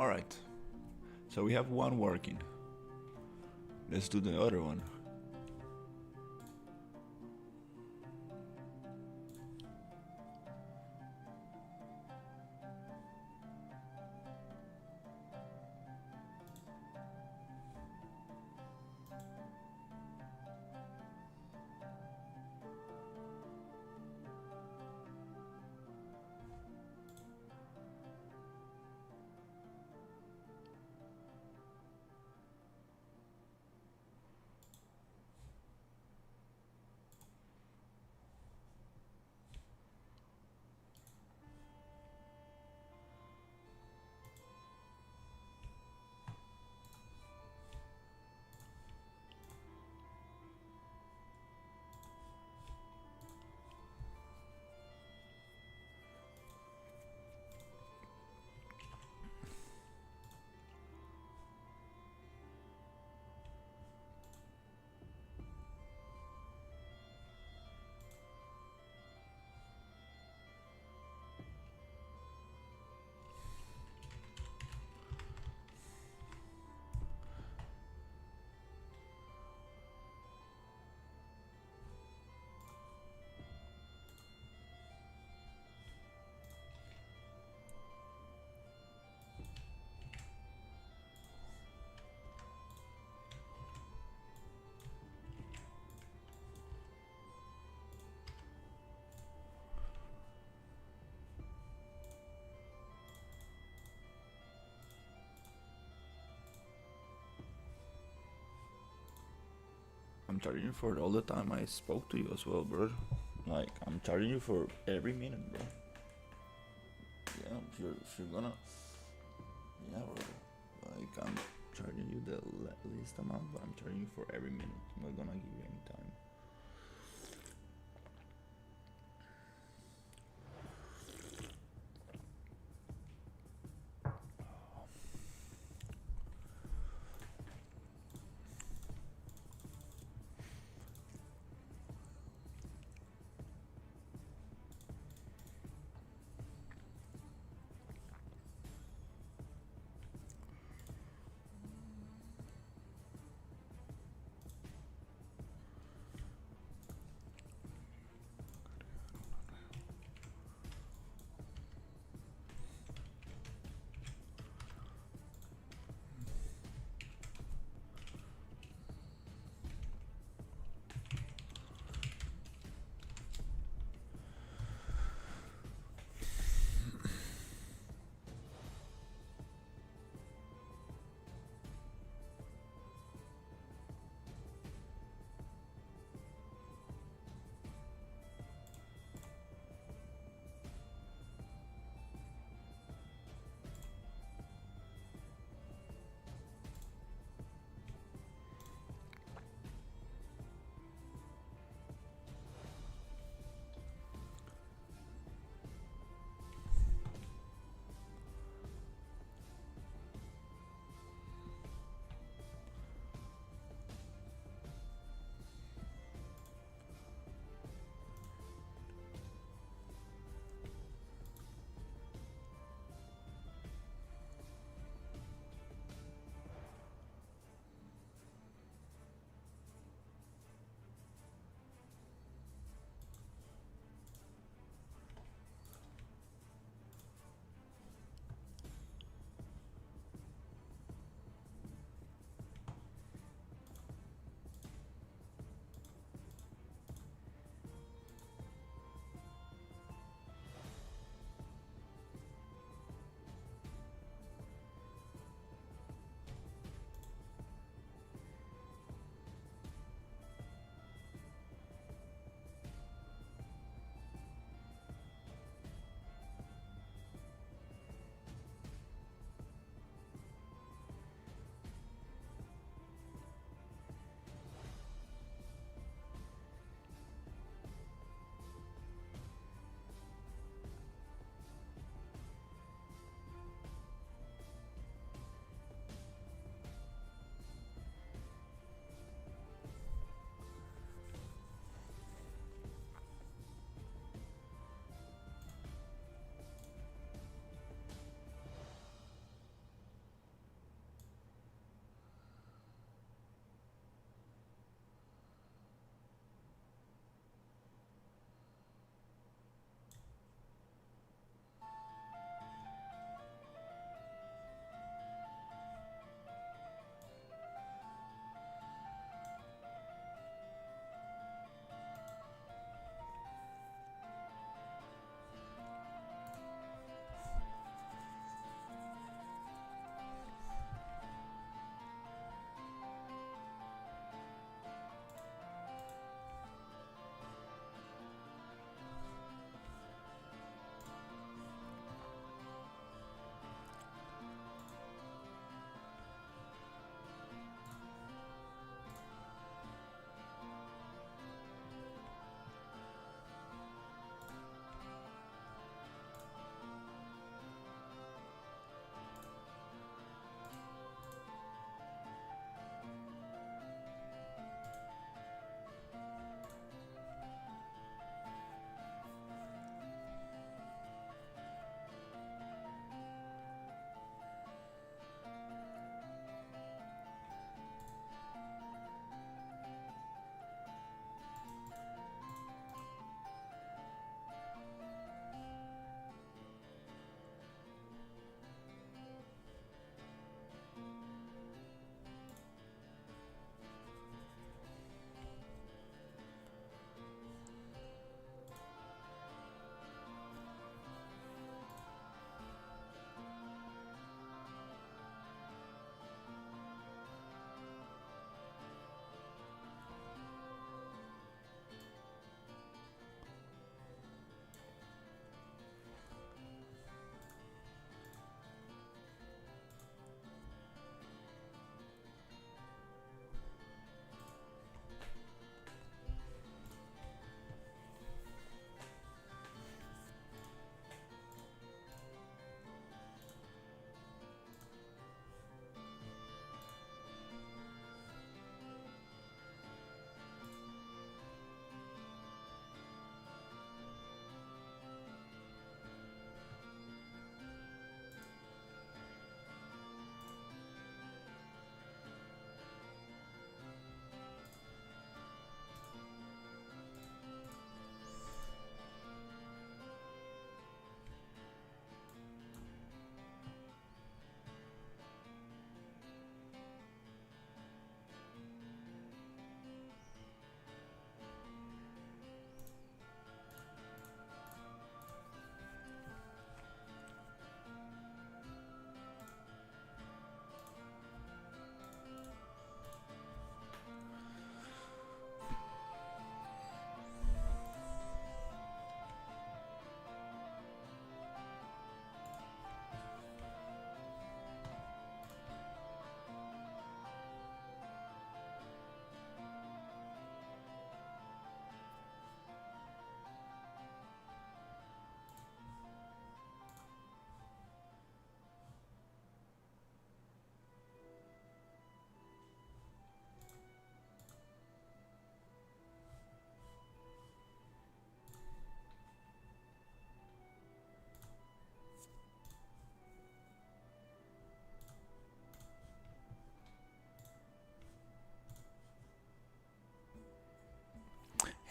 Alright, so we have one working. Let's do the other one. I'm charging you for all the time I spoke to you as well, bro. Like, I'm charging you for every minute, bro. Yeah, if you're gonna... Yeah, bro. Like, I'm charging you the least amount, but I'm charging you for every minute. I'm not gonna give you any time.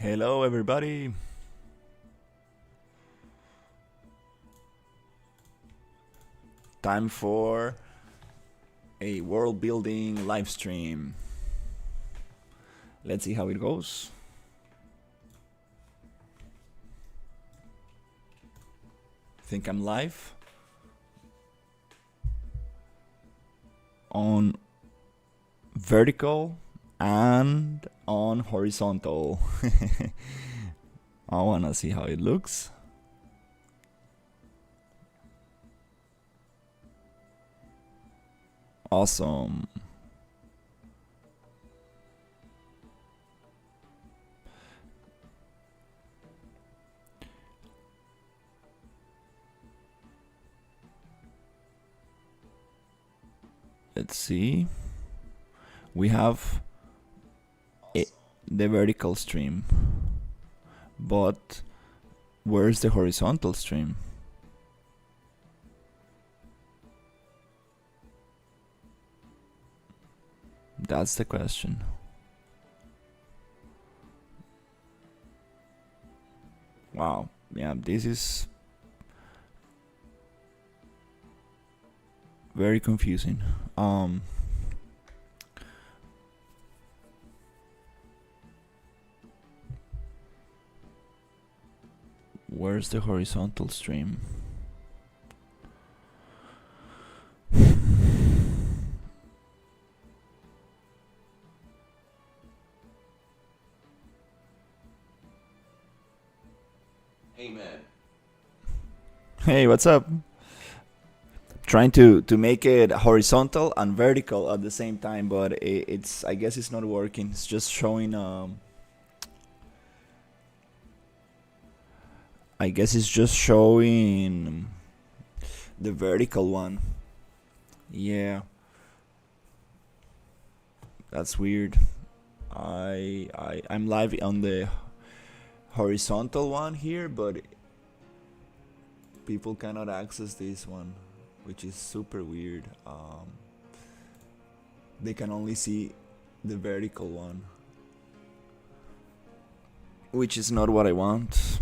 Hello, everybody. Time for a world building live stream. Let's see how it goes. Think I'm live on vertical and on horizontal. I wanna see how it looks. Awesome. Let's see. We have the vertical stream, but where's the horizontal stream? That's the question. Wow, yeah, this is very confusing. Where's the horizontal stream? Hey man. Hey, what's up? Trying to make it horizontal and vertical at the same time, but it's I guess it's not working. It's just showing I guess it's just showing the vertical one. Yeah. That's weird. I'm live on the horizontal one here, but people cannot access this one, which is super weird. They can only see the vertical one, which is not what I want.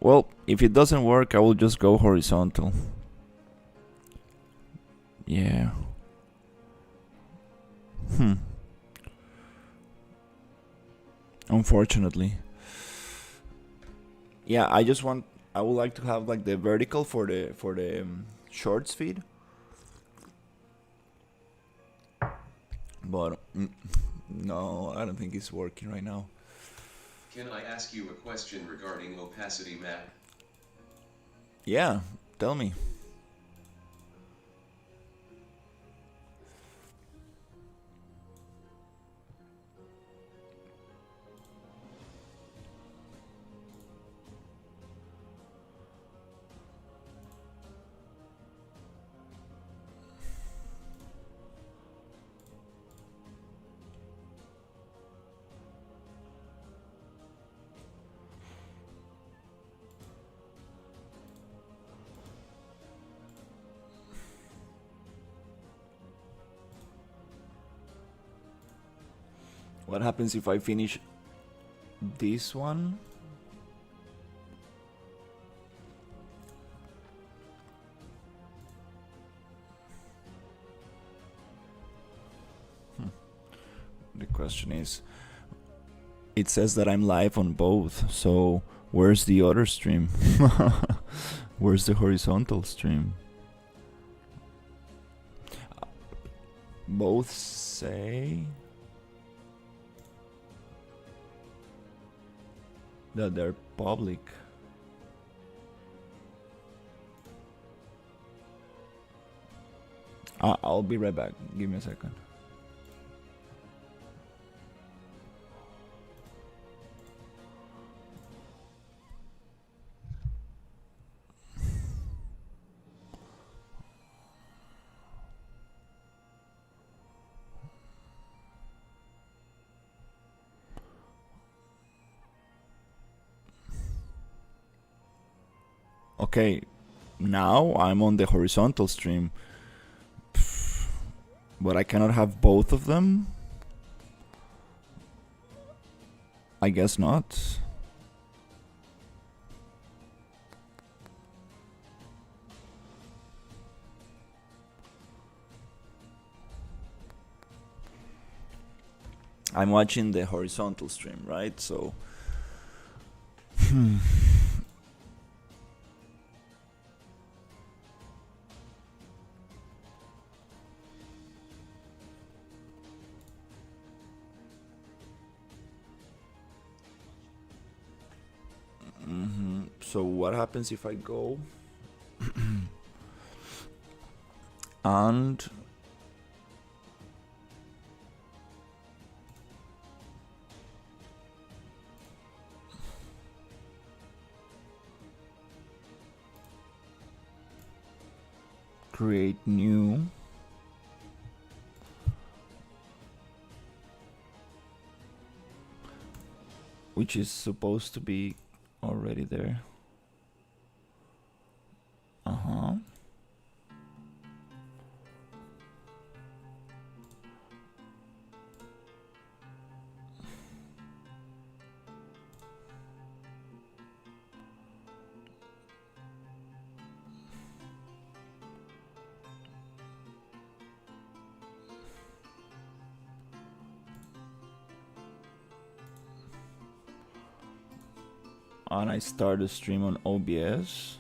Well, if it doesn't work, I will just go horizontal. Yeah. Unfortunately. Yeah, I would like to have like the vertical for the shorts feed. But no, I don't think it's working right now. Can I ask you a question regarding opacity map? Yeah, tell me. What happens if I finish this one? The question is, it says that I'm live on both, so where's the other stream? Where's the horizontal stream? Both say that they're public. I'll be right back. Give me a second. Okay, now I'm on the horizontal stream, but I cannot have both of them. I guess not. I'm watching the horizontal stream, right? So so what happens if I go and create new, which is supposed to be already there. And I start the stream on OBS.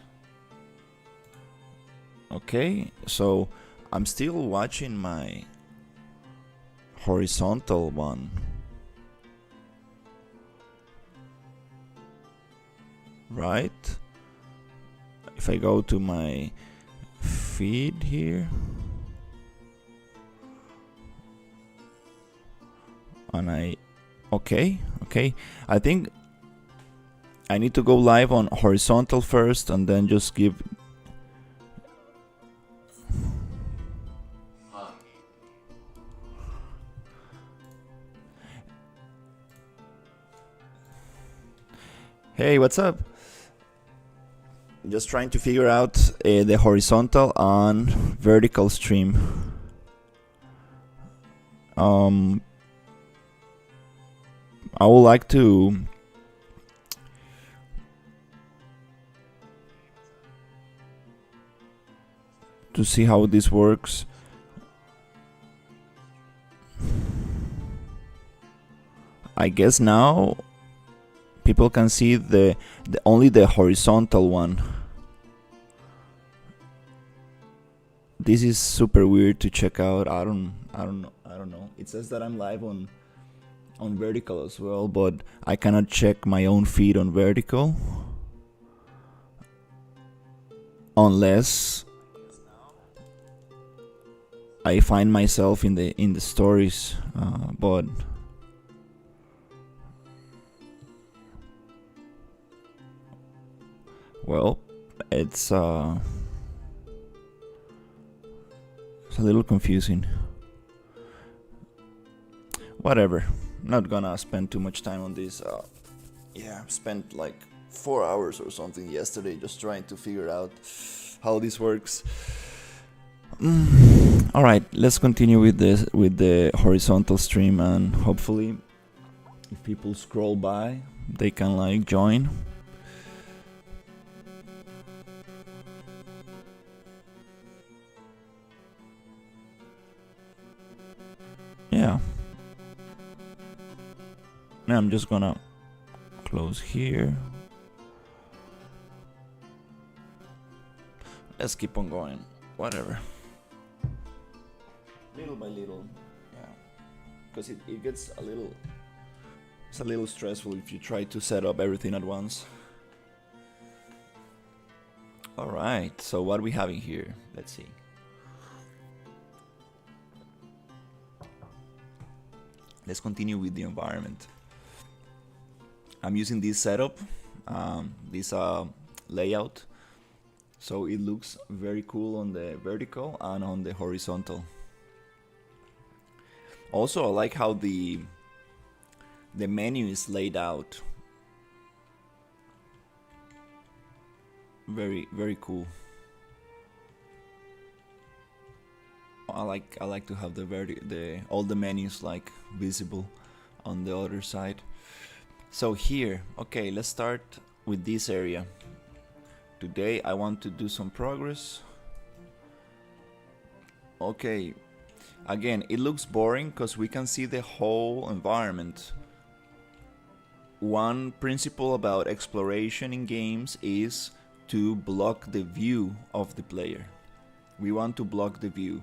Okay, so I'm still watching my horizontal one. Right? If I go to my feed here and okay, I think I need to go live on horizontal first and then just give. Hey, what's up? Just trying to figure out the horizontal and vertical stream. I would like to see how this works. I guess now people can see the only the horizontal one. This is super weird to check out. I don't know. It says that I'm live on vertical as well, but I cannot check my own feed on vertical unless I find myself in the stories, but well, it's a little confusing. Whatever, not gonna spend too much time on this. Yeah, spent like 4 hours or something yesterday just trying to figure out how this works. All right, let's continue with the horizontal stream, and hopefully if people scroll by they can like join. Yeah, now I'm just gonna close here. Let's keep on going, whatever. Little by little, yeah, because it gets a little stressful if you try to set up everything at once. All right, so what are we having here? Let's see. Let's continue with the environment. I'm using this setup, this layout, so it looks very cool on the vertical and on the horizontal. Also, I like how the menu is laid out. Very, very cool. I like to have all the menus like visible on the other side. So here, okay, let's start with this area. Today I want to do some progress. Okay, Again, it looks boring because we can see the whole environment. One principle about exploration in games is to block the view of the player. We want to block the view.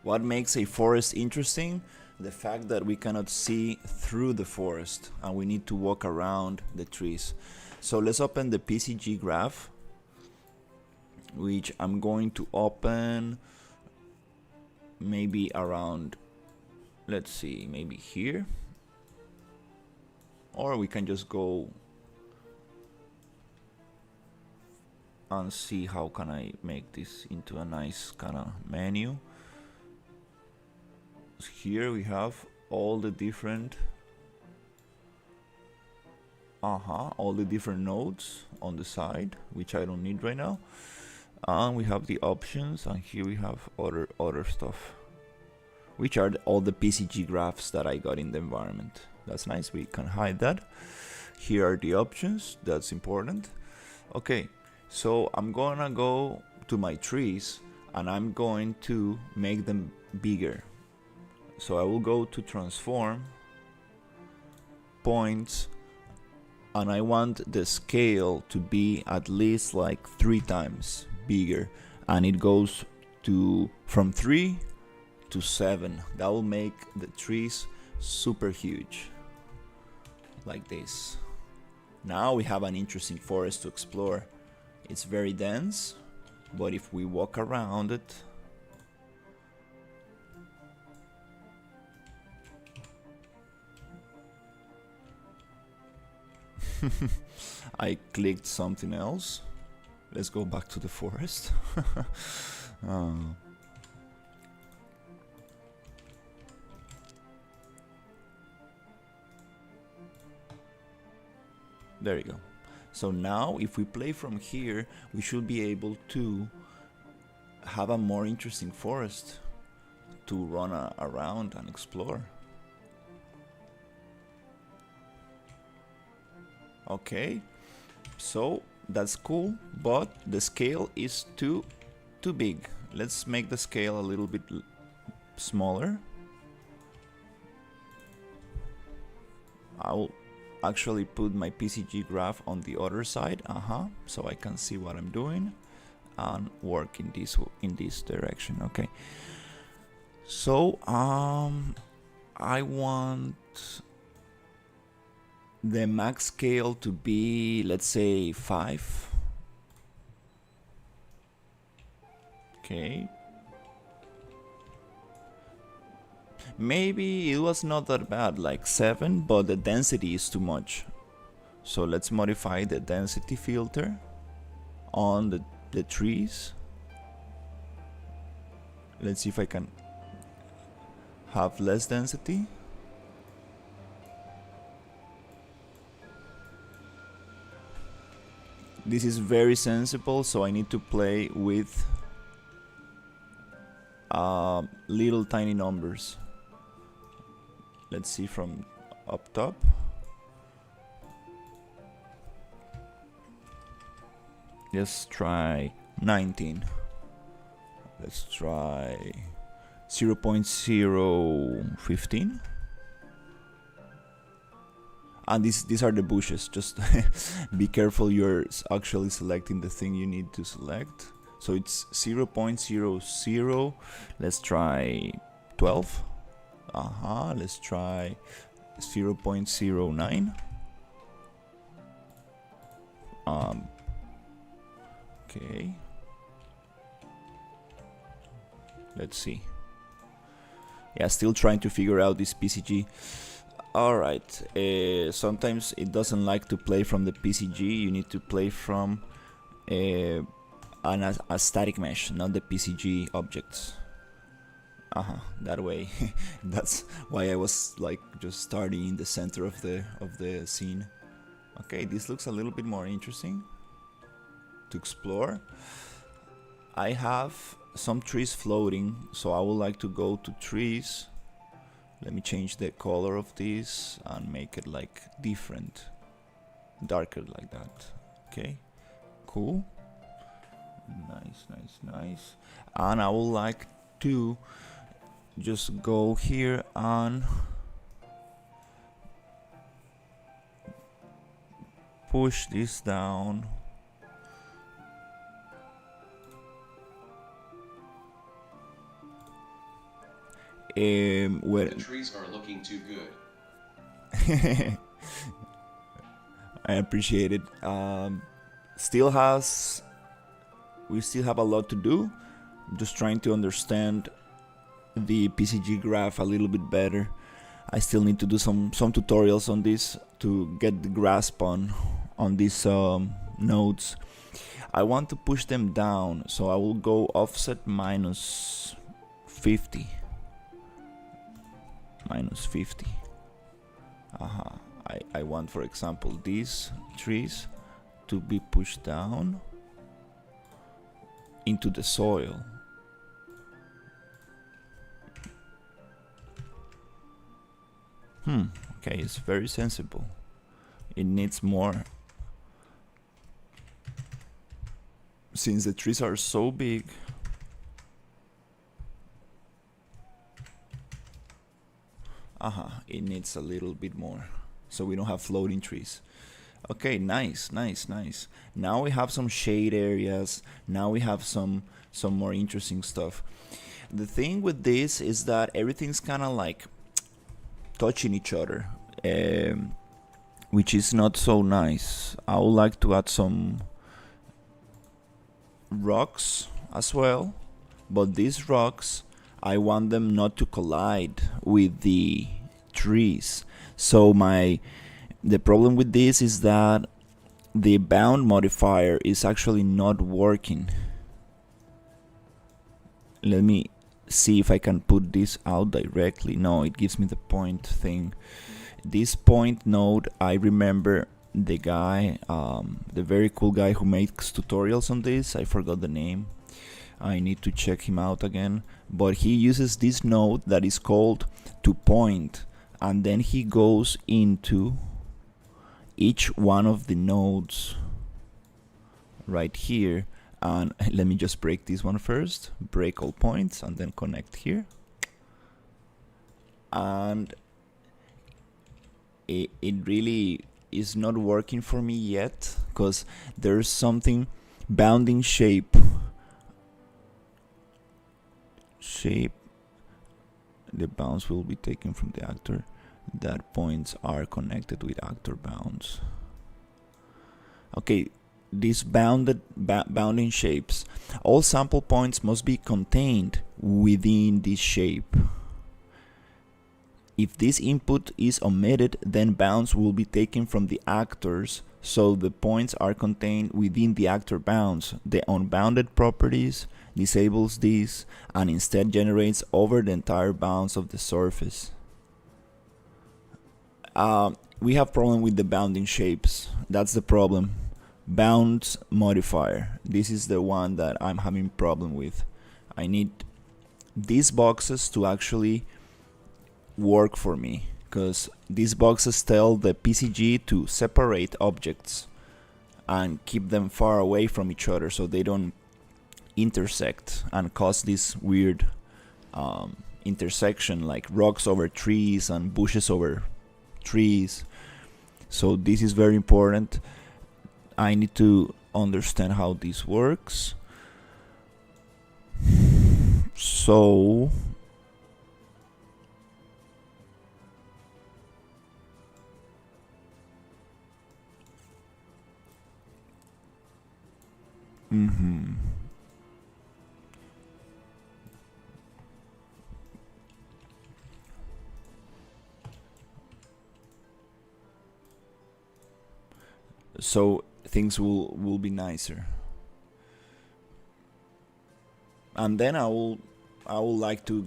What makes a forest interesting? The fact that we cannot see through the forest and we need to walk around the trees. So let's open the PCG graph, which I'm going to open maybe around, let's see, maybe here. Or we can just go and see how can I make this into a nice kind of menu. Here we have all the different all the different nodes on the side, which I don't need right now. And we have the options, and here we have other stuff, which are all the PCG graphs that I got in the environment. That's nice, we can hide that. Here are the options, that's important. Okay, so I'm gonna go to my trees and I'm going to make them bigger. So I will go to transform, points, and I want the scale to be at least like 3 times bigger, and it goes to from 3 to 7. That will make the trees super huge, like this. Now we have an interesting forest to explore. It's very dense, but if we walk around it, I clicked something else. Let's go back to the forest. There you go. So now if we play from here, we should be able to have a more interesting forest to run around and explore. Okay, so that's cool, but the scale is too big. Let's make the scale a little bit smaller. I'll actually put my PCG graph on the other side, so I can see what I'm doing and work in this direction. Okay, so I want the max scale to be, let's say, 5. Okay. Maybe it was not that bad, like 7, but the density is too much. So let's modify the density filter on the trees. Let's see if I can have less density. This is very sensible, so I need to play with little tiny numbers. Let's see from up top. Let's try 19. Let's try 0.015. And these are the bushes. Just be careful you're actually selecting the thing you need to select. So it's 0.00. Let's try 12. Let's try 0.09. Okay. Let's see. Yeah, still trying to figure out this PCG. Alright, sometimes it doesn't like to play from the PCG. You need to play from a static mesh, not the PCG objects. That way. That's why I was like just starting in the center of the scene. Okay, this looks a little bit more interesting to explore. I have some trees floating, so I would like to go to trees. Let me change the color of this and make it like different, darker like that. Okay, cool. Nice. And I would like to just go here and push this down. Where The trees are looking too good. I appreciate it. We still have a lot to do. I'm just trying to understand the PCG graph a little bit better. I still need to do some tutorials on this to get the grasp on these nodes. I want to push them down, so I will go offset minus 50. Minus 50. I want, for example, these trees to be pushed down into the soil. Okay, it's very sensible. It needs more. Since the trees are so big, it needs a little bit more, so we don't have floating trees. Okay, nice. Now we have some shade areas. Now we have some more interesting stuff. The thing with this is that everything's kind of like touching each other, which is not so nice. I would like to add some rocks as well, but these rocks, I want them not to collide with the trees. So the problem with this is that the bound modifier is actually not working. Let me see if I can put this out directly. No, it gives me the point thing. This point node, I remember the guy, the very cool guy who makes tutorials on this. I forgot the name. I need to check him out again. But he uses this node that is called to point, and then he goes into each one of the nodes right here. And let me just break this one first. Break all points and then connect here. And it really is not working for me yet, because there's something bounding shape. The bounds will be taken from the actor. That points are connected with actor bounds. Okay, these bounding shapes. All sample points must be contained within this shape. If this input is omitted, then bounds will be taken from the actors, so the points are contained within the actor bounds. The unbounded properties disables this and instead generates over the entire bounds of the surface. We have problem with the bounding shapes. That's the problem. Bounds modifier. This is the one that I'm having problem with. I need these boxes to actually work for me, because these boxes tell the PCG to separate objects and keep them far away from each other so they don't intersect and cause this weird intersection, like rocks over trees and bushes over trees. So this is very important. I need to understand how this works. So so things will be nicer. And then I would like to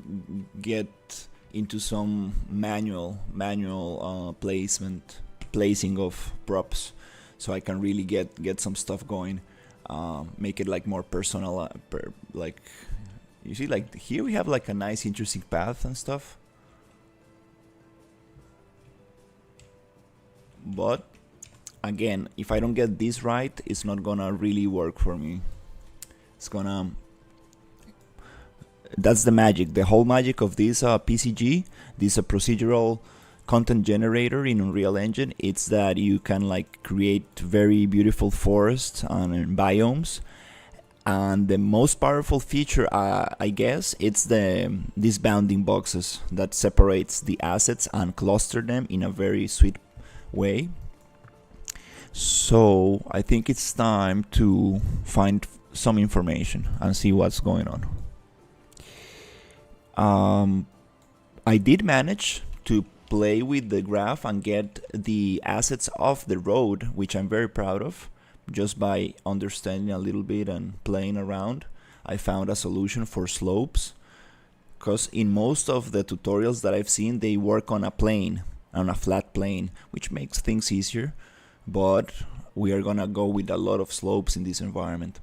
get into some manual placing of props, so I can really get some stuff going. Make it like more personal, like you see, like here we have like a nice interesting path and stuff, but again, if I don't get this right, it's not gonna really work for me. It's gonna that's the magic. The whole magic of this PCG, this procedural content generator in Unreal Engine, it's that you can like create very beautiful forests and biomes. And the most powerful feature, I guess, it's these bounding boxes that separates the assets and cluster them in a very sweet way. So I think it's time to find some information and see what's going on. I did manage to play with the graph and get the assets off the road, which I'm very proud of. Just by understanding a little bit and playing around, I found a solution for slopes. Because in most of the tutorials that I've seen, they work on a plane, on a flat plane, which makes things easier. But we are gonna go with a lot of slopes in this environment.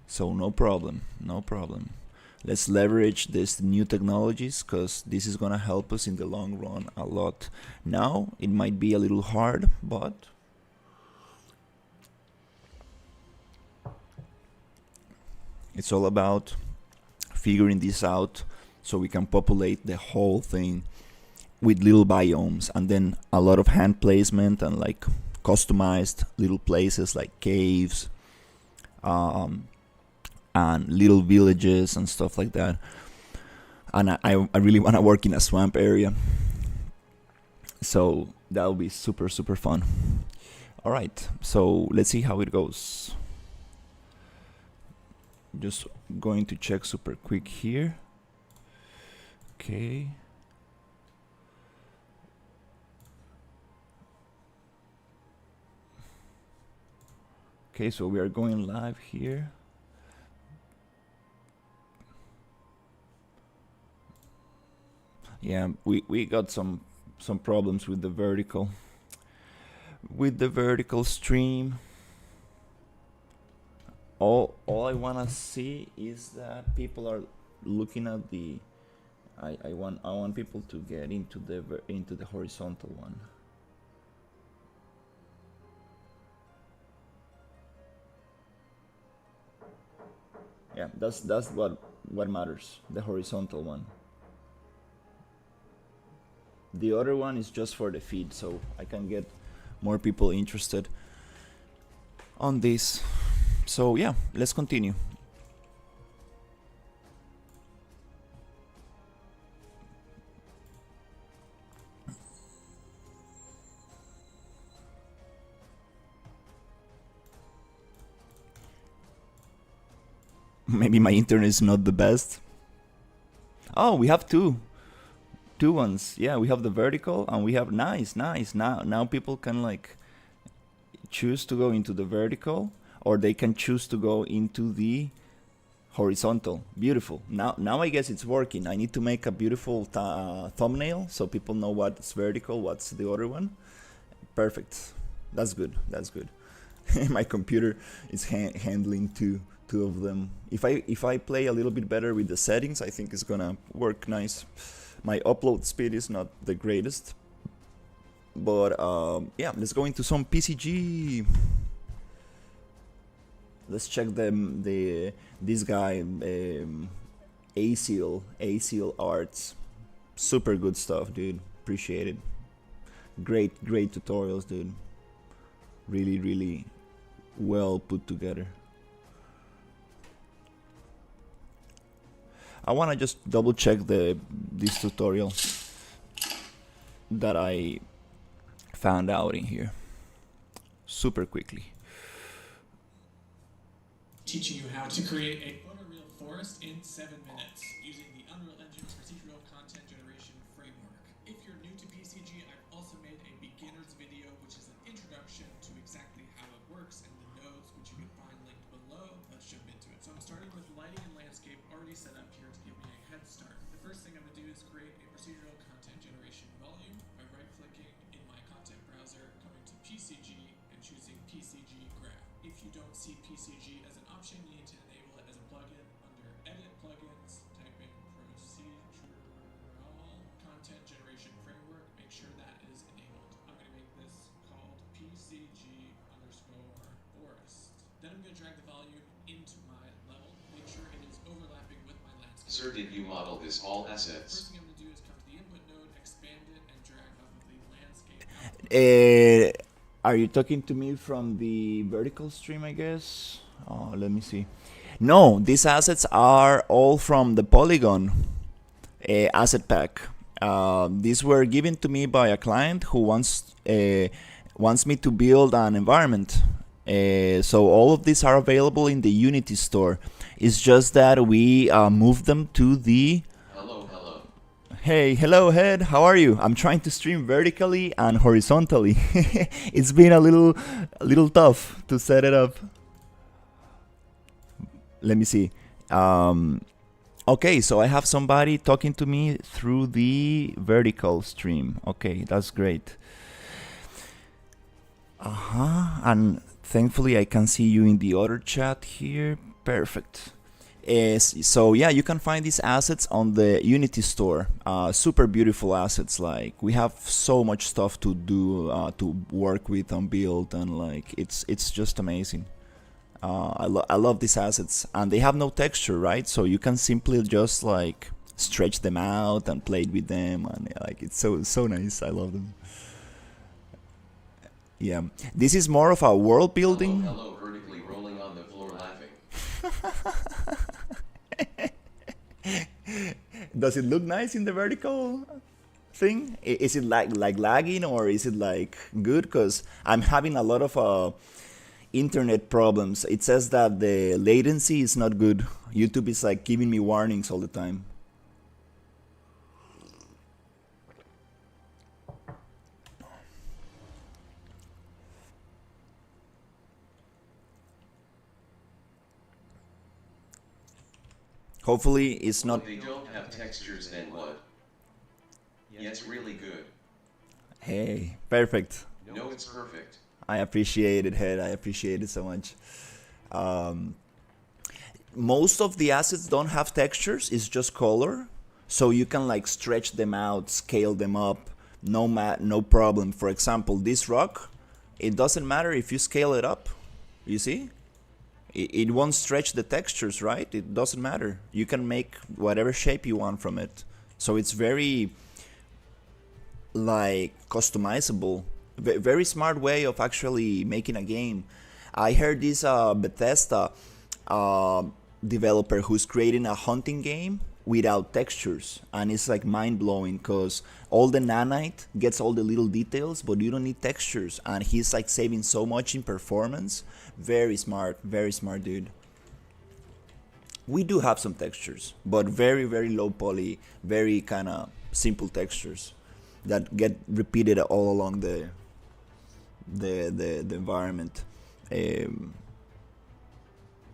So no problem, no problem. Let's leverage these new technologies because this is gonna help us in the long run a lot. Now it might be a little hard, but it's all about figuring this out so we can populate the whole thing with little biomes, and then a lot of hand placement and like customized little places like caves, and little villages and stuff like that. And I really want to work in a swamp area, so that'll be super fun. All right, so let's see how it goes. Just going to check super quick here. Okay. Okay, so we are going live here. Yeah, we got some problems with the vertical stream. All I wanna see is that people are looking at the. I want people to get into the horizontal one. Yeah, that's what matters. The horizontal one. The other one is just for the feed, so I can get more people interested on this. So yeah, let's continue. Maybe my internet is not the best. Oh, we have two ones. Yeah, we have the vertical and we have nice. Now people can like choose to go into the vertical, or they can choose to go into the horizontal. Beautiful. Now I guess it's working. I need to make a beautiful thumbnail so people know what's vertical, what's the other one. Perfect. That's good. My computer is handling two of them. If I play a little bit better with the settings, I think it's gonna work nice. My upload speed is not the greatest, but yeah, let's go into some PCG. Let's check this guy, ACL Arts. Super good stuff, dude. Appreciate it. Great tutorials, dude. Really well put together. I want to just double check this tutorial that I found out in here super quickly. Teaching you how to create a photoreal forest in 7 minutes using the Unreal Engine procedural content generation framework. If you're new to PCG, I've also made a beginner's video, which is an introduction to exactly how it works and the nodes, which you can find linked below. Let's jump into it. So I'm starting with lighting and landscape already set up here to give me a head start. The first thing I'm going to do is create a procedural content generation volume by right-clicking in my content browser, coming to PCG, and choosing PCG Graph. If you don't see PCG as an option, you need to enable it as a plugin under Edit Plugins, type in Procedural Content Generation Framework, make sure that is enabled. I'm going to make this called PCG_forest. Then I'm going to drag the volume into my level Sir, did you model this all First assets? thing I'm going to do is come to the input node, expand it, and drag off of the landscape output. Are you talking to me from the vertical stream, I guess? Let me see. No, these assets are all from the Polygon asset pack. These were given to me by a client who wants me to build an environment. So all of these are available in the Unity store. It's just that we moved them to the... Hello, hello. Hey, hello, Head. How are you? I'm trying to stream vertically and horizontally. It's been a little tough to set it up. Let me see. Okay, so I have somebody talking to me through the vertical stream. Okay, that's great. And thankfully I can see you in the other chat here. Perfect. So yeah, you can find these assets on the Unity store. Super beautiful assets. Like, we have so much stuff to do, to work with and build, and like it's just amazing. I love these assets, and they have no texture, right? So you can simply just like stretch them out and play with them, and like it's so nice. I love them. Yeah, this is more of a world building. Hello, hello, vertically rolling on the floor laughing. Does it look nice in the vertical thing? Is it like lagging, or is it like good? Because I'm having a lot of internet problems. It says that the latency is not good. YouTube is like giving me warnings all the time. Hopefully it's not... They don't have textures, then what? Yes, really good. Hey, perfect. No, it's perfect. I appreciate it, Head. I appreciate it so much. Most of the assets don't have textures. It's just color. So you can like stretch them out, scale them up. No problem. For example, this rock, it doesn't matter if you scale it up. You see? It won't stretch the textures, right? It doesn't matter. You can make whatever shape you want from it. So it's very like customizable. Very smart way of actually making a game. I heard this Bethesda developer who's creating a hunting game without textures, and it's like mind-blowing because all the nanite gets all the little details, but you don't need textures, and he's like saving so much in performance. Very smart dude. We do have some textures, but very low poly, very kind of simple textures that get repeated all along the environment,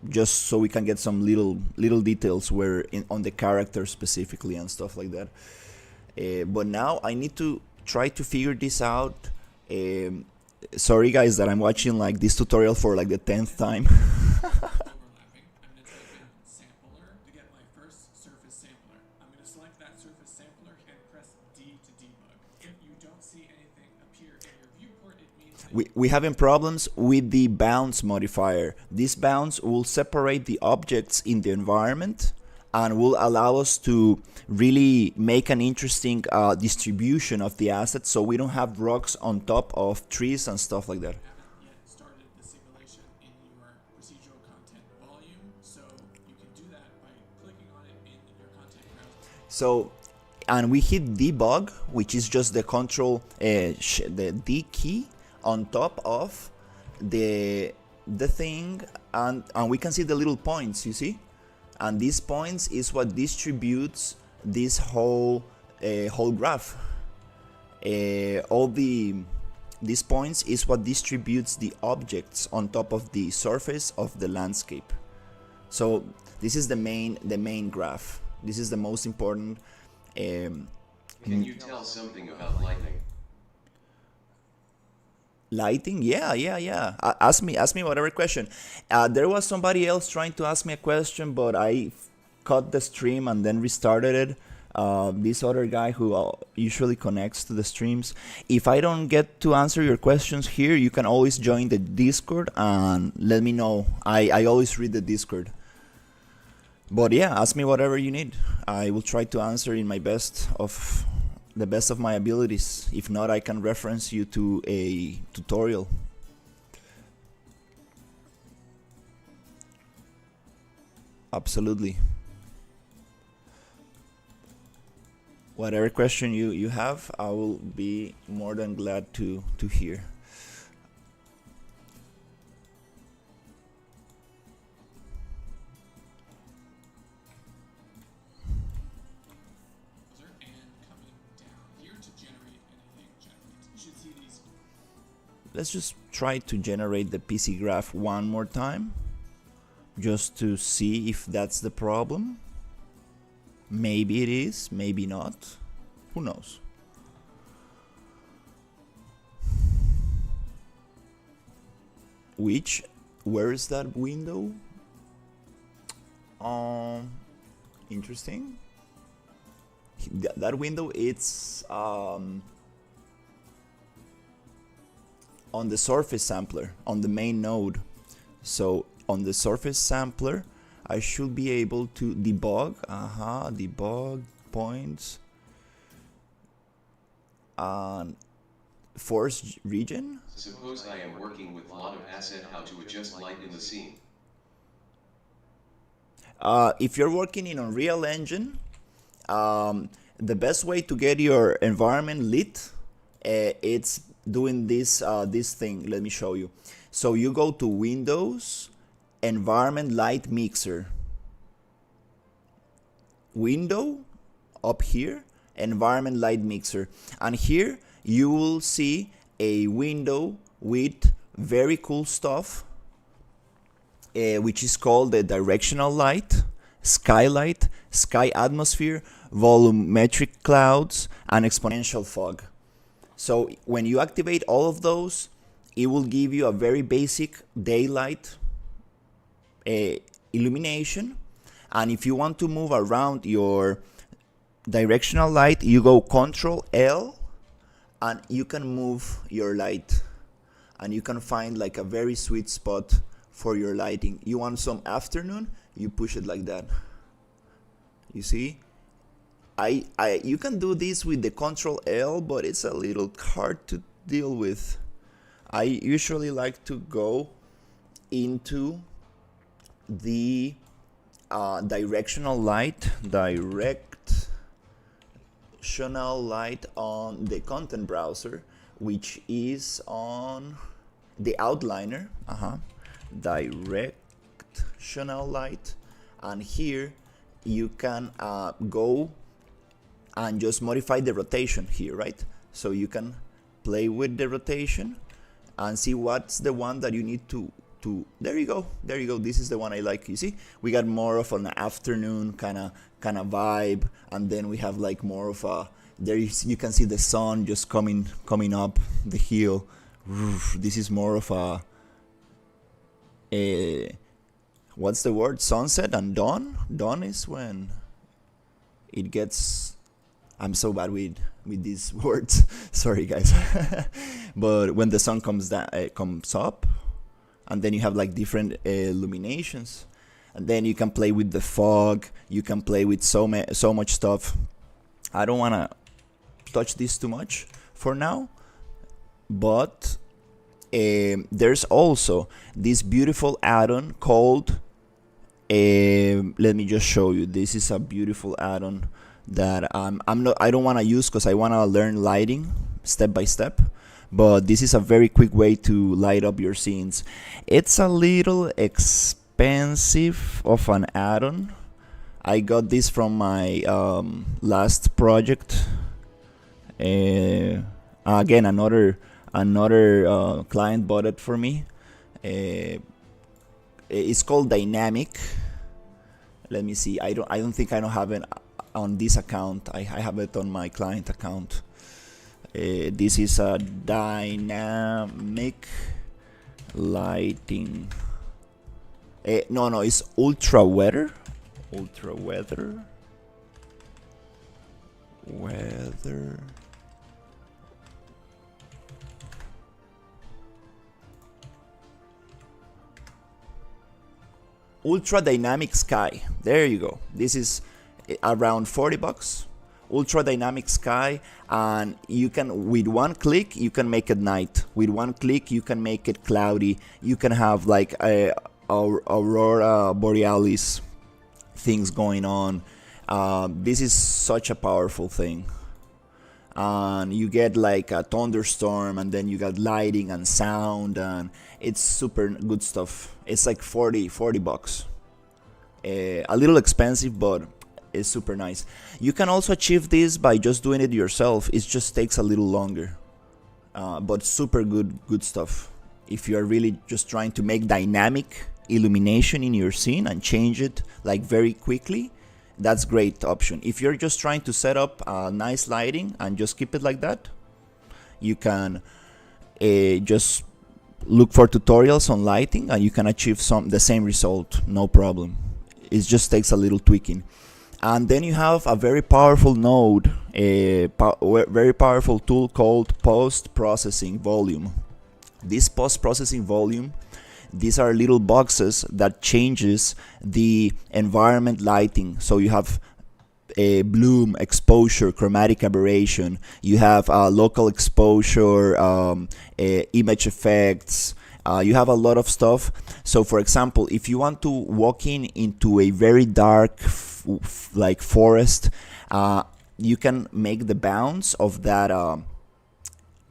just so we can get some little details where on the character specifically and stuff like that. But now I need to try to figure this out. Sorry guys that I'm watching like this tutorial for like the 10th time. Overlapping. I'm going to type in sampler to get my first surface sampler. I'm going to select that surface sampler and press D to debug. If you don't see anything appear in your viewport, it means that We having problems with the bounce modifier. This bounce will separate the objects in the environment and will allow us to really make an interesting distribution of the assets, so we don't have rocks on top of trees and stuff like that. you haven't yet started the simulation in your procedural content volume, so you can do that by clicking on it in your content browser. So, and we hit debug, which is just the control, the D key on top of the thing, and we can see the little points, you see? And these points is what distributes this whole graph. These points is what distributes the objects on top of the surface of the landscape. So this is the main graph. This is the most important. Can you tell something about lightning? Lighting? Yeah. Ask me whatever question. There was somebody else trying to ask me a question, but I cut the stream and then restarted it. This other guy who usually connects to the streams. If I don't get to answer your questions here, you can always join the Discord and let me know. I always read the Discord. But yeah, ask me whatever you need. I will try to answer in my best of the best of my abilities. If not, I can reference you to a tutorial. Absolutely. Whatever question you have, I will be more than glad to hear. And coming down here to generate anything, you should see these. Let's just try to generate the PC graph one more time, just to see if that's the problem. Maybe it is, maybe not. Who knows? Where is that window? Interesting. That window, it's on the surface sampler, on the main node. So on the surface sampler, I should be able to debug, debug points and force region. Suppose I am working with lot of asset, how to adjust light in the scene. If you're working in Unreal Engine, the best way to get your environment lit, it's doing this thing. Let me show you. So you go to Windows, Environment Light Mixer. Window, up here, Environment Light Mixer. And here you will see a window with very cool stuff, which is called the directional light, skylight, sky atmosphere, volumetric clouds, and exponential fog. So when you activate all of those, it will give you a very basic daylight illumination. And if you want to move around your directional light, you go Control L and you can move your light, and you can find like a very sweet spot for your lighting. You want some afternoon, you push it like that. You see, you can do this with the Control L, but it's a little hard to deal with. I usually like to go into the directional light on the content browser, which is on the outliner. Directional light, and here you can go and just modify the rotation here, right? So you can play with the rotation and see what's the one that you need to there you go, this is the one I like. You see, we got more of an afternoon kind of vibe, and then we have like more of a, you can see the sun just coming up the hill. This is more of a what's the word, sunset and dawn. Dawn is when it gets, I'm so bad with these words, sorry guys. But when the sun comes up, and then you have like different illuminations, and then you can play with the fog, you can play with so much stuff. I don't want to touch this too much for now, but there's also this beautiful add-on called let me just show you. This is a beautiful add-on that I don't want to use because I want to learn lighting step by step, but this is a very quick way to light up your scenes. It's a little expensive of an add-on. I got this from my last project. Again, another client bought it for me. It's called Dynamic. Let me see. I don't think I don't have it on this account. I have it on my client account. This is a dynamic lighting. No, it's ultra weather. Ultra Dynamic Sky. There you go. This is around $40. Ultra Dynamic Sky, and you can, with one click, you can make it night. With one click, you can make it cloudy. You can have like a aurora borealis things going on. This is such a powerful thing. And you get like a thunderstorm, and then you got lighting and sound, and it's super good stuff. It's like 40 bucks. A little expensive, but it's super nice. You can also achieve this by just doing it yourself. It just takes a little longer, but super good stuff. If you are really just trying to make dynamic illumination in your scene and change it like very quickly, that's great option. If you're just trying to set up nice lighting and just keep it like that, you can just look for tutorials on lighting, and you can achieve the same result, no problem. It just takes a little tweaking. And then you have a very powerful node, a very powerful tool called post-processing volume. This post-processing volume, these are little boxes that changes the environment lighting. So you have a bloom, exposure, chromatic aberration. You have local exposure, image effects. You have a lot of stuff. So for example, if you want to walk into a very dark like forest, you can make the bounds of that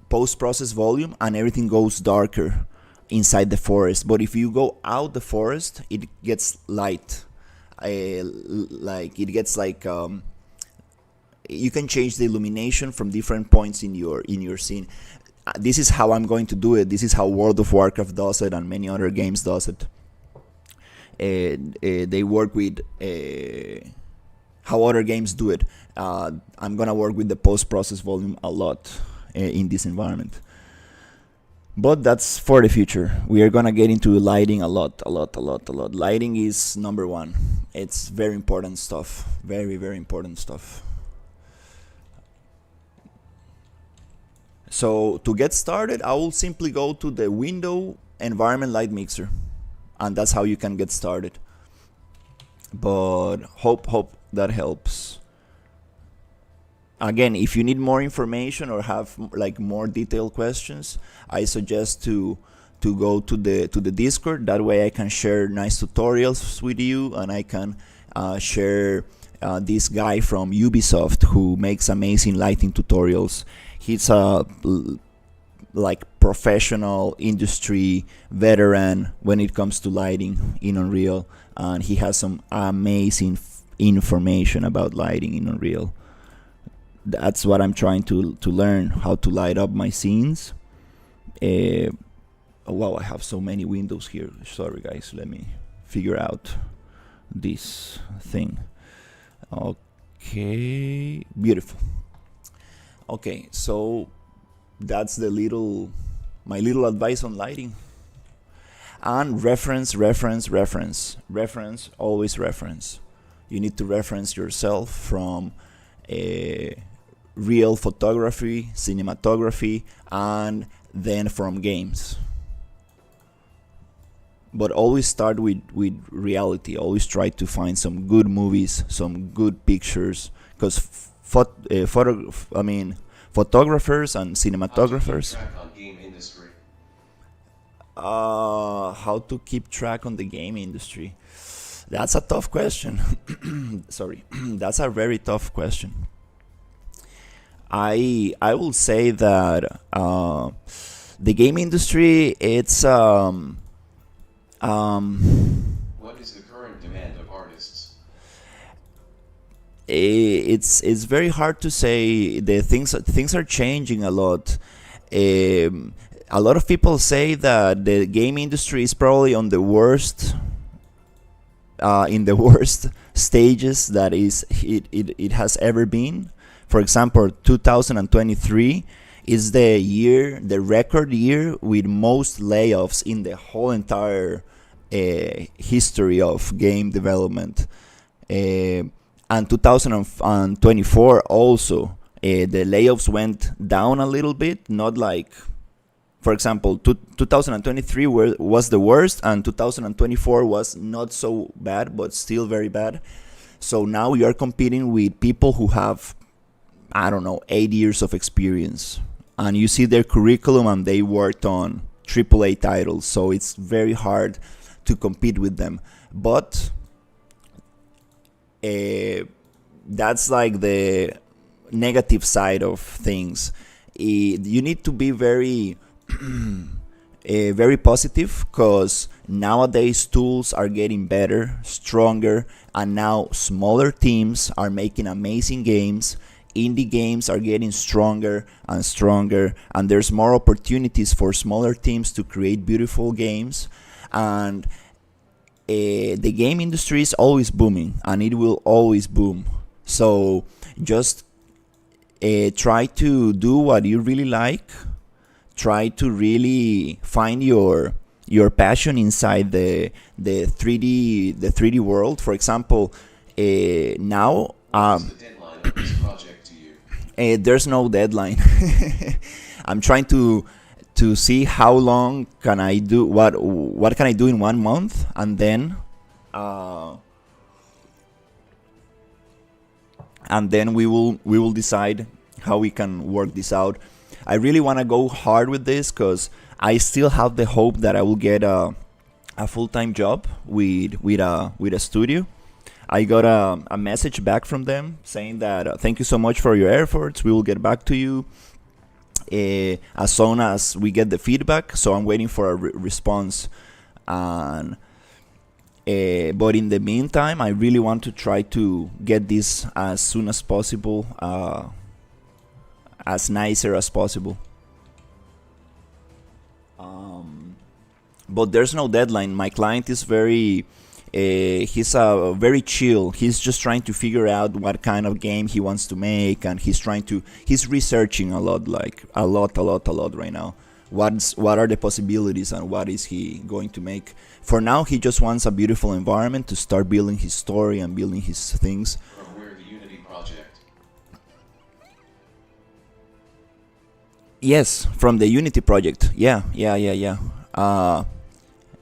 post-process volume, and everything goes darker inside the forest. But if you go out the forest, it gets light. Like it gets like you can change the illumination from different points in your scene. This is how I'm going to do it. This is how World of Warcraft does it, and many other games does it. They work with how other games do it. I'm gonna work with the post-process volume a lot in this environment. But that's for the future. We are gonna get into lighting a lot. Lighting is number one. It's very important stuff. Very important stuff. So to get started, I will simply go to the window environment light mixer, and that's how you can get started. But hope that helps. Again, if you need more information or have like more detailed questions, I suggest to go to the Discord. That way I can share nice tutorials with you, and I can share this guy from Ubisoft who makes amazing lighting tutorials. He's a like professional industry veteran when it comes to lighting in Unreal, and he has some amazing information about lighting in Unreal. That's what I'm trying to learn, how to light up my scenes. Wow, I have so many windows here. Sorry guys, let me figure out this thing. Okay, beautiful. Okay, so that's my little advice on lighting. And reference, always reference. You need to reference yourself from real photography, cinematography, and then from games. But always start with reality. Always try to find some good movies, some good pictures, because photographers and cinematographers. How to keep track on the game industry? That's a tough question. Sorry, that's a very tough question. I will say that the game industry, it's what is the current demand of artists? It's very hard to say. Things are changing a lot. A lot of people say that the game industry is probably on the worst, in the worst stages that it has ever been. For example, 2023 is the record year with most layoffs in the whole entire history of game development. And 2024 also, the layoffs went down a little bit, not like For example, 2023 was the worst, and 2024 was not so bad, but still very bad. So now you are competing with people who have, I don't know, 8 years of experience, and you see their curriculum, and they worked on AAA titles, so it's very hard to compete with them. But that's like the negative side of things. You need to be very very positive, because nowadays tools are getting better, stronger, and now smaller teams are making amazing games. Indie games are getting stronger and stronger, and there's more opportunities for smaller teams to create beautiful games. And the game industry is always booming, and it will always boom. So just try to do what you really like. Try to really find your passion inside the 3D world. For example, now What's the deadline of this project to you? there's no deadline. I'm trying to see how long can I do, what can I do in 1 month, and then we will decide how we can work this out. I really want to go hard with this, because I still have the hope that I will get a full-time job with a studio. I got a message back from them saying that thank you so much for your efforts. We will get back to you as soon as we get the feedback. So I'm waiting for a response. And but in the meantime, I really want to try to get this as soon as possible, as nicer as possible. But there's no deadline. My client is very he's very chill. He's just trying to figure out what kind of game he wants to make, and he's researching a lot, like a lot right now. What are the possibilities, and what is he going to make? For now, he just wants a beautiful environment to start building his story and building his things. From where, the Unity project? Yes, from the Unity project. Yeah.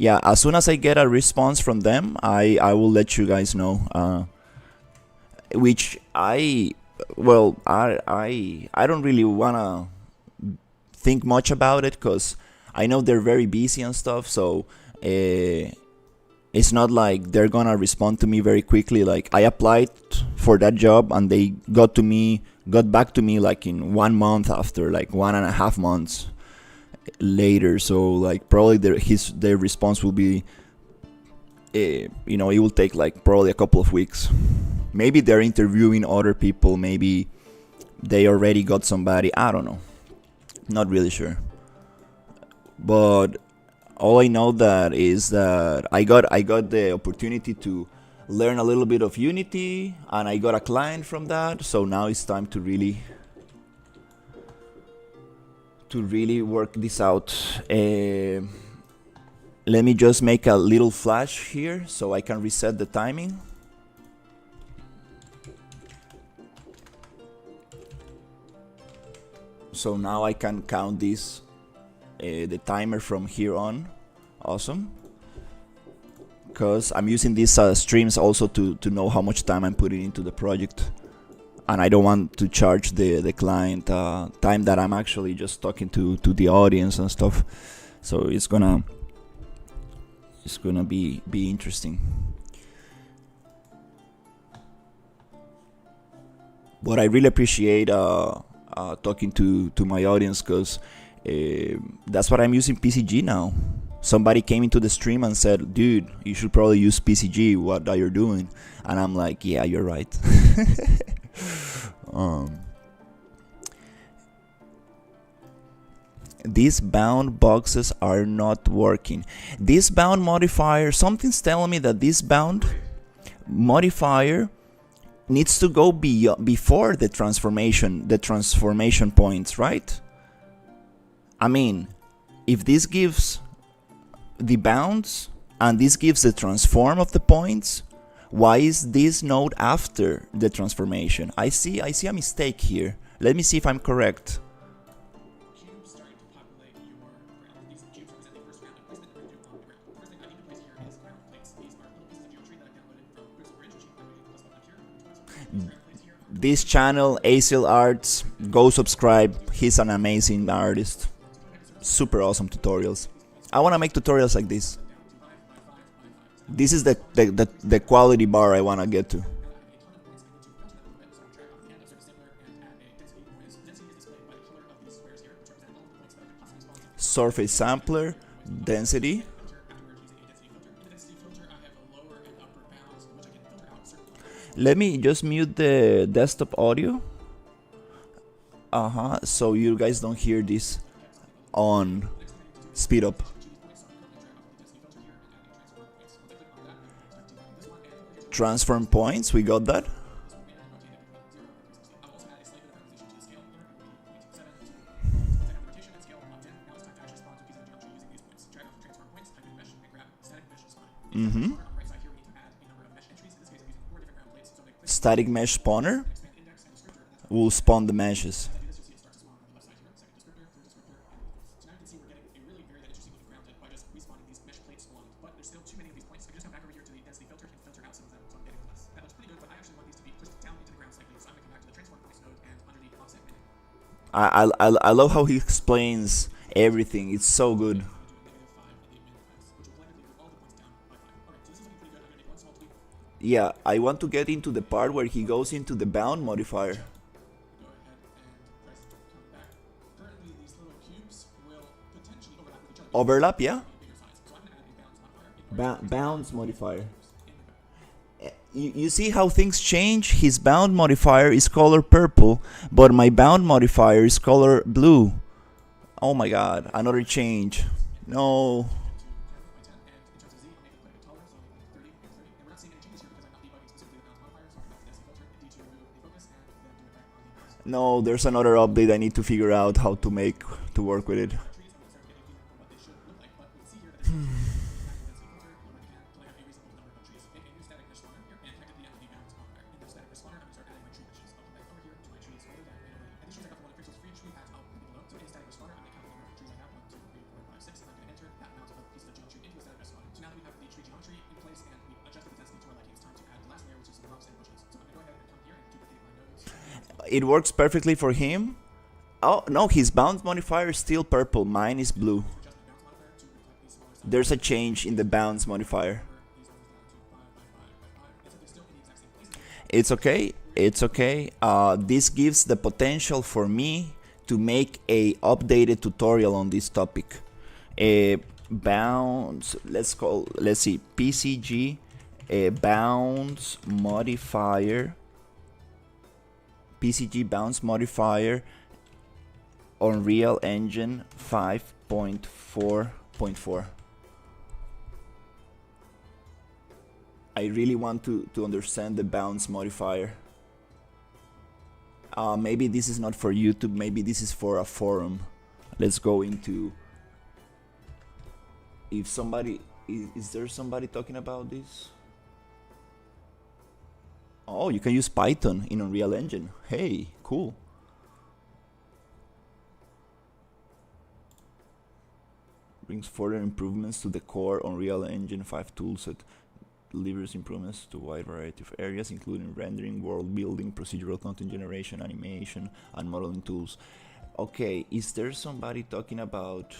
Yeah, as soon as I get a response from them, I will let you guys know. Which I don't really wanna think much about it, because I know they're very busy and stuff. So it's not like they're gonna respond to me very quickly. Like, I applied for that job, and they got back to me like in 1 month, after like 1.5 months later. So like probably their response will be it will take like probably a couple of weeks. Maybe they're interviewing other people, maybe they already got somebody, I don't know, not really sure. But all I know that is that I got the opportunity to learn a little bit of Unity, and I got a client from that. So now it's time to really work this out. Let me just make a little flash here so I can reset the timing. So now I can count this, the timer from here on. Awesome. Because I'm using these streams also to know how much time I'm putting into the project. And I don't want to charge the client time that I'm actually just talking to the audience and stuff. So it's gonna be interesting. But I really appreciate talking to my audience, because that's what I'm using PCG now. Somebody came into the stream and said, dude, you should probably use PCG, what are you doing? And I'm like, yeah, you're right. These bound boxes are not working. This bound modifier, something's telling me that this bound modifier needs to go before the transformation points, right? I mean, if this gives the bounds and this gives the transform of the points, why is this node after the transformation? I see a mistake here. Let me see if I'm correct. Cube starting to populate your this channel, Acil Arts, go subscribe. He's an amazing artist. Super awesome tutorials. I want to make tutorials like this. This is the quality bar I want to get to. Surface sampler, density. Let me just mute the desktop audio. So you guys don't hear this on speed up. Transform points, we got that. Static mesh spawner will spawn the meshes. I love how he explains everything. It's so good. Yeah, I want to get into the part where he goes into the bound modifier. Overlap, yeah? Bounds modifier. You see how things change? His bound modifier is color purple, but my bound modifier is color blue. Oh my god, another change. No. No, there's another update I need to figure out how to make to work with it. It works perfectly for him. Oh no, his bounce modifier is still purple, mine is blue. There's a change in the bounce modifier. It's okay, it's okay. This gives the potential for me to make a updated tutorial on this topic. Bounce, let's see, PCG bounce modifier. PCG bounce modifier Unreal Engine 5.4.4. I really want to understand the bounce modifier. Maybe this is not for YouTube, maybe this is for a forum. Let's go into... If somebody... Is there somebody talking about this? Oh, you can use Python in Unreal Engine. Hey, cool. Brings further improvements to the core Unreal Engine 5 toolset. Delivers improvements to a wide variety of areas, including rendering, world building, procedural content generation, animation, and modeling tools. Okay, is there somebody talking about...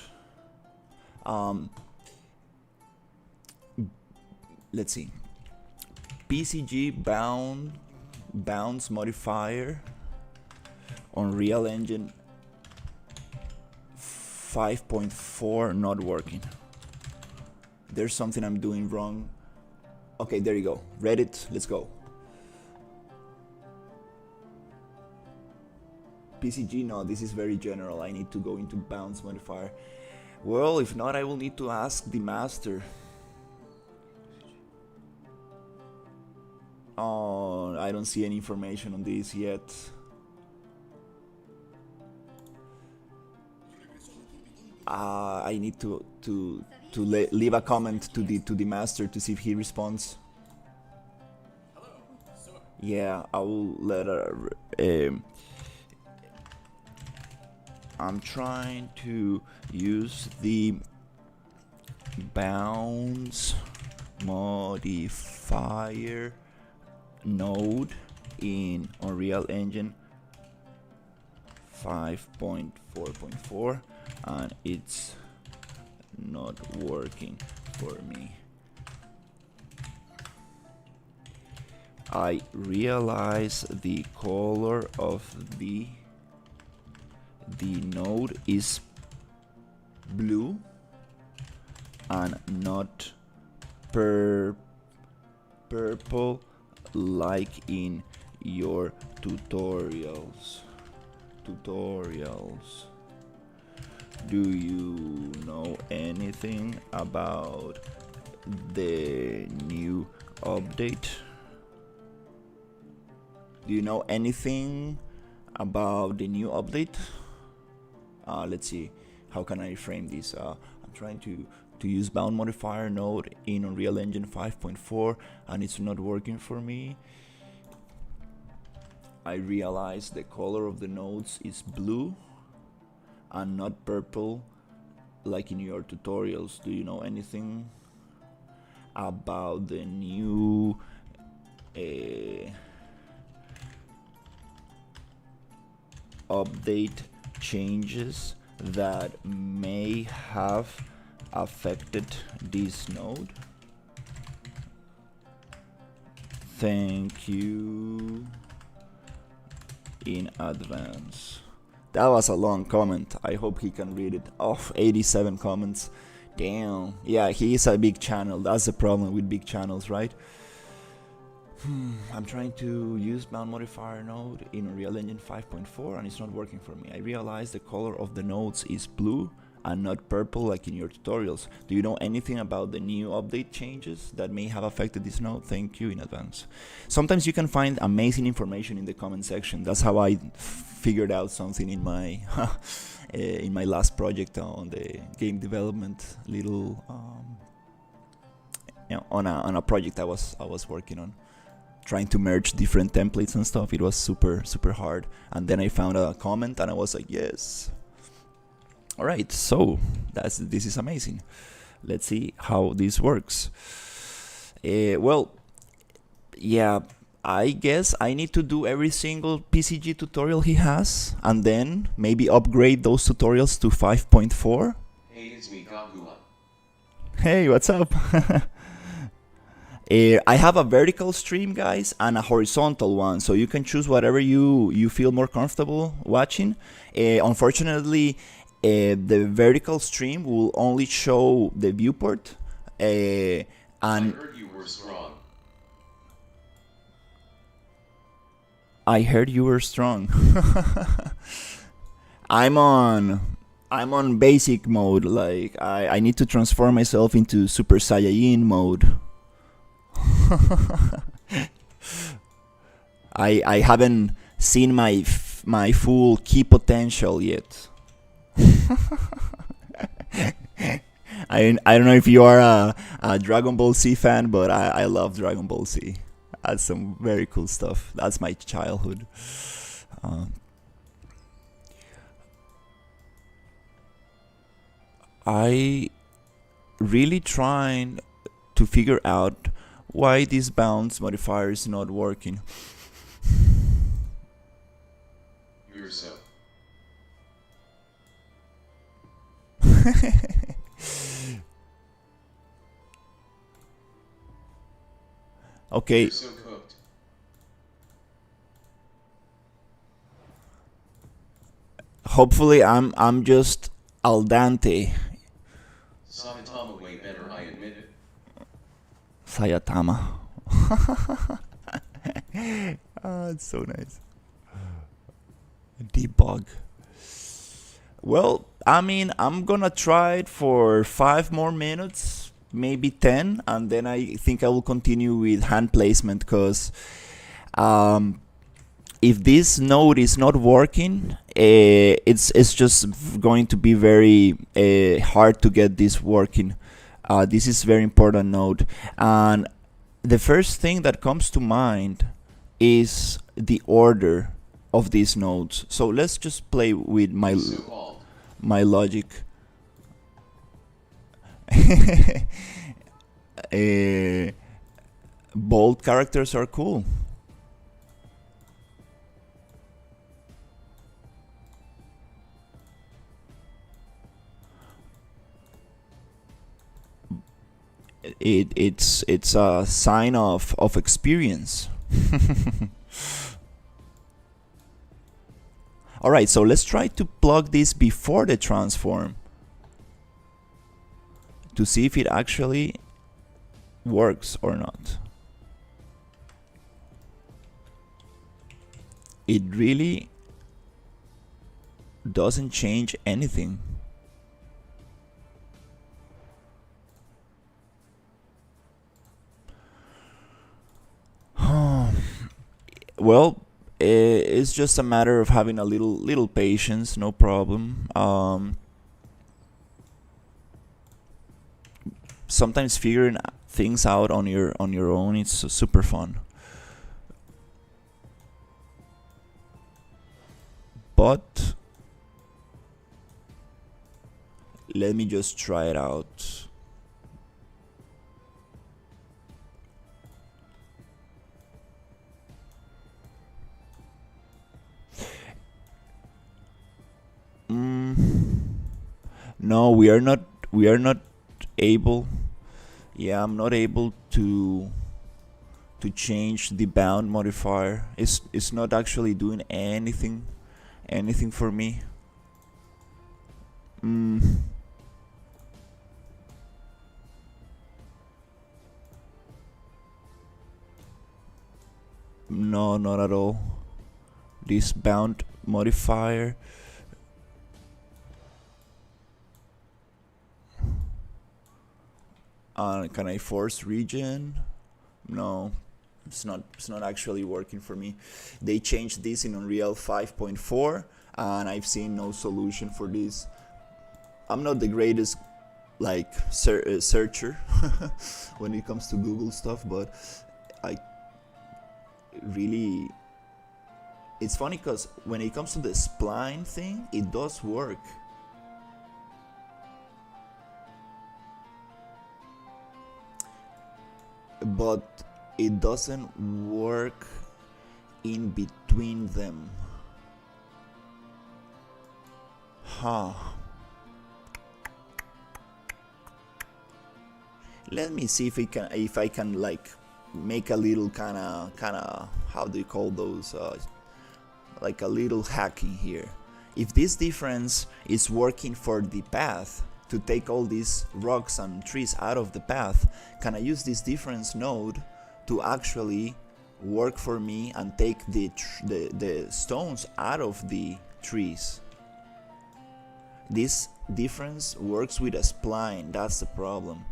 let's see. PCG bounce modifier Unreal Engine 5.4 not working. There's something I'm doing wrong. Okay, there you go. Reddit, let's go. PCG, no, this is very general. I need to go into bounce modifier. Well, if not, I will need to ask the master. Oh, I don't see any information on this yet. I need to leave a comment to the master to see if he responds. Yeah, I will let her. I'm trying to use the bounce modifier node in Unreal Engine 5.4.4 and it's not working for me. I realize the color of the node is blue and not purple like in your tutorials. Do you know anything about the new update? Do you know anything about the new update? Let's see, how can I frame this? I'm trying to use bound modifier node in Unreal Engine 5.4 and it's not working for me. I realize the color of the nodes is blue and not purple like in your tutorials. Do you know anything about the new update changes that may have affected this node? Thank you in advance. That was a long comment. I hope he can read it. Oh, 87 comments. Damn. Yeah, he is a big channel. That's the problem with big channels, right? I'm trying to use bound modifier node in Unreal Engine 5.4 and it's not working for me. I realize the color of the nodes is blue and not purple like in your tutorials. Do you know anything about the new update changes that may have affected this node? Thank you in advance. Sometimes you can find amazing information in the comment section. That's how I figured out something in my in my last project on the game development little on a project I was working on, trying to merge different templates and stuff. It was super hard, and then I found a comment and I was like, yes. All right, so this is amazing. Let's see how this works. Well, yeah, I guess I need to do every single PCG tutorial he has and then maybe upgrade those tutorials to 5.4. Hey, it's me, Gagua. Hey, what's up? I have a vertical stream, guys, and a horizontal one, so you can choose whatever you feel more comfortable watching. Unfortunately, the vertical stream will only show the viewport, and I heard you were strong. I heard you were strong. I'm on basic mode. Like I need to transform myself into Super Saiyajin mode. I haven't seen my full key potential yet. I don't know if you are a Dragon Ball Z fan, but I love Dragon Ball Z. That's some very cool stuff. That's my childhood. I really trying to figure out why this bounce modifier is not working. You're so. Okay. You're so cooked. Hopefully I'm just al dente. Saitama way better, I admit it. Sayatama. It's so nice. Debug. Well, I mean, I'm gonna try it for 5 more minutes, maybe 10, and then I think I will continue with hand placement, because if this node is not working, it's just going to be very hard to get this working. This is very important node, and the first thing that comes to mind is the order of these nodes. So let's just play with my logic. Bold characters are cool. it's a sign of experience. Alright, so let's try to plug this before the transform to see if it actually works or not. It really doesn't change anything. Well, it's just a matter of having a little patience, no problem. Sometimes figuring things out on your own, it's super fun. But let me just try it out. No, we are not able. Yeah, I'm not able to change the bound modifier. It's not actually doing anything for me. No, not at all. This bound modifier. Can I force region? No, it's not actually working for me. They changed this in Unreal 5.4 and I've seen no solution for this. I'm not the greatest like searcher when it comes to Google stuff, but I really, it's funny because when it comes to the spline thing, it does work. But it doesn't work in between them. Huh. Let me see if I can like make a little kind of how do you call those, like a little hacking here. If this difference is working for the path, to take all these rocks and trees out of the path, can I use this difference node to actually work for me and take the stones out of the trees? This difference works with a spline, that's the problem.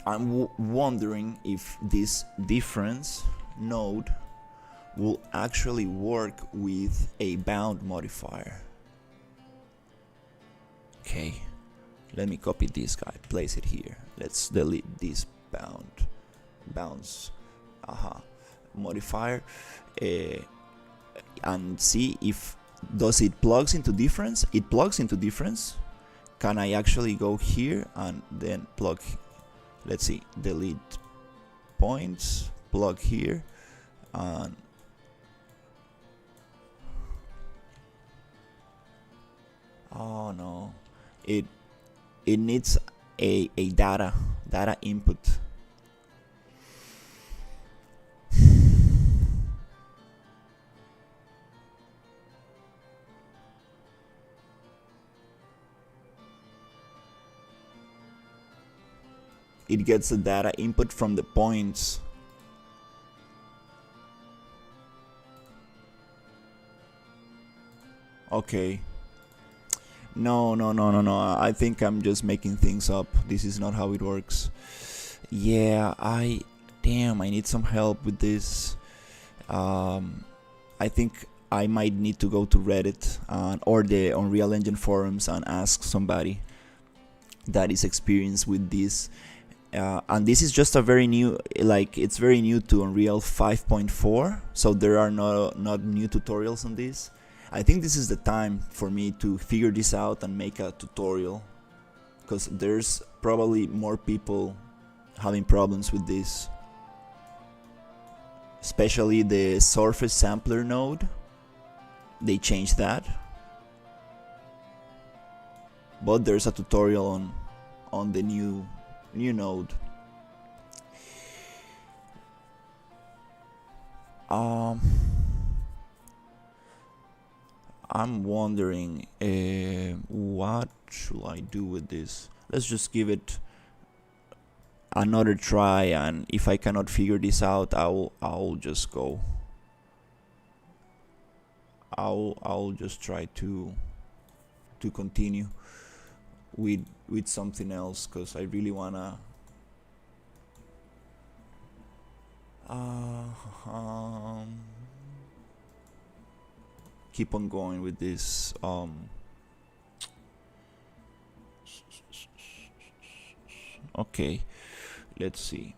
I'm wondering if this difference node will actually work with a bound modifier. Okay, let me copy this guy, place it here. Let's delete this bounds modifier, and see if does it plugs into difference. It plugs into difference. Can I actually go here and then plug? Let's see, delete points, plug here, and oh no, it needs a data input. It gets the data input from the points. Okay. No. I think I'm just making things up. This is not how it works. Yeah, damn, I need some help with this. I think I might need to go to Reddit or the Unreal Engine forums and ask somebody that is experienced with this. And this is just a very new, like it's very new to Unreal 5.4, so there are not new tutorials on this. I think this is the time for me to figure this out and make a tutorial, because there's probably more people having problems with this, especially the surface sampler node. They changed that, but there's a tutorial on the new node. I'm wondering what should I do with this. Let's just give it another try, and if I cannot figure this out, I'll just go. I'll just try to continue with something else, because I really wanna keep on going with this. Okay, let's see.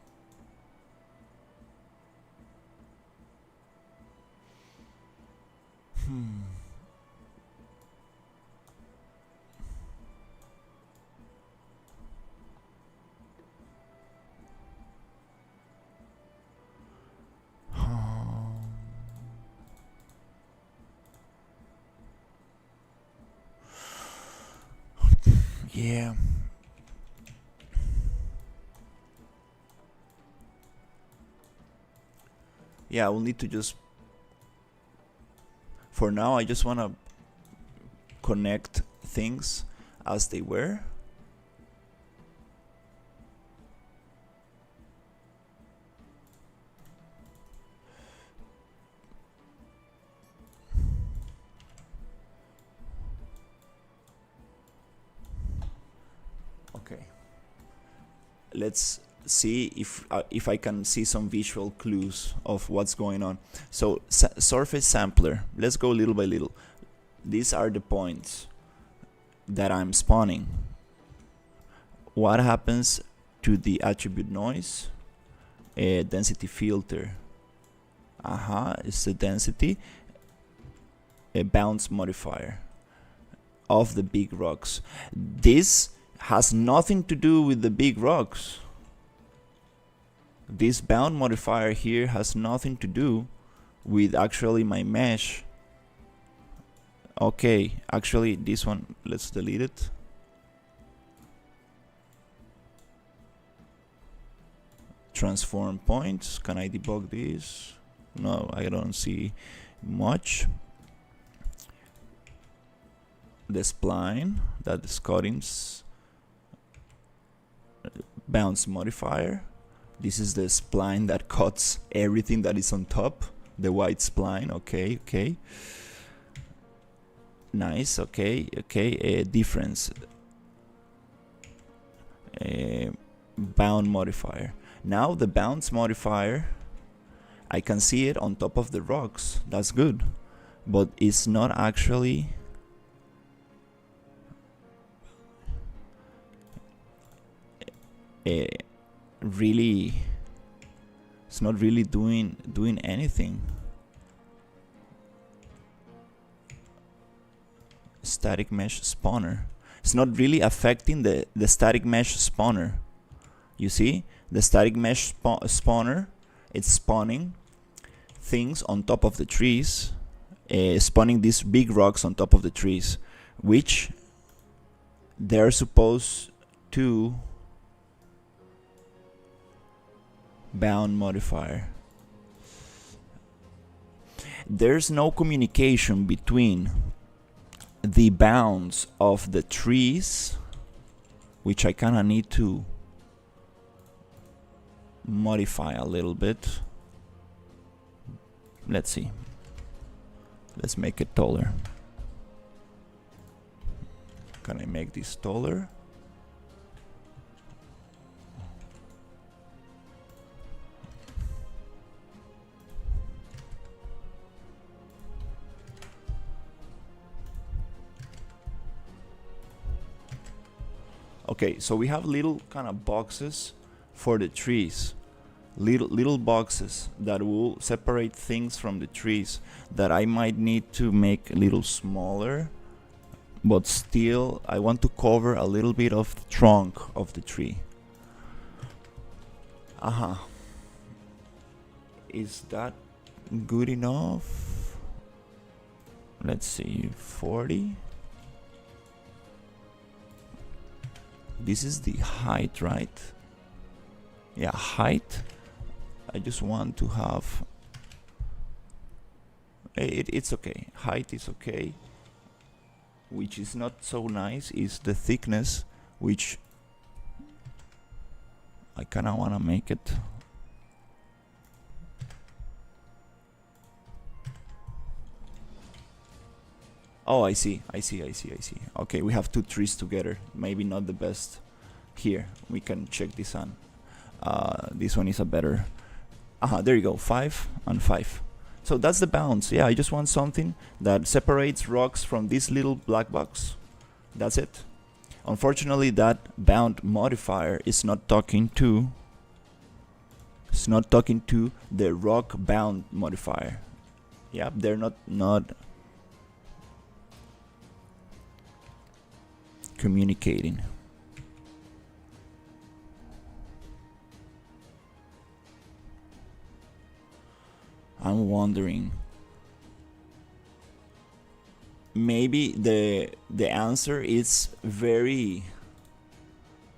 Yeah. Yeah, we'll need to just, for now, I just want to connect things as they were. Okay. Let's see if I can see some visual clues of what's going on. So surface sampler, let's go little by little. These are the points that I'm spawning. What happens to the attribute noise? Density filter. It's the density. A bounce modifier of the big rocks. This has nothing to do with the big rocks. This bound modifier here has nothing to do with actually my mesh. Okay, actually this one, let's delete it. Transform points, can I debug this? No, I don't see much. The spline, that is Corin's bounce modifier. This is the spline that cuts everything that is on top, the white spline. Okay. Nice. Okay. Difference. Bound modifier. Now the bounce modifier, I can see it on top of the rocks. That's good, but it's not actually really, it's not really doing anything. Static mesh spawner, it's not really affecting the static mesh spawner. You see, the static mesh spawner, it's spawning things on top of the trees, spawning these big rocks on top of the trees, which they're supposed to bound modifier. There's no communication between the bounds of the trees, which I kinda need to modify a little bit. Let's see. Let's make it taller. Can I make this taller? Okay, so we have little kind of boxes for the trees, little boxes that will separate things from the trees that I might need to make a little smaller, but still I want to cover a little bit of the trunk of the tree. Is that good enough? Let's see, 40. This is the height, right? Yeah, height. I just want to have it's okay. Height is okay. Which is not so nice is the thickness, which I kinda wanna make it. Oh, I see. Okay, we have two trees together. Maybe not the best. Here, we can check this on. This one is a better. There you go. 5 and 5. So that's the bounds. Yeah, I just want something that separates rocks from this little black box. That's it. Unfortunately, that bound modifier is not talking to. It's not talking to the rock bound modifier. Yeah, they're not communicating. I'm wondering, maybe the answer is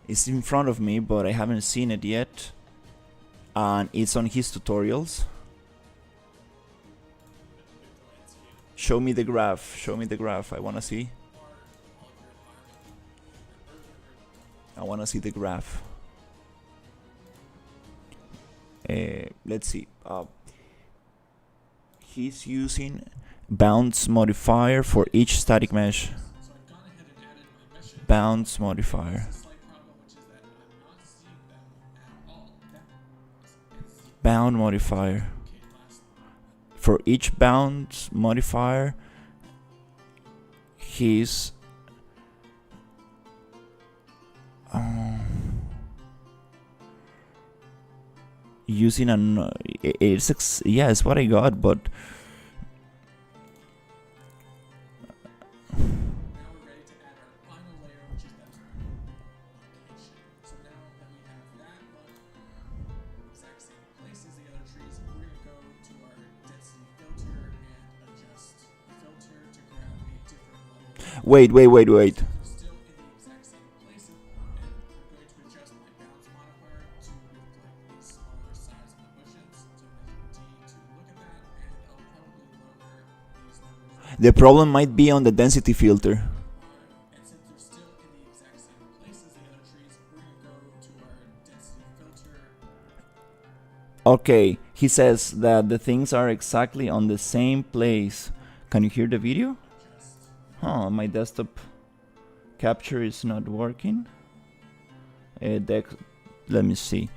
it's in front of me, but I haven't seen it yet, and it's on his tutorials. Show me the graph. I want to see. I want to see the graph. Let's see. He's using bounds modifier for each static mesh. Bounds modifier. Bound modifier. For each bound modifier, he's using an yeah, it's what I got, but wait. The problem might be on the density filter. Okay, he says that the things are exactly on the same place. Can you hear the video? Huh, my desktop capture is not working. Let me see.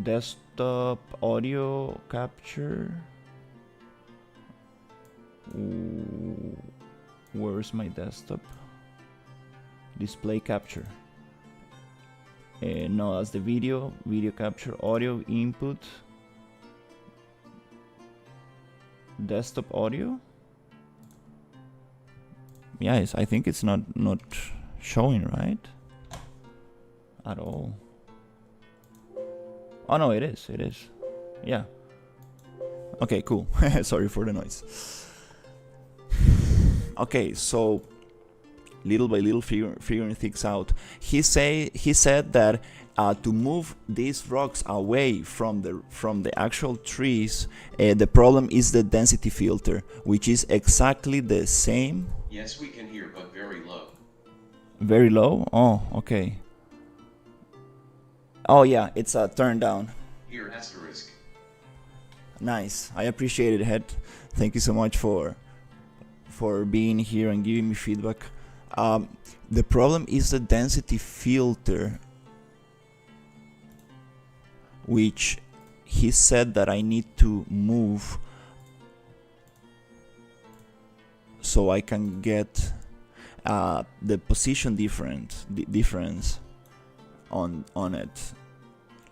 Desktop audio capture. Where's my desktop? Display capture. No, that's the video capture, audio input, desktop audio. Yes, I think it's not showing, right? At all. Oh no, it is. Yeah. Okay, cool. Sorry for the noise. Okay, so little by little figuring things out. He said that to move these rocks away from the actual trees, the problem is the density filter, which is exactly the same. Yes, we can hear, but very low. Very low? Oh, okay. Oh yeah, it's a turn down. Here, asterisk. Nice. I appreciate it, Head. Thank you so much for being here and giving me feedback. The problem is the density filter, which he said that I need to move so I can get the position difference on it.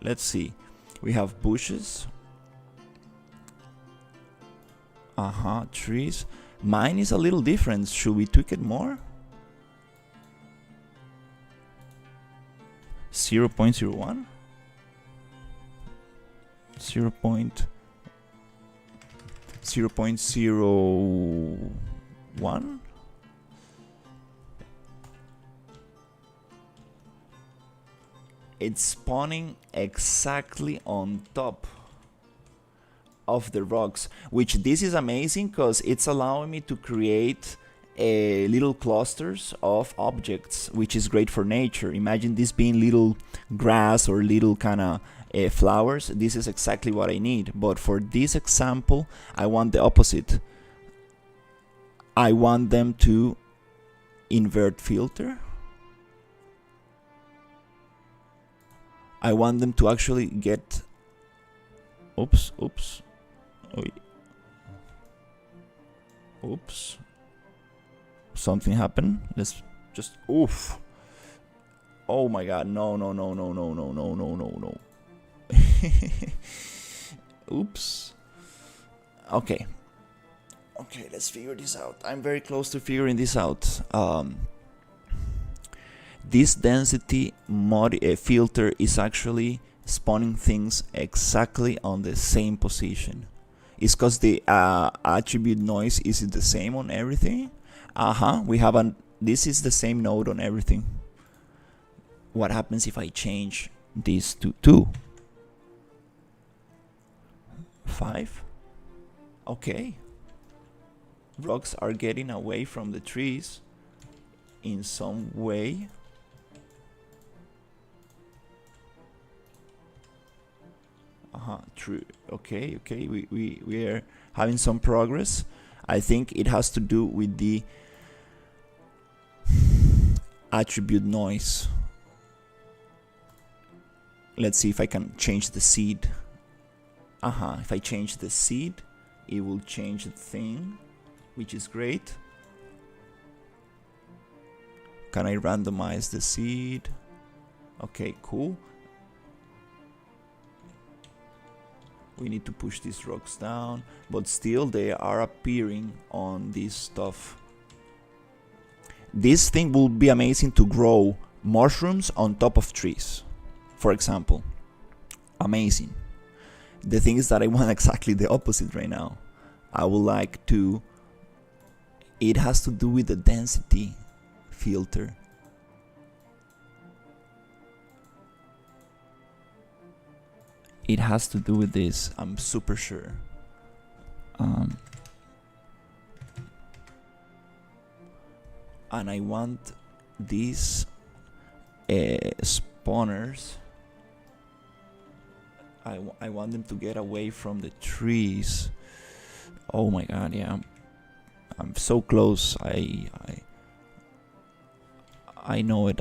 Let's see. We have bushes. Trees. Mine is a little different. Should we tweak it more? 0.01? 0.01? it's spawning exactly on top of the rocks, which this is amazing because it's allowing me to create little clusters of objects, which is great for nature. Imagine this being little grass or little kind of flowers. This is exactly what I need. But for this example, I want the opposite. I want them to invert filter. I want them to actually get... Oops. Oops. Something happened. Let's just... Oof. Oh my god. No. Oops. Okay, let's figure this out. I'm very close to figuring this out. This density filter is actually spawning things exactly on the same position. It's because the attribute noise is the same on everything. We have this is the same node on everything. What happens if I change this to 2? 5? Okay. Rocks are getting away from the trees in some way. True. Okay. We are having some progress. I think it has to do with the attribute noise. Let's see if I can change the seed. If I change the seed, it will change the thing, which is great. Can I randomize the seed? Okay, cool. We need to push these rocks down, but still they are appearing on this stuff. This thing will be amazing to grow mushrooms on top of trees, for example. Amazing. The thing is that I want exactly the opposite right now. I would like to... It has to do with the density filter. It has to do with this, I'm super sure. And I want these spawners. I want them to get away from the trees. Oh my god, yeah. I'm so close. I know it.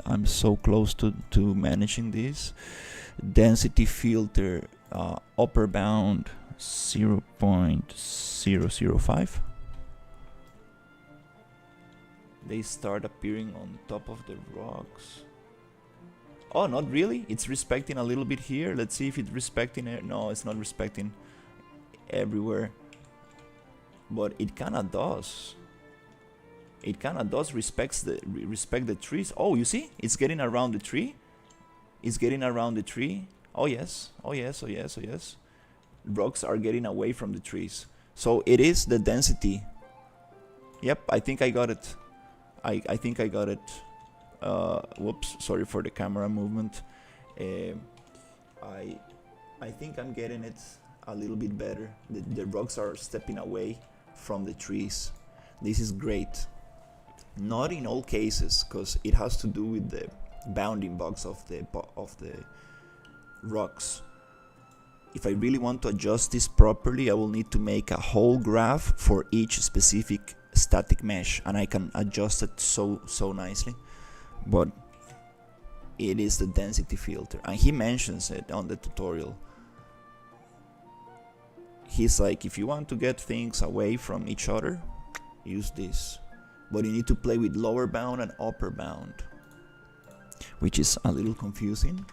I'm so close to managing this. Density filter, upper bound 0.005. They start appearing on top of the rocks. Oh, not really. It's respecting a little bit here. Let's see if it's respecting it. No, it's not respecting everywhere. But it kinda does. It kinda does respect the trees. Oh, you see? It's getting around the tree. It's getting around the tree. Oh yes. Rocks are getting away from the trees. So it is the density. Yep, I think I got it. I think I got it. Whoops, sorry for the camera movement. I think I'm getting it a little bit better. The rocks are stepping away from the trees. This is great. Not in all cases, because it has to do with the bounding box of the rocks. If I really want to adjust this properly, I will need to make a whole graph for each specific static mesh, and I can adjust it so nicely. But it is the density filter, and he mentions it on the tutorial. He's like, if you want to get things away from each other, use this, but you need to play with lower bound and upper bound, which is a little confusing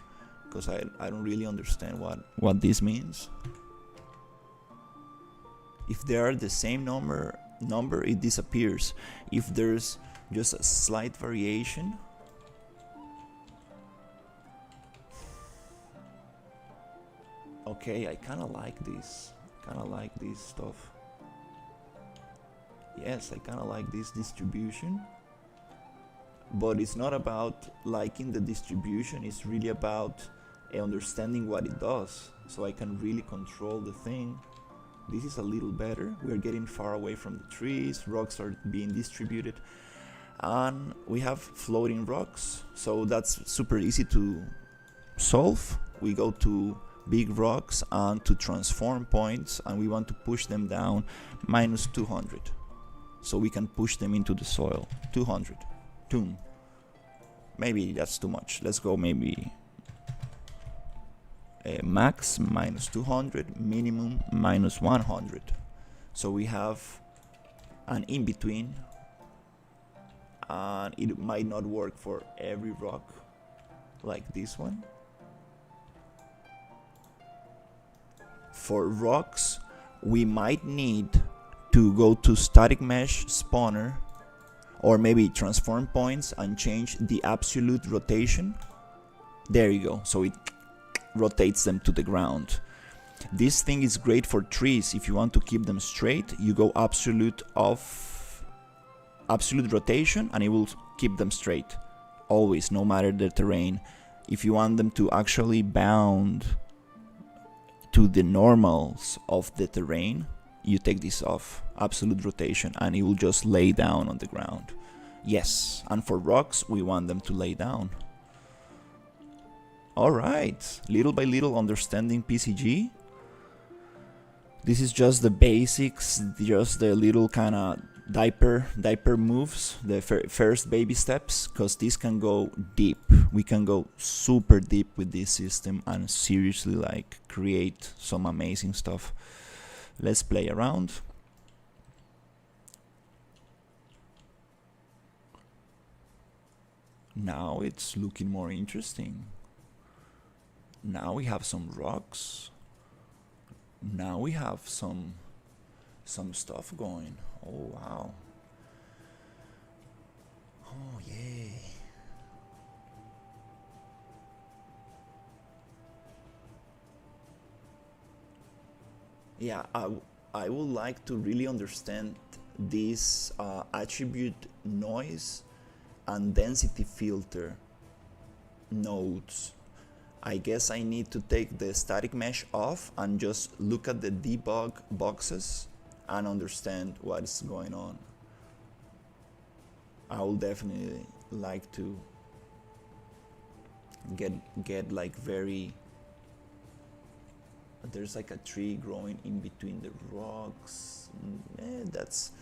because I don't really understand what this means. If they are the same number, it disappears. If there's just a slight variation, okay, I kind of like this. Stuff. Yes, I kind of like this distribution. but it's not about liking the distribution, it's really about understanding what it does, so I can really control the thing. This is a little better. We're getting far away from the trees, rocks are being distributed, and we have floating rocks, so that's super easy to solve. We go to big rocks and to transform points, and we want to push them down minus 200, so we can push them into the soil. 200. Boom. Maybe that's too much. Let's go maybe max minus 200, minimum minus 100. So we have an in between, and it might not work for every rock like this one. For rocks, we might need to go to static mesh spawner, or maybe transform points and change the absolute rotation. There you go, so it rotates them to the ground. This thing is great for trees. If you want to keep them straight, you go absolute rotation, and it will keep them straight always, no matter the terrain. If you want them to actually bound to the normals of the terrain, you take this off, absolute rotation, and it will just lay down on the ground. Yes, and for rocks, we want them to lay down. Alright, little by little understanding PCG. This is just the basics, just the little kind of diaper moves, the first baby steps, because this can go deep. We can go super deep with this system and seriously like create some amazing stuff. Let's play around. Now it's looking more interesting. Now we have some rocks. Now we have some stuff going. Oh wow. Oh yay. Yeah, I would like to really understand this attribute noise and density filter nodes. I guess I need to take the static mesh off and just look at the debug boxes and understand what is going on. I will definitely like to get like very... There's like a tree growing in between the rocks. That's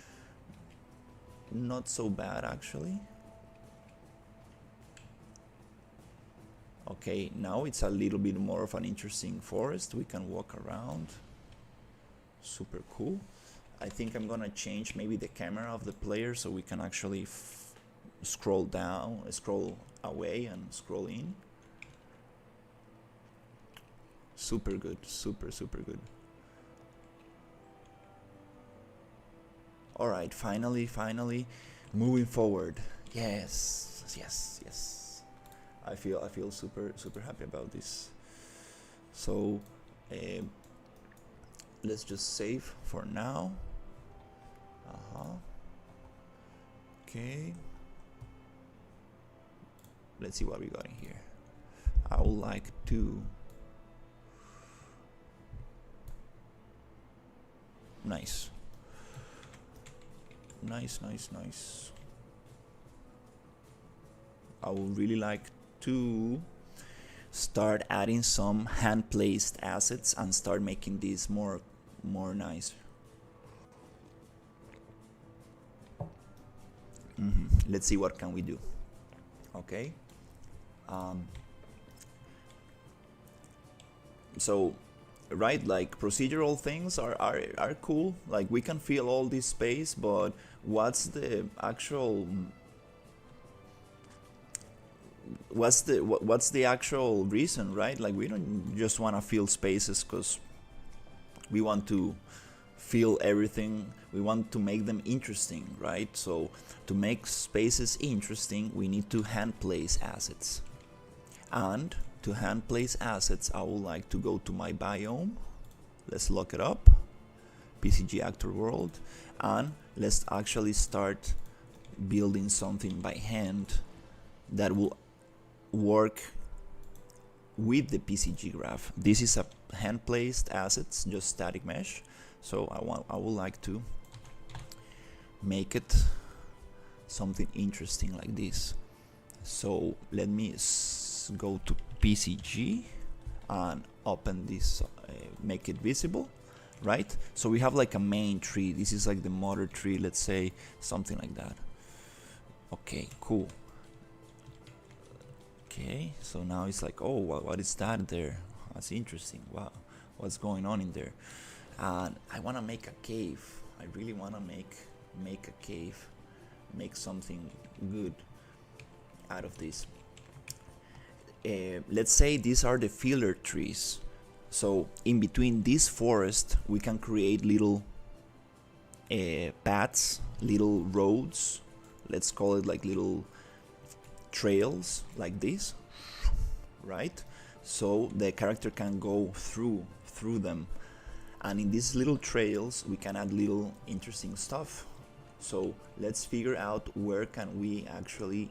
not so bad actually. Okay, now it's a little bit more of an interesting forest. We can walk around. Super cool. I think I'm gonna change maybe the camera of the player so we can actually scroll down, scroll away and scroll in. Super good, super good. Alright, finally, moving forward. Yes. I feel super happy about this. So let's just save for now. Okay. Let's see what we got in here. I would like to... Nice. I would really like to start adding some hand-placed assets and start making this more nice. Let's see what can we do. Okay. So right, like procedural things are cool, like we can fill all this space, but what's the actual reason, right? Like we don't just want to fill spaces because we want to fill everything. We want to make them interesting, right? So to make spaces interesting, we need to hand place assets. And to hand place assets, I would like to go to my biome. Let's look it up. PCG Actor World. And let's actually start building something by hand that will work with the PCG graph. This is a hand placed assets, just static mesh. So I would like to make it something interesting like this. So let me go to PCG and open this, make it visible, right? So we have like a main tree. This is like the motor tree, let's say, something like that. Okay, cool. Okay, so now it's like, oh, what is that there? That's interesting. Wow, what's going on in there? And I want to make a cave. I really want to make a cave, make something good out of this. Let's say these are the filler trees. So in between this forest, we can create little paths, little roads. Let's call it like little trails like this, right? So the character can go through them, and in these little trails we can add little interesting stuff. So let's figure out where can we actually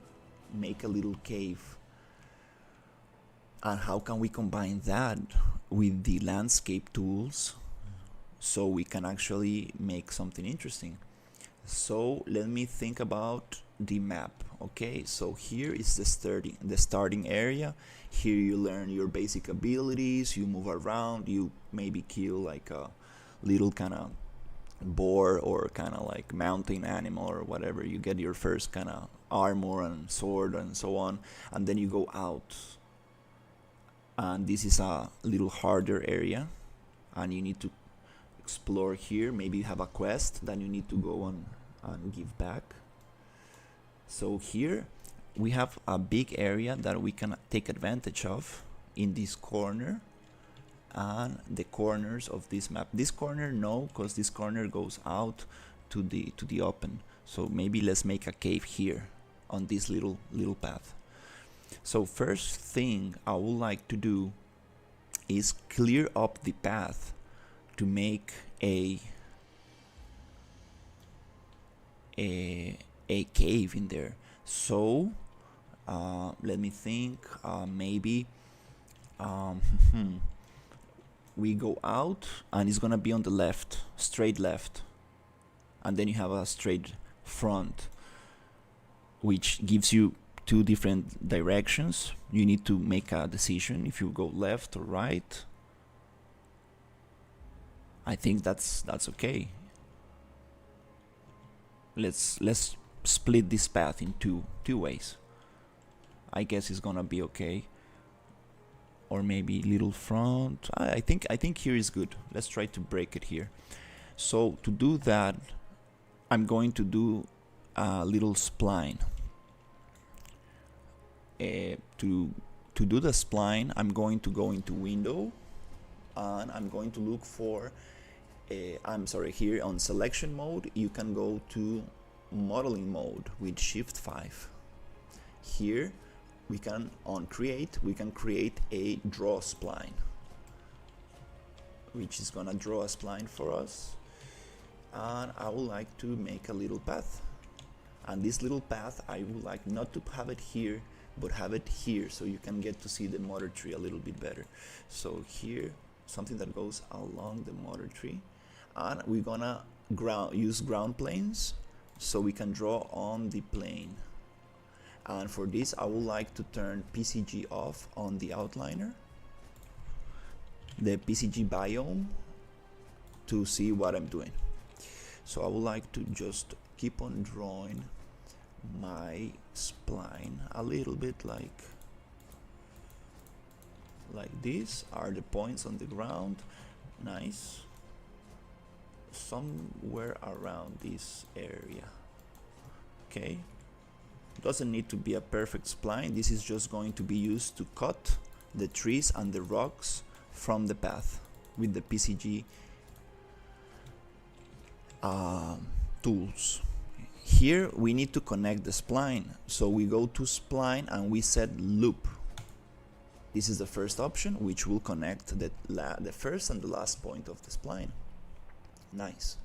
make a little cave, and how can we combine that with the landscape tools so we can actually make something interesting. So let me think about the map. Okay, so here is the starting area. Here you learn your basic abilities, you move around, you maybe kill like a little kind of boar or kind of like mountain animal or whatever. You get your first kind of armor and sword and so on, and then you go out, and this is a little harder area and you need to explore here. Maybe you have a quest that you need to go on and give back. So here we have a big area that we can take advantage of in this corner and the corners of this map. This corner, no, because this corner goes out to the open. So maybe let's make a cave here on this little path. So first thing I would like to do is clear up the path to make a cave in there. So let me think. Maybe we go out and it's gonna be on the left, straight left, and then you have a straight front, which gives you two different directions. You need to make a decision if you go left or right. I think that's okay. Let's split this path in two ways. I guess it's gonna be okay. Or maybe little front. I think here is good. Let's try to break it here. So to do that, I'm going to do a little spline. To do the spline, I'm going to go into window and I'm going to look for here on selection mode. You can go to modeling mode with shift 5. Here we can create a draw spline, which is gonna draw a spline for us. And I would like to make a little path, and this little path I would like not to have it here but have it here, so you can get to see the motor tree a little bit better. So here, something that goes along the motor tree, and we're gonna use ground planes so we can draw on the plane. And for this I would like to turn PCG off on the outliner, the PCG biome, to see what I'm doing. So I would like to just keep on drawing my spline a little bit like this. Are the points on the ground. Nice. Somewhere around this area. Okay. Doesn't need to be a perfect spline. This is just going to be used to cut the trees and the rocks from the path with the PCG tools. Here we need to connect the spline, so we go to spline and we set loop. This is the first option, which will connect the first and the last point of the spline. Nice.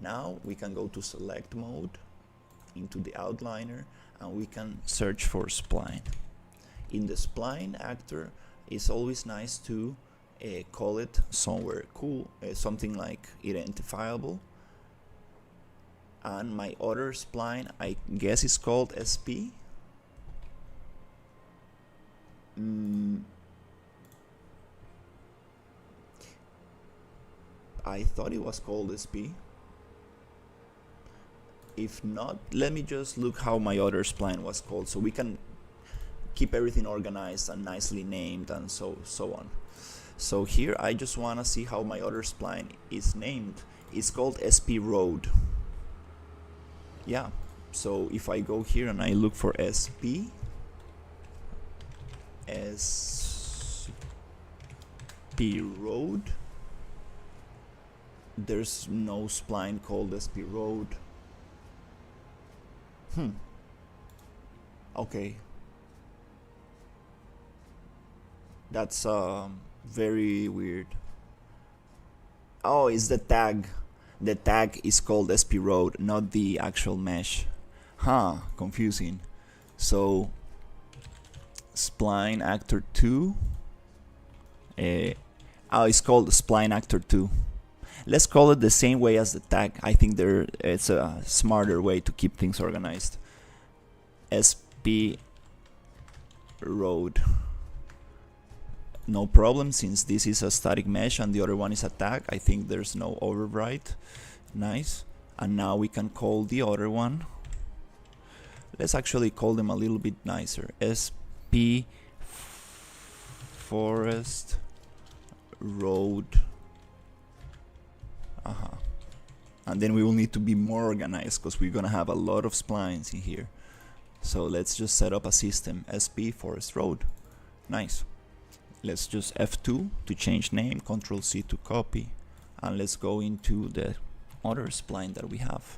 Now we can go to select mode into the outliner and we can search for spline. In the spline actor, it's always nice to call it somewhere cool, something like identifiable. And my other spline, I guess it's called SP. I thought it was called SP. If not, let me just look how my other spline was called, so we can keep everything organized and nicely named and so on. So here I just want to see how my other spline is named. It's called SP Road. Yeah, so if I go here and I look for SP Road, there's no spline called SP Road. Okay, that's very weird. Oh, it's the tag. The tag is called SP Road, not the actual mesh. Confusing. So spline actor 2. It's called spline actor 2. Let's call it the same way as the tag. I think it's a smarter way to keep things organized. SP Road. No problem, since this is a static mesh and the other one is a tag. I think there's no overwrite. Nice. And now we can call the other one. Let's actually call them a little bit nicer. SP Forest Road. And then we will need to be more organized because we're gonna have a lot of splines in here. So let's just set up a system. SP Forest Road. Nice. Let's just F2 to change name, Control C to copy, and let's go into the other spline that we have,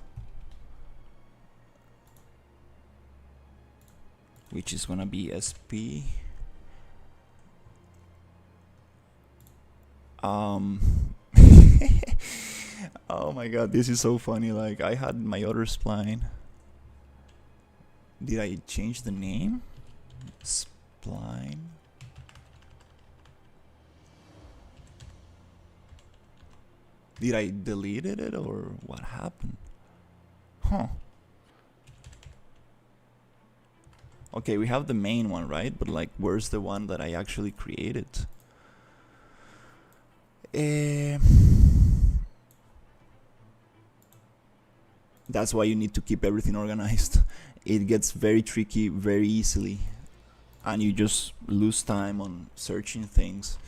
which is gonna be SP oh my god, this is so funny. Like, I had my other spline. Did I change the name? Spline. Did I delete it or what happened? Okay, we have the main one, right? But like, where's the one that I actually created? That's why you need to keep everything organized. It gets very tricky very easily, and you just lose time on searching things.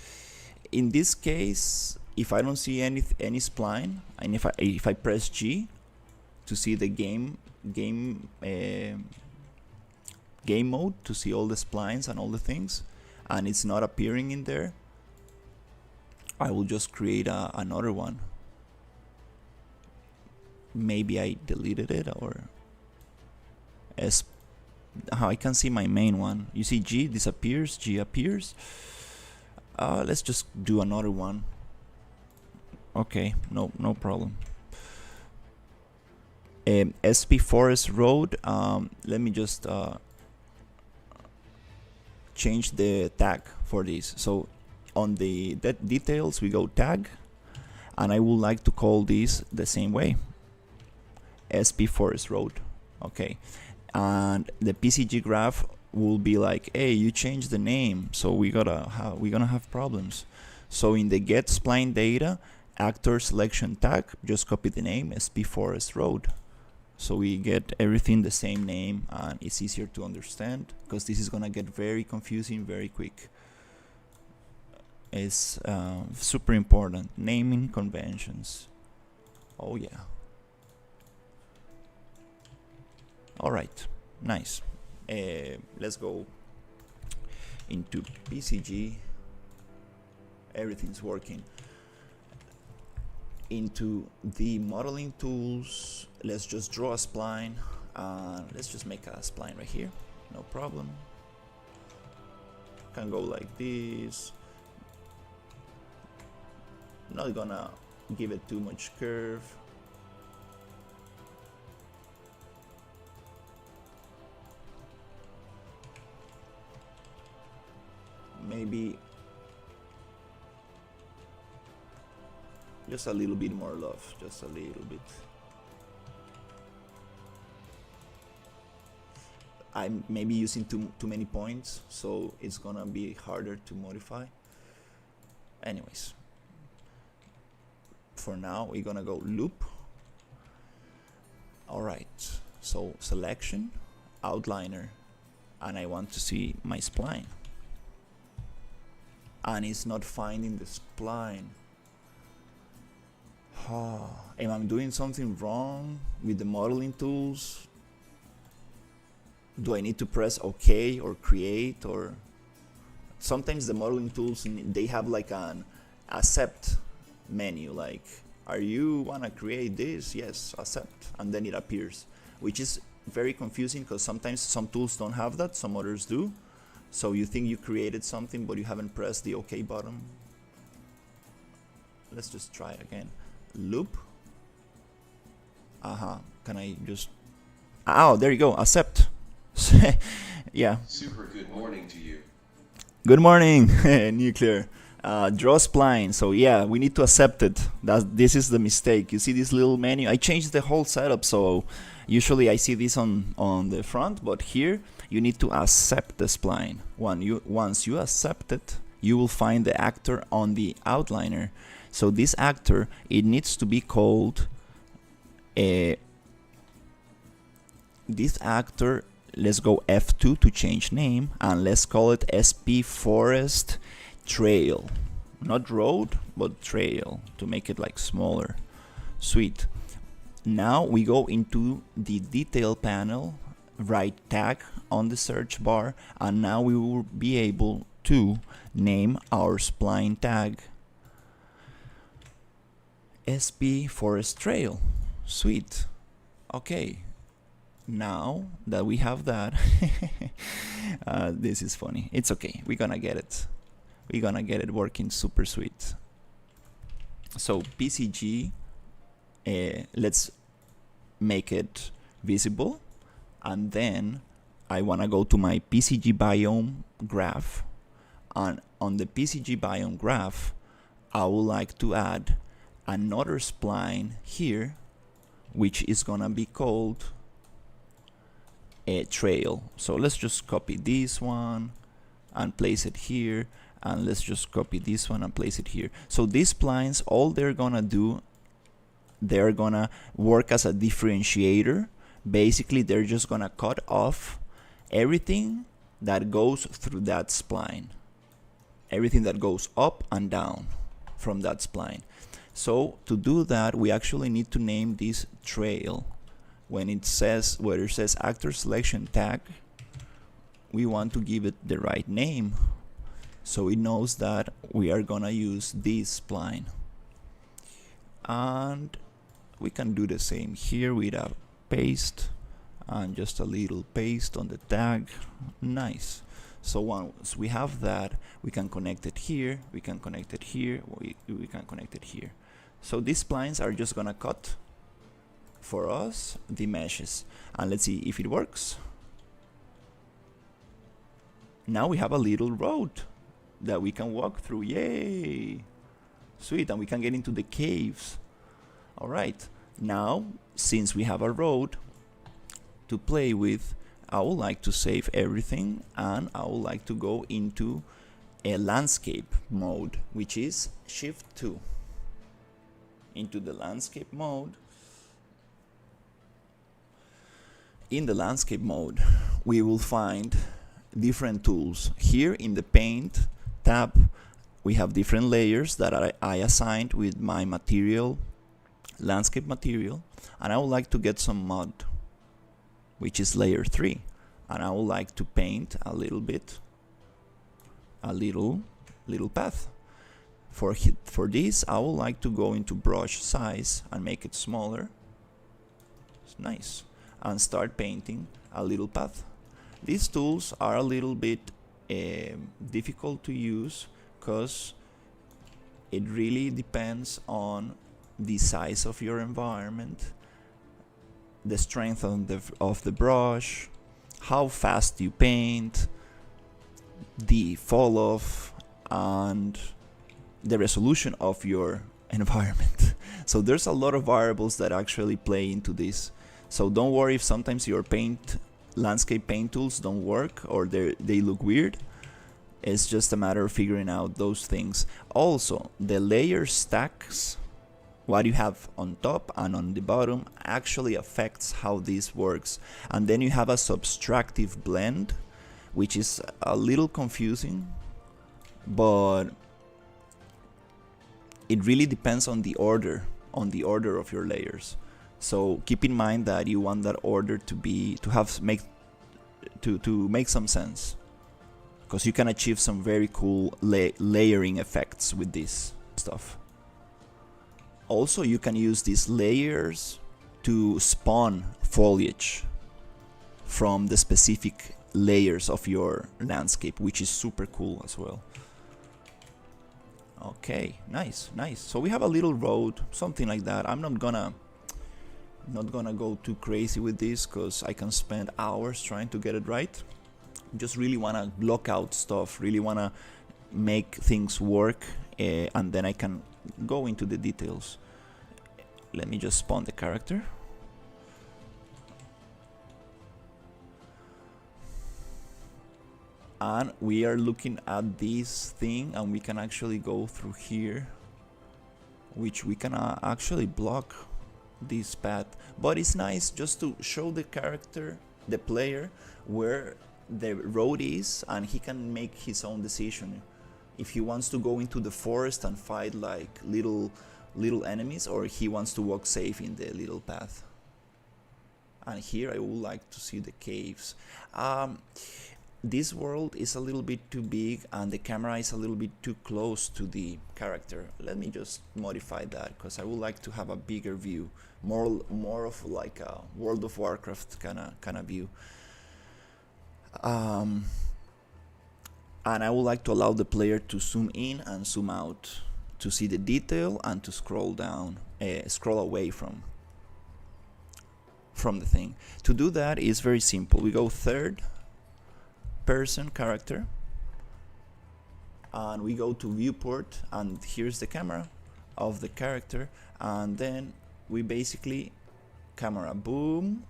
In this case, if I don't see any spline, and if I press G to see the game mode, to see all the splines and all the things, and it's not appearing in there, I will just create another one. Maybe I deleted it, or I can see my main one. You see G disappears, G appears. Let's just do another one. Okay, no problem. SP Forest Road. Let me just change the tag for this. So on the details we go tag, and I would like to call this the same way, SP Forest Road. Okay, and the PCG graph will be like, hey, you changed the name, so we're gonna have problems. So in the get spline data actor selection tag, just copy the name SP Forest Road, so we get everything the same name, and it's easier to understand, because this is gonna get very confusing very quick. It's super important. Naming conventions. Oh yeah. Alright, nice. Let's go into PCG. Everything's working. Into the modeling tools, let's just draw a spline. Let's just make a spline right here, no problem. Can go like this. Not gonna give it too much curve. maybe just a little bit more love, just a little bit. I'm maybe using too many points, so it's gonna be harder to modify. Anyways, for now we're gonna go loop. Alright, so selection, outliner, and I want to see my spline. And it's not finding the spline. Am I doing something wrong with the modeling tools? Do I need to press OK or create? Or sometimes the modeling tools, they have like an accept menu, like, are you wanna create this? Yes, accept, and then it appears, which is very confusing because sometimes some tools don't have that, some others do. So you think you created something but you haven't pressed the OK button. Let's just try it again. Loop. Can I just, oh, there you go, accept. Yeah. Super good morning to you. Good morning, Nuclear. Draw spline. So yeah, we need to accept it. This is the mistake. You see this little menu? I changed the whole setup, so usually I see this on the front, but here you need to accept the spline. Once you accept it, you will find the actor on the outliner. So this actor, it needs to be called this actor. Let's go F2 to change name, and let's call it SP Forest Trail. Not road, but trail, to make it like smaller. Sweet. Now we go into the detail panel, right tag on the search bar, and now we will be able to name our spline tag SP Forest Trail. Sweet. Okay. Now that we have that, this is funny. It's okay. We're gonna get it. We're gonna get it working super sweet. So PCG, let's make it visible, and then I wanna go to my PCG biome graph, and on the PCG biome graph, I would like to add another spline here, which is gonna be called a trail. So let's just copy this one and place it here, and let's just copy this one and place it here. So these splines, all they're gonna do, they're gonna work as a differentiator. Basically, they're just gonna cut off everything that goes through that spline, everything that goes up and down from that spline. So to do that, we actually need to name this trail. When it says, where it says actor selection tag, we want to give it the right name, so it knows that we are gonna use this spline. And we can do the same here with a paste, and just a little paste on the tag. Nice. So once we have that, we can connect it here, we can connect it here, we can connect it here. So these splines are just gonna cut for us the meshes, and let's see if it works. Now we have a little road that we can walk through. Yay! Sweet, and we can get into the caves. Alright, now since we have a road to play with, I would like to save everything, and I would like to go into a landscape mode, which is Shift 2. Into the landscape mode. In the landscape mode, we will find different tools. Here in the paint tab, we have different layers that I assigned with my material, landscape material, and I would like to get some mud, which is layer 3, and I would like to paint a little bit, a little path. For this, I would like to go into brush size and make it smaller. It's nice. And start painting a little path. These tools are a little bit difficult to use because it really depends on the size of your environment, the strength of the brush, how fast you paint, the fall off, and the resolution of your environment. So there's a lot of variables that actually play into this. So don't worry if sometimes your landscape paint tools don't work or they look weird. It's just a matter of figuring out those things. Also, the layer stacks, what you have on top and on the bottom, actually affects how this works. And then you have a subtractive blend, which is a little confusing, but it really depends on the order of your layers. So keep in mind that you want that order to make some sense, because you can achieve some very cool layering effects with this stuff. Also, you can use these layers to spawn foliage from the specific layers of your landscape, which is super cool as well. Okay, nice. So we have a little road, something like that. I'm not gonna go too crazy with this because I can spend hours trying to get it right. Just really wanna block out stuff, really wanna make things work, and then I can go into the details. Let me just spawn the character. And we are looking at this thing, and we can actually go through here, which we can actually block this path. But it's nice just to show the character, the player, where the road is, and he can make his own decision if he wants to go into the forest and fight like little enemies, or he wants to walk safe in the little path. And here I would like to see the caves. This world is a little bit too big and the camera is a little bit too close to the character. Let me just modify that, because I would like to have a bigger view, more of like a World of Warcraft kind of view. And I would like to allow the player to zoom in and zoom out to see the detail and to scroll away from the thing. To do that is very simple. We go third person character and we go to viewport, and here's the camera of the character, and then we basically camera boom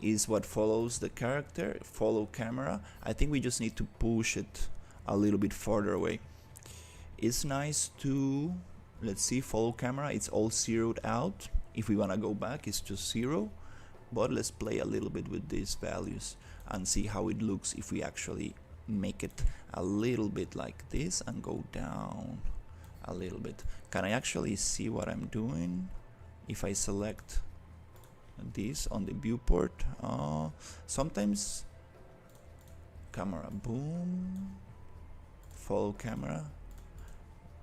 is what follows the character, follow camera. I think we just need to push it a little bit further away. It's nice to, let's see, follow camera, it's all zeroed out. If we want to go back, it's just 0, but let's play a little bit with these values and see how it looks if we actually make it a little bit like this and go down a little bit. Can I actually see what I'm doing if I select this on the viewport? Sometimes camera boom, follow camera.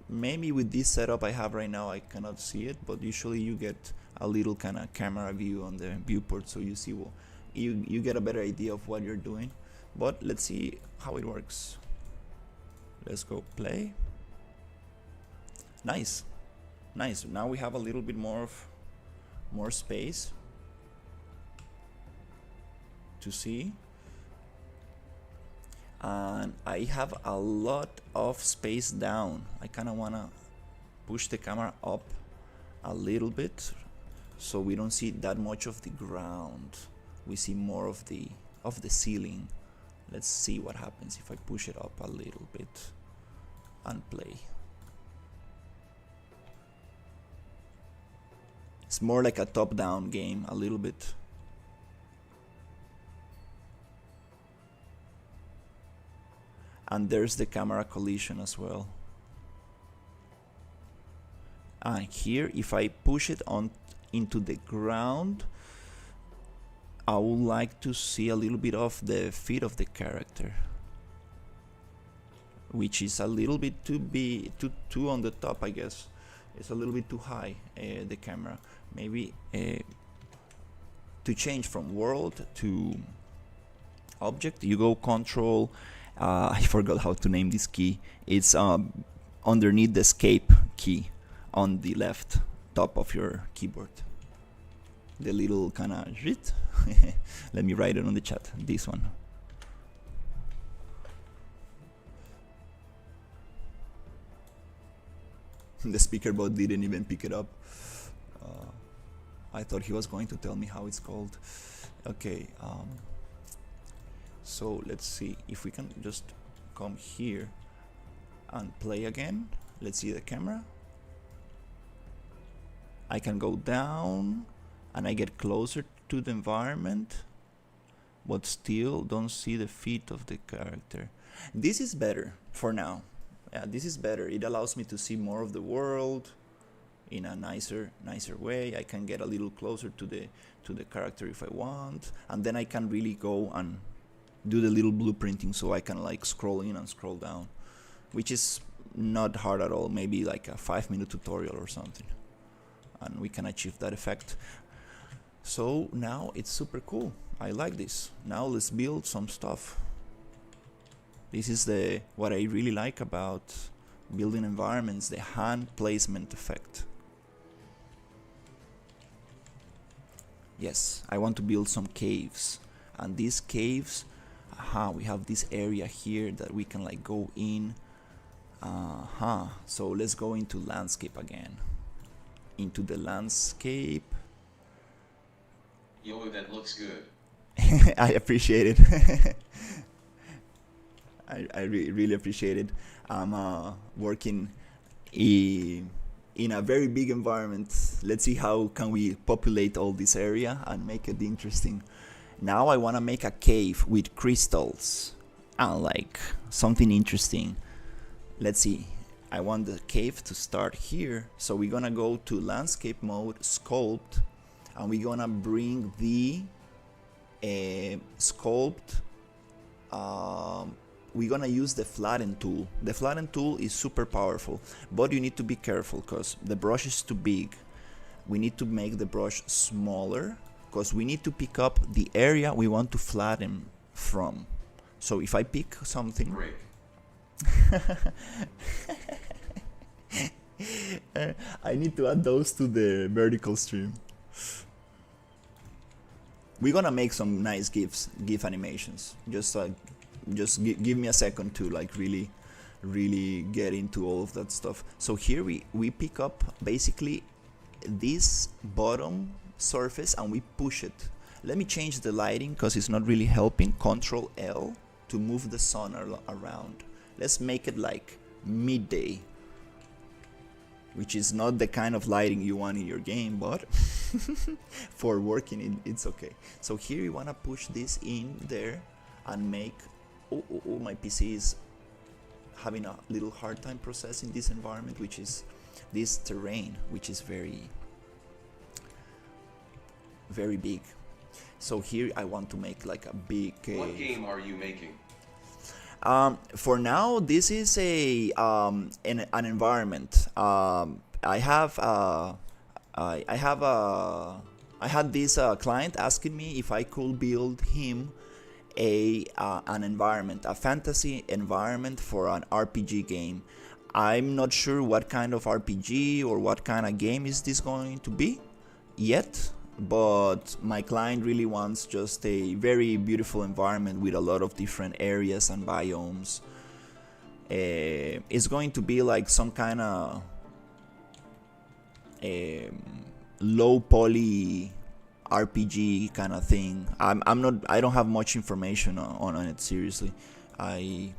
Maybe with this setup I have right now I cannot see it, but usually you get a little kind of camera view on the viewport, so you see you get a better idea of what you're doing. But let's see how it works. Let's go play. Nice. Now we have a little bit more space to see, and I have a lot of space down. I kind of want to push the camera up a little bit so we don't see that much of the ground. We see more of the ceiling. Let's see what happens if I push it up a little bit and play. It's more like a top-down game a little bit. And there's the camera collision as well. And here, if I push it on into the ground, I would like to see a little bit of the feet of the character, which is a little bit too on the top, I guess. It's a little bit too high, the camera. Maybe to change from world to object, you go control, I forgot how to name this key. It's underneath the escape key on the left top of your keyboard. The little kind of shit. Let me write it on the chat. This one. The speaker bot didn't even pick it up. I thought he was going to tell me how it's called. Okay, so let's see if we can just come here and play again. Let's see the camera. I can go down and I get closer to the environment, but still don't see the feet of the character. This is better for now. Yeah, this is better. It allows me to see more of the world in a nicer way. I can get a little closer to the character if I want, and then I can really go and do the little blueprinting, so I can like scroll in and scroll down, which is not hard at all. Maybe like a 5-minute tutorial or something, and we can achieve that effect. So now it's super cool. I like this. Now let's build some stuff. This is what I really like about building environments, the hand placement effect. Yes, I want to build some caves, and these caves, we have this area here that we can like go in. So let's go into landscape again. Into the landscape. Yo, that looks good. I appreciate it. I really appreciate it. I'm working in a very big environment. Let's see how can we populate all this area and make it interesting. Now I want to make a cave with crystals and like something interesting. Let's see. I want the cave to start here. So we're gonna go to landscape mode, sculpt, and we're gonna bring the sculpt. We're gonna use the flatten tool. The flatten tool is super powerful, but you need to be careful because the brush is too big. We need to make the brush smaller because we need to pick up the area we want to flatten from. So if I pick something, Great. I need to add those to the vertical stream. We're gonna make some nice GIF animations. Just give me a second to like really get into all of that stuff. So here we pick up basically this bottom surface and we push it. Let me change the lighting because it's not really helping. Control L to move the sun around. Let's make it like midday, which is not the kind of lighting you want in your game, but for working it's okay. So here you want to push this in there and make my PC is having a little hard time processing this environment, which is this terrain, which is very big. So here I want to make like a big cave. What game are you making? For now, this is an environment. I had this client asking me if I could build him an environment, a fantasy environment for an RPG game. I'm not sure what kind of RPG or what kind of game is this going to be yet, but my client really wants just a very beautiful environment with a lot of different areas and biomes. It's going to be like some kind of low poly RPG kind of thing. I don't have much information on it, seriously. I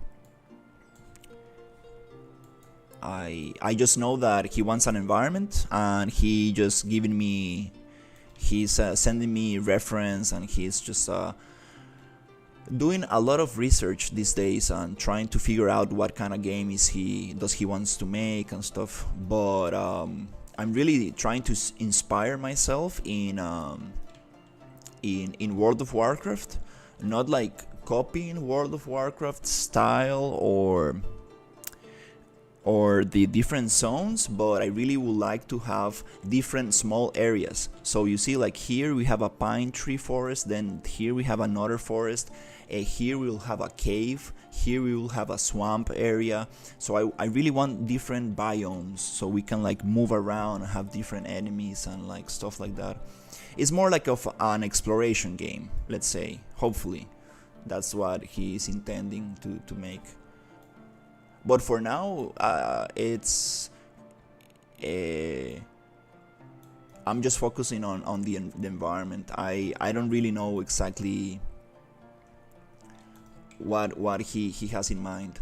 just know that he wants an environment and he just he's sending me reference, and he's just doing a lot of research these days and trying to figure out what kind of game does he wants to make and stuff. But I'm really trying to inspire myself in World of Warcraft, not like copying World of Warcraft style or the different zones, but I really would like to have different small areas. So you see, like here we have a pine tree forest, then here we have another forest, here we will have a cave, here we will have a swamp area. So I really want different biomes so we can like move around and have different enemies and like stuff like that. It's more like of an exploration game, let's say. Hopefully that's what he is intending to make. But for now, it's I'm just focusing on the environment. I don't really know exactly what he has in mind.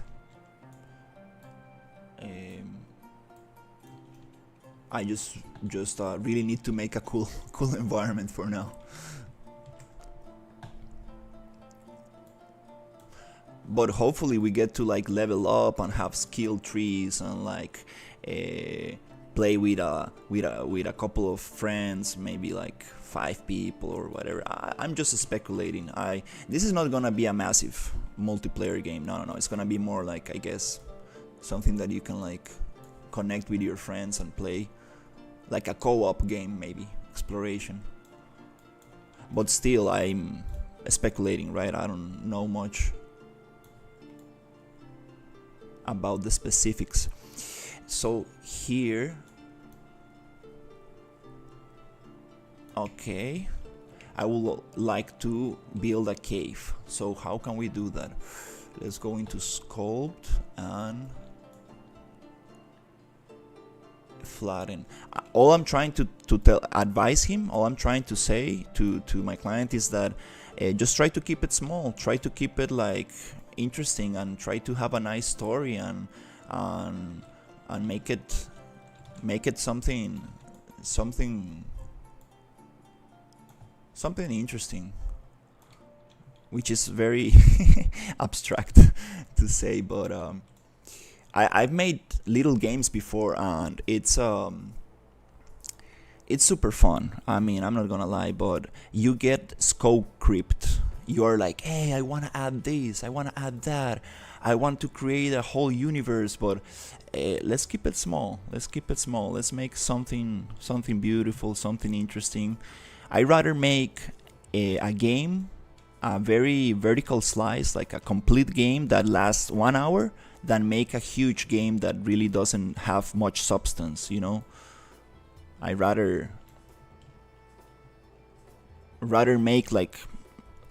I just really need to make a cool environment for now. But hopefully we get to like level up and have skill trees and like play with a couple of friends, maybe like 5 people or whatever. I'm just speculating. This is not gonna be a massive multiplayer game. No. It's gonna be more like, I guess, something that you can like connect with your friends and play, like a co-op game, maybe exploration. But still, I'm speculating, right? I don't know much about the specifics. So here, okay, I would like to build a cave. So how can we do that? Let's go into sculpt and flatten. All I'm trying to advise him, all I'm trying to say to my client is that just try to keep it small, try to keep it like interesting, and try to have a nice story and make it something interesting, which is very abstract to say, but I've made little games before, and it's super fun. I mean, I'm not gonna lie, but you get scope creeped. You're like, hey, I want to add this, I want to add that, I want to create a whole universe, but let's keep it small. Let's make something beautiful, something interesting. I'd rather make a game, a very vertical slice, like a complete game that lasts 1 hour, than make a huge game that really doesn't have much substance, you know? I'd rather make like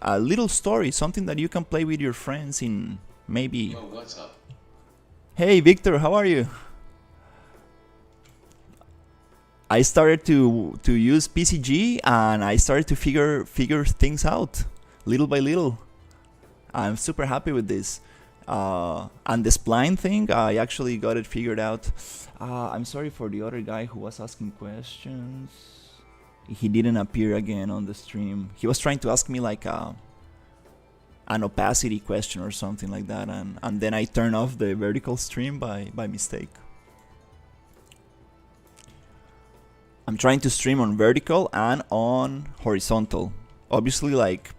a little story, something that you can play with your friends in maybe. Yo, what's up? Hey Victor, how are you? I started to use PCG and I started to figure things out little by little. I'm super happy with this. And the spline thing, I actually got it figured out. I'm sorry for the other guy who was asking questions. He didn't appear again on the stream. He was trying to ask me like an opacity question or something like that, and then I turned off the vertical stream by mistake. I'm trying to stream on vertical and on horizontal. Obviously, like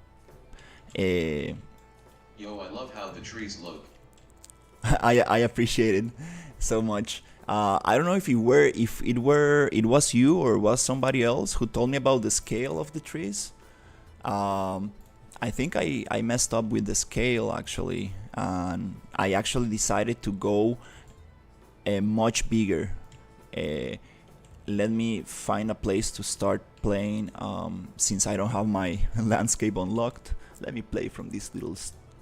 Yo, I love how the trees look. I appreciate it so much. I don't know if it was you or was somebody else who told me about the scale of the trees. I think I messed up with the scale actually, and I actually decided to go much bigger. Let me find a place to start playing. Since I don't have my landscape unlocked, let me play from this little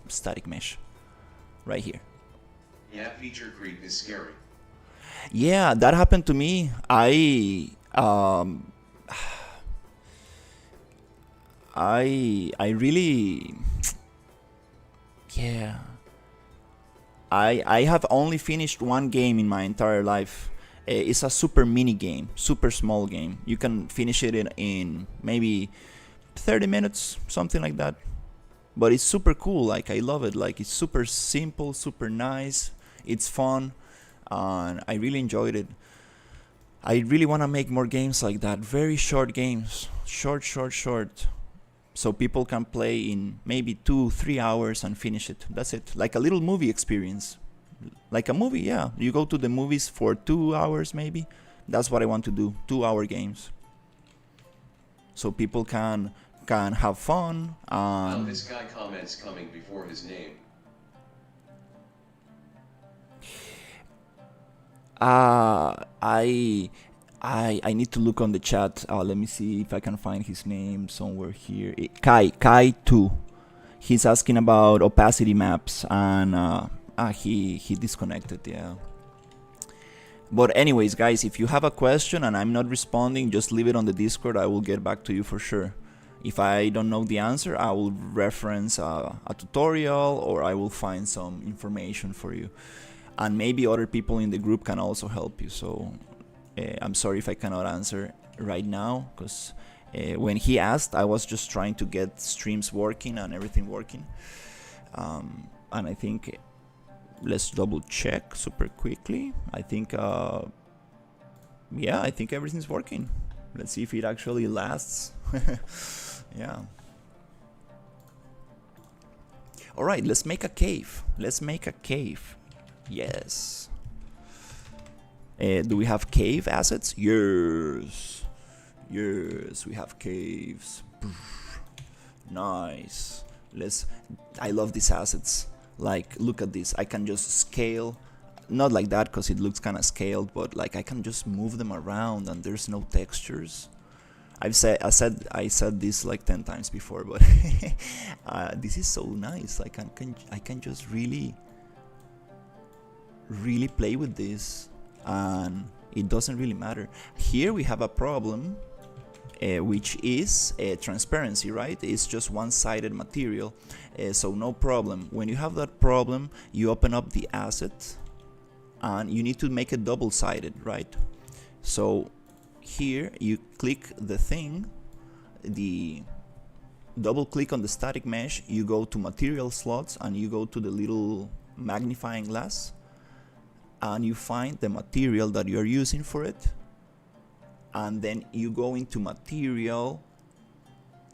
static mesh right here. Yeah, feature creep is scary. Yeah, that happened to me. I really, yeah. I have only finished one game in my entire life. It's a super mini game, super small game. You can finish it in maybe 30 minutes, something like that. But it's super cool. Like, I love it. Like, it's super simple, super nice. It's fun, and I really enjoyed it. I really want to make more games like that. Very short games, short, so people can play in maybe 2-3 hours and finish it. That's it. Like a little movie experience. Like a movie, yeah. You go to the movies for 2 hours maybe. That's what I want to do. 2-hour games. So people can have fun. Oh, this guy comments coming before his name. I need to look on the chat. Let me see if I can find his name somewhere here. Kai 2. He's asking about opacity maps, and he disconnected. Yeah. But anyways, guys, if you have a question and I'm not responding, just leave it on the Discord. I will get back to you for sure. If I don't know the answer, I will reference a tutorial, or I will find some information for you. And maybe other people in the group can also help you. So I'm sorry if I cannot answer right now, because when he asked, I was just trying to get streams working and everything working. And I think, let's double check super quickly. I think, yeah, I think everything's working. Let's see if it actually lasts. Yeah. All right, let's make a cave. Let's make a cave. Yes. Do we have cave assets? Yes. Yes, we have caves. Nice. I love these assets. Like, look at this. I can just scale. Not like that, because it looks kind of scaled, but like I can just move them around and there's no textures. I said this like 10 times before, but this is so nice. I can just really play with this, and it doesn't really matter. Here we have a problem, which is transparency, right? It's just one-sided material, so no problem. When you have that problem, you open up the asset, and you need to make it double-sided, right? So here you click the thing, the double click on the static mesh, you go to material slots, and you go to the little magnifying glass, and you find the material that you're using for it, and then you go into material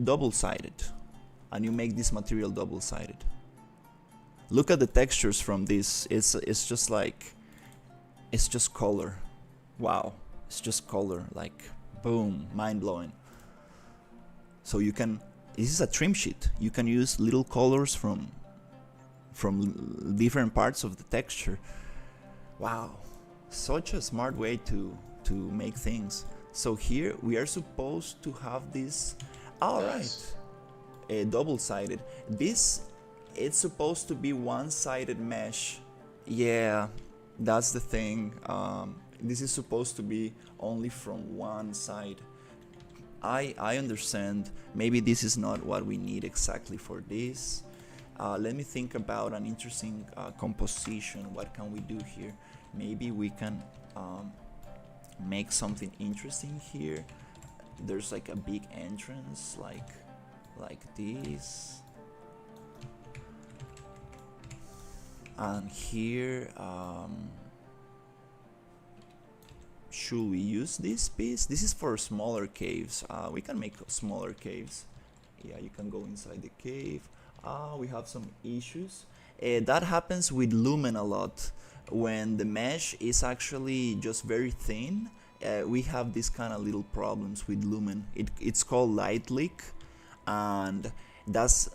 double-sided, and you make this material double-sided. Look at the textures from this. It's just like, it's just color. Wow. It's just color, like boom, mind-blowing. So you can, this is a trim sheet. You can use little colors from different parts of the texture. Wow, such a smart way to make things. So here we are supposed to have this. All right, double-sided. This, it's supposed to be one-sided mesh. Yeah, that's the thing. This is supposed to be only from one side. I understand. Maybe this is not what we need exactly for this. Let me think about an interesting composition. What can we do here? Maybe we can make something interesting here. There's like a big entrance, like this. And here, should we use this piece? This is for smaller caves. We can make smaller caves. Yeah, you can go inside the cave. We have some issues. That happens with Lumen a lot. When the mesh is actually just very thin, we have this kind of little problems with Lumen. It's called light leak, and that's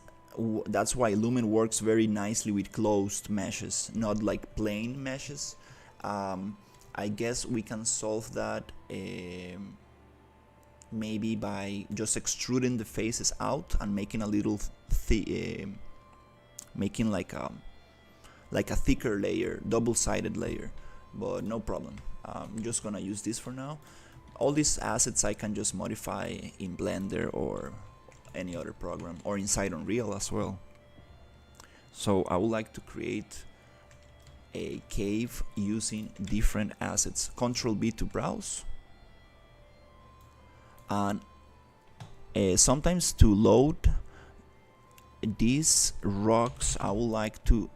why Lumen works very nicely with closed meshes, not like plain meshes. I guess we can solve that maybe by just extruding the faces out and making a little making like a thicker layer, double-sided layer. But no problem. I'm just gonna use this for now. All these assets I can just modify in Blender or any other program, or inside Unreal as well. So I would like to create a cave using different assets. Control B to browse, and sometimes to load these rocks, I would like to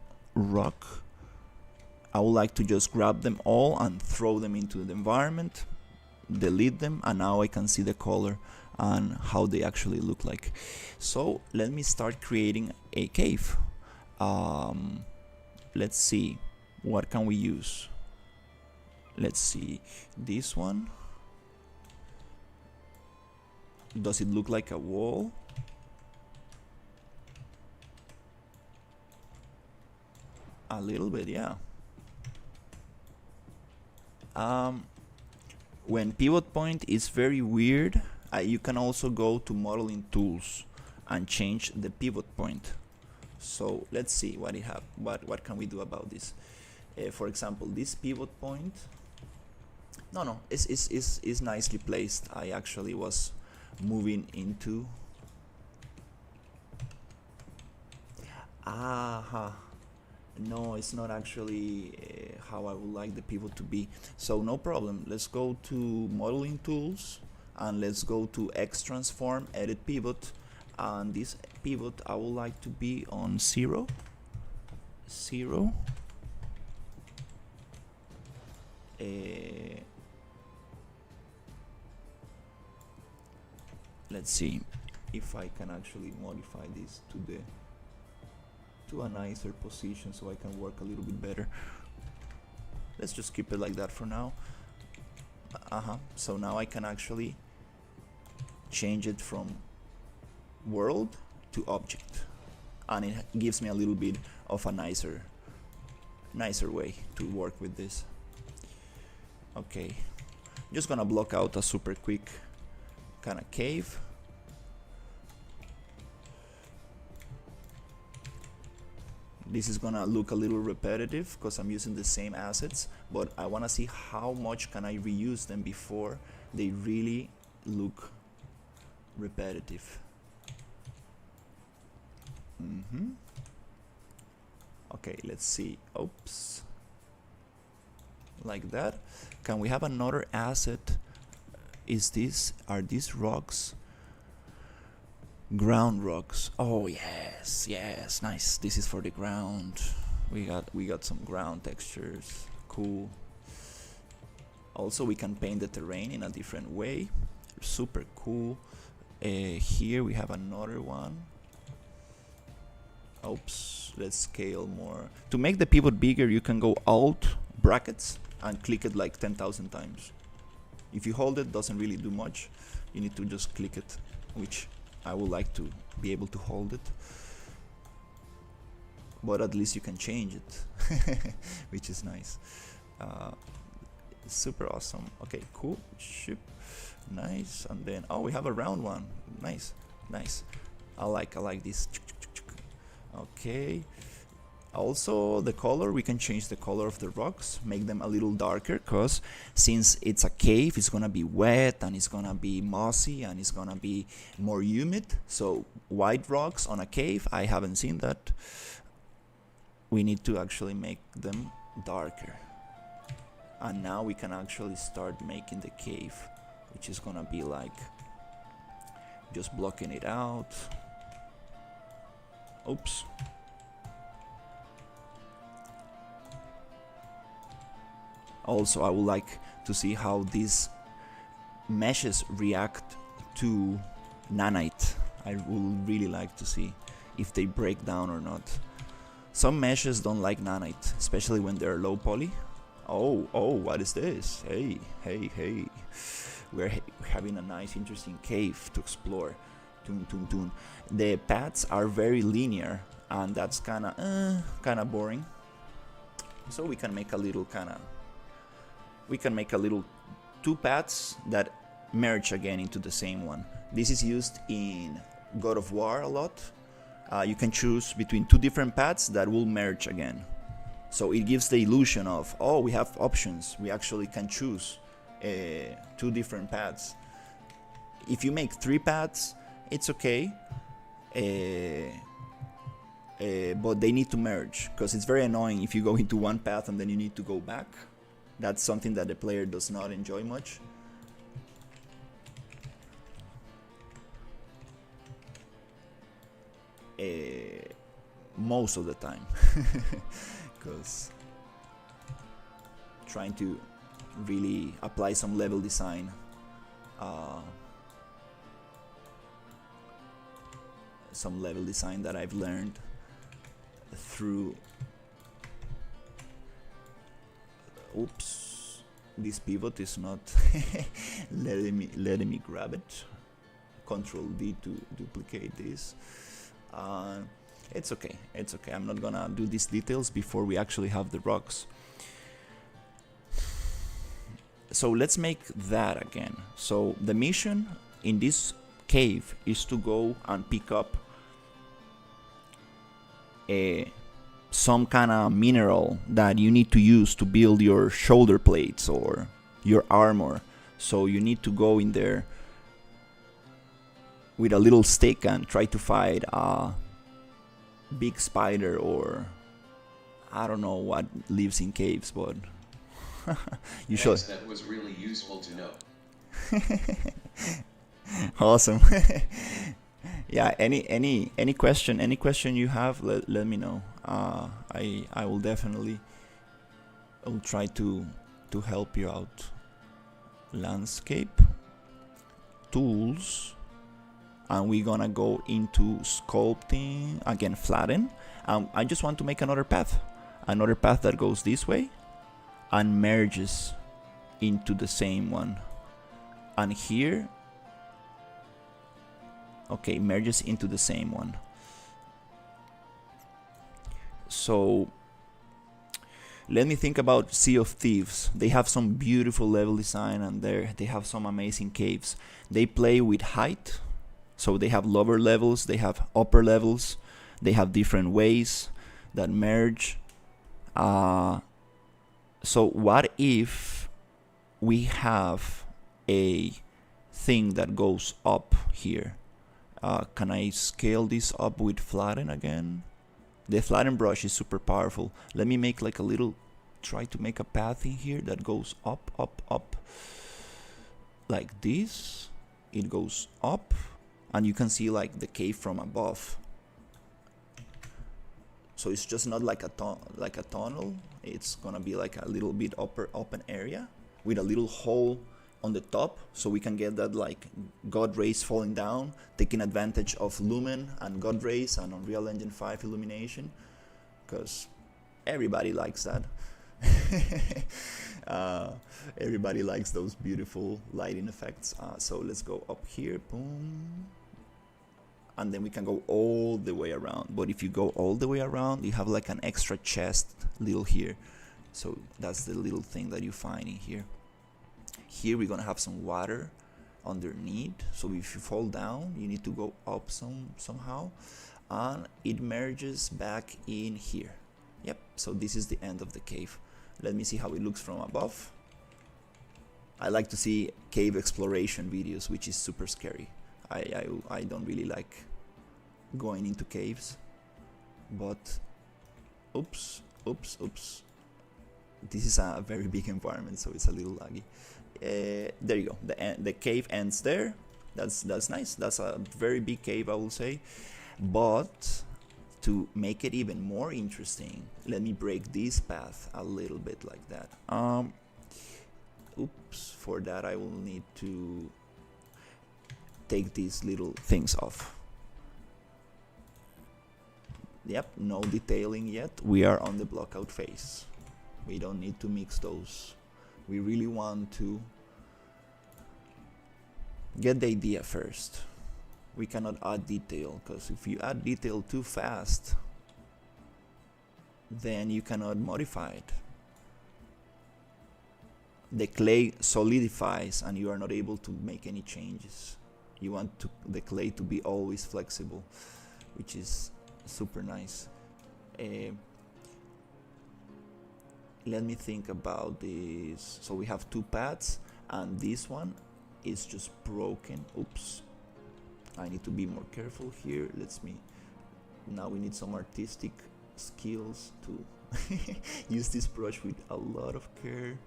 just grab them all and throw them into the environment, delete them, and now I can see the color and how they actually look like. So let me start creating a cave. Let's see, what can we use? Let's see, this one. Does it look like a wall? A little bit, yeah. When pivot point is very weird, you can also go to modeling tools and change the pivot point. So let's see what can we do about this. For example, this pivot point, No, it's nicely placed. I actually was moving into. Aha. No, it's not actually how I would like the pivot to be. So no problem. Let's go to modeling tools and let's go to X transform, edit pivot, and this pivot I would like to be on 0. Let's see if I can actually modify this to a nicer position so I can work a little bit better. Let's just keep it like that for now. So now I can actually change it from world to object, and it gives me a little bit of a nicer way to work with this. Okay, just gonna block out a super quick kind of cave. This is gonna look a little repetitive because I'm using the same assets, but I wanna see how much can I reuse them before they really look repetitive. Okay, let's see. Oops. Like that. Can we have another asset? Are these rocks? Ground rocks. Oh yes, nice. This is for the ground. We got some ground textures. Cool. Also, we can paint the terrain in a different way. Super cool. Here we have another one. Oops, let's scale more. To make the pivot bigger, you can go Alt brackets and click it like 10,000 times. If you hold it, doesn't really do much. You need to just click it, which I would like to be able to hold it. But at least you can change it, which is nice. Super awesome. Okay, cool. Ship. Nice. And then, oh, we have a round one. Nice. I like this. Okay. Also, the color, we can change the color of the rocks, make them a little darker, because since it's a cave, it's gonna be wet and it's gonna be mossy and it's gonna be more humid. So white rocks on a cave, I haven't seen that. We need to actually make them darker. And now we can actually start making the cave, which is gonna be like just blocking it out. Oops. Also, I would like to see how these meshes react to nanite. I would really like to see if they break down or not. Some meshes don't like nanite, especially when they're low poly. Oh, what is this? Hey. We're having a nice, interesting cave to explore. Toon. The paths are very linear, and that's kinda boring. So we can make a little two paths that merge again into the same one. This is used in God of War a lot. You can choose between two different paths that will merge again. So it gives the illusion of, oh, we have options. We actually can choose two different paths. If you make 3 paths, it's okay. But they need to merge, because it's very annoying if you go into one path and then you need to go back. That's something that the player does not enjoy much. Most of the time. Because trying to really apply some level design, that I've learned through. Oops, this pivot is not letting me grab it. Control D to duplicate this. It's okay. I'm not gonna do these details before we actually have the rocks. So let's make that again. So the mission in this cave is to go and pick up some kind of mineral that you need to use to build your shoulder plates or your armor. So you need to go in there with a little stick and try to fight a big spider, or I don't know what lives in caves, but you should. Thanks, that was really useful to know. Awesome. Yeah, any question you have, let me know. I will definitely, I'll try to help you out. Landscape, tools, and we're gonna go into sculpting again, flatten. I just want to make another path that goes this way and merges into the same one. And here, okay, merges into the same one. So let me think about Sea of Thieves. They have some beautiful level design, and they have some amazing caves. They play with height, so they have lower levels, they have upper levels, they have different ways that merge. So what if we have a thing that goes up here? Can I scale this up with flatten again? The flatten brush is super powerful. Let me make like a little, try to make a path in here that goes up, up, up. Like this. It goes up, and you can see like the cave from above. So it's just not like a tunnel. It's gonna be like a little bit upper open area with a little hole on the top, so we can get that like God rays falling down, taking advantage of Lumen and God rays and Unreal Engine 5 illumination, because everybody likes that. Everybody likes those beautiful lighting effects. So let's go up here, boom, and then we can go all the way around. But if you go all the way around, you have like an extra chest little here, so that's the little thing that you find in here. Here we're gonna have some water underneath, so if you fall down you need to go up somehow, and it merges back in here. Yep, so this is the end of the cave. Let me see how it looks from above. I like to see cave exploration videos, which is super scary. I don't really like going into caves, but oops. This is a very big environment, so it's a little laggy. There you go. The cave ends there. That's nice. That's a very big cave, I will say. But to make it even more interesting, let me break this path a little bit like that. Oops. For that, I will need to take these little things off. Yep, no detailing yet. We are on the blockout phase. We don't need to mix those. We really want to get the idea first. We cannot add detail, because if you add detail too fast, then you cannot modify it. The clay solidifies and you are not able to make any changes. You want the clay to be always flexible, which is super nice. Let me think about this. So we have two paths, and this one is just broken. Oops, I need to be more careful here. Now we need some artistic skills to use this brush with a lot of care.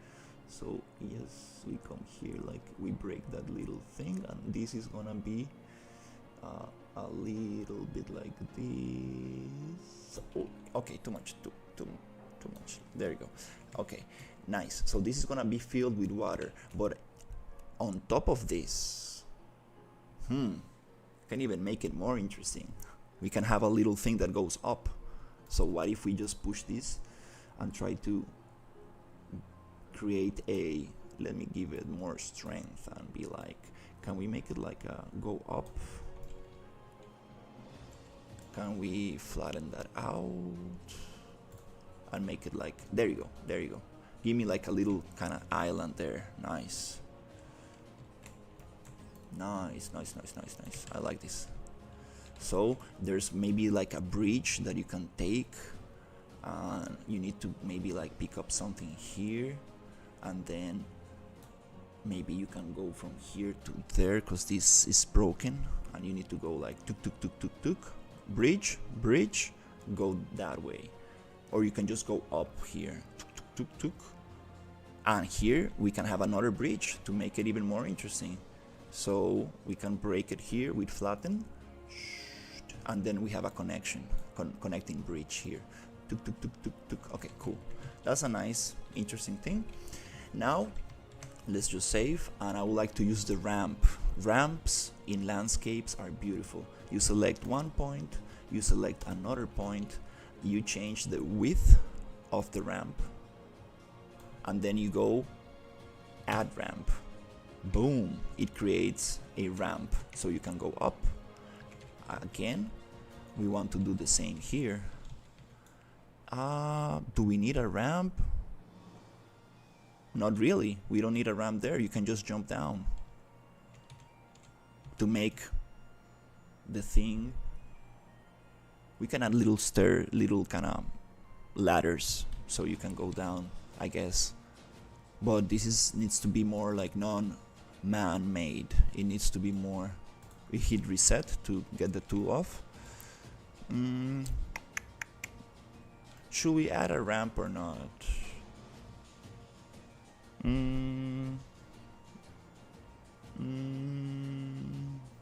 So yes, we come here, like we break that little thing, and this is gonna be a little bit like this. Oh, okay, too much. There you go. Okay, nice. So this is gonna be filled with water, but on top of this, can even make it more interesting. We can have a little thing that goes up. So what if we just push this and try to create a, let me give it more strength and be like, can we make it like a go up? Can we flatten that out and make it like, there you go. Give me like a little kind of island there. Nice. I like this. So there's maybe like a bridge that you can take, and you need to maybe like pick up something here, and then maybe you can go from here to there, because this is broken and you need to go like tuk tuk tuk tuk tuk, bridge, bridge, go that way. Or you can just go up here, tuk tuk tuk tuk, and here we can have another bridge to make it even more interesting. So we can break it here with flatten, and then we have a connection, connecting bridge here. Tuk, tuk, tuk, tuk, tuk. Okay, cool. That's a nice, interesting thing. Now, let's just save, and I would like to use the ramp. Ramps in landscapes are beautiful. You select one point, you select another point, you change the width of the ramp, and then you go add ramp. Boom, it creates a ramp, so you can go up. Again, we want to do the same here. Do we need a ramp? Not really, we don't need a ramp there, you can just jump down to make the thing. We can add little little kind of ladders so you can go down, I guess. But this needs to be more like non-man-made. It needs to be more. We hit reset to get the tool off. Should we add a ramp or not?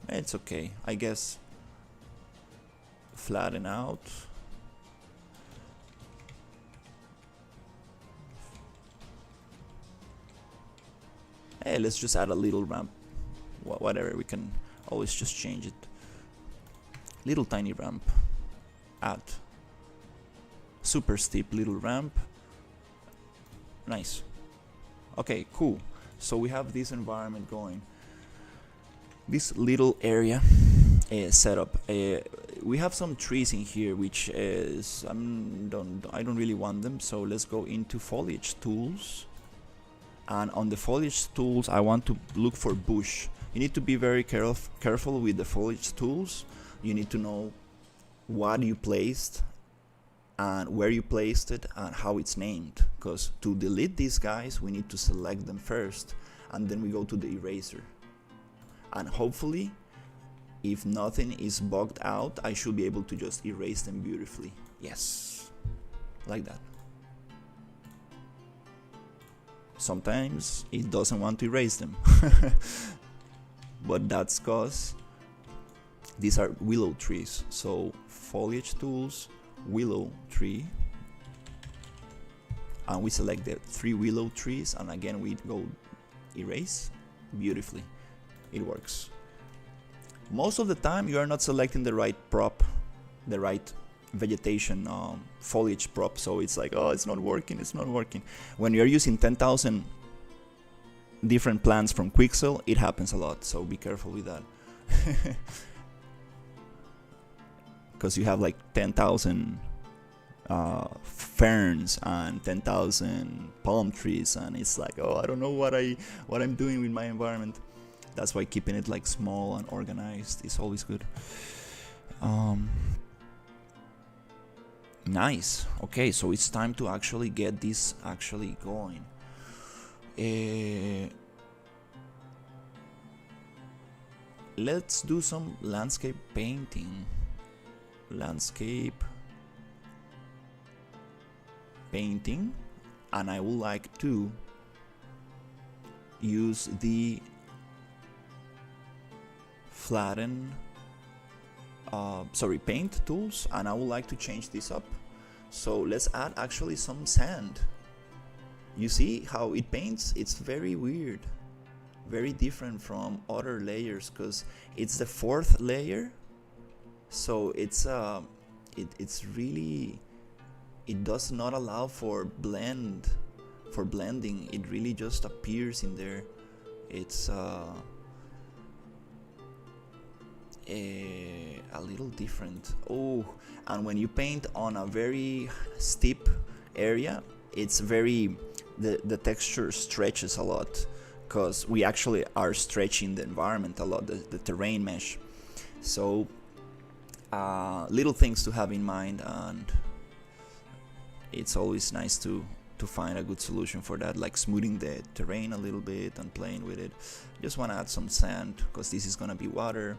It's okay, I guess. Flatten out. Hey, let's just add a little ramp. Whatever, we can always just change it. Little tiny ramp. Add. Super steep little ramp. Nice. Okay, cool. So we have this environment going. This little area setup. We have some trees in here, which is I don't really want them. So let's go into foliage tools. And on the foliage tools, I want to look for bush. You need to be very careful with the foliage tools. You need to know what you placed and where you placed it and how it's named. Because to delete these guys, we need to select them first, and then we go to the eraser. And hopefully, if nothing is bugged out, I should be able to just erase them beautifully. Yes, like that. Sometimes it doesn't want to erase them. But that's because these are willow trees. So foliage tools, willow tree, and we select the 3 willow trees, and again we go erase beautifully. It works. Most of the time you are not selecting the right prop, the right vegetation foliage prop, so it's like, oh, it's not working. When you're using 10,000 different plants from Quixel, it happens a lot, so be careful with that. Because you have like 10,000 ferns and 10,000 palm trees, and it's like, oh, I don't know what I'm doing with my environment. That's why keeping it like small and organized is always good. Nice. Okay, so it's time to actually get this actually going. Let's do some landscape painting. Landscape painting, and I would like to use the paint tools, and I would like to change this up. So let's add actually some sand. You see how it paints? It's very weird, very different from other layers, because it's the 4th layer. So it's really, it does not allow for blending. It really just appears in there. It's a little different. Oh, and when you paint on a very steep area, it's very, the texture stretches a lot, because we actually are stretching the environment a lot, the terrain mesh. So little things to have in mind, and it's always nice to to find a good solution for that, like smoothing the terrain a little bit and playing with it. Just want to add some sand because this is gonna be water,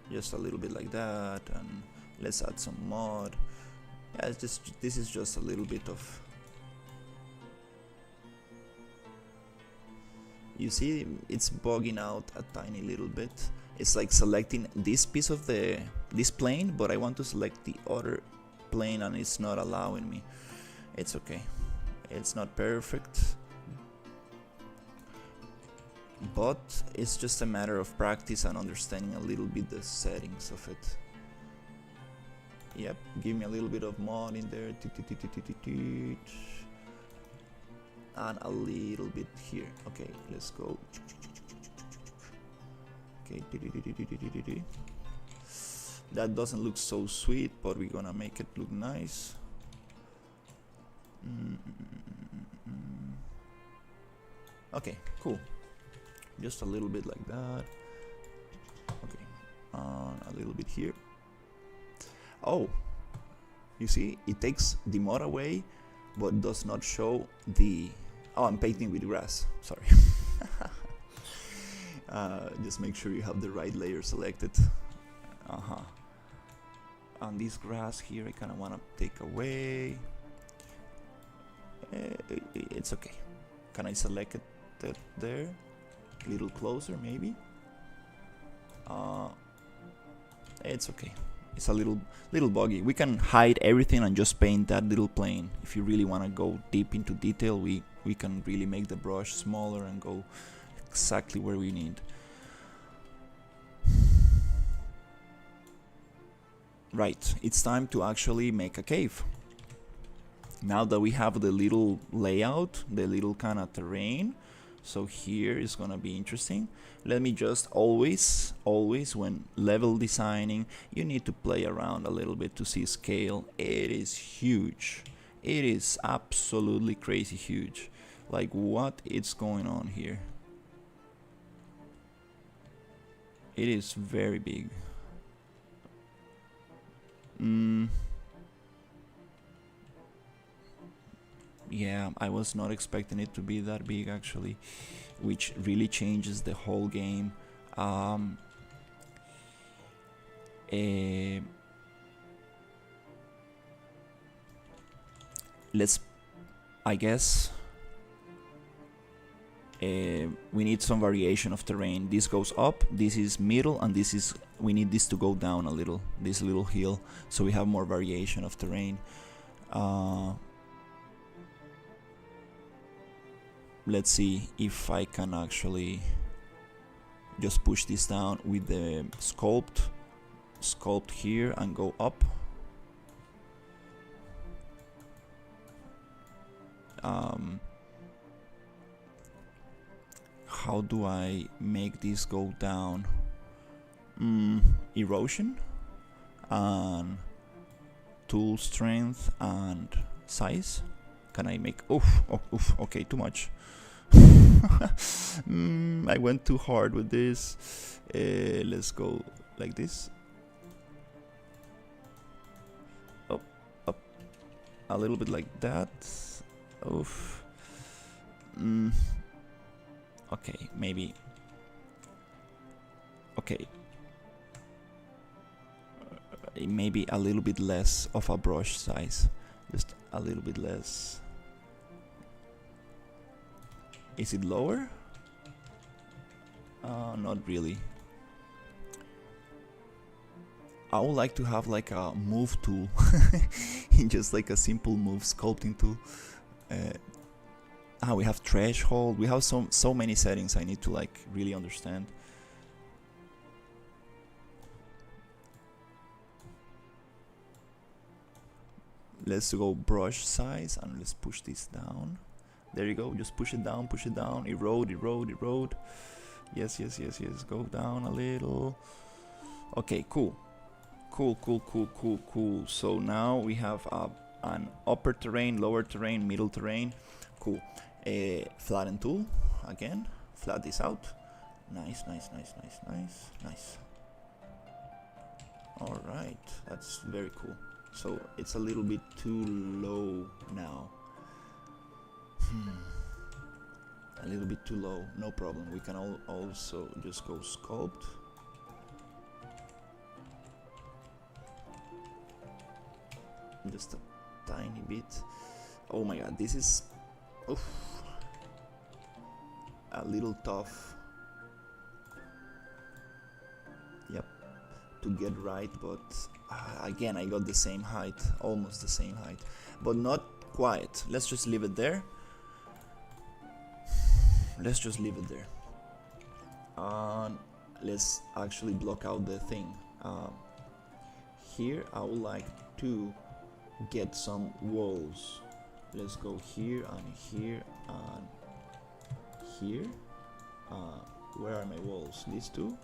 just a little bit like that, and let's add some mud. Yeah, it's just, this is just a little bit of, you see it's bugging out a tiny little bit. It's like selecting this piece of this plane, but I want to select the other plane and it's not allowing me. It's okay, it's not perfect, but it's just a matter of practice and understanding a little bit the settings of it. Yep, give me a little bit of mud in there, and a little bit here. Okay, let's go. Okay, that doesn't look so sweet, but we're gonna make it look nice. Okay, cool. Just a little bit like that. Okay, a little bit here. Oh, you see, it takes the mud away, but does not show the. Oh, I'm painting with grass. Sorry. Just make sure you have the right layer selected. On this grass here, I kind of want to take away. It's okay. Can I select it there? A little closer, maybe. It's okay. It's a little buggy. We can hide everything and just paint that little plane. If you really want to go deep into detail, we can really make the brush smaller and go exactly where we need. Right, it's time to actually make a cave. Now that we have the little layout, the little kind of terrain, so here is gonna be interesting. Let me just always when level designing, you need to play around a little bit to see scale. It is huge. It is absolutely crazy huge. Like, what is going on here? It is very big. Yeah, I was not expecting it to be that big actually, which really changes the whole game. Let's, I guess, we need some variation of terrain. This goes up, this is middle, and this is, we need this to go down a little, this little hill, so we have more variation of terrain. Let's see if I can actually just push this down with the sculpt here and go up. How do I make this go down? Erosion and tool strength and size. Can I make, okay, too much. I went too hard with this. Let's go like this. Up, a little bit like that. Okay, maybe. Okay. Maybe a little bit less of a brush size. Just a little bit less. Is it lower? Not really. I would like to have like a move tool. Just like a simple move sculpting tool. We have threshold. We have so many settings I need to like really understand. Let's go brush size and let's push this down. There you go, just push it down, erode. Yes, go down a little. Okay, cool. So now we have an upper terrain, lower terrain, middle terrain. Cool. Flatten tool, again, flat this out. Nice. Alright, that's very cool. So it's a little bit too low now. A little bit too low, no problem. We can also just go sculpt. Just a tiny bit. Oh my god, this is oof, a little tough. Yep, to get right, but again I got the same height, almost the same height, but not quite. Let's just leave it there. Let's just leave it there. Let's actually block out the thing. Here I would like to get some walls. Let's go here and here and here. Where are my walls? These two?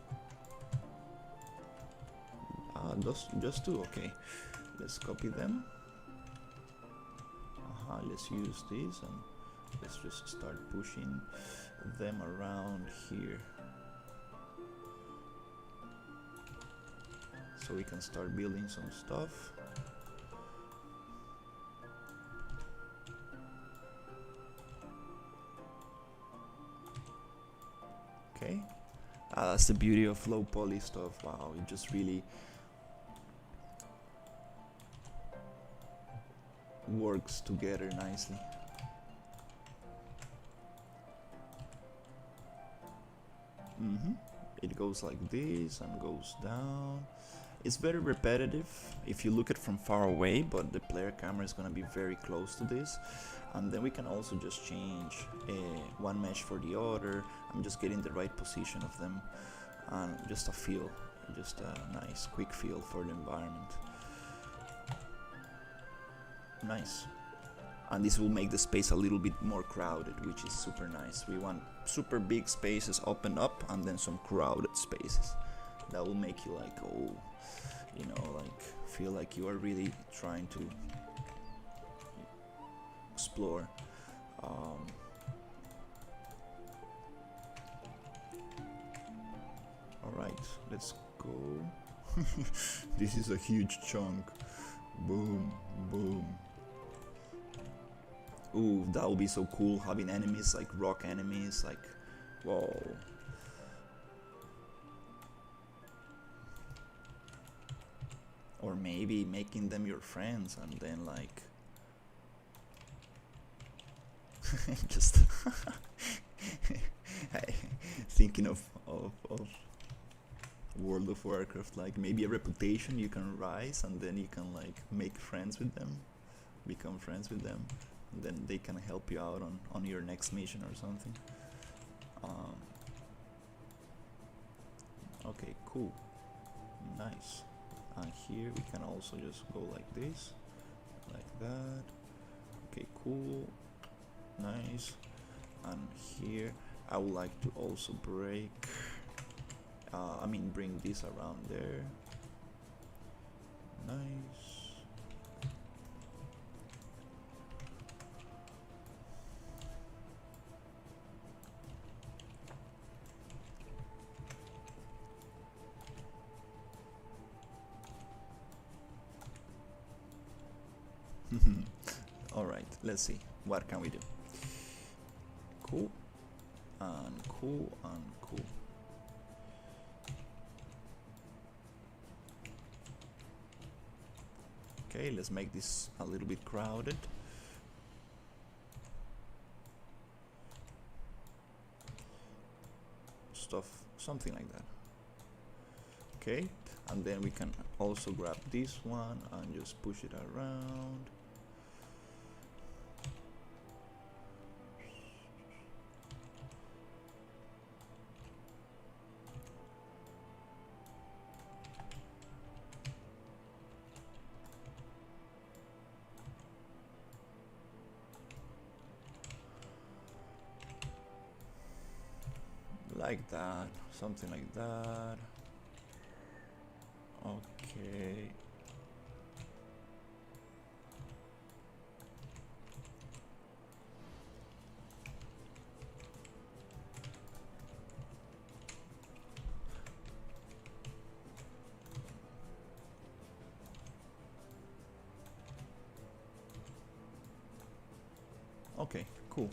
Just two, okay. Let's copy them. Let's use this and let's just start pushing them around here. So we can start building some stuff. Okay, that's the beauty of low poly stuff. Wow, it just really works together nicely. It goes like this and goes down. It's very repetitive if you look at it from far away, but the player camera is gonna be very close to this. And then we can also just change one mesh for the other. I'm just getting the right position of them and just a feel, just a nice quick feel for the environment. Nice. And this will make the space a little bit more crowded, which is super nice. We want super big spaces opened up and then some crowded spaces. That will make you like, oh, you know, like feel like you are really trying to explore. Alright, let's go. This is a huge chunk. Boom, boom. Ooh, that would be so cool, having enemies like rock enemies, like, whoa. Or maybe making them your friends and then like just thinking of World of Warcraft, like maybe a reputation you can rise and then you can like make friends with them, become friends with them, and then they can help you out on your next mission or something. Okay, cool, nice. And here we can also just go like this, like that. Okay, cool, nice. And here I would like to also break, bring this around there. Nice. Alright, let's see. What can we do? Cool. And cool and cool. Okay, let's make this a little bit crowded. Stuff, something like that. Okay, and then we can also grab this one and just push it around. Like that, something like that. Okay. Okay, cool.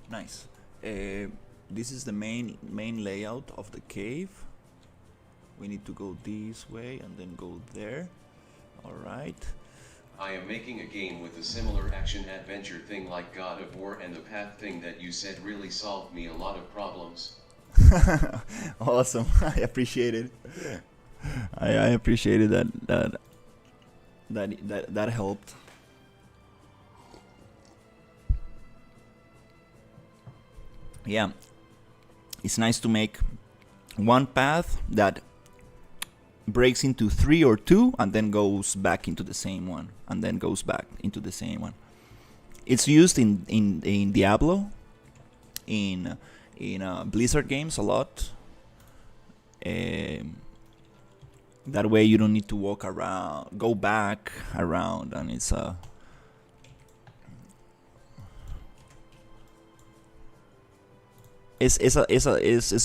Nice. This is the main layout of the cave. We need to go this way and then go there. All right. I am making a game with a similar action-adventure thing like God of War, and the path thing that you said really solved me a lot of problems. Awesome. I appreciate it. I appreciated that helped. Yeah, it's nice to make one path that breaks into 3 or 2 and then goes back into the same one and then goes back into the same one. It's used in Diablo, in Blizzard games a lot. That way you don't need to walk around, go back around, and it's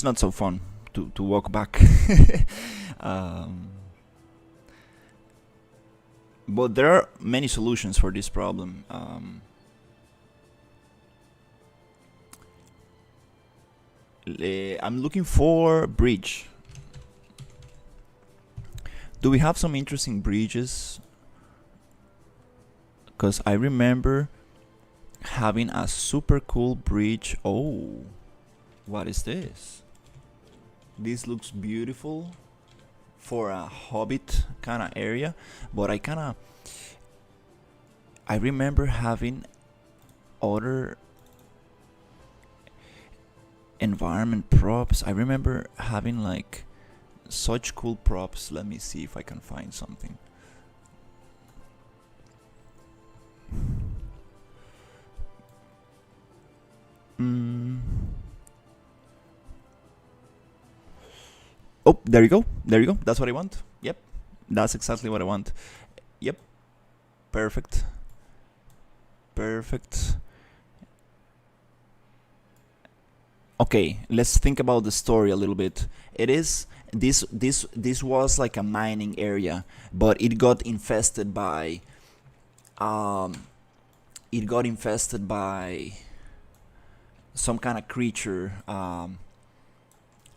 not so fun to walk back. But there are many solutions for this problem. I'm looking for bridge. Do we have some interesting bridges? Because I remember having a super cool bridge. Oh, what is this? This looks beautiful for a hobbit kind of area, but I remember having other environment props. I remember having like such cool props. Let me see if I can find something. Oh, there you go. There you go. That's what I want. Yep. That's exactly what I want. Yep. Perfect. Perfect. Okay, let's think about the story a little bit. This was like a mining area, but it got infested by some kind of creature.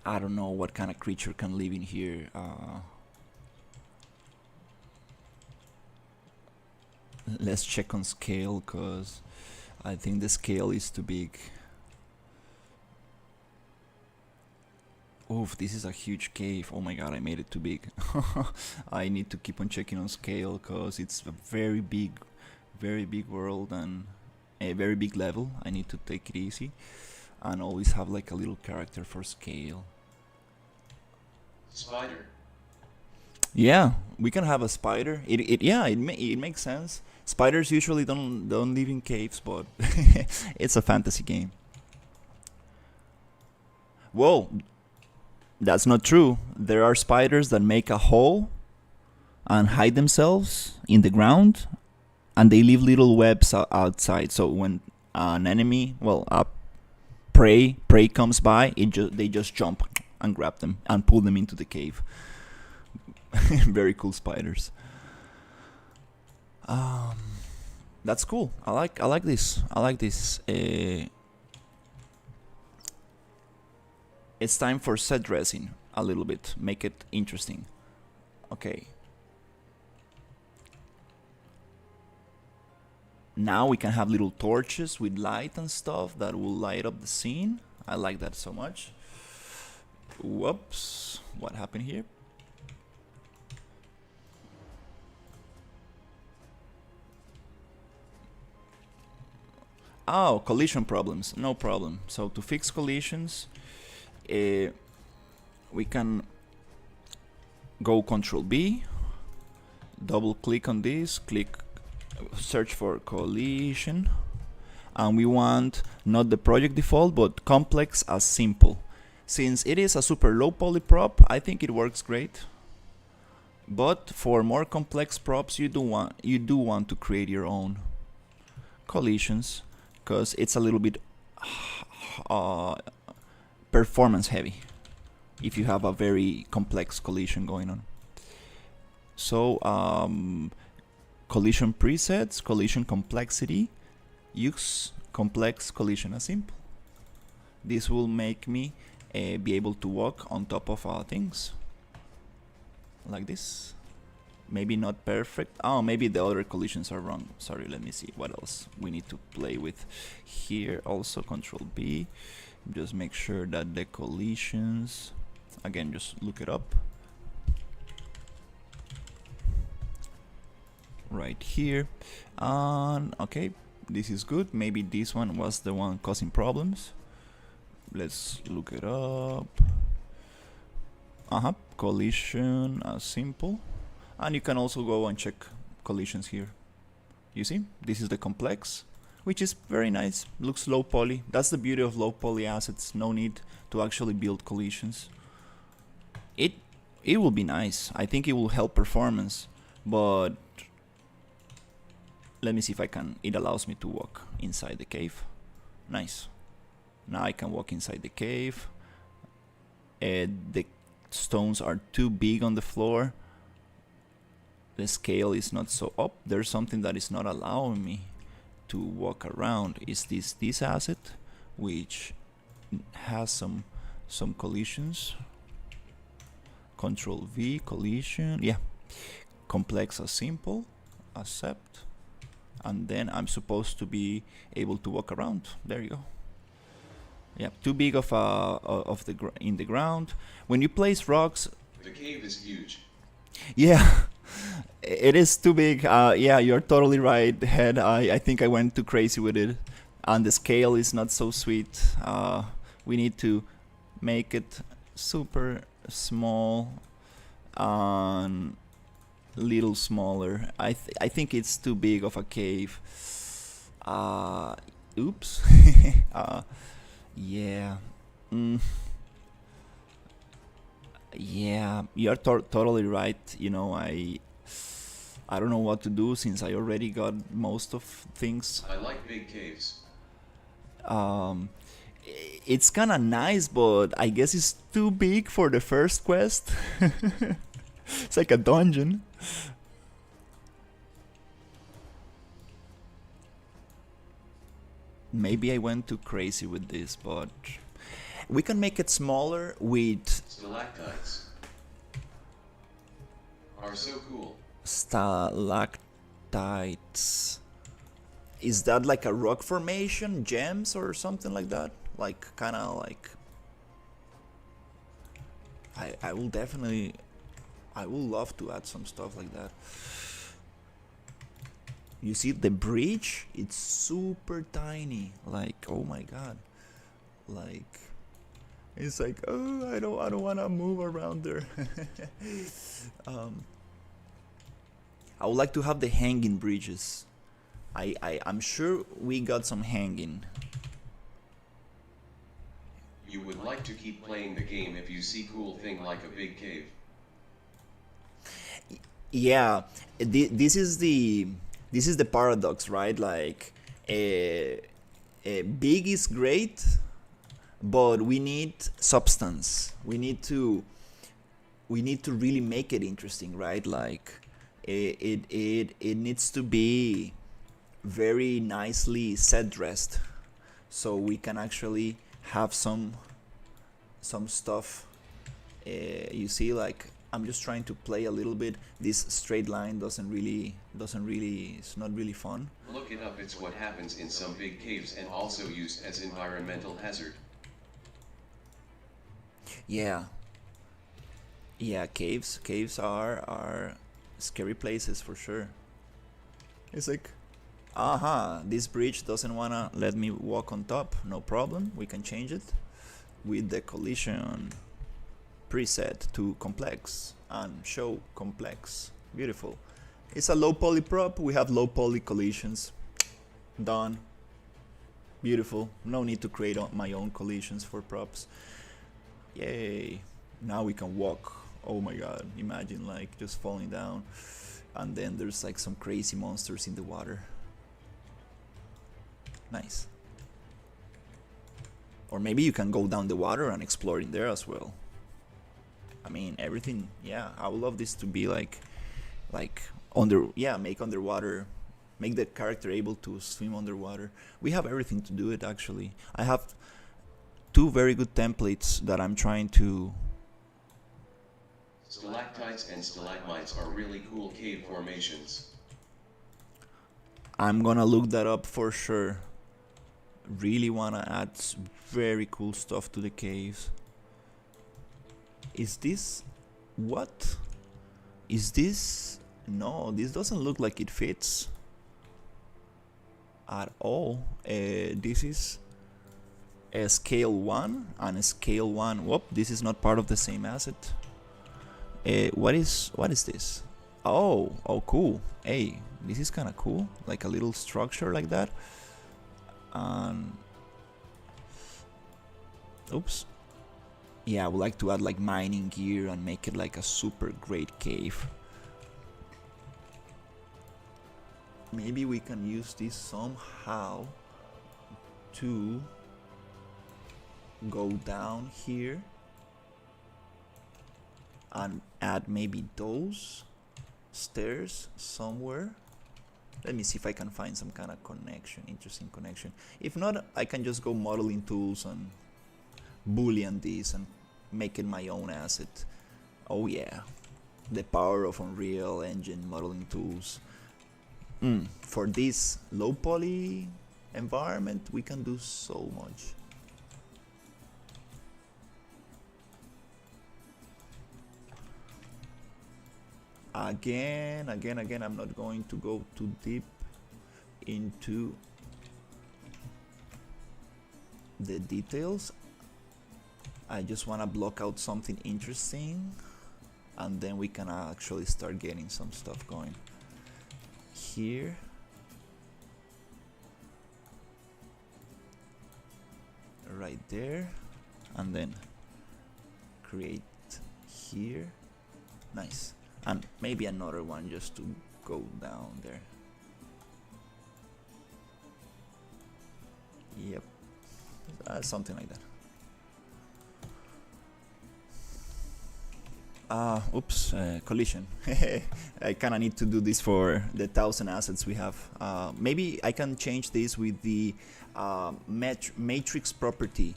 I don't know what kind of creature can live in here. Let's check on scale, cause I think the scale is too big. Oof, this is a huge cave. Oh my god, I made it too big. I need to keep on checking on scale, cause it's a very big world and a very big level. I need to take it easy and always have like a little character for scale. Spider. Yeah, we can have a spider. It makes sense. Spiders usually don't live in caves, but it's a fantasy game. Whoa, that's not true. There are spiders that make a hole and hide themselves in the ground, and they leave little webs outside. So when an enemy, a prey comes by, they just jump and grab them and pull them into the cave. Very cool spiders. That's cool. I like this. It's time for set dressing a little bit. Make it interesting. Okay. Now we can have little torches with light and stuff that will light up the scene. I like that so much. Whoops. What happened here? Oh, collision problems. No problem. So to fix collisions, we can go Control B, double click on this, search for collision, and we want not the project default but complex as simple. Since it is a super low poly prop, I think it works great. But for more complex props, you do want to create your own collisions, because it's a little bit performance heavy if you have a very complex collision going on. So collision presets, collision complexity, use complex collision as simple. This will make me be able to walk on top of things like this. Maybe not perfect. Oh, maybe the other collisions are wrong. Sorry, let me see what else we need to play with here. Also Control B, just make sure that the collisions, again, just look it up right here. And okay, this is good. Maybe this one was the one causing problems. Let's look it up. Collision simple. And you can also go and check collisions here. You see, this is the complex, which is very nice. Looks low poly. That's the beauty of low poly assets. No need to actually build collisions. It will be nice. I think it will help performance, but let me see if I can. It allows me to walk inside the cave. Nice. Now I can walk inside the cave. The stones are too big on the floor. The scale is not so up. There's something that is not allowing me to walk around. Is this asset, which has some collisions. Control V, collision. Yeah, complex as simple. Accept. And then I'm supposed to be able to walk around. There you go. Yeah, too big of in the ground. When you place rocks, The cave is huge. yeah, it is too big. Yeah, you're totally right, Head. I think I went too crazy with it, and the scale is not so sweet. We need to make it super small and little smaller. I think it's too big of a cave. Oops. Yeah. Yeah, you're totally right. You know, I don't know what to do since I already got most of things. I like big caves. It's kind of nice, but I guess it's too big for the first quest. It's like a dungeon. Maybe I went too crazy with this, but we can make it smaller with Stalactites are so cool. Stalactites. Is that like a rock formation, gems or something like that? Like kind of like I will definitely, I would love to add some stuff like that. You see the bridge? It's super tiny. Like, oh my god. Like, it's like, oh, I don't want to move around there. I would like to have the hanging bridges. I'm sure we got some hanging. You would like to keep playing the game if you see cool thing like a big cave. Yeah, this is the paradox, right? Like, big is great, but we need substance. We need to really make it interesting, right? Like, it needs to be very nicely set dressed, so we can actually have some stuff. You see, like, I'm just trying to play a little bit. This straight line doesn't really, it's not really fun. Look it up, it's what happens in some big caves and also used as environmental hazard. Yeah, caves are scary places for sure. It's like, this bridge doesn't wanna let me walk on top. No problem, we can change it with the collision preset to complex and show complex. Beautiful. It's a low poly prop. We have low poly collisions. Done. Beautiful. No need to create my own collisions for props. Yay. Now we can walk. Oh my god. Imagine like just falling down and then there's like some crazy monsters in the water. Nice. Or maybe you can go down the water and explore in there as well. I mean, everything. Yeah, I would love this to be like make underwater make the character able to swim underwater. We have everything to do it actually. I have 2 very good templates that I'm trying to... Stalactites and stalagmites are really cool cave formations. I'm gonna look that up for sure. Really wanna add very cool stuff to the caves. Is this... what? Is this... no, this doesn't look like it fits at all. This is a scale 1 and a scale 1. Whoop, this is not part of the same asset. What is this? Oh, cool. Hey, this is kind of cool. Like a little structure like that. Oops. Yeah, I would like to add like mining gear and make it like a super great cave. Maybe we can use this somehow to go down here and add maybe those stairs somewhere. Let me see if I can find some kind of connection, interesting connection. If not, I can just go modeling tools and boolean this and make it my own asset. Oh yeah, the power of Unreal Engine modeling tools. For this low poly environment, we can do so much. Again, I'm not going to go too deep into the details. I just want to block out something interesting, and then we can actually start getting some stuff going. Here, right there, and then create here. Nice. And maybe another one just to go down there. Yep, something like that. Oops, collision. I kinda need to do this for the 1000 assets we have. Maybe I can change this with the matrix property.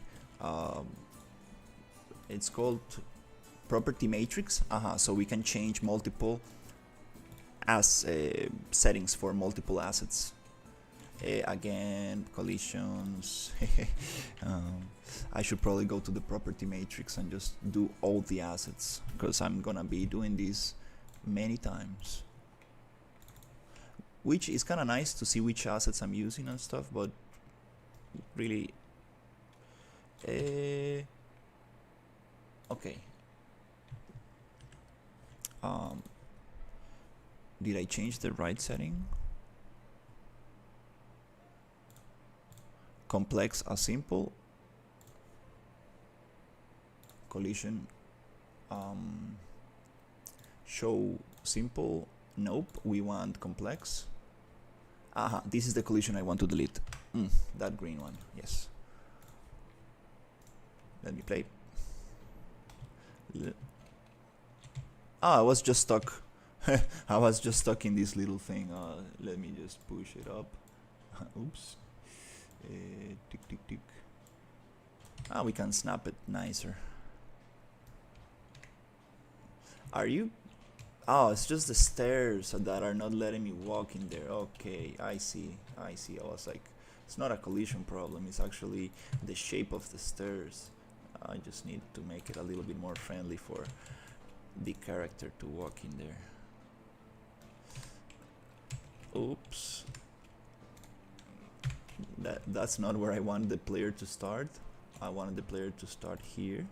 It's called property matrix. So we can change multiple settings for multiple assets. Again, collisions. I should probably go to the property matrix and just do all the assets, because I'm gonna be doing this many times, which is kind of nice to see which assets I'm using and stuff, but really okay. Did I change the right setting? Complex or simple? Collision, show simple. Nope, we want complex. This is the collision I want to delete. That green one, yes. Let me play. I was just stuck. I was just stuck in this little thing. Let me just push it up. Oops. Tick tick tick. We can snap it nicer. Are you? It's just the stairs that are not letting me walk in there. Okay, I see. I was like, it's not a collision problem. It's actually the shape of the stairs. I just need to make it a little bit more friendly for the character to walk in there. Oops. That's not where I wanted the player to start. I wanted the player to start here.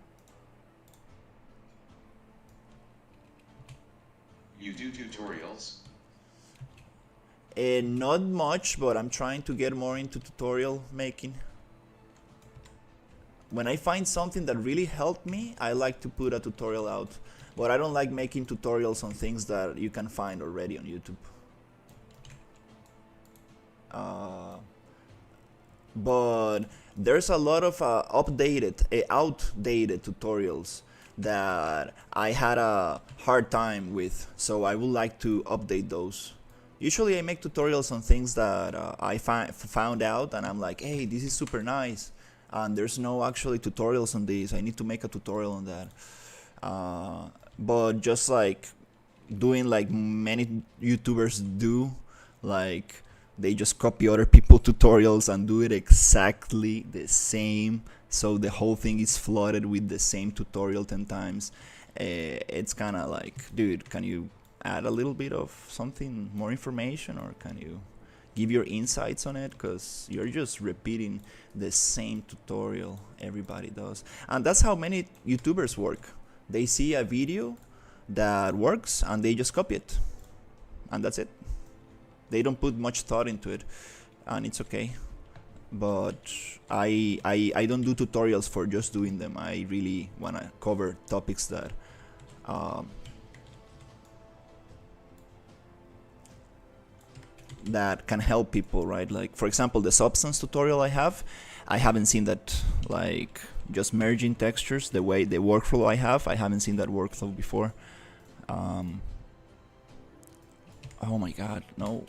You do tutorials? Not much, but I'm trying to get more into tutorial making. When I find something that really helped me, I like to put a tutorial out. But I don't like making tutorials on things that you can find already on YouTube. But there's a lot of outdated tutorials that I had a hard time with, so I would like to update those. Usually I make tutorials on things that I found out and I'm like, hey, this is super nice. And there's no actually tutorials on this. I need to make a tutorial on that. But just like doing like many YouTubers do, like they just copy other people tutorials and do it exactly the same, so the whole thing is flooded with the same tutorial 10 times. It's kind of like, dude, can you add a little bit of something, more information, or can you give your insights on it? Because you're just repeating the same tutorial everybody does. And that's how many YouTubers work. They see a video that works and they just copy it, and that's it. They don't put much thought into it, and it's okay. But I don't do tutorials for just doing them. I really want to cover topics that that can help people, right? Like, for example, the substance tutorial I haven't seen that, like just merging textures, the workflow I haven't seen that workflow before. Oh my god, no.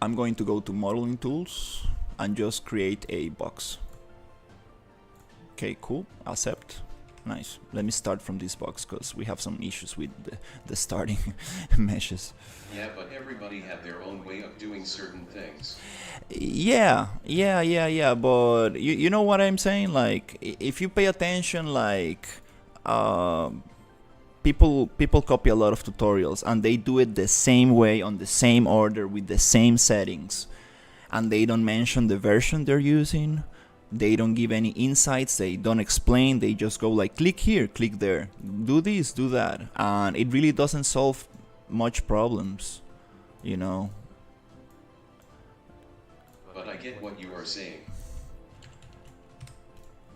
I'm going to go to modeling tools and just create a box. Okay, cool, accept. Nice. Let me start from this box because we have some issues with the starting meshes. Yeah, but everybody had their own way of doing certain things. Yeah, but you know what I'm saying? Like, if you pay attention, like, people copy a lot of tutorials and they do it the same way, on the same order, with the same settings, and they don't mention the version they're using. They don't give any insights, they don't explain, they just go like, click here, click there, do this, do that, and it really doesn't solve much problems, you know. But I get what you are saying.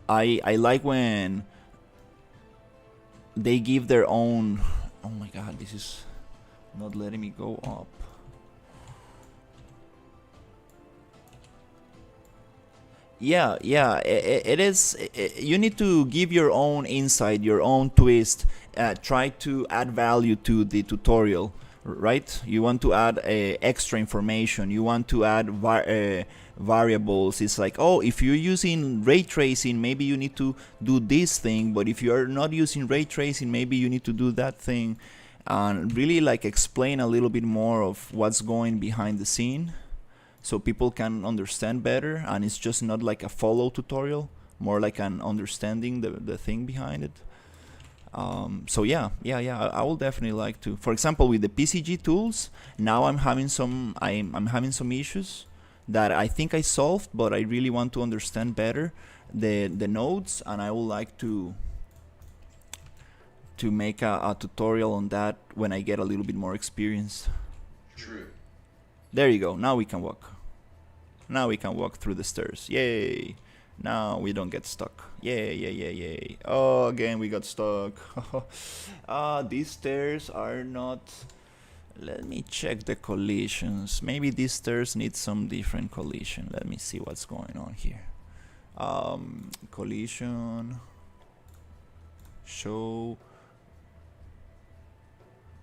I like when they give their own... Oh my god, this is not letting me go up. Yeah, it is. You need to give your own insight, your own twist. Try to add value to the tutorial, right? You want to add extra information. You want to add variables. It's like, oh, if you're using ray tracing, maybe you need to do this thing. But if you are not using ray tracing, maybe you need to do that thing. And really, like, explain a little bit more of what's going behind the scene, so people can understand better, and it's just not like a follow tutorial, more like an understanding the thing behind it. So yeah, I will definitely like to. For example, with the PCG tools, now I'm having some issues that I think I solved, but I really want to understand better the nodes, and I would like to make a tutorial on that when I get a little bit more experience. True. There you go. Now we can walk. Now we can walk through the stairs. Yay! Now we don't get stuck. Yay. Oh, again we got stuck. These stairs are not... Let me check the collisions. Maybe these stairs need some different collision. Let me see what's going on here. Collision. Show.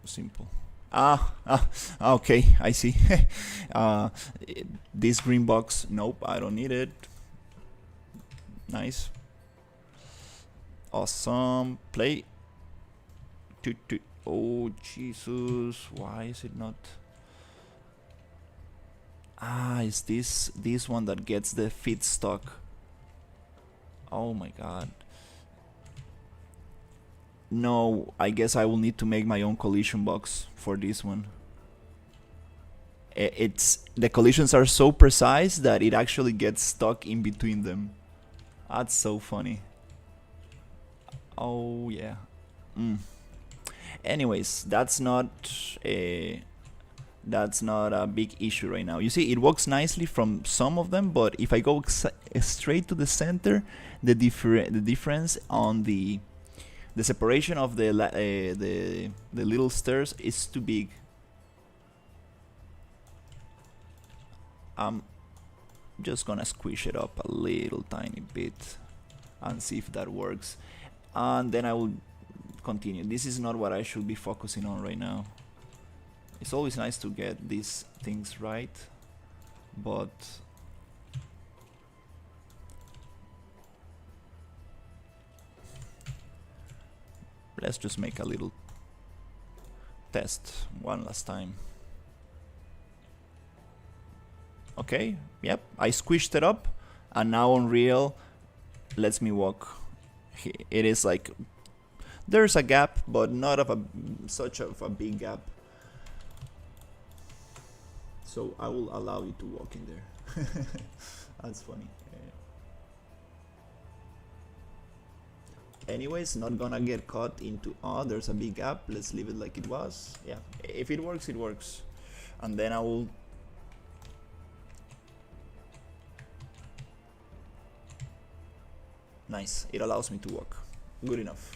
Simple. Okay, I see. This green box, nope, I don't need it. Nice. Awesome. Play. Oh, Jesus, why is it not? Is this one that gets the feet stuck? Oh my god. No, I guess I will need to make my own collision box for this one. It's the collisions are so precise that it actually gets stuck in between them. That's so funny. Oh yeah. Anyways, that's not a big issue right now. You see, it works nicely from some of them, but if I go straight to the center, the difference on the separation of the little stairs is too big. I'm just gonna squish it up a little tiny bit. and see if that works, and then I will continue. This is not what I should be focusing on right now. It's always nice to get these things right, but let's just make a little test one last time. Okay, yep, I squished it up, and now Unreal lets me walk. It is like there's a gap, but not of such of a big gap. So I will allow you to walk in there. That's funny. Anyways, not gonna get caught into, oh, there's a big gap, let's leave it like it was. Yeah, if it works, it works. And then I will nice, it allows me to walk. Good enough.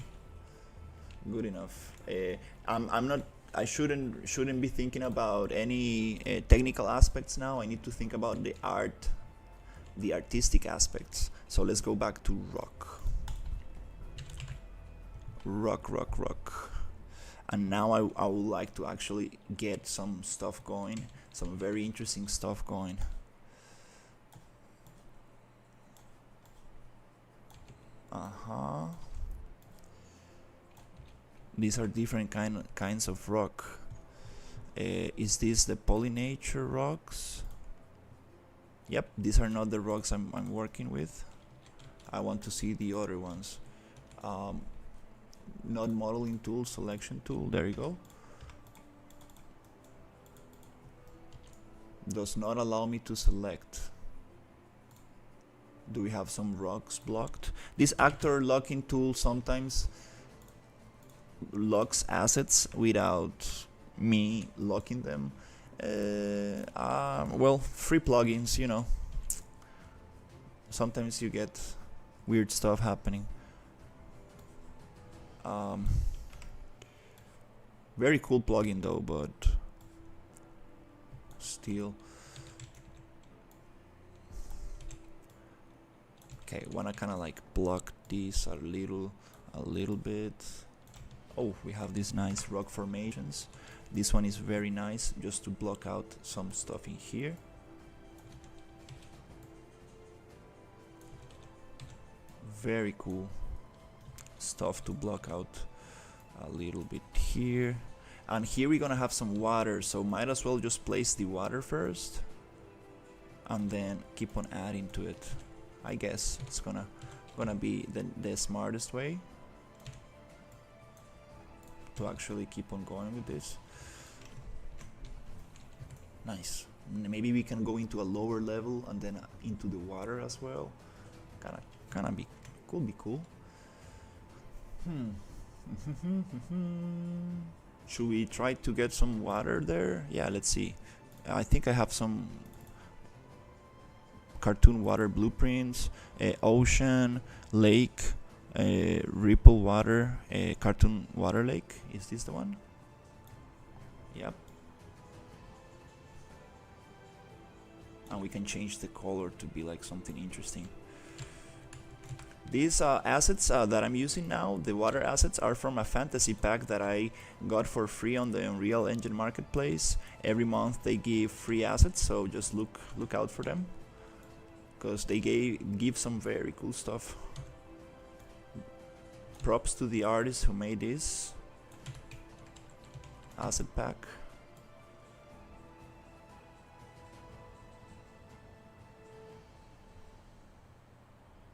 Good enough. I'm not, I shouldn't be thinking about any technical aspects now. I need to think about the art, the artistic aspects. So let's go back to rock. Rock. And now I would like to actually get some stuff going, some very interesting stuff going. These are different kinds of rock. Is this the polynature rocks? Yep, these are not the rocks I'm working with. I want to see the other ones. Not modeling tool, selection tool, there you go. Does not allow me to select. Do we have some rocks blocked? This actor locking tool sometimes locks assets without me locking them. Well, free plugins, you know. Sometimes you get weird stuff happening. Very cool plugin though, but still. Okay, wanna kinda like block this a little bit. Oh, we have these nice rock formations. This one is very nice, just to block out some stuff in here. Very cool stuff to block out a little bit here. And here we're gonna have some water, so might as well just place the water first and then keep on adding to it. I guess it's gonna be the smartest way to actually keep on going with this. Nice. Maybe we can go into a lower level and then into the water as well. Kinda be cool. Should we try to get some water there? Yeah, let's see. I think I have some cartoon water blueprints, ocean, lake, ripple water, cartoon water lake. Is this the one? Yep. And we can change the color to be like something interesting. These assets that I'm using now, the water assets, are from a fantasy pack that I got for free on the Unreal Engine Marketplace. Every month they give free assets, so just look out for them, because they give some very cool stuff. Props to the artist who made this asset pack.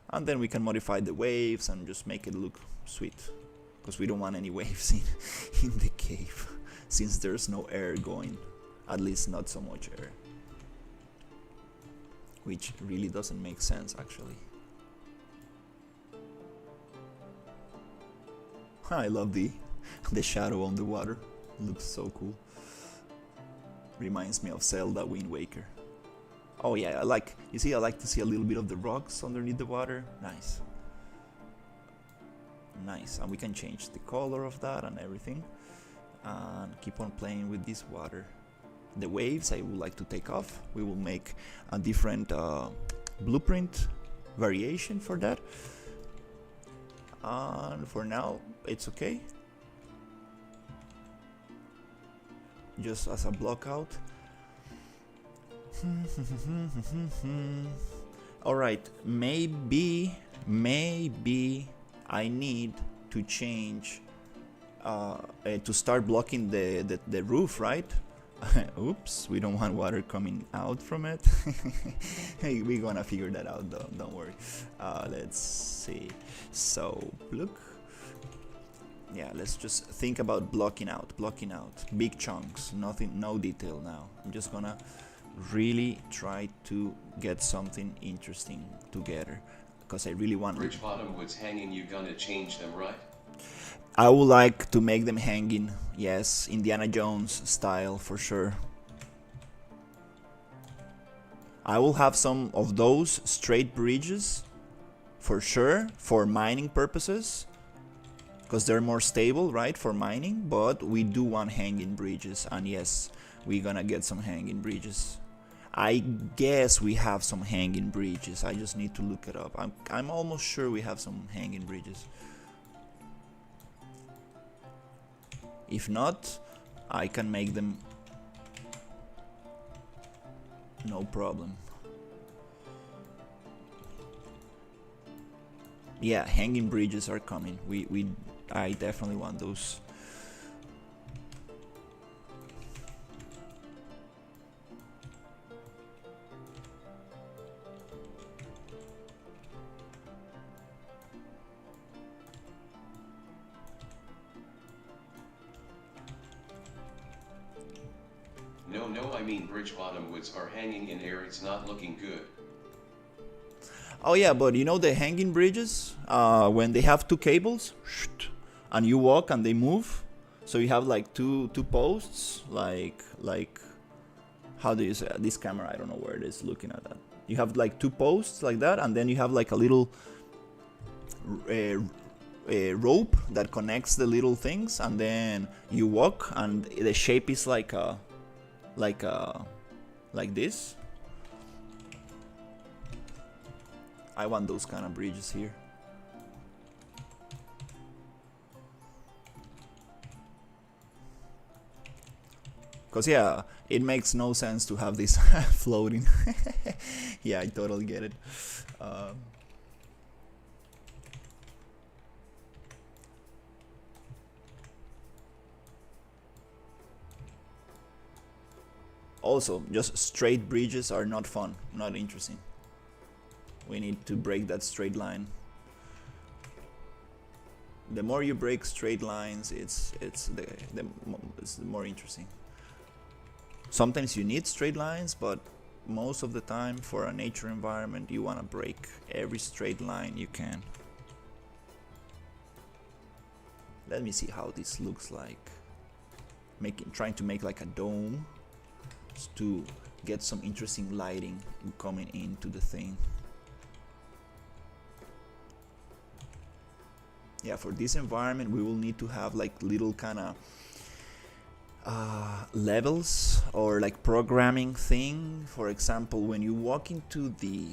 And then we can modify the waves and just make it look sweet, because we don't want any waves in the cave, since there's no air going, at least not so much air, which really doesn't make sense actually. I love the shadow on the water, it looks so cool. Reminds me of Zelda Wind Waker. Oh yeah, I like to see a little bit of the rocks underneath the water. Nice. Nice, and we can change the color of that and everything, and keep on playing with this water. The waves I would like to take off. We will make a different blueprint variation for that. and for now it's okay, just as a block out. Alright, maybe I need to change to start blocking the roof, right? Oops, we don't want water coming out from it. Hey, we're gonna figure that out though, don't worry. Let's see. So, look. Yeah, let's just think about blocking out. Big chunks, nothing, no detail now. I'm just gonna really try to get something interesting together, because I really want... Bridge bottom woods hanging, you gonna change them, right? I would like to make them hanging, yes, Indiana Jones style for sure. I will have some of those straight bridges for sure, for mining purposes, because they're more stable, right, for mining, but we do want hanging bridges, and yes, we're gonna get some hanging bridges. I guess we have some hanging bridges, I just need to look it up. I'm almost sure we have some hanging bridges. If not, I can make them, no problem. Yeah, hanging bridges are coming. I definitely want those. No, I mean bridge bottom woods are hanging in air, it's not looking good. Oh yeah, but you know the hanging bridges, when they have two cables, and you walk and they move, so you have like two posts, like how do you say this camera? I don't know where it is looking at that. You have like two posts like that, and then you have like a little rope that connects the little things, and then you walk, and the shape is like this. I want those kind of bridges here. Cause yeah, it makes no sense to have this floating. Yeah, I totally get it. Also, just straight bridges are not fun, not interesting. We need to break that straight line. The more you break straight lines, it's the more interesting. Sometimes you need straight lines, but most of the time for a nature environment you want to break every straight line you can. Let me see how this looks like. Trying to make like a dome to get some interesting lighting coming into the thing. Yeah, for this environment we will need to have like little kind of levels or like programming thing. For example, when you walk into the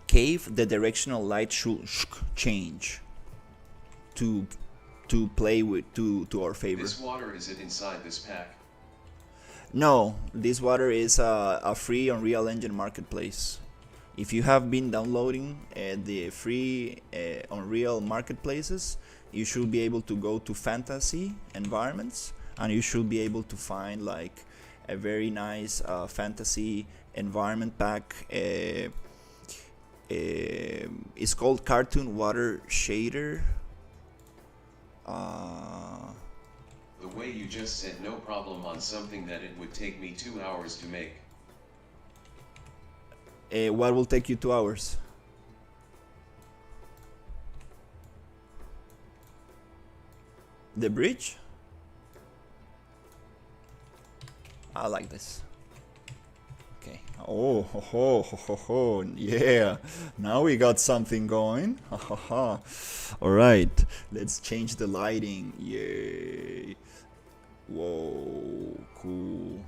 cave, the directional light should change to play with to our favor. This water, is it inside this pack? No, this water is a free Unreal Engine marketplace. If you have been downloading the free Unreal marketplaces, you should be able to go to fantasy environments, and you should be able to find like a very nice fantasy environment pack. It's called Cartoon Water Shader. The way you just said no problem on something that it would take me 2 hours to make. What will take you 2 hours? The bridge? I like this. Okay. Oh, ho, ho, ho, ho, ho. Yeah. Now we got something going. Ha, ha, ha. All right. Let's change the lighting. Yay. Whoa. Cool.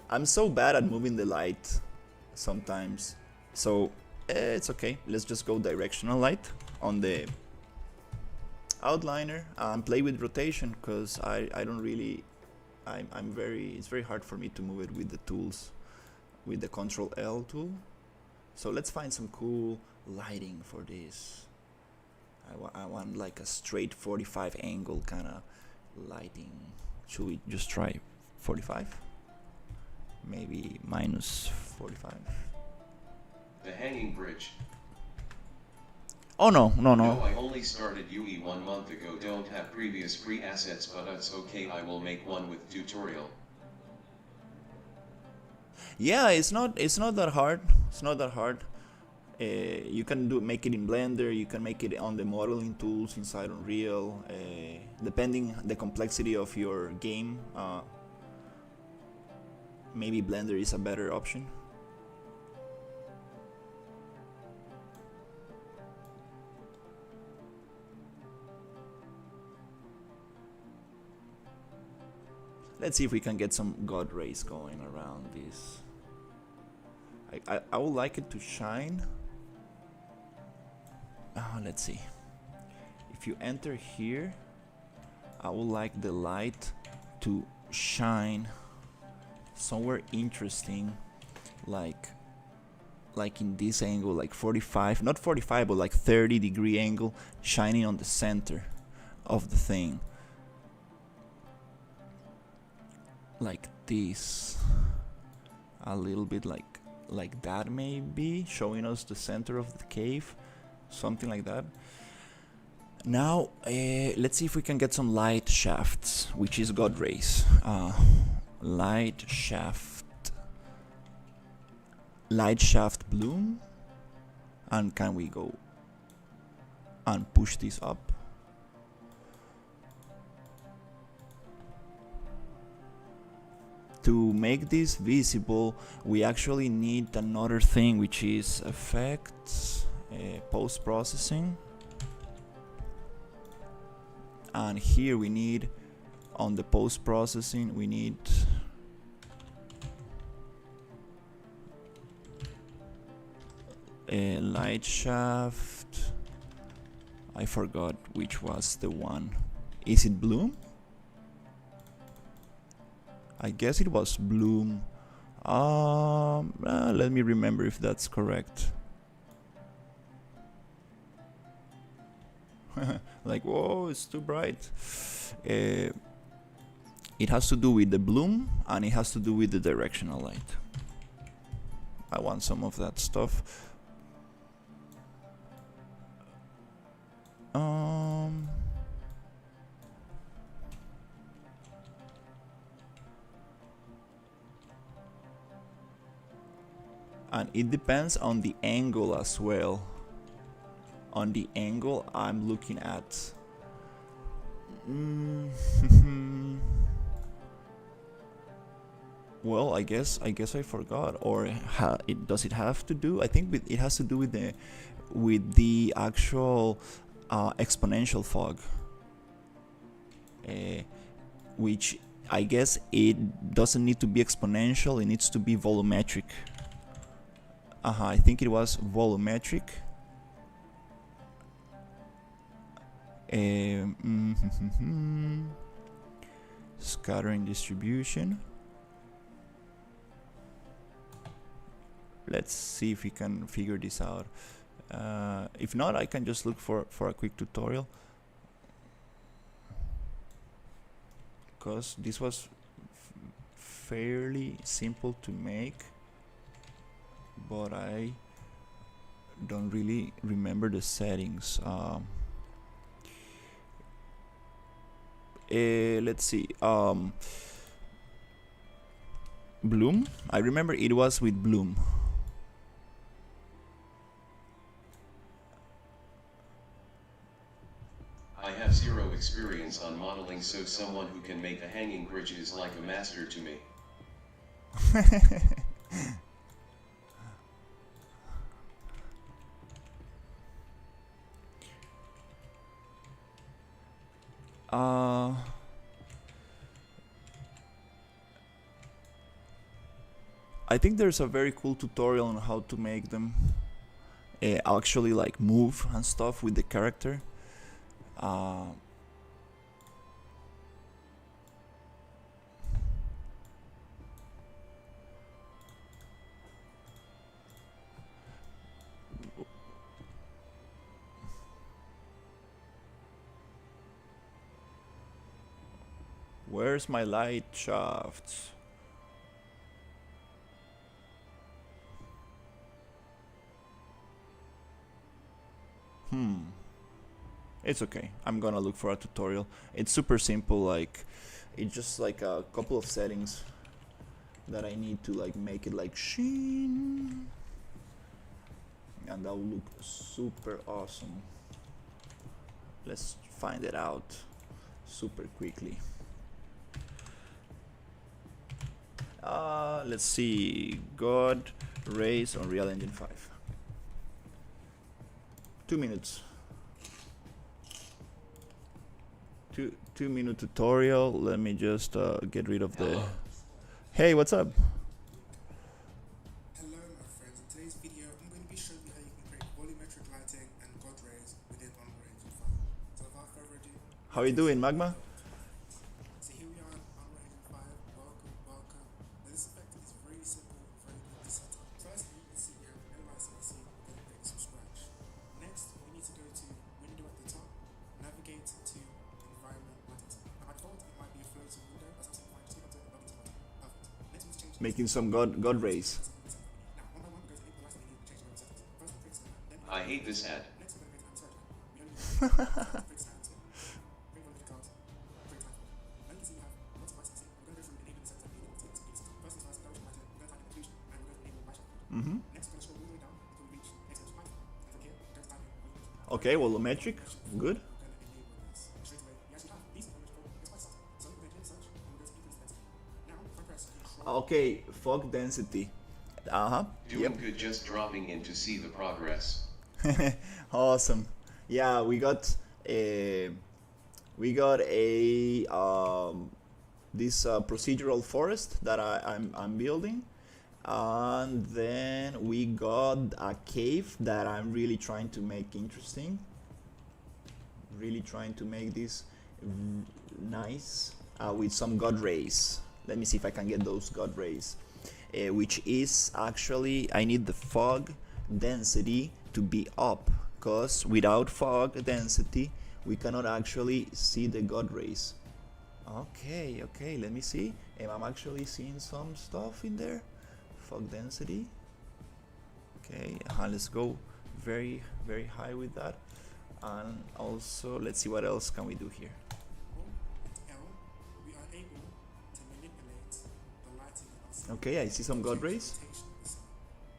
I'm so bad at moving the light sometimes. So It's okay. Let's just go directional light on the outliner and play with rotation, because I don't really, it's very hard for me to move it with the tools, with the Control L tool. So let's find some cool lighting for this. I want like a straight 45 angle kind of lighting. Should we just try 45? Maybe minus 45. The hanging bridge. Oh no. No, I only started UE 1 month ago, don't have previous free assets, but it's okay, I will make one with tutorial. Yeah, it's not that hard. It's not that hard. You can make it in Blender, you can make it on the modeling tools inside Unreal, depending the complexity of your game. Maybe Blender is a better option. Let's see if we can get some God rays going around this. I would like it to shine. Let's see. If you enter here, I would like the light to shine somewhere interesting, like in this angle, like 45, not 45, but like 30-degree angle, shining on the center of the thing. Like this. A little bit like that, maybe, showing us the center of the cave. Something like that. Now, let's see if we can get some light shafts, which is God rays. Light shaft bloom. And can we go and push this up? To make this visible, we actually need another thing, which is effects, post-processing. And here we need, on the post-processing, we need a light shaft. I forgot which was the one. Is it bloom? I guess it was bloom. Let me remember if that's correct. Like, whoa, it's too bright. It has to do with the bloom, and it has to do with the directional light. I want some of that stuff. And it depends on the angle as well. On the angle I'm looking at. Well, I guess I forgot. Or does it have to do? I think it has to do with the actual exponential fog, which I guess it doesn't need to be exponential. It needs to be volumetric. I think it was volumetric. Scattering distribution. Let's see if we can figure this out. If not, I can just look for a quick tutorial, because this was fairly simple to make, but I don't really remember the settings. Let's see. Bloom. I remember it was with bloom. I have zero experience on modeling, so someone who can make a hanging bridge is like a master to me. I think there's a very cool tutorial on how to make them. actually like move and stuff with the character. Where's my light shafts? It's okay. I'm gonna look for a tutorial. It's super simple, like it's just like a couple of settings that I need to like make it like sheen, and that will look super awesome. Let's find it out super quickly. Let's see. God Race on Real Engine 5. 2 minutes. 2 minute tutorial. Let me just get rid of the. Hey, what's up? Hello my friends, in today's video I'm going to be showing you how you can create volumetric lighting and God rays within Unreal Engine 5. So without further ado, How you doing, Magma? so here we are in Unreal Engine 5. Welcome. Now this effect is very simple, very quick to set up. Firstly, you can see we have no license, we're going to create this from scratch. Next, we need to go to window at the top, navigate to environment button. Now by default it might be a floating window, that's absolutely fine, just keep up to the button. Perfect. Next we need to change Making some God rays. now, one by one, we're going to enable the lighting and change the settings. First, we'll create some, then I hate this ad. next, we're going to create an surgeon. We only need create stand here, create one of the cards, create time for. Now you can see we have lots of licensing. We're going to go through enabling settings and enabling settings. First things first, direction lighting, we're going to type in inclusion, and we're going to enable light shaft mode. Next, we're going to scroll all the way down until we reach Xcode Python. And from here, we're going to type in volumetric. Okay, volumetric. Good. We're going to enable this. And straight away, we actually have decent volumetric. It's quite subtle. So we're going to click search, and we're going to increase the density. Now, if I press Control. Okay, fog density. Doing Yep. good, just dropping in to see the progress. Awesome. Yeah, we got a this procedural forest that I'm building, and then we got a cave that I'm really trying to make interesting. Really trying to make this nice with some God rays. Let me see if I can get those God rays. Which is actually, I need the fog density to be up, because without fog density we cannot actually see the God rays. Okay, let me see. I'm actually seeing some stuff in there. Fog density. Okay, let's go very high with that. And also let's see what else can we do here. L, we are able to manipulate the lighting in our scene. Okay, I see some God rays. Rotation of the sun.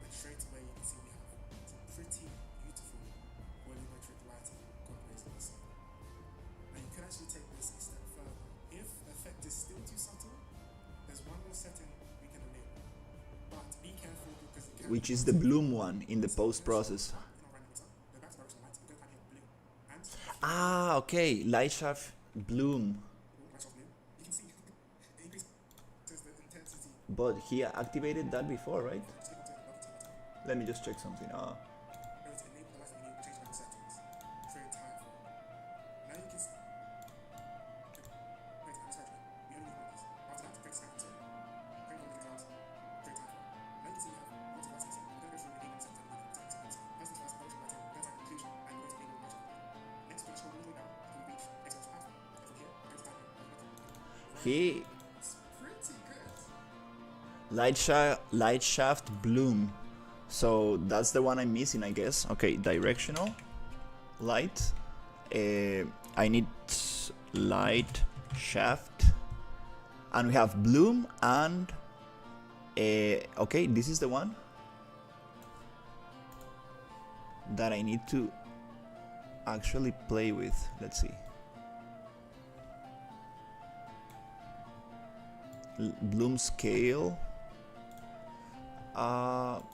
And straight away you can see we have some pretty beautiful volumetric lighting God rays in the scene. Now you can actually take this a step further. If the effect is still too subtle, there's one more setting we can enable. But be careful because it can Which is the bloom one in the post process. in our random mixer. Go back to directional lights, we're going to type here blue. And Ah, okay, light shaft bloom. light off blue. You can see it increases the intensity. But he activated that before, right? Just keep on doing it, double tap. Let me just check something. Going to enable the lighting menu, change random settings. Create time for. Now you can see. Wait, I'm sorry. We only need one of these. After that, create scan zone. Create one of the clouds. Create time for. Now you can see you have lots of licensing. We're going to go through enabling settings and enabling settings. First things first, direction lighting. We're going to type inclusion and we're going to enable light shaft mode. Next, we're going to scroll all the way down until we reach Xcode Python. And from here, we're going to type in volumetric. He It's pretty good. light shaft bloom. So that's the one I'm missing, I guess. Okay, directional light. I need light shaft, and we have bloom and okay, this is the one that I need to actually play with. Let's see. Bloom scale.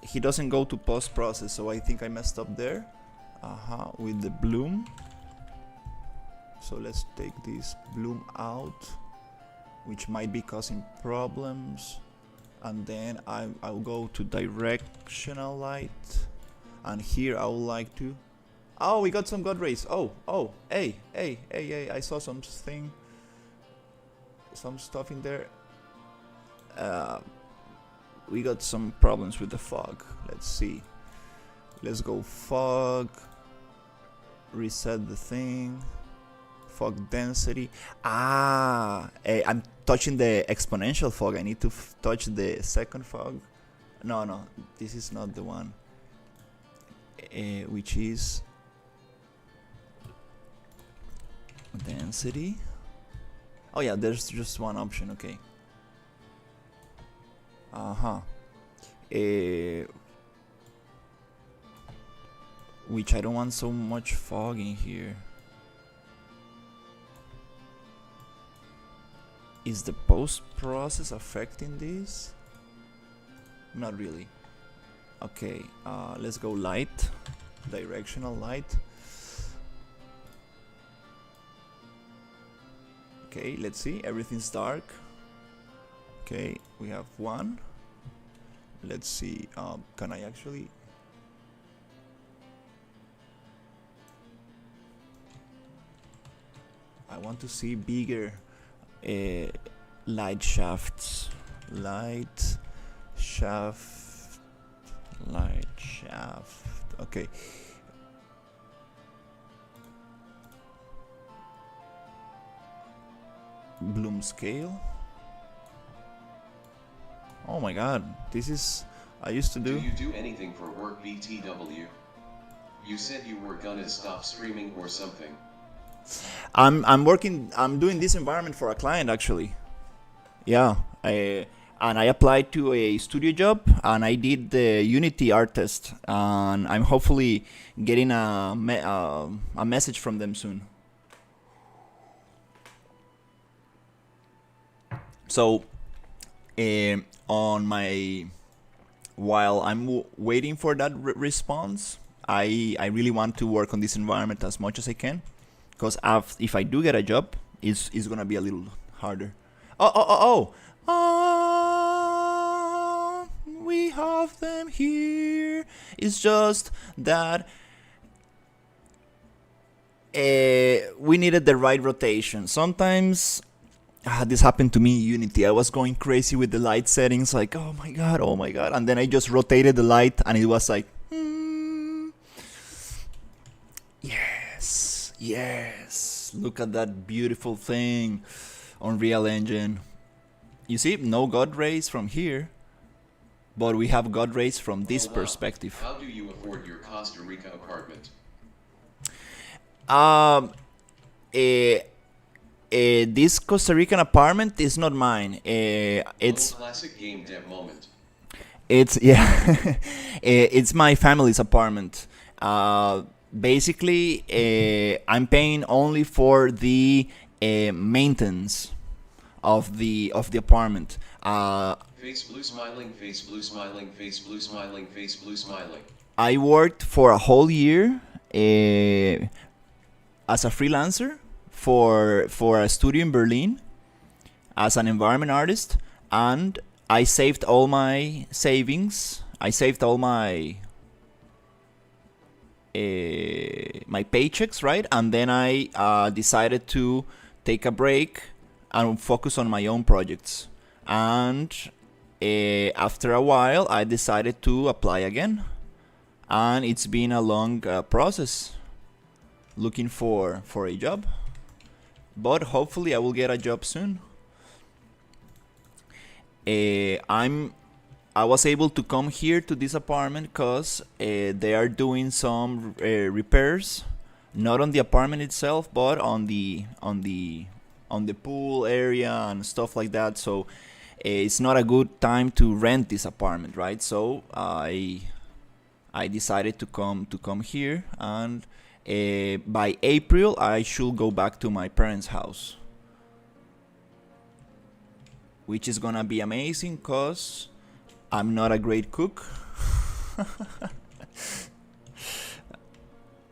He doesn't go to post process, so I think I messed up there. With the bloom. So let's take this bloom out, which might be causing problems. And then I'll go to directional light. And here I would like to. Oh, we got some god rays. Oh, hey, I saw some stuff in there. We got some problems with the fog. Let's see. Let's go fog. Reset the thing. Fog density. Hey, I'm touching the exponential fog. I need to touch the second fog. No, this is not the one. Which is density. Oh yeah, there's just one option. Okay. Which I don't want so much fog in here. Is the post process affecting this? Not really. Okay, let's go light. Directional light. Okay, let's see. Everything's dark. Okay, we have one. Let's see. Can I actually? I want to see bigger light shafts. Light shaft. Okay. Bloom scale. Oh my god, this is. I used to do. Do you do anything for work, BTW? You said you were gonna stop streaming or something. I'm working. I'm doing this environment for a client actually. Yeah, I applied to a studio job and I did the Unity art test and I'm hopefully getting a message from them soon. So, on my while I'm waiting for that response, I really want to work on this environment as much as I can. Because if I do get a job, it's gonna be a little harder. We have them here. It's just that we needed the right rotation. Sometimes this happened to me in Unity. I was going crazy with the light settings, like oh my god, and then I just rotated the light, and it was like, Yes, look at that beautiful thing. Unreal Engine. You see, no god rays from here, but we have god rays from this perspective. How do you afford your Costa Rica apartment? This Costa Rican apartment is not mine. It's classic game dev moment. It's it's my family's apartment. Basically, I'm paying only for the maintenance of the apartment. Face blue smiling, face blue smiling, face blue smiling, face blue smiling. I worked for a whole year as a freelancer for a studio in Berlin as an environment artist, and I saved all my savings. I saved all my paychecks, right? And then I decided to take a break and focus on my own projects. And after a while, I decided to apply again. And it's been a long process looking for a job. But hopefully I will get a job soon. I was able to come here to this apartment because they are doing some repairs, not on the apartment itself, but on the pool area and stuff like that. So it's not a good time to rent this apartment, right? So I decided to come here, and by April I should go back to my parents' house, which is gonna be amazing because I'm not a great cook.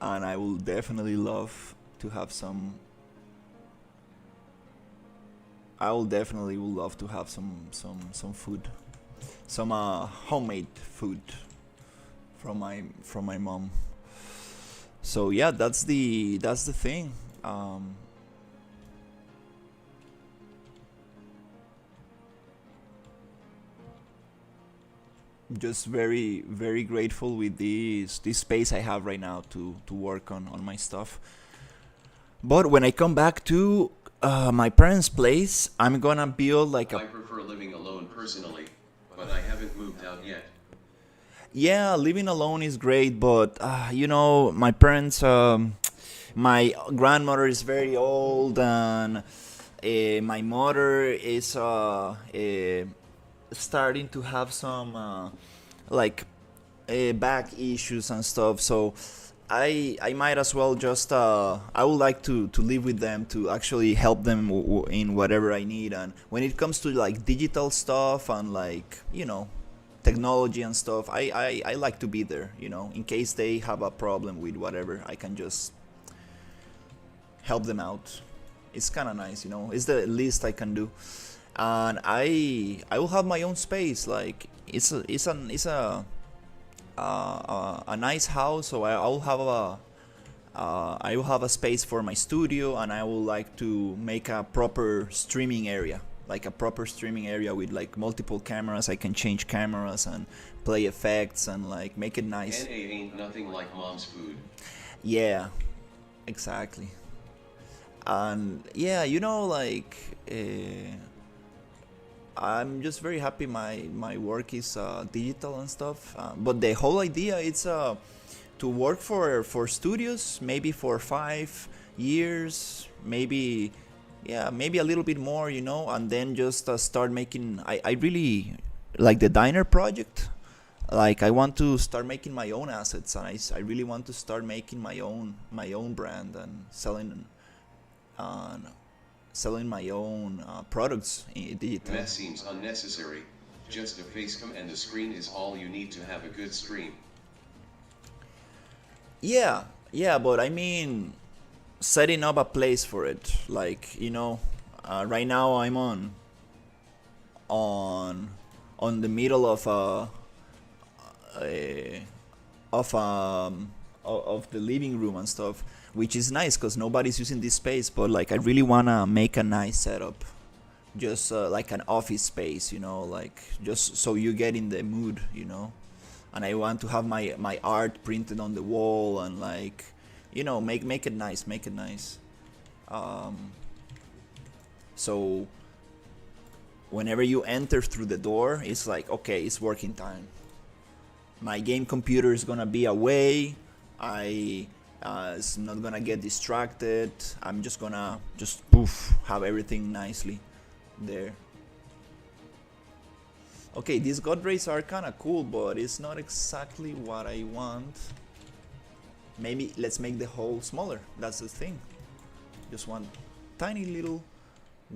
And I will definitely love to have some. I will definitely would love to have some food, some homemade food from my mom. So yeah, that's the thing. Just very grateful with this space I have right now to work on my stuff. But when I come back to my parents' place, I'm gonna build like I a prefer living alone personally, but I haven't moved out yet. yeah, living alone is great, but you know, my parents, my grandmother is very old, and my mother is starting to have some like back issues and stuff. So I might as well just I would like to live with them to actually help them in whatever I need. And when it comes to like digital stuff and like, you know, technology and stuff, I like to be there, you know, in case they have a problem with whatever, I can just help them out. It's kind of nice, you know, it's the least I can do. And I will have my own space. Like it's a nice house, so I will have I will have a space for my studio, and I would like to make a proper streaming area, like a proper streaming area with like multiple cameras. I can change cameras and play effects and like make it nice. NA ain't nothing like mom's food. Yeah, exactly. And yeah, you know, like I'm just very happy my work is digital and stuff. But the whole idea is to work for studios, maybe for 5 years, maybe yeah, maybe a little bit more, you know, and then just start making. I really like the diner project. Like I want to start making my own assets, and I really want to start making my own brand and uh, selling my own products in digital. That seems unnecessary. Just a facecam and the screen is all you need to have a good stream. Yeah, yeah, but I mean, setting up a place for it. Like, you know, right now I'm on on the middle a of of the living room and stuff, which is nice because nobody's using this space. But like, I really wanna make a nice setup, just like an office space, you know, like just so you get in the mood, you know. And I want to have my art printed on the wall and like, you know, make it nice, make it nice. Um, so whenever you enter through the door, it's like, okay, it's working time. My game computer is gonna be away. I it's not gonna get distracted. I'm just gonna just poof have everything nicely there. Okay, these god rays are kind of cool, but it's not exactly what I want. Maybe let's make the hole smaller. That's the thing. Just one tiny little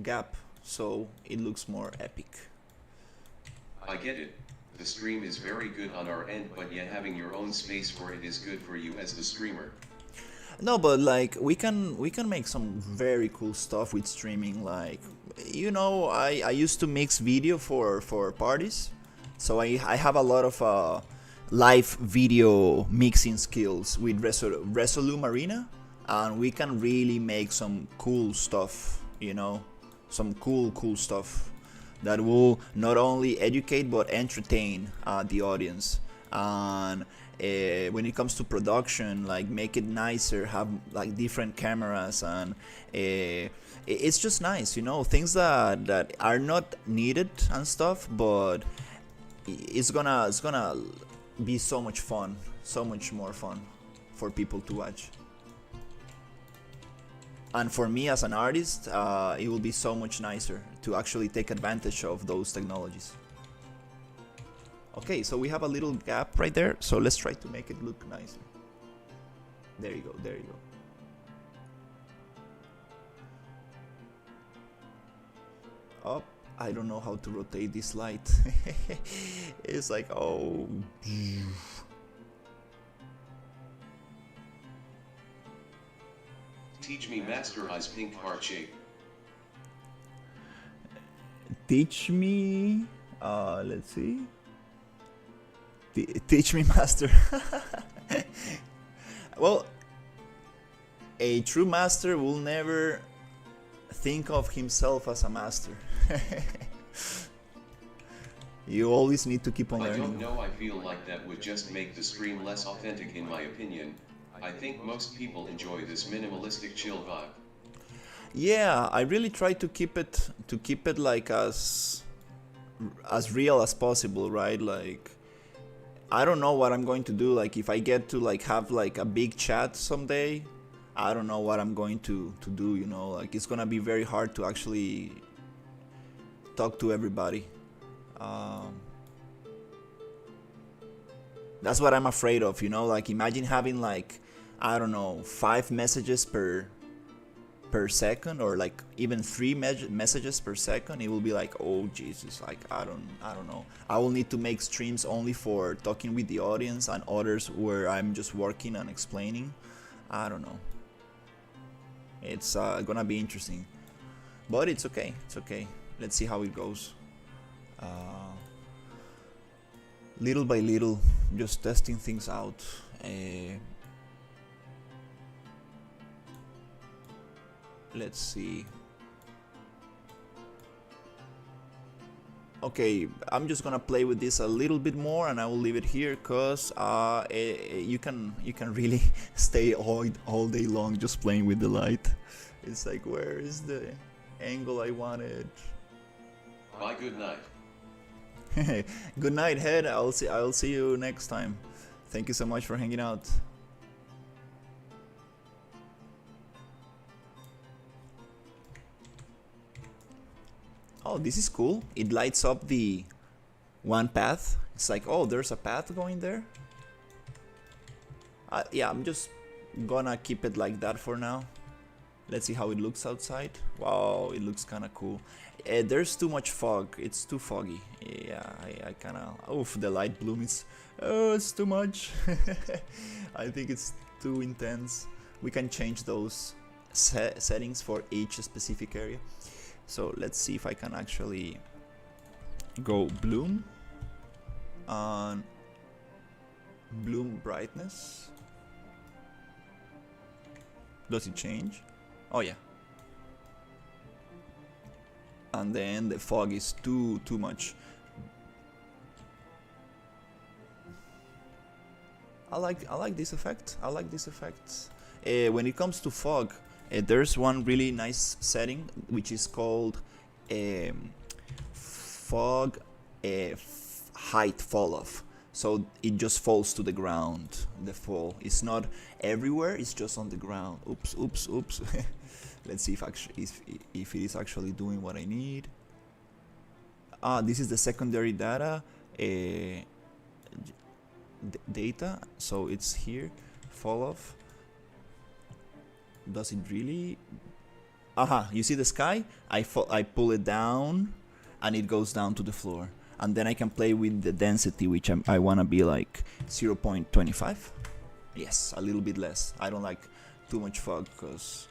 gap so it looks more epic. I get it. The stream is very good on our end, but yet having your own space for it is good for you as the streamer. No, but like we can make some very cool stuff with streaming. Like, you know, I used to mix video for parties, so I have a lot of live video mixing skills with Resolume Arena, and we can really make some cool stuff. You know, some cool stuff that will not only educate but entertain the audience. And when it comes to production, like make it nicer, have like different cameras, and it's just nice, you know, things that are not needed and stuff, but it's gonna be so much fun, so much more fun for people to watch. And for me as an artist, it will be so much nicer to actually take advantage of those technologies. Okay, so we have a little gap right there, so let's try to make it look nicer. There you go, there you go. Oh, I don't know how to rotate this light. It's like, oh. Teach me masterize pink heart shape. Teach me, let's see. Teach me, master. Well, a true master will never think of himself as a master. You always need to keep on I learning. don't know, I feel like that would just make the stream less authentic in my opinion. I think most people enjoy this minimalistic chill vibe. Yeah, I really try to keep it like as real as possible, right? Like, I don't know what I'm going to do. Like, if I get to like have like a big chat someday, I don't know what I'm going to do, you know? Like, it's gonna be very hard to actually talk to everybody. That's what I'm afraid of, you know? Like, imagine having like, I don't know, 5 messages per second, or like even 3 messages per second. It will be like, oh Jesus, like I don't know. I will need to make streams only for talking with the audience, and others where I'm just working and explaining. I don't know. It's gonna be interesting, but it's okay. It's okay. Let's see how it goes. Little by little, just testing things out. Let's see. Okay, I'm just gonna play with this a little bit more, and I will leave it here, cause you can really stay all day long just playing with the light. It's like, where is the angle I wanted? Bye, good night. Good night, Head. I'll see you next time. Thank you so much for hanging out. Oh, this is cool. It lights up the one path. It's like, oh, there's a path going there. Yeah, I'm just gonna keep it like that for now. Let's see how it looks outside. Wow, it looks kind of cool. There's too much fog. It's too foggy. Yeah, I kind of... Oof, the light bloom is... Oh, it's too much. I think it's too intense. We can change those settings for each specific area. So let's see if I can actually go bloom on bloom brightness. Does it change? Oh yeah. And then the fog is too much. I like this effect. I like this effect. When it comes to fog, there's one really nice setting which is called fog height fall off. So it just falls to the ground. The fall is not everywhere. It's just on the ground. Oops, oops, oops. Let's see if it is actually doing what I need. This is the secondary data data. So it's here. Fall off. Does it really? Aha! You see the sky? I pull it down, and it goes down to the floor. And then I can play with the density, which I wanna be like 0.25. Yes, a little bit less. I don't like too much fog because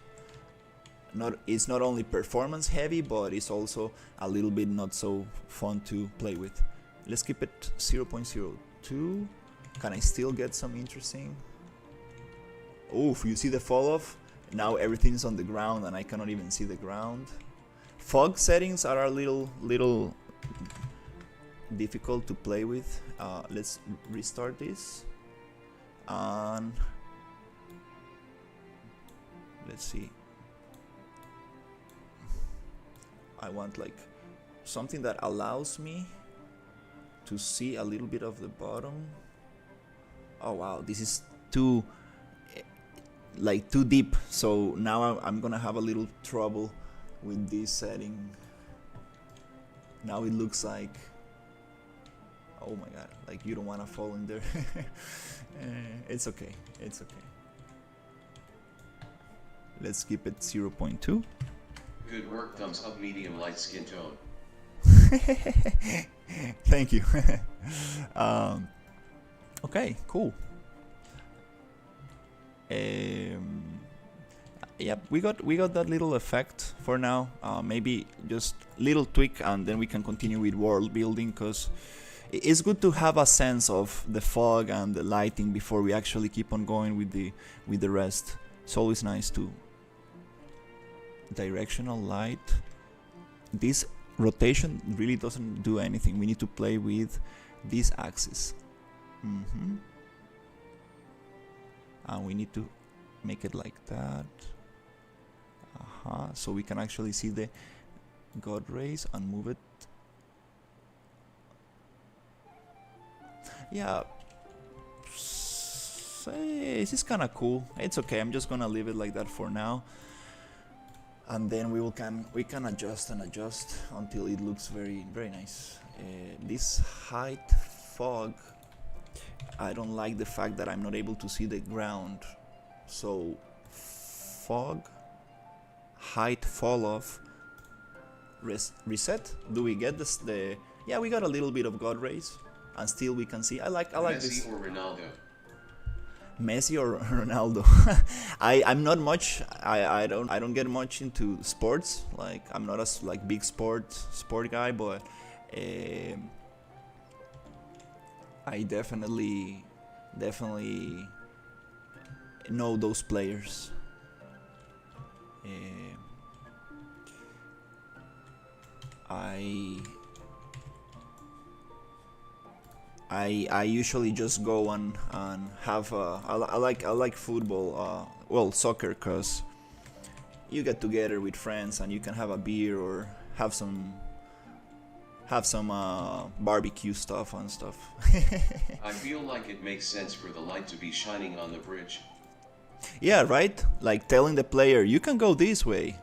it's not only performance heavy, but it's also a little bit not so fun to play with. Let's keep it 0.02. Can I still get some interesting? Oof, you see the fall off? Now everything's on the ground and I cannot even see the ground. Fog settings are a little difficult to play with. Let's restart this. And let's see. I want like something that allows me to see a little bit of the bottom. Oh wow, this is too deep, so now I'm gonna have a little trouble with this setting. Now it looks like, oh my god, like you don't want to fall in there. It's okay, it's okay. Let's keep it 0.2. Good work, thumbs up, medium light skin tone. Thank you. Okay, cool. Yep, we got that little effect for now. Maybe just little tweak, and then we can continue with world building, because it's good to have a sense of the fog and the lighting before we actually keep on going with the rest. It's always nice to directional light. This rotation really doesn't do anything. We need to play with this axis. And we need to make it like that. So we can actually see the God rays and move it. Yeah, this is kind of cool. It's okay. I'm just gonna leave it like that for now, and then we can adjust and adjust until it looks very nice. This height fog, I don't like the fact that I'm not able to see the ground. So fog, height fall off, reset. Do we get this? Yeah, we got a little bit of God rays. And still we can see. I like Messi this. or Ronaldo? Messi or Ronaldo? I'm not much. I don't get much into sports. Like I'm not a like big sport guy, but I definitely know those players. I usually just go and have I like football, well, soccer, cause you get together with friends and you can have a beer or have some barbecue stuff and stuff. I feel like it makes sense for the light to be shining on the bridge. Yeah, right? Like telling the player, you can go this way.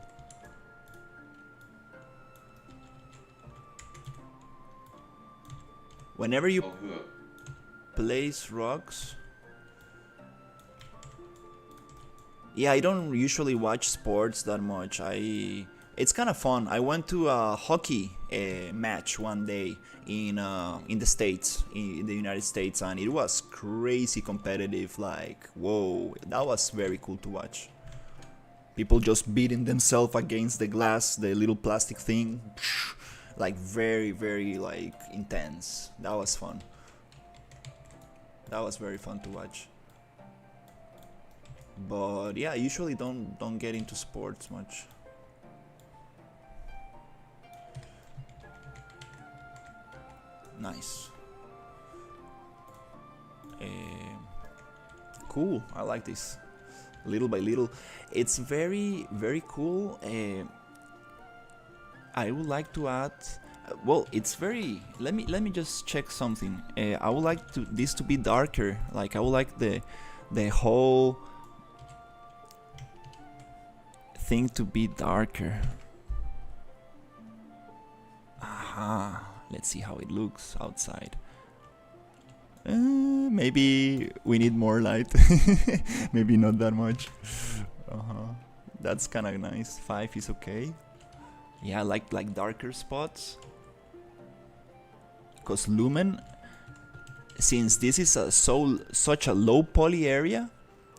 Whenever you place rocks. Yeah, I don't usually watch sports that much. It's kind of fun. I went to a hockey match one day in the States, in the United States, and it was crazy competitive. Like, whoa, that was very cool to watch. People just beating themselves against the glass, the little plastic thing. Like very like intense. That was fun. That was very fun to watch. But yeah, I usually don't get into sports much. Nice. Cool. I like this. Little by little, it's very cool. I would like to add. Well, it's very. Let me just check something. I would like this to be darker. Like I would like the whole thing to be darker. Aha. Let's see how it looks outside. Maybe we need more light. Maybe not that much. That's kind of nice. 5 is okay. Yeah, I like darker spots. Because lumen, since this is such a low poly area,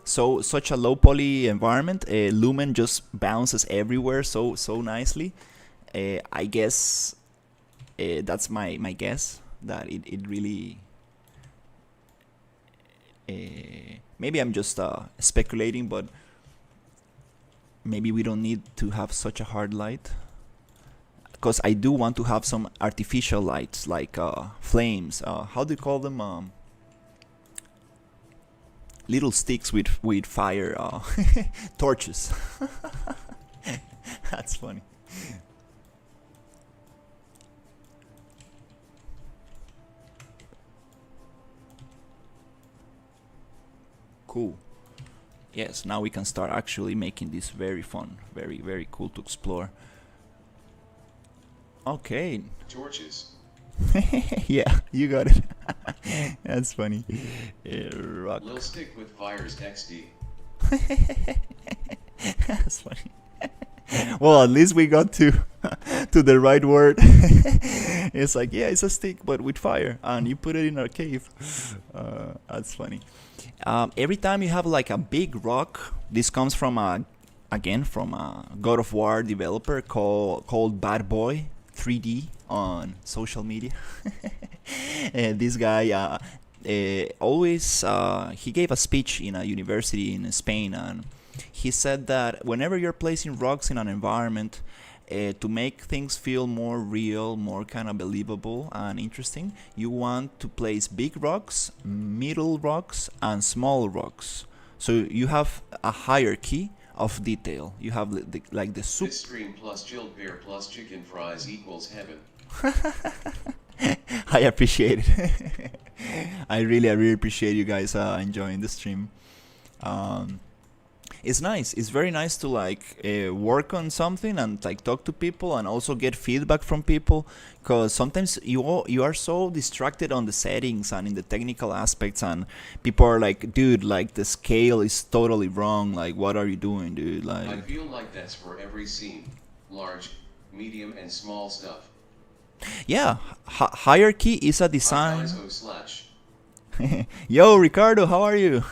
such a low poly environment, lumen just bounces everywhere so nicely. I guess that's my guess that it really. Maybe I'm just speculating, but maybe we don't need to have such a hard light. Because I do want to have some artificial lights, like flames. How do you call them? Little sticks with fire, torches. That's funny. Cool. Yes, now we can start actually making this very fun, very cool to explore. Okay. Torches. Yeah, you got it. That's funny. Rock. Lil stick with fires XD. That's funny. Well, at least we got to the right word. It's like, yeah, it's a stick, but with fire, and you put it in a cave. That's funny. Every time you have like a big rock, this comes from from a God of War developer called Bad Boy. 3D on social media. This guy always he gave a speech in a university in Spain, and he said that whenever you're placing rocks in an environment, to make things feel more real, more kind of believable and interesting, you want to place big rocks, middle rocks, and small rocks. So you have a hierarchy of detail. You have like the soup. This stream plus chilled beer plus chicken fries equals heaven. I appreciate it. I really appreciate you guys enjoying the stream. It's nice. It's very nice to like work on something and like talk to people and also get feedback from people, because sometimes you are so distracted on the settings and in the technical aspects, and people are like, dude, like the scale is totally wrong, like what are you doing, dude? I Like, feel like that's for every scene. Large, medium and small stuff. yeah, hierarchy is a Hi design. guys, slash. Yo, Ricardo, how are you?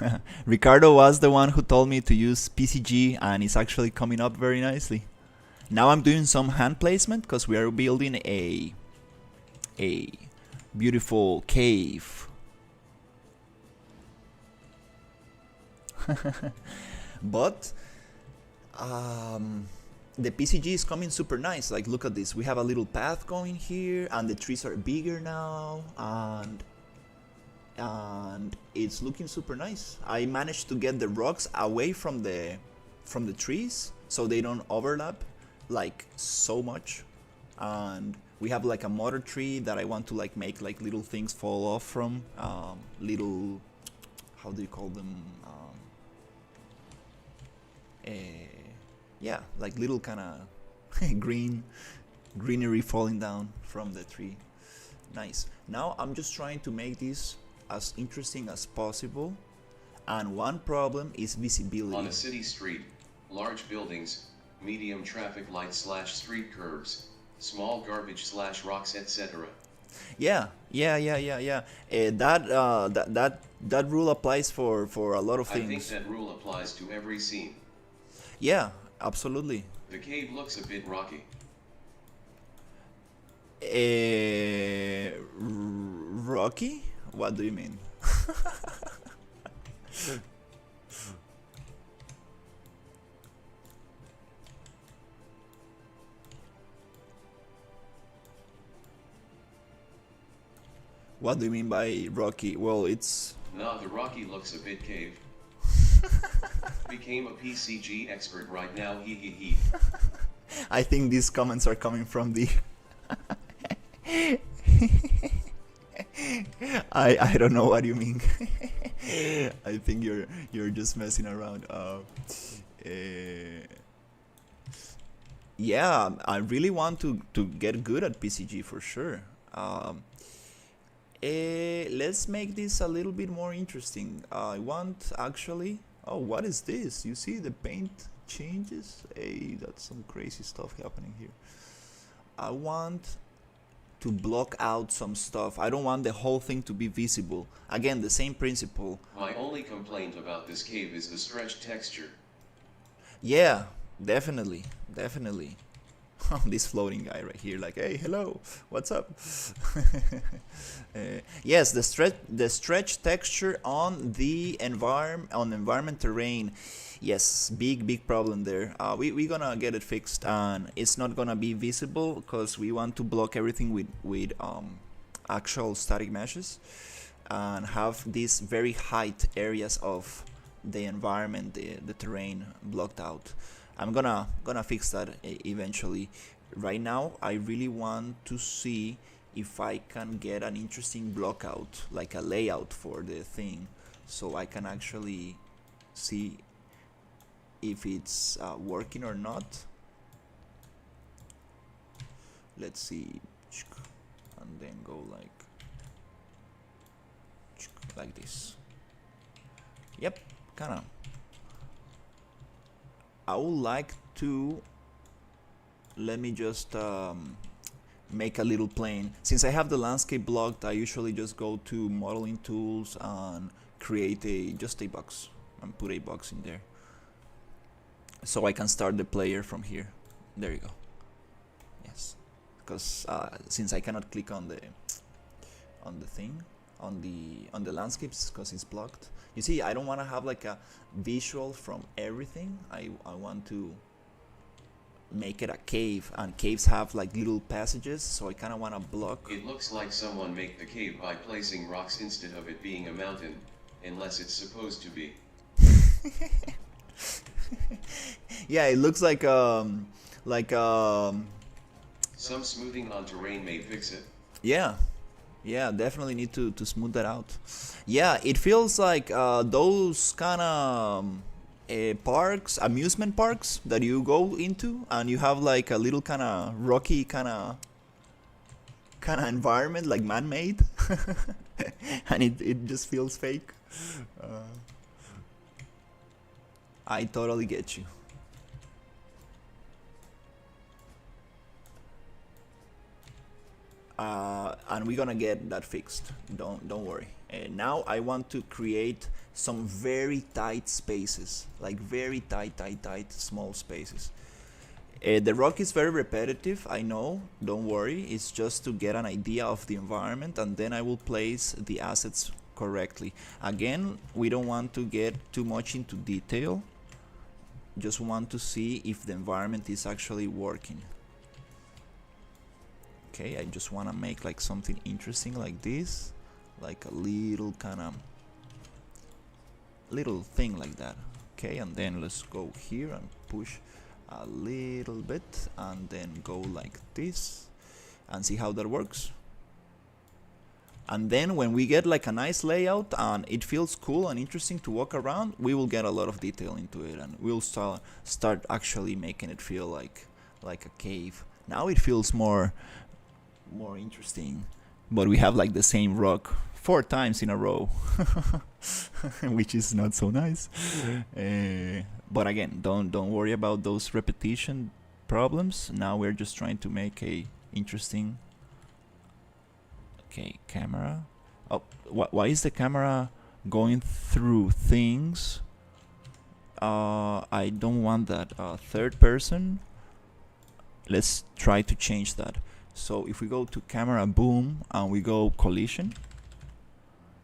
Ricardo was the one who told me to use PCG, and it's actually coming up very nicely. Now I'm doing some hand placement because we are building a beautiful cave. But the PCG is coming super nice. Like, look at this. We have a little path going here, and the trees are bigger now, and it's looking super nice. I managed to get the rocks away from the trees so they don't overlap like so much, and we have like a mortar tree that I want to like make like little things fall off from, little, how do you call them, yeah, like little kind of greenery falling down from the tree. Nice. Now I'm just trying to make this as interesting as possible, and one problem is visibility. On a city street, large buildings, medium traffic lights slash street curbs, small garbage slash rocks, etc. Yeah. That rule applies for a lot of I think things. that rule applies to every scene. Yeah, absolutely. The cave looks a bit rocky. Rocky? What do you mean? What do you mean by rocky? Well, it's Nah, the rocky looks a bit cave. Became a PCG expert right now, he. I think these comments are coming from the I don't know what you mean. I think you're just messing around. Yeah, I really want to get good at PCG for sure. Let's make this a little bit more interesting. I want actually. Oh, what is this? You see the paint changes? Hey, that's some crazy stuff happening here. I want to block out some stuff. I don't want the whole thing to be visible. Again, the same principle. My only complaint about this cave is the stretched texture. Yeah, definitely. This floating guy right here, like, hey, hello, what's up? Yes, the stretch texture on the environment terrain. Yes, big problem there. We're gonna get it fixed, and it's not gonna be visible because we want to block everything with actual static meshes, and have these very height areas of the environment, the terrain blocked out. I'm gonna fix that eventually. Right now, I really want to see if I can get an interesting block out, like a layout for the thing, so I can actually see if it's working or not. Let's see, and then go like this. Yep, kinda. I would like to, let me just make a little plane. Since I have the landscape blocked, I usually just go to modeling tools and create just a box and put a box in there, so I can start the player from here. There you go. Yes, because since I cannot click on the thing on the landscapes because it's blocked. You see, I don't want to have like a visual from everything. I want to make it a cave, and caves have like little passages, so I kind of want to block. It looks like someone make the cave by placing rocks instead of it being a mountain, unless it's supposed to be. Yeah, it looks like Some smoothing on terrain may fix it. yeah, definitely need to smooth that out. Yeah, it feels like those kind of parks, amusement parks that you go into and you have like a little kind of rocky kind of environment, like man-made. And it just feels fake. I totally get you. And we're gonna get that fixed. Don't worry. Now I want to create some very tight spaces, like very tight, small spaces. The rock is very repetitive, I know. Don't worry. It's just to get an idea of the environment, and then I will place the assets correctly. Again, we don't want to get too much into detail. Just want to see if the environment is actually working. Okay, I just want to make like something interesting like this, like a little kind of little thing like that. Okay, and then let's go here and push a little bit and then go like this and see how that works. And then when we get like a nice layout and it feels cool and interesting to walk around, we will get a lot of detail into it, and we'll start actually making it feel like a cave. Now it feels more interesting, but we have like the same rock 4 times in a row, which is not so nice. But again, don't worry about those repetition problems. Now we're just trying to make a interesting. Okay, camera. Oh, why is the camera going through things? I don't want that. Third person. Let's try to change that. So if we go to camera boom and we go collision,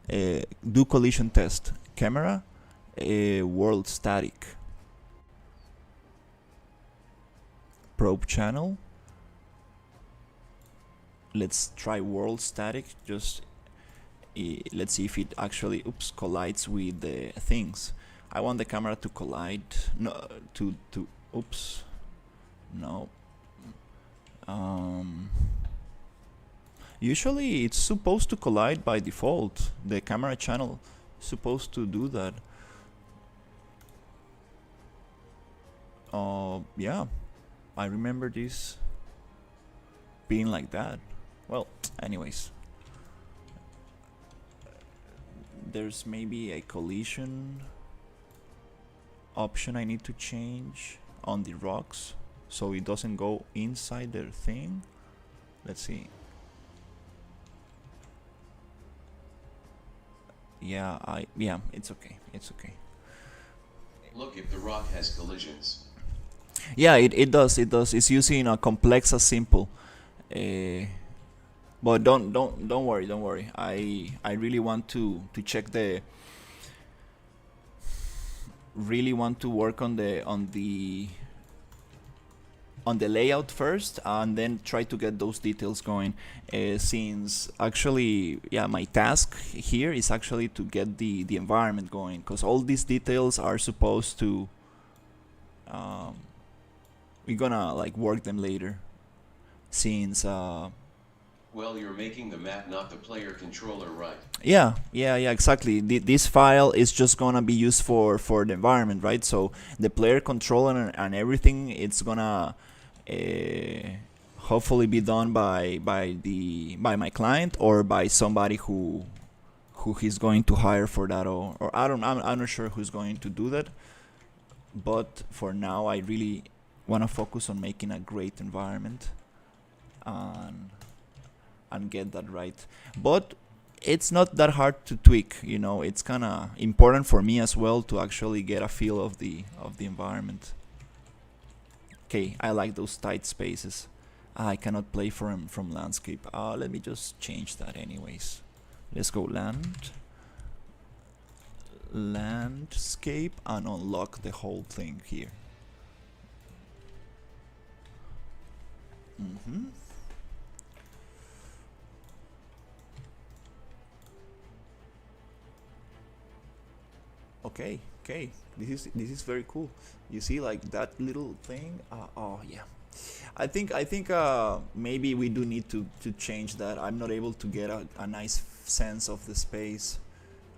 do collision test. Camera, world static. Probe channel. Let's try world static. Just let's see if it actually collides with the things. I want the camera to collide. No, to oops. No. Usually it's supposed to collide by default. The camera channel is supposed to do that. Yeah, I remember this being like that. Well, anyways, there's maybe a collision option I need to change on the rocks so it doesn't go inside their thing. Let's see. Yeah, it's okay. It's okay. Look if the rock has collisions. Yeah, it does. It's using a complex as simple. But don't worry. I really want to check the. Really want to work on the layout first, and then try to get those details going. Since actually, yeah, my task here is actually to get the environment going, because all these details are supposed to. We're gonna like work them later. Since. Well, you're making the map, not the player controller, right? Yeah, exactly. This file is just gonna be used for the environment, right? So the player controller and everything, it's gonna hopefully be done by my client or by somebody who he's going to hire for that, or I'm not sure who's going to do that. But for now, I really wanna focus on making a great environment and get that right. But it's not that hard to tweak, you know. It's kind of important for me as well to actually get a feel of the environment. Okay, I like those tight spaces. I cannot play from landscape. Let me just change that anyways. Let's go landscape and unlock the whole thing here. Okay, this is very cool. You see, like that little thing. Oh yeah, I think maybe we do need to change that. I'm not able to get a nice sense of the space.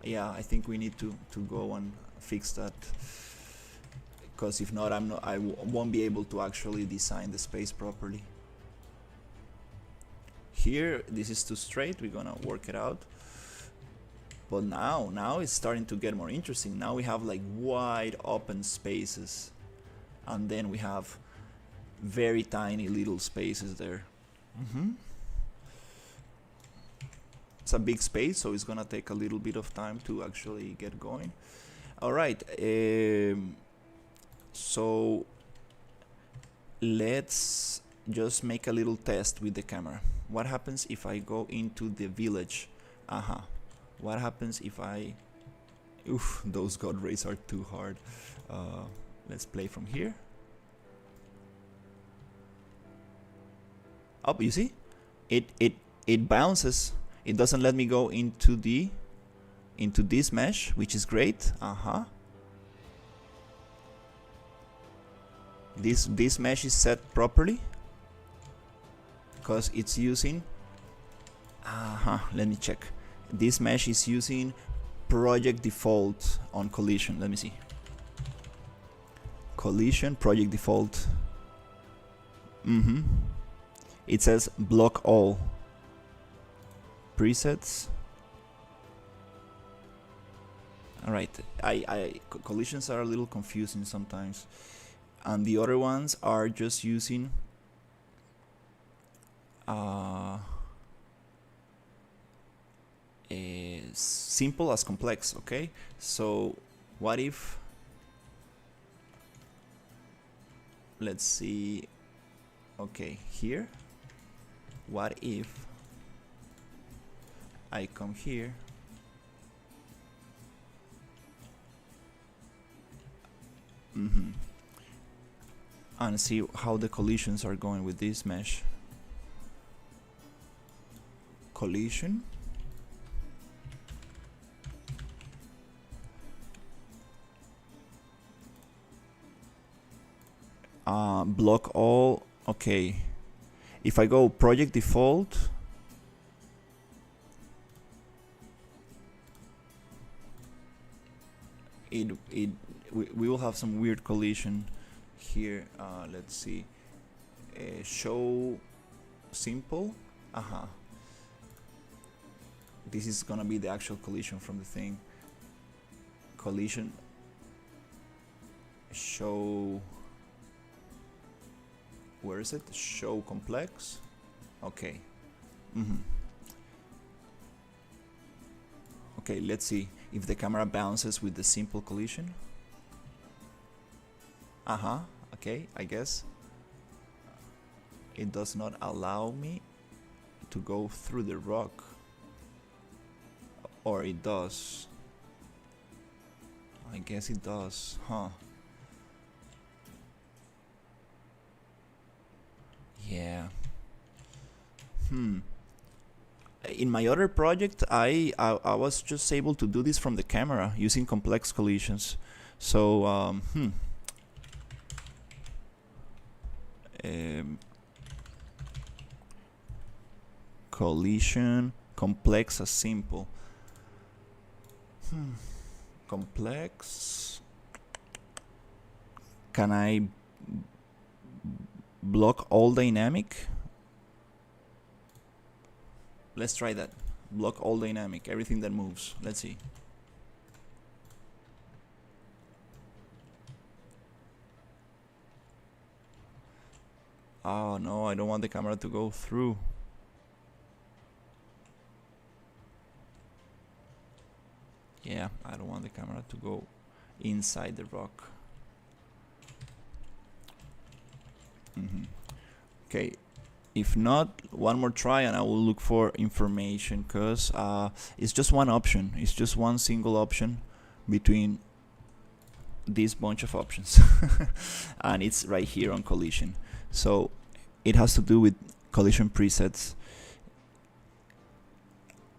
Yeah, I think we need to go and fix that, because if not, I won't be able to actually design the space properly. Here, this is too straight. We're gonna work it out. But now it's starting to get more interesting. Now we have like wide open spaces, and then we have very tiny little spaces there. It's a big space, so it's gonna take a little bit of time to actually get going. All right, so let's just make a little test with the camera. What happens if I go into the village? What happens if I... Oof, those god rays are too hard. Let's play from here. Oh, you see? It bounces. It doesn't let me go into this mesh, which is great. This mesh is set properly because it's using... let me check. This mesh is using project default on collision. Let me see. Collision project default. It says block all presets. All right. Collisions are a little confusing sometimes, and the other ones are just using simple as complex. Okay, so what if, let's see, okay, here, what if I come here and see how the collisions are going with this mesh. Collision. Block all. Okay, if I go project default, we will have some weird collision here. Let's see. Show simple. This is gonna be the actual collision from the thing. Collision. Show. Where is it? Show complex. Okay. Okay, let's see if the camera bounces with the simple collision. Okay, I guess it does not allow me to go through the rock, or it does. I guess it does, huh? Yeah. In my other project, I was just able to do this from the camera using complex collisions. So collision complex as simple. Complex. Can I block all dynamic? Let's try that. Block all dynamic, everything that moves. Let's see. Oh no, I don't want the camera to go through. Yeah, I don't want the camera to go inside the rock. Okay, If not, one more try and I will look for information, because it's just one option. It's just one single option between this bunch of options. And it's right here on collision. So it has to do with collision presets.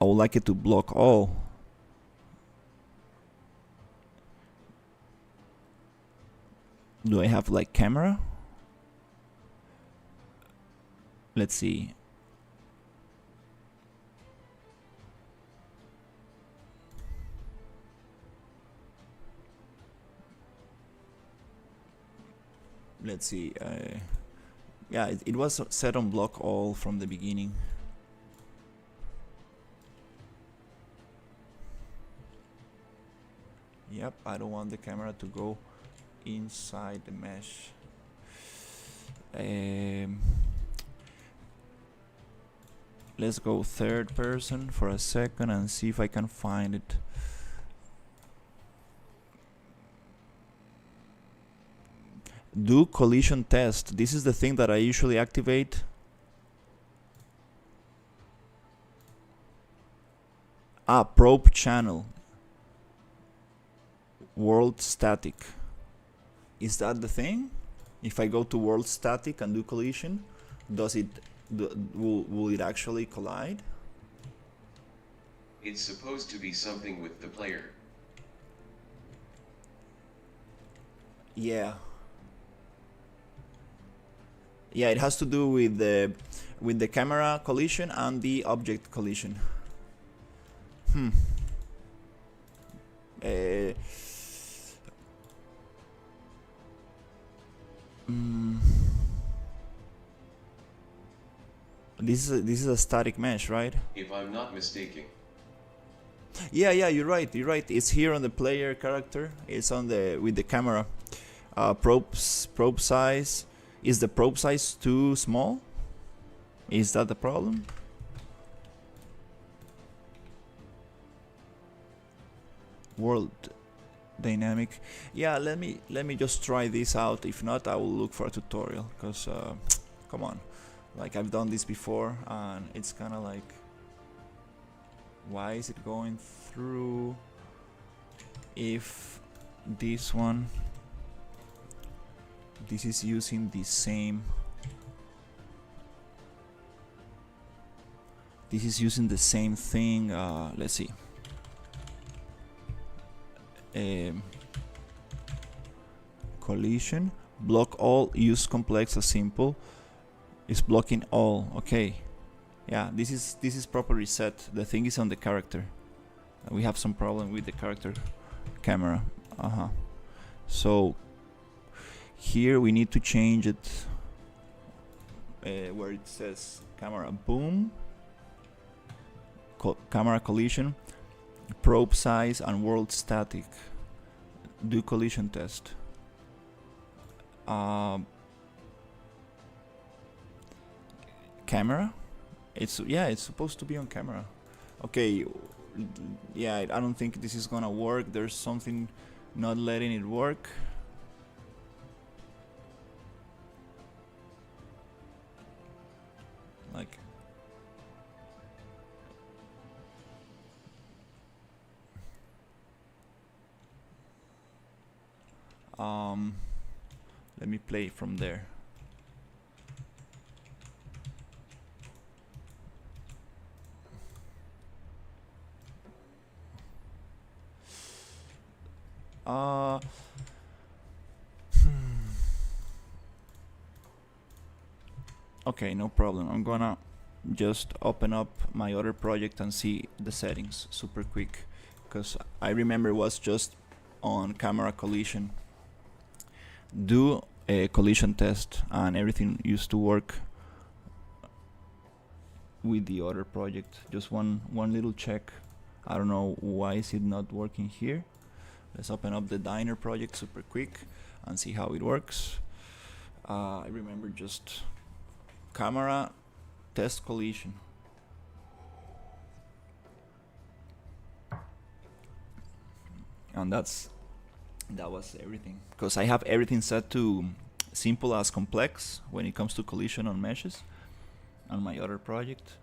I would like it to block all. Do I have like camera? Let's see. Let's see. Yeah, it was set on block all from the beginning. Yep, I don't want the camera to go inside the mesh. Let's go third person for a second and see if I can find it. Do collision test. This is the thing that I usually activate. Probe channel. World static. Is that the thing? If I go to world static and do collision, will it actually collide? It's supposed to be something with the player. Yeah. Yeah, it has to do with the camera collision and the object collision. This is a static mesh, right? If I'm not mistaken. Yeah, you're right. It's here on the player character. It's on the with the camera. Probe size. Is the probe size too small? Is that the problem? World dynamic. Yeah, let me just try this out. If not, I will look for a tutorial, because come on, like I've done this before and it's kind of like, why is it going through if this is using the same, this is using the same thing. Let's see. Collision, block all, use complex as simple. Is blocking all. Okay, yeah, this is properly set. The thing is on the character. We have some problem with the character camera. So here we need to change it where it says camera boom, camera collision, probe size, and world static. Do collision test. Camera. It's supposed to be on camera. Okay. Yeah, I don't think this is gonna work. There's something not letting it work. Like, let me play from there. Okay, no problem. I'm gonna just open up my other project and see the settings super quick, because I remember it was just on camera collision. Do a collision test and everything used to work with the other project. Just one little check. I don't know why is it not working here. Let's open up the diner project super quick and see how it works. I remember just camera test collision. And that was everything, because I have everything set to simple as complex when it comes to collision on meshes. on my other project.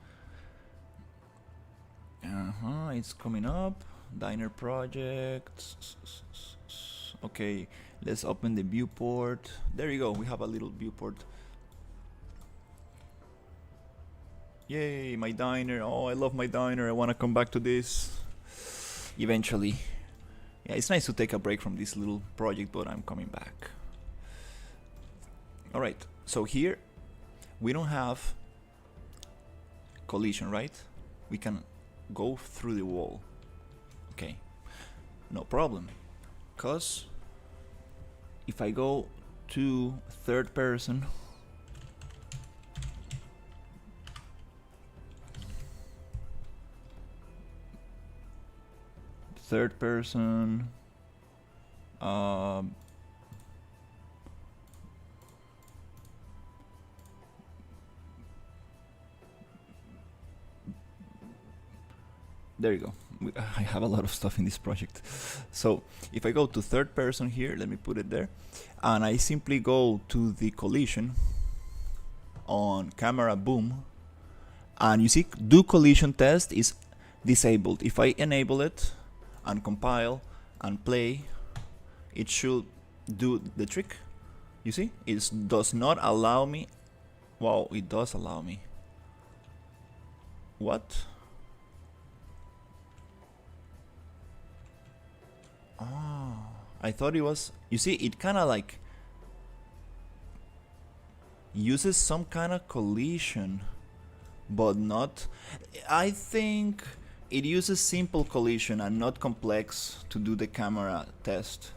It's coming up. Diner project. Okay, let's open the viewport. There you go, we have a little viewport. Yay, my diner. Oh, I love my diner. I want to come back to this eventually. Yeah, it's nice to take a break from this little project, but I'm coming back. Alright, so here we don't have collision, right? We can go through the wall. Okay, no problem. Because if I go to third person, there you go. I have a lot of stuff in this project. So if I go to third person here, let me put it there, and I simply go to the collision on camera boom, and you see do collision test is disabled. If I enable it and compile and play, it should do the trick. You see, it does not allow me. Wow, it does allow me. What? Oh, I thought it was, you see, it kind of like uses some kind of collision, but not, I think it uses simple collision and not complex to do the camera test.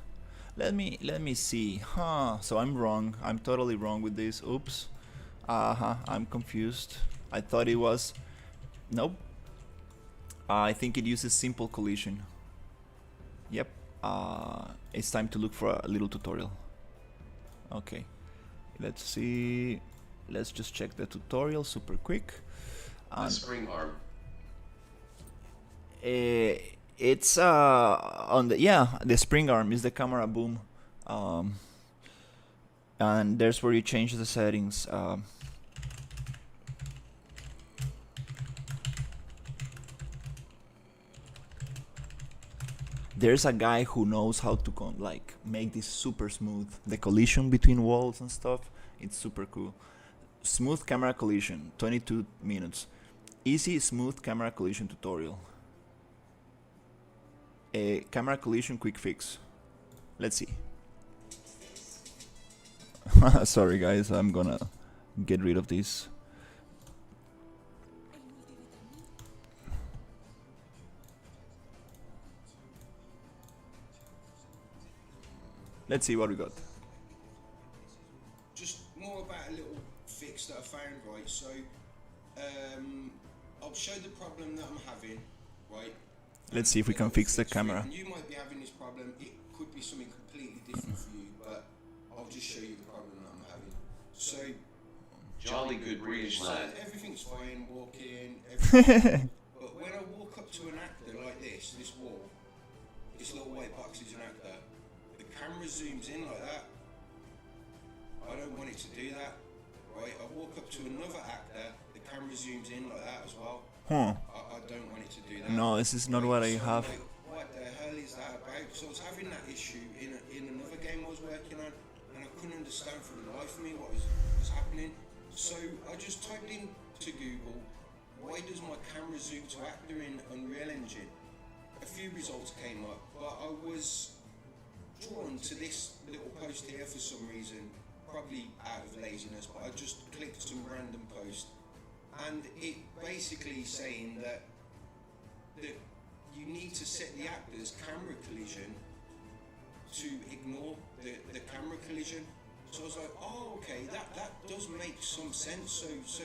Let me see. So I'm wrong. I'm totally wrong with this. Oops. I'm confused. I thought it was, nope. I think it uses simple collision. Yep. It's time to look for a little tutorial. Okay, let's see. Let's just check the tutorial super quick. The spring arm. It's on the spring arm is the camera boom, and there's where you change the settings. There's a guy who knows how to make this super smooth. The collision between walls and stuff, it's super cool. Smooth camera collision, 22 minutes. Easy smooth camera collision tutorial. A camera collision quick fix. Let's see. Sorry guys, I'm gonna get rid of this. Let's see what we got. Just more about a little fix that I found, right? So, I'll show the problem that I'm having, right? Let's see if we can fix the camera. And you might be having this problem. It could be something completely different for you, but I'll just show you the problem that I'm having. So, Jolly good British lad. everything's fine, walk in, everything. But when I walk up to an actor like this wall, this little white box is an actor. The camera zooms in like that. I don't want it to do that, right? I walk up to another actor, the camera zooms in like that as well. I don't want it to do that. No, this is not what I have. Like, what the hell is that about? So I was having that issue in another game I was working on, and I couldn't understand for the life of me what was happening. So I just typed into Google, why does my camera zoom to actor in Unreal Engine? A few results came up, but I was drawn to this little post here for some reason, probably out of laziness, but I just clicked some random post, and it basically saying that you need to set the actor's camera collision to ignore the camera collision. So I was like, oh, okay, that does make some sense. So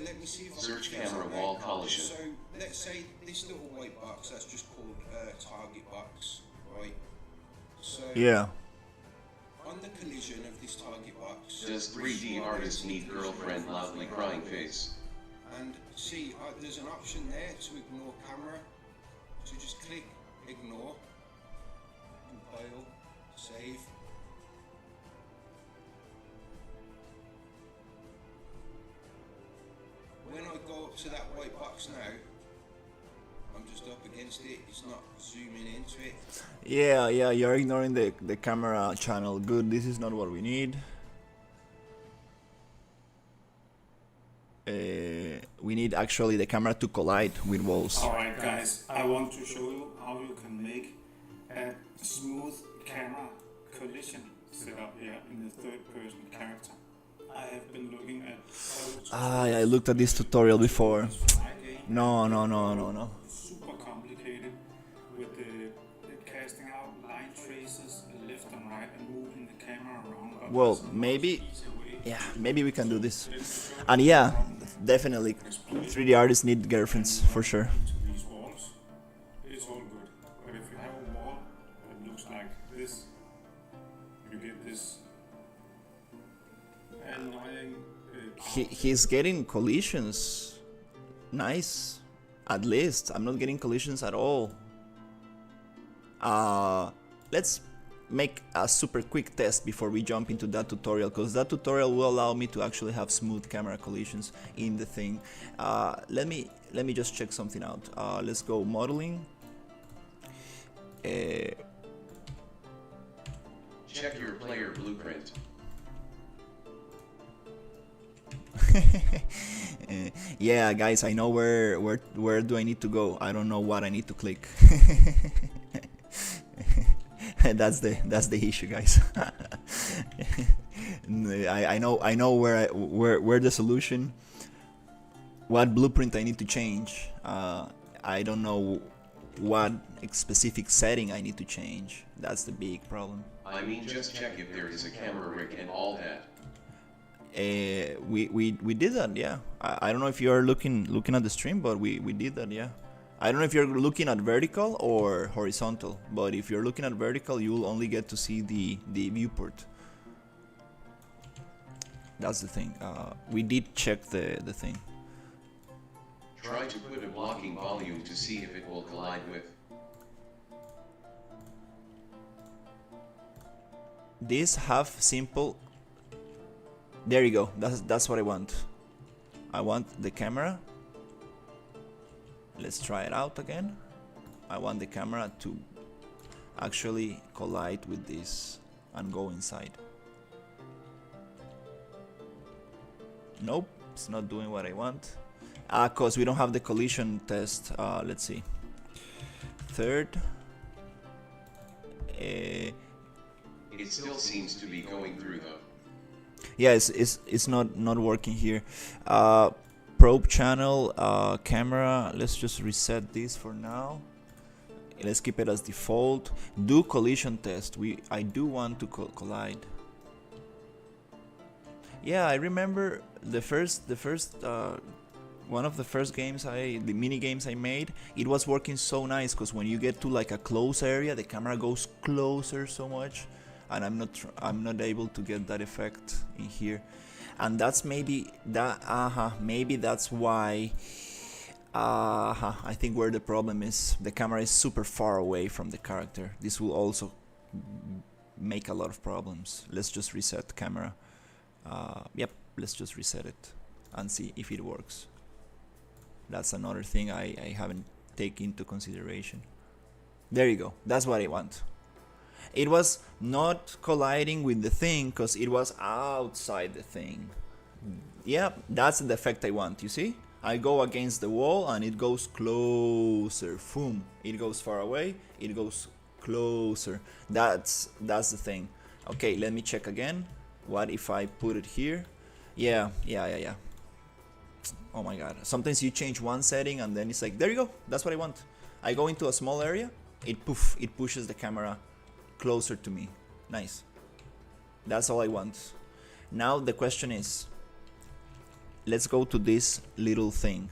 let me see if I Search can fix camera that. wall collision. So let's say this little white box, that's just called target box, right? So Yeah. on the collision of this target box, Does 3D artist need girlfriend loudly crying face? and see there's an option there to ignore camera. So just click ignore, compile, save. up to that white box now. I'm just up against it. It's not zooming into it. Yeah, you're ignoring the camera channel. Good, this is not what we need. We need actually the camera to collide with walls. Alright guys, I want to show you how you can make a smooth camera collision setup here in the third person character. I have been looking at I looked at this tutorial before. No. Super complicated with the casting out line traces left and right and moving the camera around. But Well, there's a much maybe, easier way. yeah, maybe we can do this. And yeah, definitely, 3D artists need girlfriends for sure. Into these walls, it's all good. But if you have a wall that looks like this, you get this annoying. He's getting collisions. Nice, at least. I'm not getting collisions at all. Let's make a super quick test before we jump into that tutorial, because that tutorial will allow me to actually have smooth camera collisions in the thing. Let me just check something out. Let's go modeling. Check your player blueprint. Yeah, guys, I know where do I need to go. I don't know what I need to click. that's the issue, guys. I know where the solution, what blueprint I need to change. I don't know what specific setting I need to change. That's the big problem. I mean, just check if there is a camera rig and all that. We did that, yeah. I don't know if you're looking at the stream, but we did that, yeah. I don't know if you're looking at vertical or horizontal, but if you're looking at vertical, you'll only get to see the viewport. That's the thing. We did check the thing. Try to put a blocking volume to see if it will collide with. This half simple. There you go. That's what I want. I want the camera. Let's try it out again. I want the camera to actually collide with this and go inside. Nope, it's not doing what I want. Cause we don't have the collision test. Let's see. Third. It still seems to be going through though. Yeah, it's not working here. Probe channel, camera. Let's just reset this for now. Let's keep it as default. Do collision test. I do want to collide. Yeah, I remember the first one of the first games the mini games I made. It was working so nice because when you get to like a close area, the camera goes closer so much, and I'm not able to get that effect in here. And that's maybe that's why I think where the problem is. The camera is super far away from the character. This will also make a lot of problems. Let's just reset the camera. Yep, let's just reset it and see if it works. That's another thing I haven't taken into consideration. There you go, that's what I want. It was not colliding with the thing because it was outside the thing. Yeah, that's the effect I want, you see? I go against the wall and it goes closer. Boom. It goes far away, it goes closer. That's the thing. Okay, let me check again. What if I put it here? Yeah. Oh my god. Sometimes you change one setting and then it's like, there you go, that's what I want. I go into a small area, it pushes the camera closer to me. Nice. That's all I want. Now the question is, let's go to this little thing.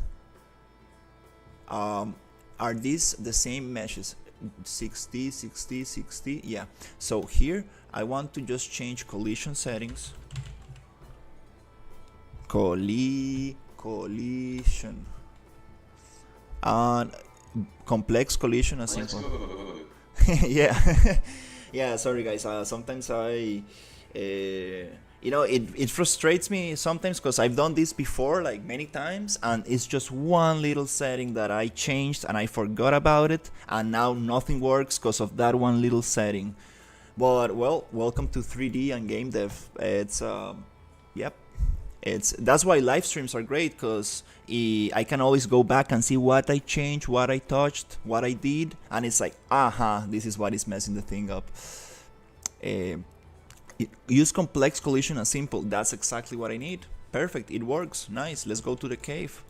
Are these the same meshes? 60, 60, 60? Yeah. So here I want to just change collision settings. Collision. And complex collision as Let's simple. go. Yeah. Yeah, sorry guys, sometimes you know, it frustrates me sometimes because I've done this before, like many times, and it's just one little setting that I changed and I forgot about it, and now nothing works because of that one little setting. But well, welcome to 3D and game dev. It's yep, that's why live streams are great, because I can always go back and see what I changed, what I touched, what I did, and it's like, aha, this is what is messing the thing up. Use complex collision as simple. That's exactly what I need. Perfect, it works. Nice, let's go to the cave.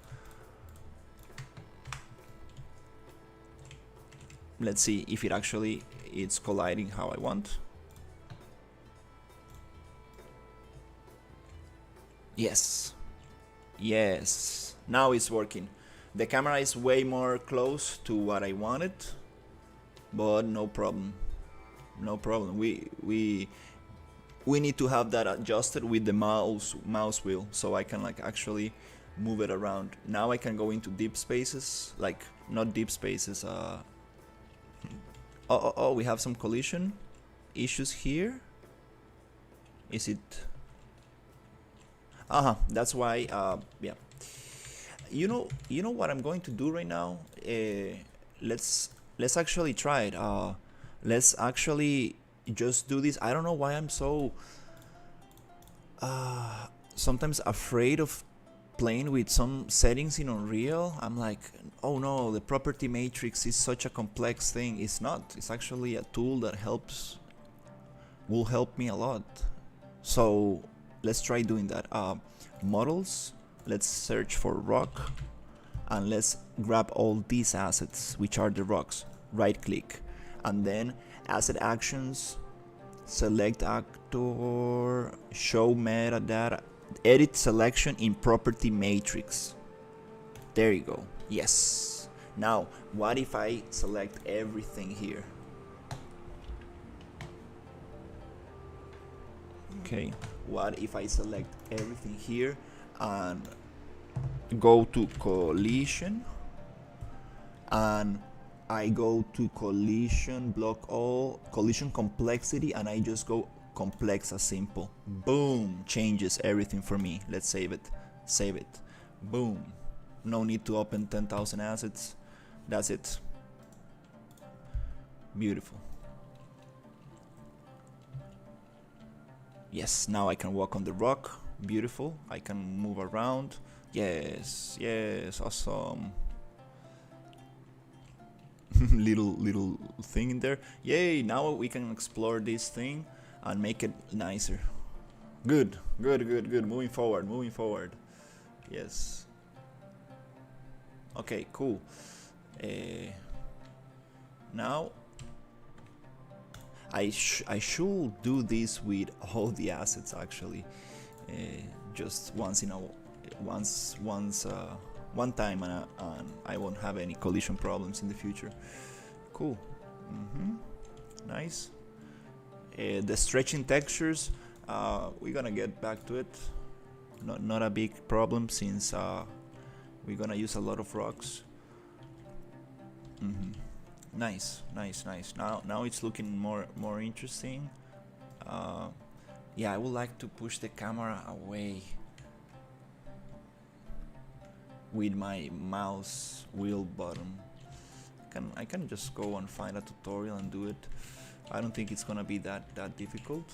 Let's see if it's colliding how I want. Yes. Yes. Now it's working. The camera is way more close to what I wanted, but no problem. No problem. We need to have that adjusted with the mouse wheel, so I can like actually move it around. Now I can go into deep spaces, like not deep spaces. Oh, we have some collision issues here. Is it? That's why. Yeah. You know what I'm going to do right now. Let's actually try it. Let's actually just do this. I don't know why I'm so sometimes afraid of playing with some settings in Unreal. I'm like, oh no, the property matrix is such a complex thing. It's not. It's actually a tool that will help me a lot. So let's try doing that. Models, let's search for rock, and let's grab all these assets, which are the rocks. Right click, and then asset actions, select actor, show metadata, edit selection in property matrix. There you go. Yes. Now, what if I select everything here? Okay. What if I select everything here and go to collision, and I go to collision, block all, collision complexity, and I just go complex as simple. Boom, changes everything for me. Let's save it. Save it. Boom. No need to open 10,000 assets. That's it. Beautiful. Yes, now I can walk on the rock. Beautiful. I can move around. Yes, yes, awesome. little thing in there. Yay, now we can explore this thing and make it nicer. Good. Moving forward. Yes. Okay, cool. Now I should do this with all the assets actually. Just once one time, and I won't have any collision problems in the future. Cool. Nice. The stretching textures, we're gonna get back to it. Not a big problem, since we're gonna use a lot of rocks. Nice. Now it's looking more interesting. Yeah, I would like to push the camera away with my mouse wheel button. I can just go and find a tutorial and do it. I don't think it's gonna be that difficult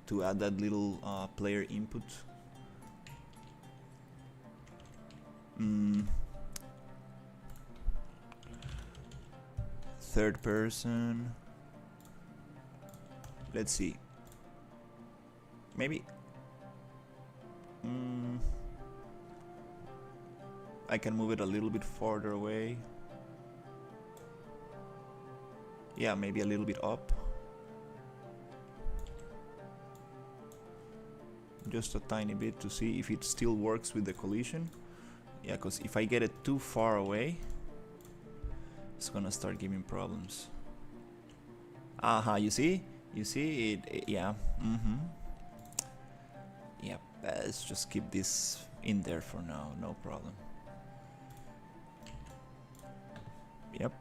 to add that little player input. Third person. Let's see. Maybe I can move it a little bit farther away. Yeah, maybe a little bit up. Just a tiny bit to see if it still works with the collision. Yeah, because if I get it too far away, it's gonna start giving problems. You see it, yeah. Yep, let's just keep this in there for now, no problem. Yep,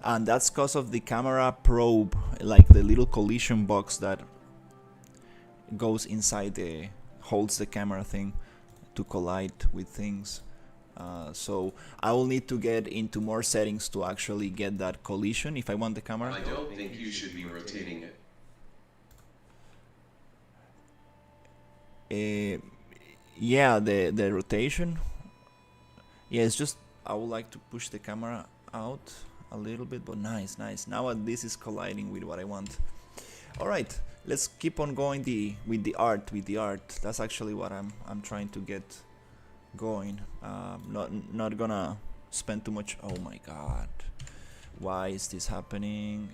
and that's because of the camera probe, like the little collision box that goes inside the holds the camera thing to collide with things. So I will need to get into more settings to actually get that collision if I want the camera. I don't think you should be rotating it. Yeah, the rotation. Yeah, it's just I would like to push the camera out a little bit, but nice. Now this is colliding with what I want. All right, let's keep on going with the art. That's actually what I'm trying to get going. Not gonna spend too much. Oh my god, why is this happening?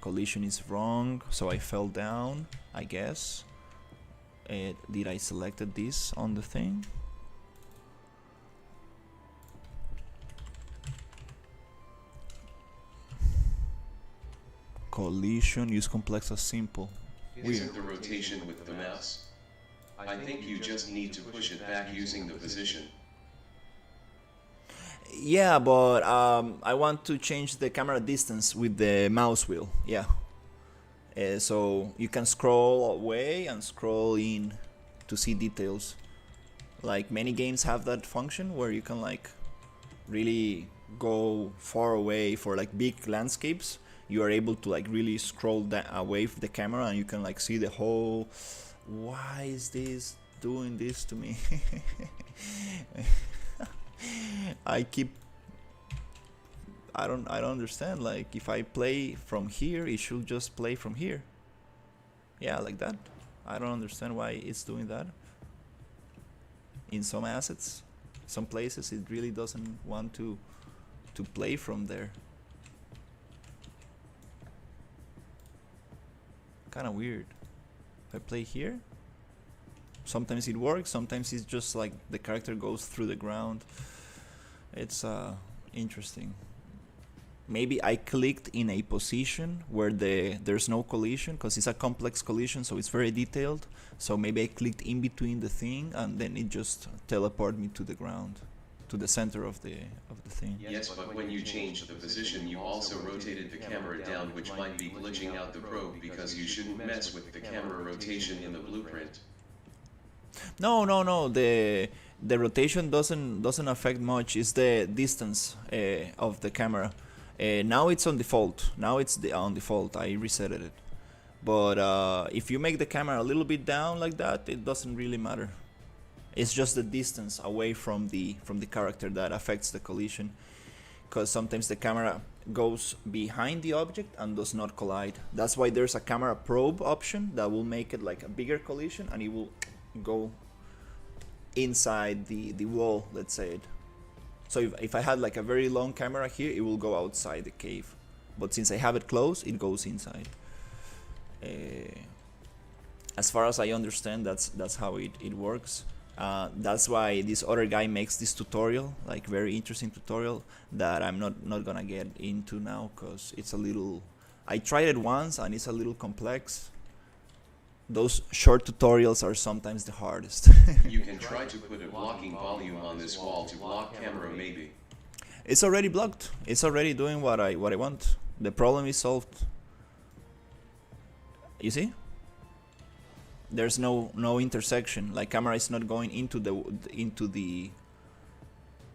Collision is wrong, so I fell down, I guess. Did I selected this on the thing? Collision, use complex or simple. Isn't the rotation with the mouse? I think you just need to push it back using the position. Yeah, but I want to change the camera distance with the mouse wheel. Yeah. So you can scroll away and scroll in to see details. Like many games have that function where you can like really go far away for like big landscapes. You are able to like really scroll away from the camera and you can like see the whole. Why is this doing this to me? I don't understand. Like if I play from here, it should just play from here. Yeah, like that. I don't understand why it's doing that. In some assets, some places, it really doesn't want to play from there. Kind of weird. If I play here, sometimes it works, sometimes it's just like the character goes through the ground. It's interesting. Maybe I clicked in a position where there's no collision because it's a complex collision, so it's very detailed. So maybe I clicked in between the thing and then it just teleported me to the ground, to the center of the thing. Yes, but when you changed the position, you also rotated the camera down, which might be glitching out the probe because you shouldn't mess with the camera rotation in the blueprint. No. The rotation doesn't affect much. It's the distance of the camera. Now it's on default. Now it's on default. I resetted it. But if you make the camera a little bit down like that, it doesn't really matter. It's just the distance away from the character that affects the collision. Because sometimes the camera goes behind the object and does not collide. That's why there's a camera probe option that will make it like a bigger collision and it will go inside the wall, let's say it. So if I had like a very long camera here, it will go outside the cave. But since I have it close, it goes inside. As far as I understand, that's how it works. That's why this other guy makes this tutorial, like very interesting tutorial that I'm not gonna get into now because it's a little. I tried it once and it's a little complex. Those short tutorials are sometimes the hardest. You can try to put a blocking volume on this wall to block camera maybe. It's already blocked. It's already doing what I want. The problem is solved. You see? There's no intersection. Like camera is not going into the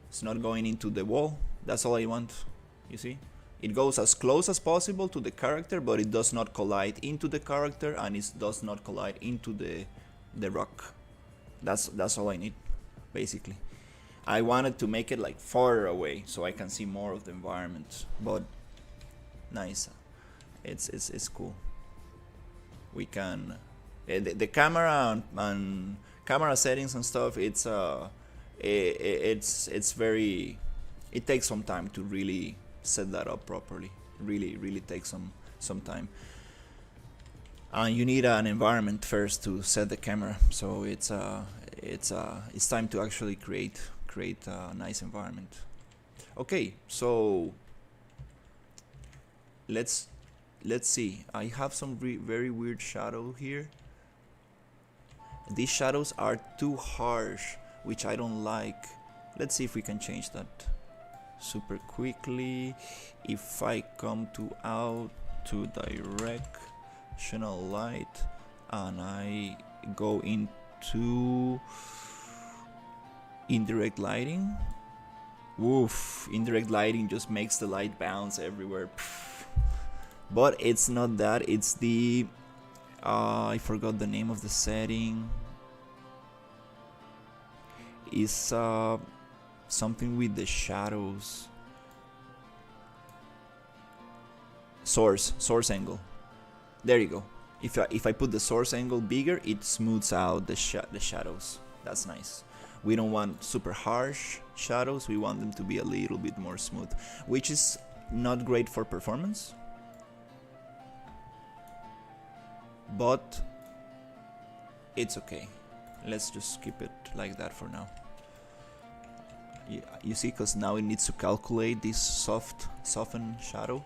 it's not going into the wall. That's all I want. You see? It goes as close as possible to the character, but it does not collide into the character and it does not collide into the rock. That's all I need, basically. I wanted to make it like farther away so I can see more of the environment, but nice. It's cool. We can the camera and camera settings and stuff. It's very. It takes some time to really set that up properly. Really takes some time. And you need an environment first to set the camera. So it's time to actually create a nice environment. Okay, so let's see. I have some very weird shadow here. These shadows are too harsh, which I don't like. Let's see if we can change that super quickly. If I come to directional light and I go into indirect lighting. Woof, indirect lighting just makes the light bounce everywhere. But it's not that, it's the I forgot the name of the setting. It's something with the shadows. Source angle. There you go. If I put the source angle bigger, it smooths out the shadows. That's nice. We don't want super harsh shadows, we want them to be a little bit more smooth, which is not great for performance, but it's okay. Let's just keep it like that for now. You see, because now it needs to calculate this soften shadow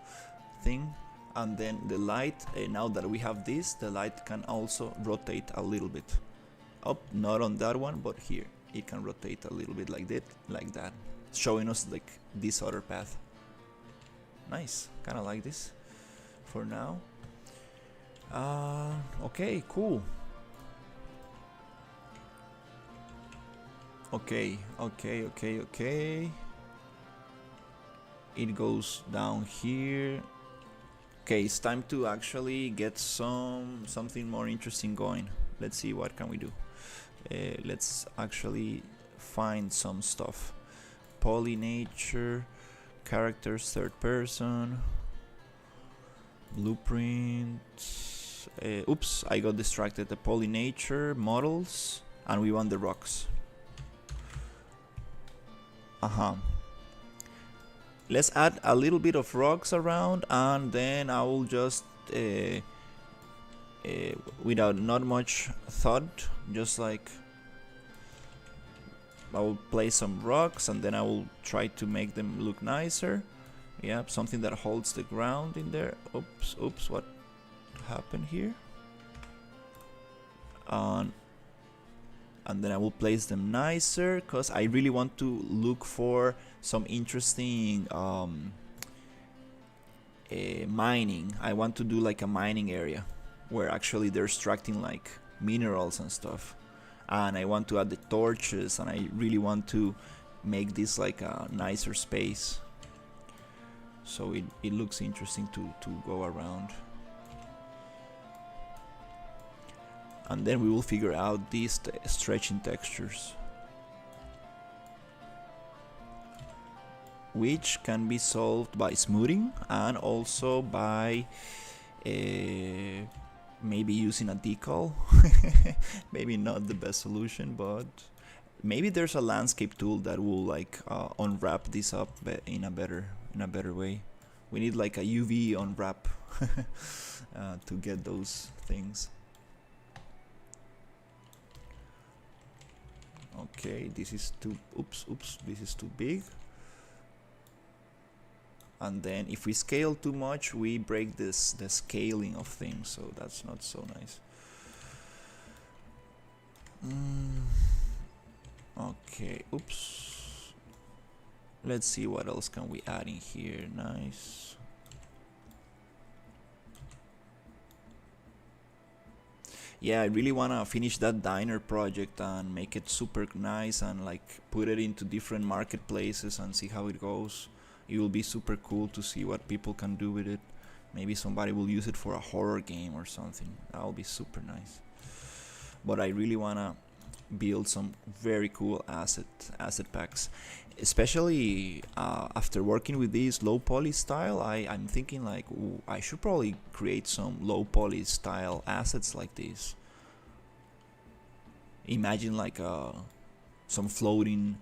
thing, and then the light, now that we have this, the light can also rotate a little bit up, not on that one, but here it can rotate a little bit like that, showing us like this other path. Nice, kind of like this for now. Okay, cool. Okay. It goes down here. Okay, it's time to actually get something more interesting going. Let's see, what can we do. Let's actually find some stuff. Poly nature, characters, third person, blueprint. Oops, I got distracted. The poly nature, models, and we want the rocks. Let's add a little bit of rocks around, and then I will just without not much thought, just like I will place some rocks and then I will try to make them look nicer. Yeah, something that holds the ground in there. Oops, what happened here? And then I will place them nicer, because I really want to look for some interesting mining. I want to do like a mining area where actually they're extracting like minerals and stuff, and I want to add the torches, and I really want to make this like a nicer space, so it looks interesting to go around. And then we will figure out these stretching textures, which can be solved by smoothing and also by maybe using a decal. Maybe not the best solution, but maybe there's a landscape tool that will like unwrap this up in a better way. We need like a UV unwrap to get those things. Okay, this is too, oops, this is too big. And then if we scale too much, we break the scaling of things, so that's not so nice. Okay, oops. Let's see what else can we add in here. Nice. Yeah, I really wanna finish that diner project and make it super nice and like put it into different marketplaces and see how it goes. It will be super cool to see what people can do with it. Maybe somebody will use it for a horror game or something. That'll be super nice. But I really wanna build some very cool asset packs, especially after working with this low poly style. I'm thinking like, ooh, I should probably create some low poly style assets like this. Imagine like some floating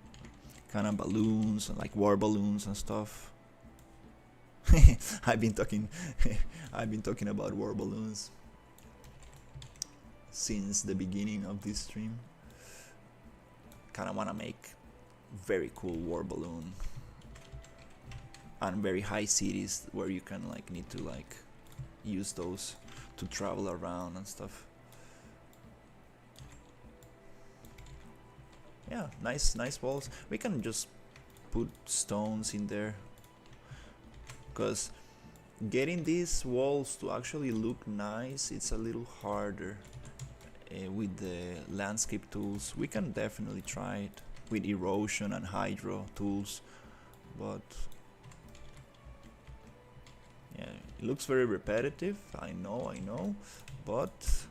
kind of balloons and like war balloons and stuff. I've been talking about war balloons since the beginning of this stream. Kind of want to make very cool war balloon and very high cities where you can like need to like use those to travel around and stuff. Yeah, nice walls. We can just put stones in there, because getting these walls to actually look nice, it's a little harder. with the landscape tools. We can definitely try it with erosion and hydro tools, but yeah, it looks very repetitive. I know, but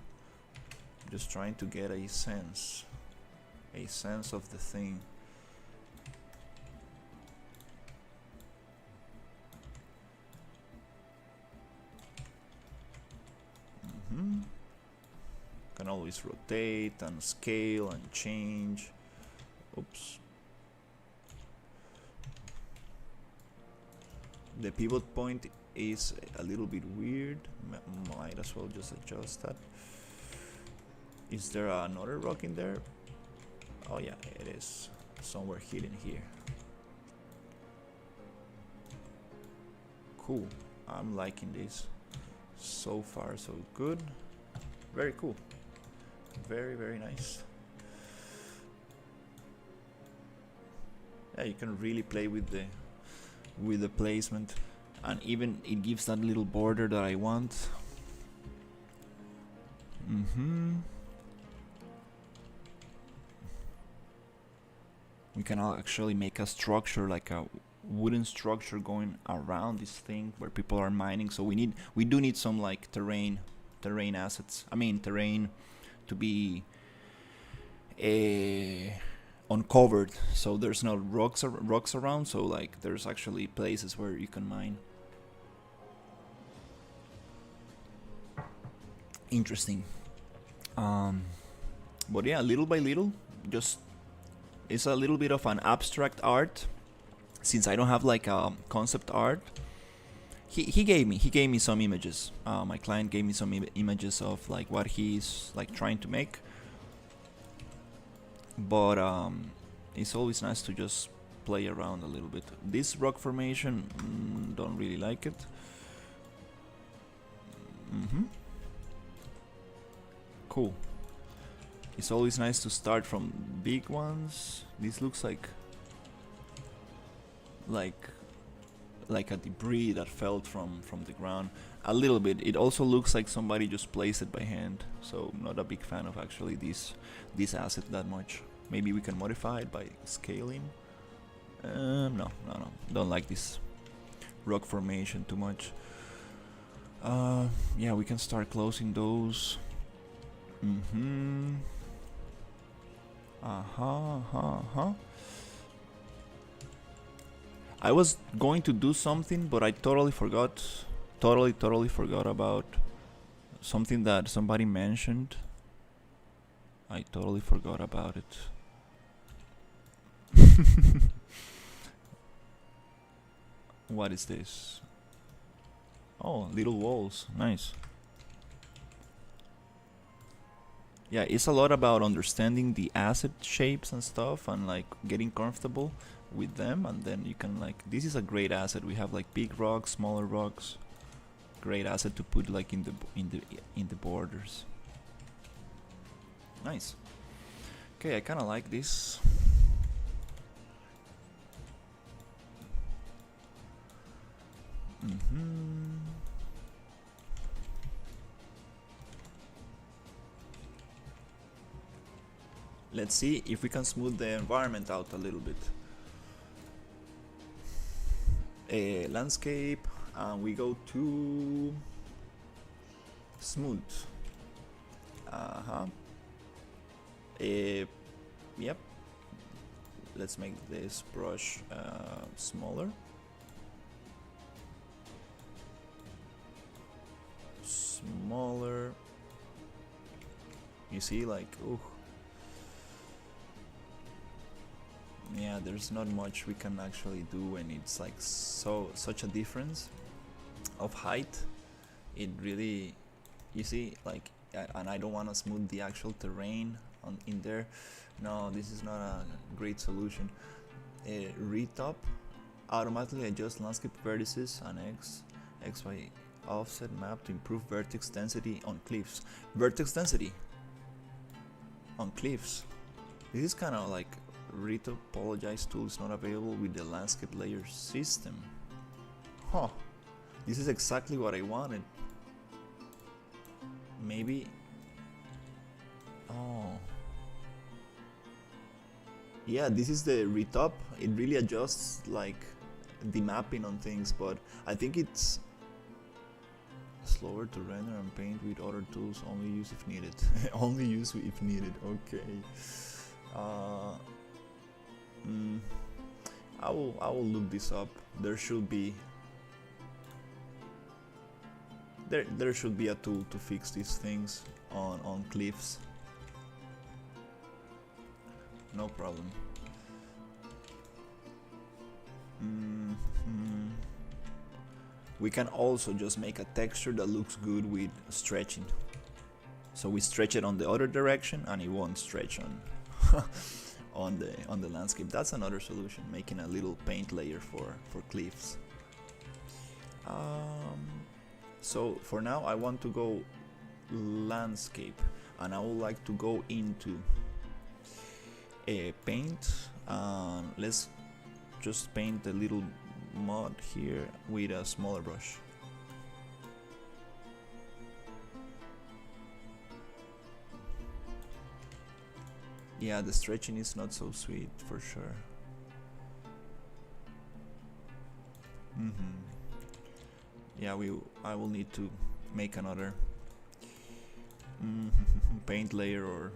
just trying to get a sense of the thing. Can always rotate and scale and change. Oops. The pivot point is a little bit weird. Might as well just adjust that. Is there another rock in there? Oh yeah, it is somewhere hidden here. Cool. I'm liking this. So far so good. Very cool. Very nice. Yeah, you can really play with the placement, and even it gives that little border that I want. We can actually make a structure, like a wooden structure going around this thing where people are mining. So we do need some like terrain assets. I mean terrain to be uncovered, so there's no rocks around. So like there's actually places where you can mine. Interesting. But yeah, little by little, just it's a little bit of an abstract art, since I don't have like a concept art. He gave me some images. My client gave me some images of like what he's like trying to make. But it's always nice to just play around a little bit. This rock formation, don't really like it. Cool. It's always nice to start from big ones. This looks like a debris that fell from the ground a little bit. It also looks like somebody just placed it by hand, so not a big fan of actually this asset that much. Maybe we can modify it by scaling. No, don't like this rock formation too much. Yeah, we can start closing those. I was going to do something, but I totally forgot. Totally forgot about something that somebody mentioned. I totally forgot about it. What is this? Oh, little walls. Nice. Yeah, it's a lot about understanding the asset shapes and stuff, and like getting comfortable with them, and then you can like, this is a great asset. We have like big rocks, smaller rocks. Great asset to put like in the borders. Nice. Okay, I kind of like this. Let's see if we can smooth the environment out a little bit. Landscape, and we go to smooth. Yep. Let's make this brush smaller. You see, like, ooh. Yeah, there's not much we can actually do, and it's like such a difference of height. It really, you see, like, and I don't want to smooth the actual terrain in there. No, this is not a great solution. Retop, automatically adjust landscape vertices and XY offset map to improve vertex density on cliffs. Vertex density on cliffs. This is kind of like retopologize tool is not available with the landscape layer system. Huh. This is exactly what I wanted. Maybe Oh. Yeah, this is the retop. It really adjusts like the mapping on things, but I think it's slower to render and paint with other tools. Only use if needed. Only use if needed. Okay. I will look this up. There should be a tool to fix these things on cliffs. No problem. We can also just make a texture that looks good with stretching. So we stretch it on the other direction and it won't stretch on on the landscape. That's another solution, making a little paint layer for cliffs. So for now I want to go landscape, and I would like to go into a paint, and let's just paint a little mud here with a smaller brush. Yeah, the stretching is not so sweet for sure. Yeah, I will need to make another paint layer,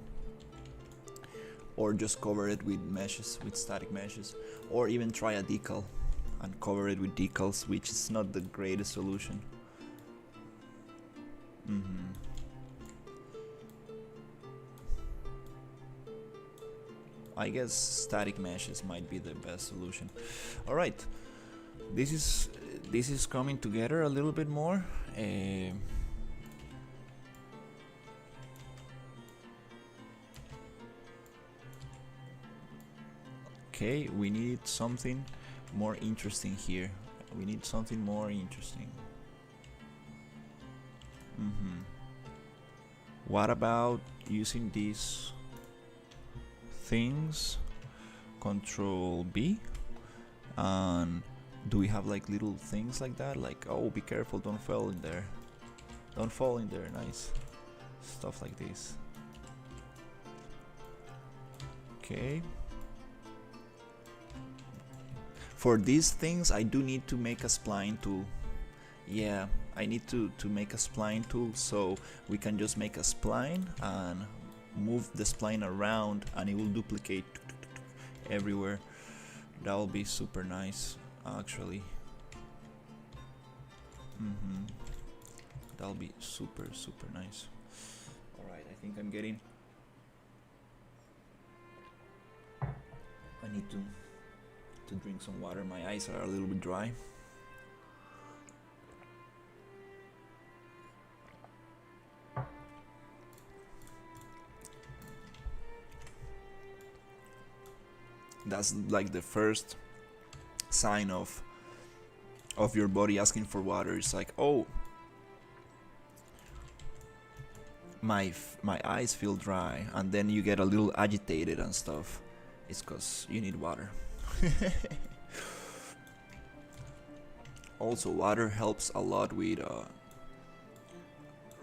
or just cover it with meshes, with static meshes, or even try a decal and cover it with decals, which is not the greatest solution. I guess static meshes might be the best solution. All right, this is coming together a little bit more. Okay, we need something more interesting here. We need something more interesting. What about using these things? Control B, and do we have like little things like that? Like, oh, be careful, don't fall in there. Don't fall in there. Nice stuff like this. Okay. For these things, I do need to make a spline tool. Yeah, I need to make a spline tool, so we can just make a spline and move the spline around, and it will duplicate everywhere. That will be super nice, actually. That'll be super nice. All right, I think I'm getting. I need to drink some water. My eyes are a little bit dry. That's like the first sign of your body asking for water. It's like, oh, my eyes feel dry, and then you get a little agitated and stuff. It's because you need water. Also, water helps a lot with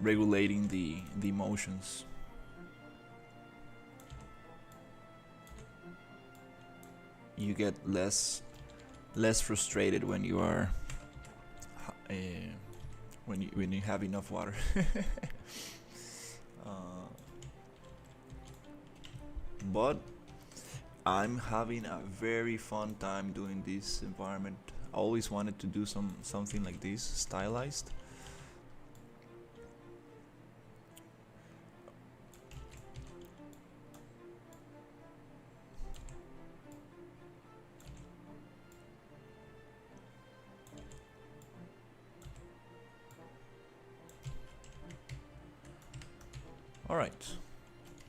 regulating the emotions. You get less frustrated when you are when you have enough water. But I'm having a very fun time doing this environment. I always wanted to do something like this, stylized.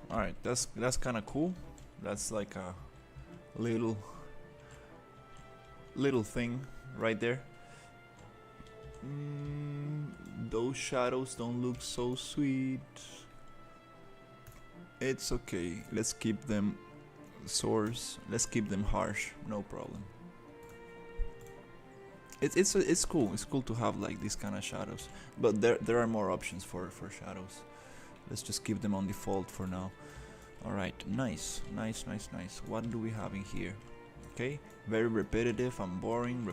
All right, that's kind of cool. That's like a little thing right there. Those shadows don't look so sweet. It's okay. Let's keep them source. Let's keep them harsh. No problem. It's cool. It's cool to have like these kind of shadows, but there are more options for shadows. Let's just keep them on default for now. Alright, nice. What do we have in here? Okay, very repetitive and boring,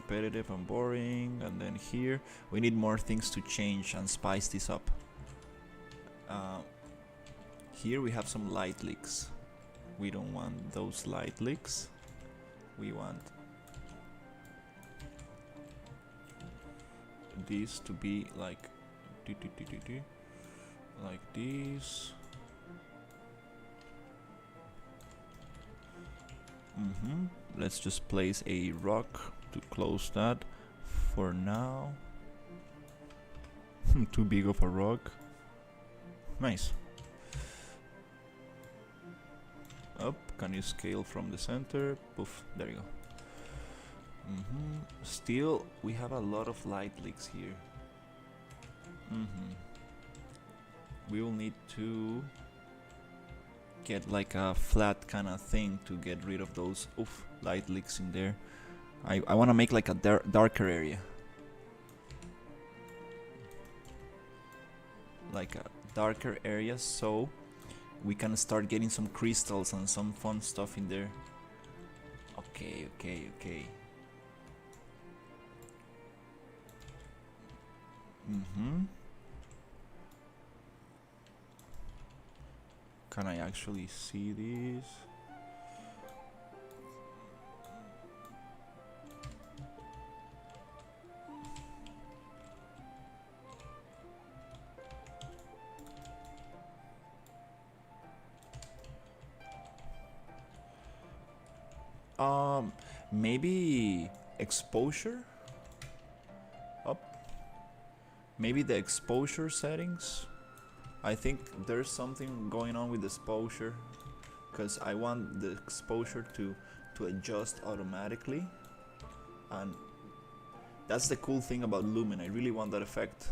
and then here we need more things to change and spice this up. Here we have some light leaks. We don't want those light leaks. We want this to be like like this. Let's just place a rock to close that for now. Too big of a rock. Nice. Up, can you scale from the center? Poof, there you go. Still, we have a lot of light leaks here. We will need to get like a flat kind of thing to get rid of those light leaks in there. I want to make like a darker area, like a darker area, so we can start getting some crystals and some fun stuff in there. Okay. Can I actually see these? Maybe exposure up. Maybe the exposure settings. I think there's something going on with the exposure, because I want the exposure to adjust automatically, and that's the cool thing about Lumen. I really want that effect,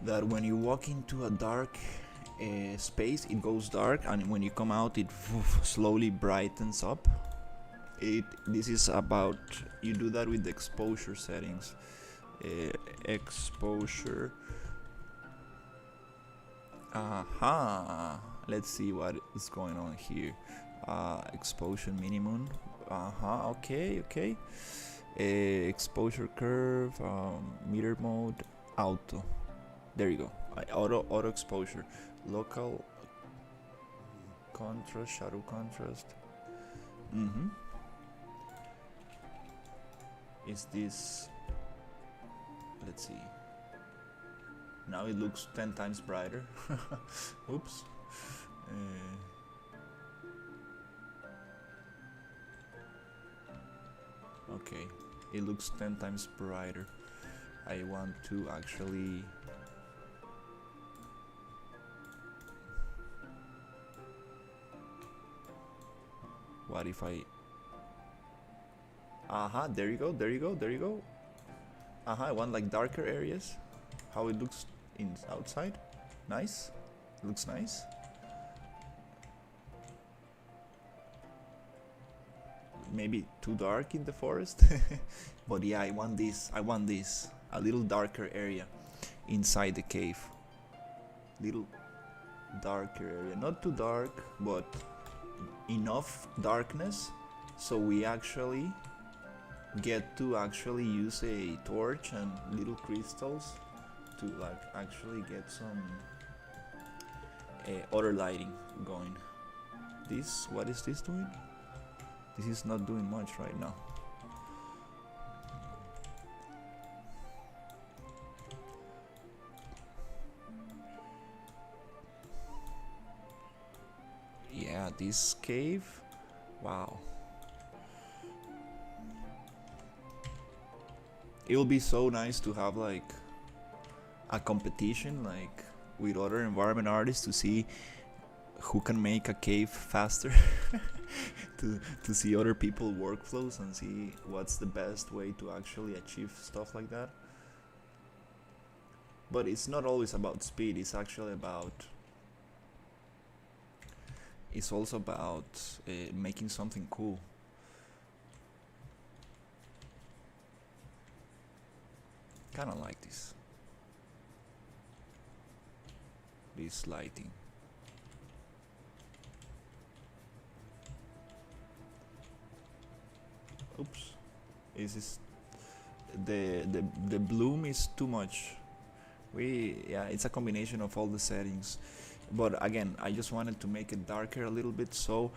that when you walk into a dark space, it goes dark, and when you come out, it slowly brightens up. This is about, you do that with the exposure settings. Exposure. Let's see what is going on here. Exposure minimum. Okay. Exposure curve. Meter mode. Auto. There you go. Auto exposure. Local contrast. Shadow contrast. Is this? Let's see. Now it looks 10 times brighter. Oops. Okay, it looks 10 times brighter. I want to actually... What if I... there you go. I want like darker areas. How it looks outside. Nice. Looks nice. Maybe too dark in the forest. But yeah, I want this. A little darker area inside the cave. Little darker area. Not too dark, but enough darkness so we actually get to actually use a torch and little crystals to like actually get some other lighting going. What is this doing? This is not doing much right now. Yeah, this cave, wow. It will be so nice to have like a competition like with other environment artists to see who can make a cave faster. to see other people workflows and see what's the best way to actually achieve stuff like that. But it's not always about speed, it's actually about, it's also about making something cool. Kinda like this. this lighting. Oops, is this the bloom is too much. Yeah, it's a combination of all the settings, but again, I just wanted to make it darker a little bit so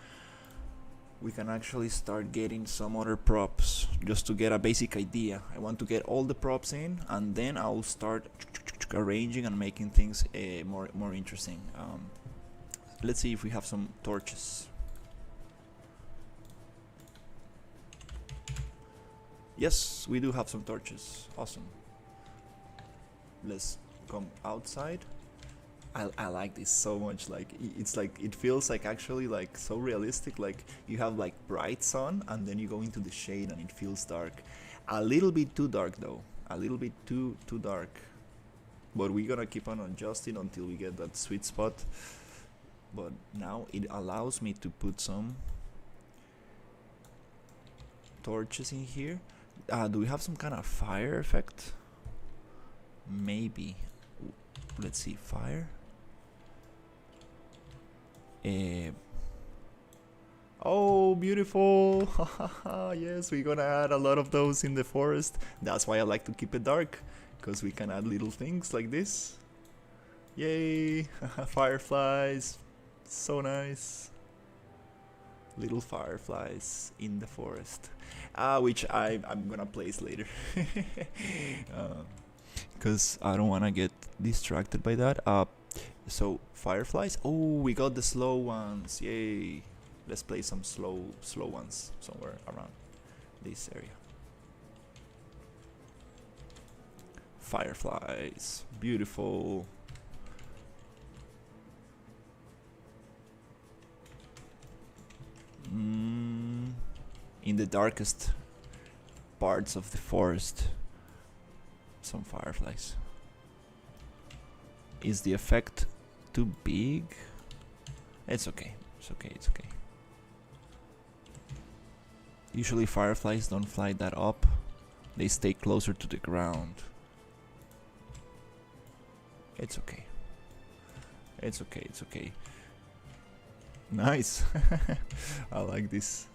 we can actually start getting some other props, just to get a basic idea. I want to get all the props in, and then I'll start arranging and making things more interesting. Let's see if we have some torches. Yes, we do have some torches. Awesome. Let's come outside. I like this so much. Like it's like it feels like actually like so realistic. Like you have like bright sun and then you go into the shade and it feels dark. A little bit too dark though. A little bit too dark. But we're gonna keep on adjusting until we get that sweet spot. But now it allows me to put some torches in here. Do we have some kind of fire effect? Maybe. Let's see, fire. Oh, beautiful. Yes, we're gonna add a lot of those in the forest. That's why I like to keep it dark, because we can add little things like this. Yay. Fireflies, so nice. Little fireflies in the forest, which I'm gonna place later, because I don't want to get distracted by that. So fireflies. Oh, we got the slow ones. Yay. Let's play some slow ones somewhere around this area. Fireflies, beautiful. In the darkest parts of the forest, some fireflies. Is the effect too big? It's okay. It's okay. It's okay. Usually fireflies don't fly that up. They stay closer to the ground. It's okay. It's okay. It's okay. Nice. I like this.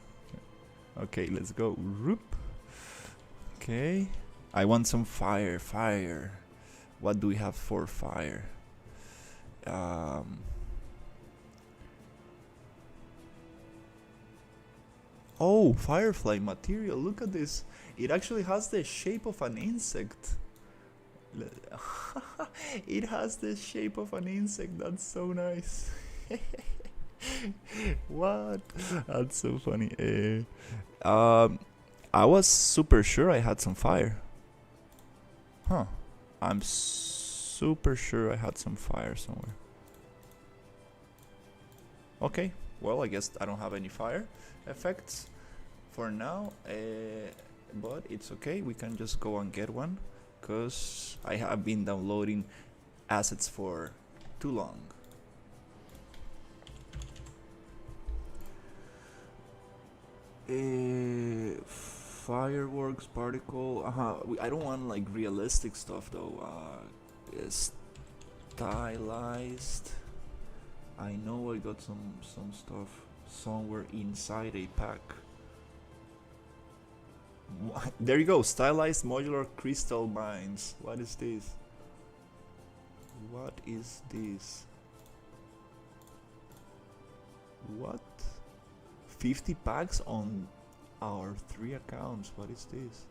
Okay, let's go. Roop. Okay. I want some fire. Fire. What do we have for fire? Oh, firefly material. Look at this. It actually has the shape of an insect. It has the shape of an insect. That's so nice. What? That's so funny. I was super sure I had some fire. Huh. I'm super sure I had some fire somewhere. Okay. Well, I guess I don't have any fire effects for now. But it's okay. We can just go and get one, because I have been downloading assets for too long. Fireworks, particle. I don't want like realistic stuff though. Stylized. I know I got some stuff somewhere inside a pack. There you go. Stylized modular crystal mines. What is this? What is this? What? 50 packs on our 3 accounts. What is this?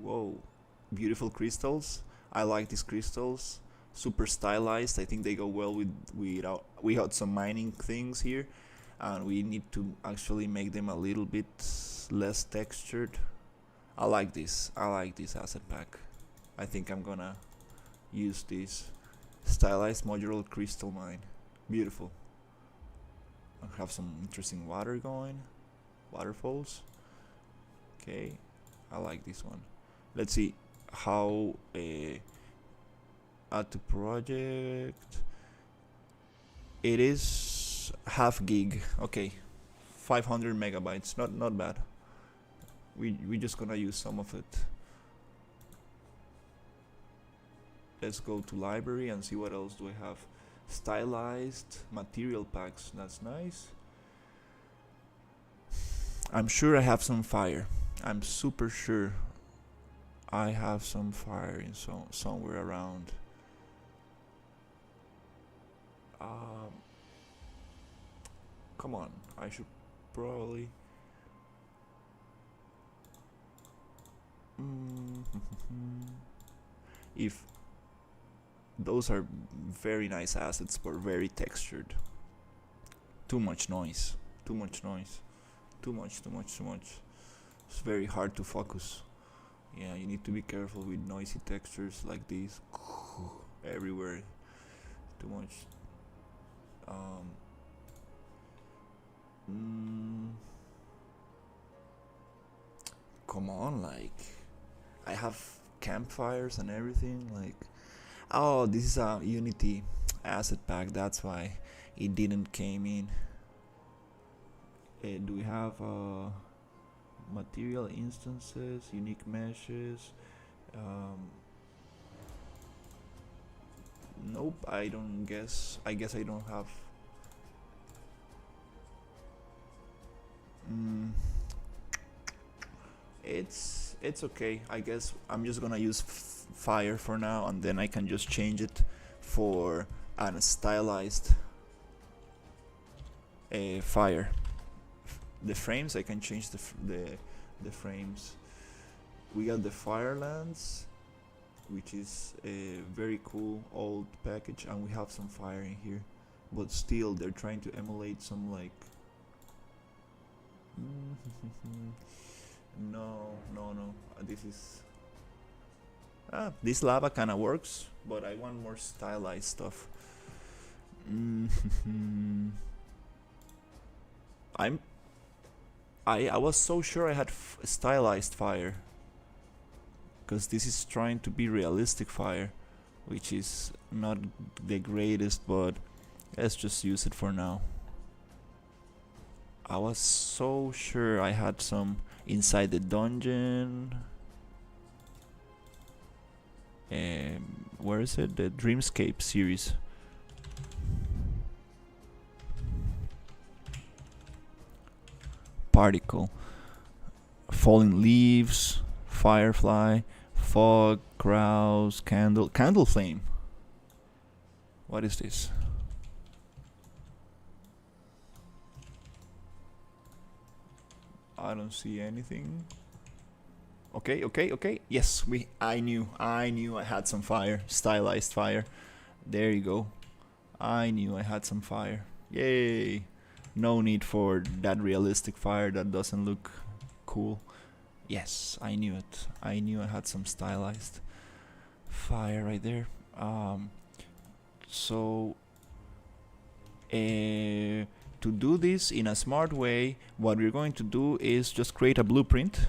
Whoa. Beautiful crystals. I like these crystals. Super stylized. I think they go well with we got some mining things here, and we need to actually make them a little bit less textured. I like this. I like this asset pack. I think I'm gonna use this stylized modular crystal mine. Beautiful. I have some interesting water going, waterfalls. Okay, I like this one. Let's see how add to project. It is half gig. Okay, 500 megabytes. Not bad. We just gonna use some of it. let's go to library and see what else do I have. Stylized material packs, that's nice. I'm sure I have some fire. I'm super sure I have some fire in somewhere around. Come on, I should probably. If those are very nice assets, but very textured. Too much noise. Too much noise. Too much. It's very hard to focus. Yeah, you need to be careful with noisy textures like these. Everywhere. Too much. Come on, like I have campfires and everything. Like, oh, this is a Unity asset pack. That's why it didn't came in. Do we have material instances, unique meshes? Nope, I don't guess. I guess I don't have. It's okay. I guess I'm just gonna use fire for now, and then I can just change it for a stylized fire. The frames, I can change the frames. We got the Firelands, which is a very cool old package, and we have some fire in here, but still they're trying to emulate some like no, this is this lava kind of works, but I want more stylized stuff. I was so sure I had stylized fire, because this is trying to be realistic fire, which is not the greatest, but let's just use it for now. I was so sure I had some inside the dungeon. Where is it? The Dreamscape series. Particle, falling leaves, firefly, fog, crows, candle flame. What is this? I don't see anything. Okay. Yes, I knew I had some fire, stylized fire. There you go. I knew I had some fire. Yay. No need for that realistic fire that doesn't look cool. Yes, I knew it. I knew I had some stylized fire right there. So to do this in a smart way, what we're going to do is just create a blueprint.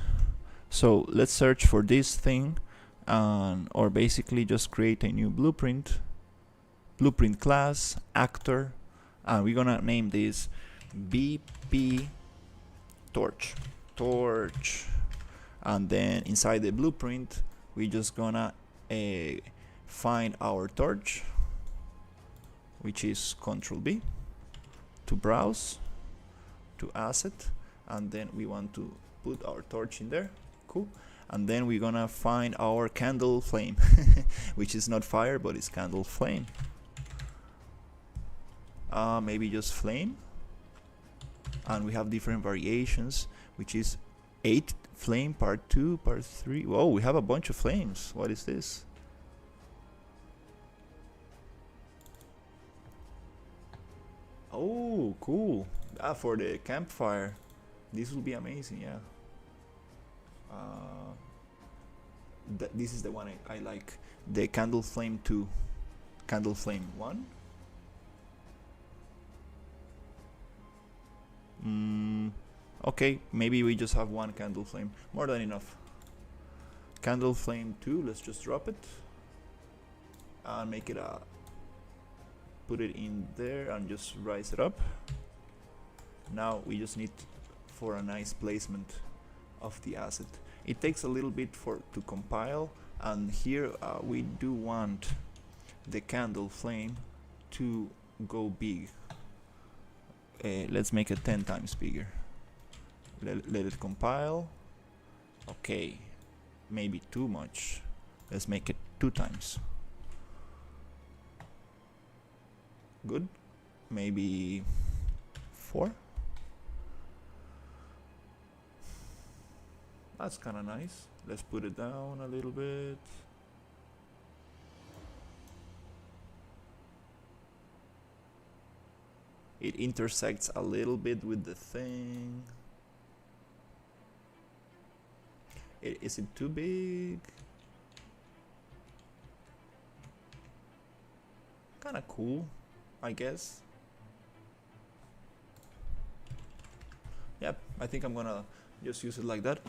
So let's search for this thing, or basically just create a new blueprint class, actor, and we're gonna name this BP torch, and then inside the blueprint we just gonna find our torch, which is Control B to browse to asset, and then we want to put our torch in there. Cool. And then we're gonna find our candle flame which is not fire, but it's candle flame. Maybe just flame, and we have different variations, which is 8 flame, part 2, part 3. Whoa, we have a bunch of flames. What is this? Oh, cool. For the campfire, this will be amazing. Yeah. This is the one I like. The candle flame 2, candle flame 1. Okay, maybe we just have one candle flame. More than enough. Candle flame 2, let's just drop it and make it put it in there and just rise it up. Now we just need for a nice placement of the asset. It takes a little bit to compile, And here we do want the candle flame to go big. Let's make it 10 times bigger. Let it compile. Okay, maybe too much. Let's make it 2 times. Good. Maybe 4. That's kind of nice. Let's put it down a little bit. It intersects a little bit with the thing. Is it too big? Kind of cool, I guess. Yep, I think I'm gonna just use it like that.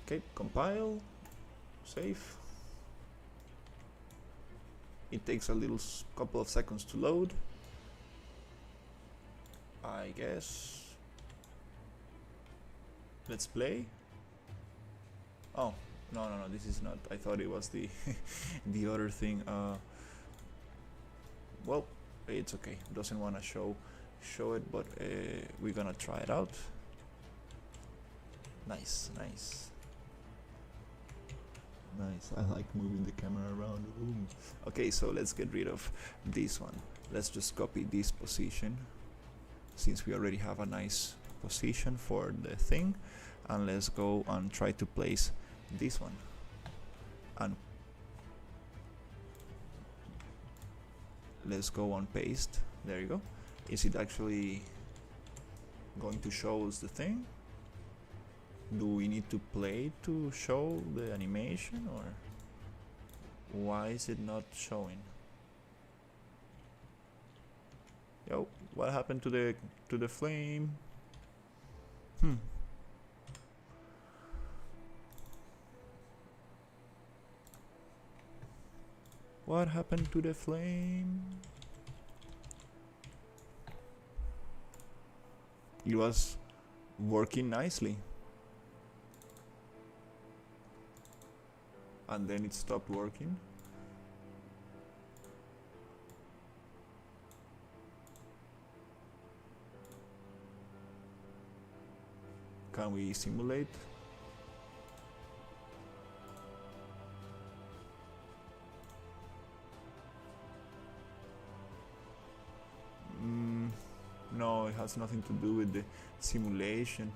Okay, compile, save. It takes a little couple of seconds to load, I guess. Let's play. Oh, no, this is not. I thought it was the the other thing. Well, it's okay. Doesn't want to show it, but we're gonna try it out. Nice. I like moving the camera around the room. Okay, so let's get rid of this one. Let's just copy this position, since we already have a nice position for the thing, and let's go and try to place this one. And let's go on paste. There you go. Is it actually going to show us the thing? Do we need to play to show the animation, or why is it not showing? Yo, what happened to the flame? What happened to the flame? It was working nicely, and then it stopped working. Can we simulate? No, it has nothing to do with the simulation.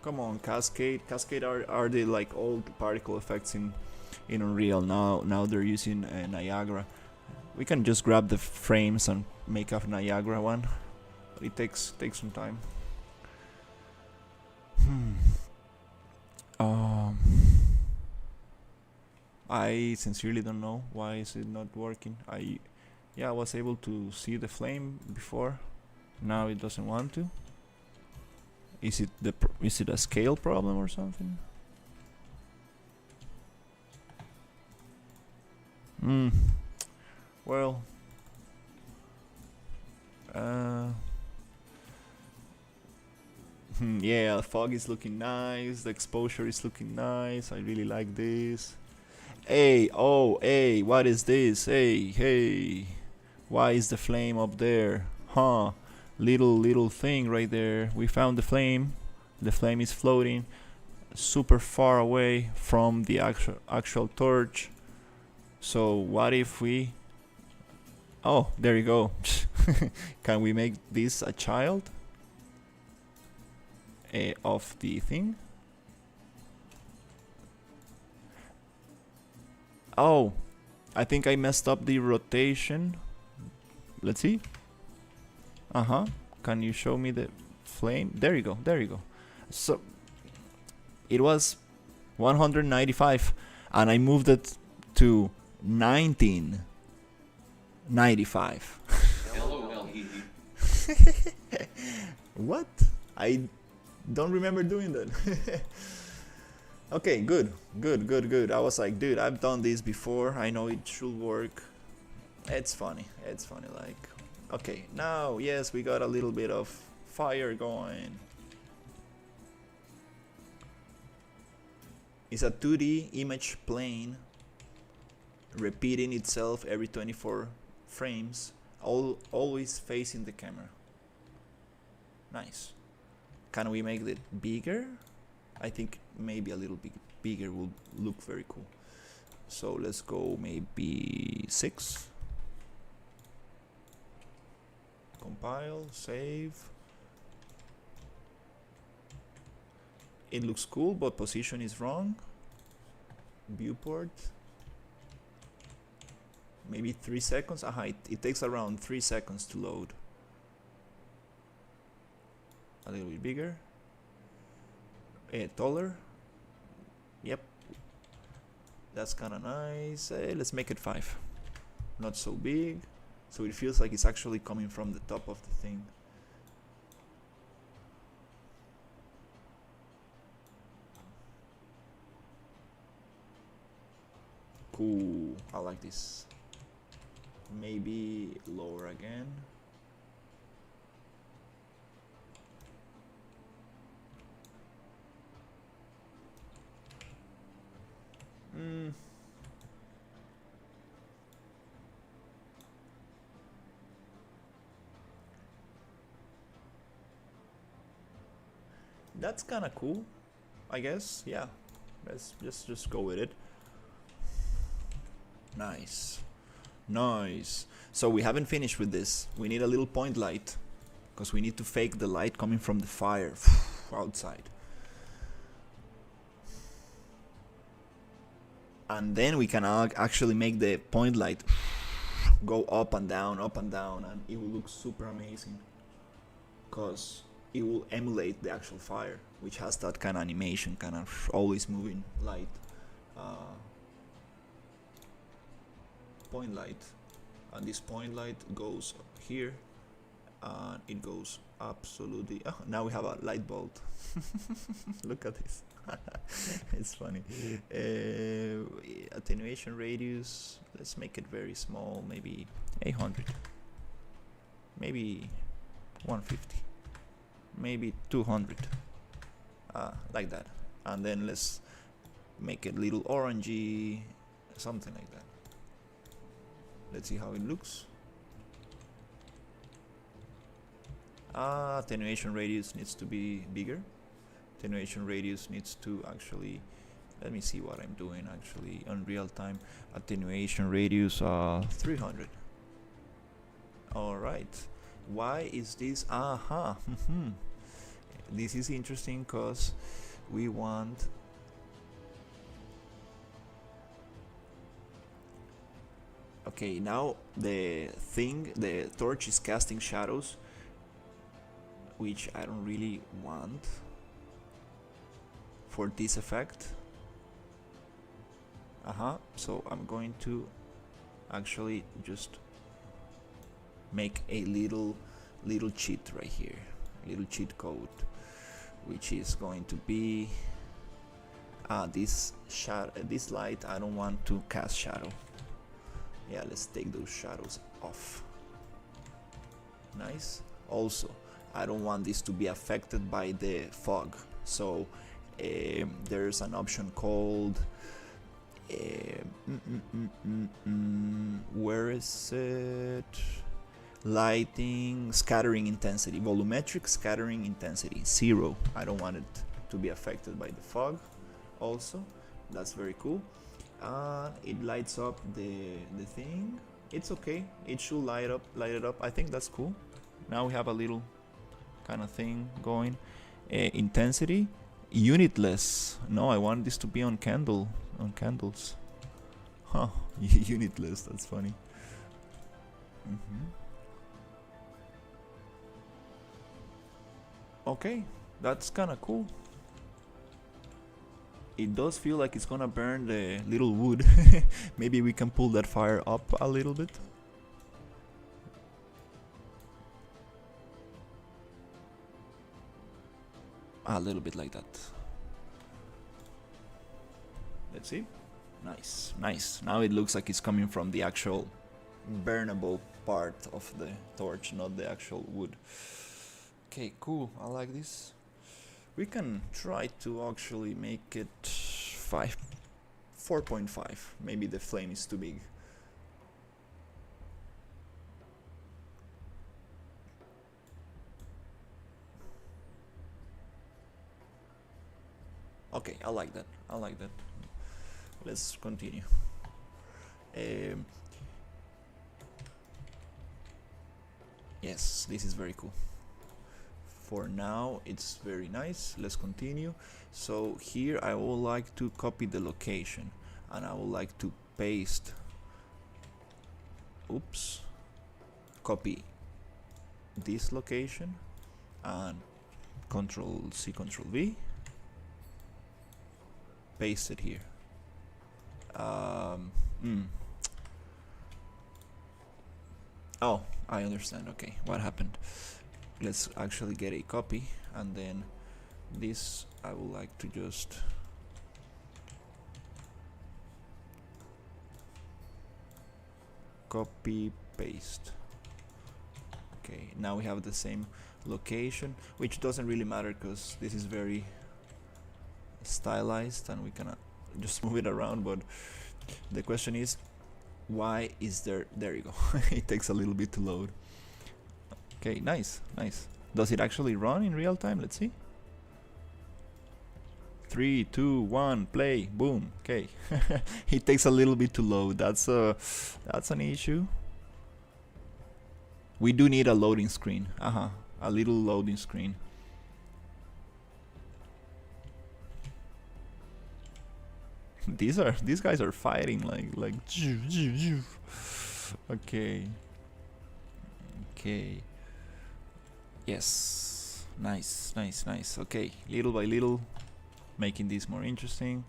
Come on, Cascade. Cascade are the like old particle effects in Unreal. Now they're using Niagara. We can just grab the frames and make a Niagara one. It takes some time. I sincerely don't know why is it not working. I was able to see the flame before. Now it doesn't want to. Is it a scale problem or something? Well, yeah, the fog is looking nice. The exposure is looking nice. I really like this. Hey, what is this? Hey, why is the flame up there? Huh? Little thing right there. We found the flame. The flame is floating super far away from the actual torch. So what if we... Oh, there you go. Can we make this a child of the thing? Oh, I think I messed up the rotation. Let's see. Can you show me the flame? There you go. So it was 195 and I moved it to 1995. What? I don't remember doing that. Okay, good. I was like, dude, I've done this before. I know it should work. It's funny. Like, okay, now, yes, we got a little bit of fire going. It's a 2D image plane repeating itself every 24 frames, always facing the camera. Nice. Can we make it bigger? I think maybe a little bit bigger will look very cool. So let's go maybe 6. Compile, save. It looks cool, but position is wrong. Viewport. Maybe 3 seconds. Aha, it takes around 3 seconds to load. A little bit bigger. Taller. Yep. That's kind of nice. Let's make it 5. Not so big. So it feels like it's actually coming from the top of the thing. Cool. I like this. Maybe lower again. That's kind of cool, I guess. Yeah, let's just go with it. Nice, nice. So we haven't finished with this. We need a little point light, because we need to fake the light coming from the fire outside. And then we can actually make the point light go up and down, and it will look super amazing, because it will emulate the actual fire, which has that kind of animation, kind of always moving light. Point light, and this point light goes here, and it goes absolutely. Oh, now we have a light bulb. Look at this. It's funny. Attenuation radius, let's make it very small, maybe 800, maybe 150, maybe 200, like that. And then let's make it a little orangey, something like that. Let's see how it looks. Attenuation radius needs to be bigger. Attenuation radius needs to actually, let me see what I'm doing actually on real time. Attenuation radius 300. All right. Why is this? Aha. This is interesting because we want okay, now the torch is casting shadows, which I don't really want for this effect. So I'm going to actually just make a little cheat right here, little cheat code, which is going to be this light. I don't want to cast shadow. Yeah, let's take those shadows off. Nice. Also, I don't want this to be affected by the fog, so there's an option called where is it? Lighting scattering intensity, volumetric scattering intensity 0. I don't want it to be affected by the fog. Also, that's very cool. It lights up the thing. It's okay, it should light it up. I think that's cool. Now we have a little kind of thing going. Intensity unitless. No, I want this to be on candles. Huh. Unitless, that's funny. Okay, that's kind of cool. It does feel like it's gonna burn the little wood. Maybe we can pull that fire up a little bit. A little bit like that. Let's see. Nice, nice. Now it looks like it's coming from the actual burnable part of the torch, not the actual wood. Okay, cool. I like this. We can try to actually make it 5, 4.5. Maybe the flame is too big. Okay, I like that. I like that. Let's continue. Yes, this is very cool. For now, it's very nice. Let's continue. So here I would like to copy the location, and I would like to paste. Oops. Copy this location and Control C, Control V. Paste it here. Oh, I understand. Okay, what happened? Let's actually get a copy, and then this I would like to just copy paste. Okay, now we have the same location, which doesn't really matter because this is very stylized and we cannot just move it around. But the question is, why is there you go. It takes a little bit to load. Okay, nice. Does it actually run in real time? Let's see. 3, 2, 1, play, boom. Okay. It takes a little bit to load. That's an issue. We do need a loading screen. A little loading screen. These guys are fighting like okay. Yes, nice. Okay, little by little, making this more interesting.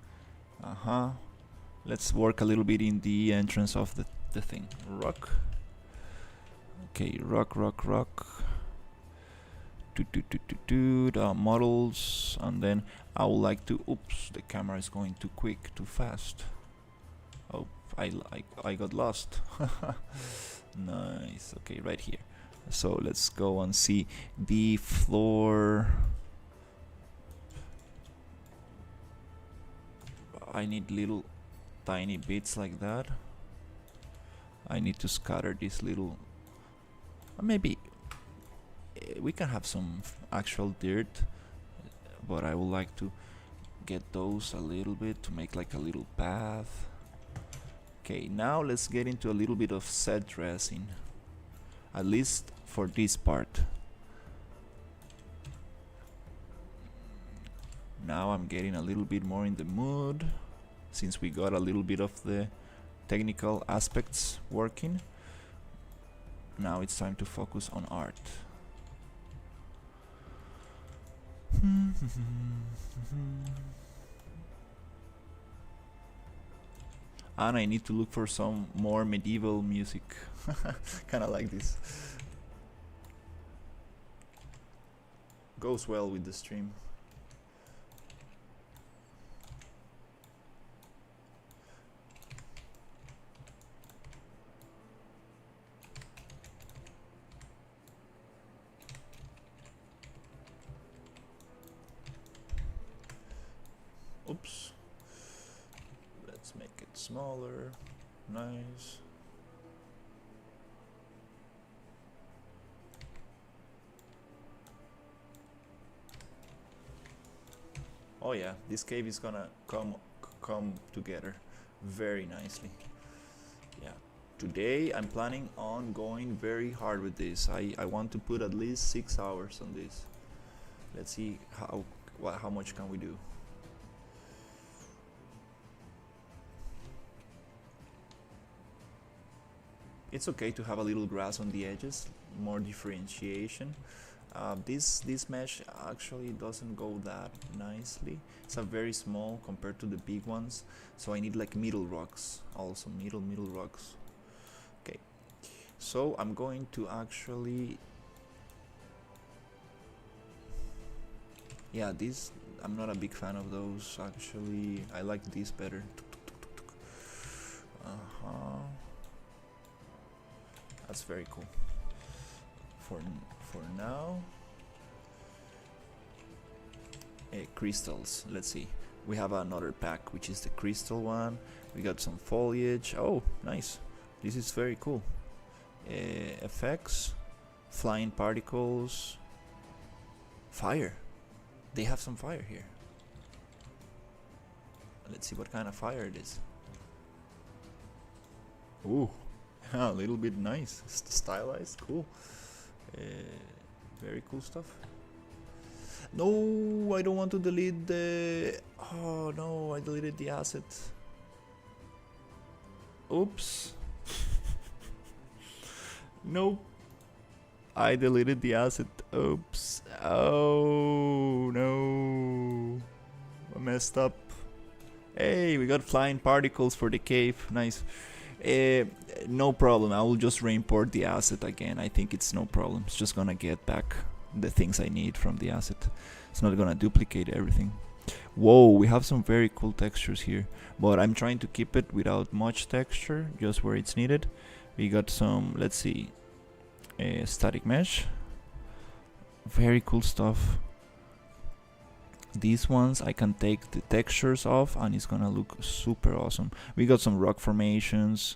Let's work a little bit in the entrance of the thing. Rock. Okay, rock. Models, and then I would like to. Oops, the camera is going too quick, too fast. Oh, I got lost. Nice. Okay, right here. So let's go and see the floor. I need little tiny bits like that. I need to scatter this little. Maybe we can have some actual dirt, but I would like to get those a little bit to make like a little path. Okay, now let's get into a little bit of set dressing, at least for this part. Now I'm getting a little bit more in the mood, since we got a little bit of the technical aspects working. Now it's time to focus on art. And I need to look for some more medieval music. Kinda like this. Goes well with the stream. Oops. Let's make it smaller. Nice. Oh yeah, this cave is gonna come together very nicely. Yeah. Today I'm planning on going very hard with this. I want to put at least 6 hours on this. Let's see how much can we do. It's okay to have a little grass on the edges, more differentiation. This mesh actually doesn't go that nicely. It's a very small compared to the big ones, so I need like middle rocks, also middle rocks. Okay, so I'm going to actually, yeah, this I'm not a big fan of those actually. I like this better. That's very cool. For now, crystals. Let's see. We have another pack, which is the crystal one. We got some foliage. Oh, nice. This is very cool. Effects, flying particles, fire. They have some fire here. Let's see what kind of fire it is. Ooh, a little bit nice, stylized, cool. Very cool stuff. No, I don't want to delete the... Oh no, I deleted the asset. Oops. Nope. I deleted the asset. Oops. Oh no. I messed up. Hey, we got flying particles for the cave. Nice. No problem. I will just re-import the asset again. I think it's no problem. It's just gonna get back the things I need from the asset. It's not gonna duplicate everything. Whoa, we have some very cool textures here, but I'm trying to keep it without much texture, just where it's needed. We got some, let's see, static mesh. Very cool stuff. These ones I can take the textures off and it's gonna look super awesome. We got some rock formations.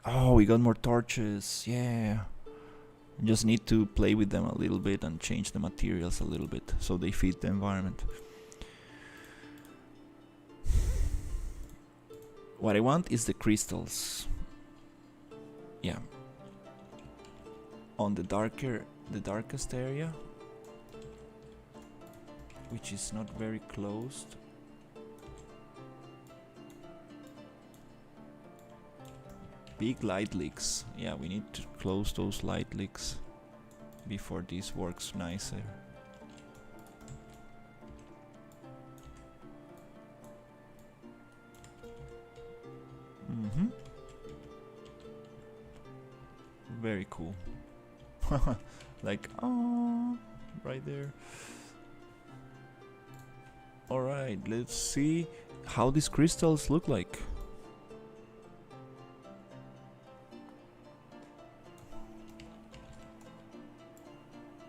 Oh, we got more torches. Yeah. Just need to play with them a little bit and change the materials a little bit so they fit the environment. What I want is the crystals. Yeah. On the darkest area, which is not very closed. Big light leaks. Yeah, we need to close those light leaks before this works nicer. Very cool. Like, oh, right there. Alright, let's see how these crystals look like.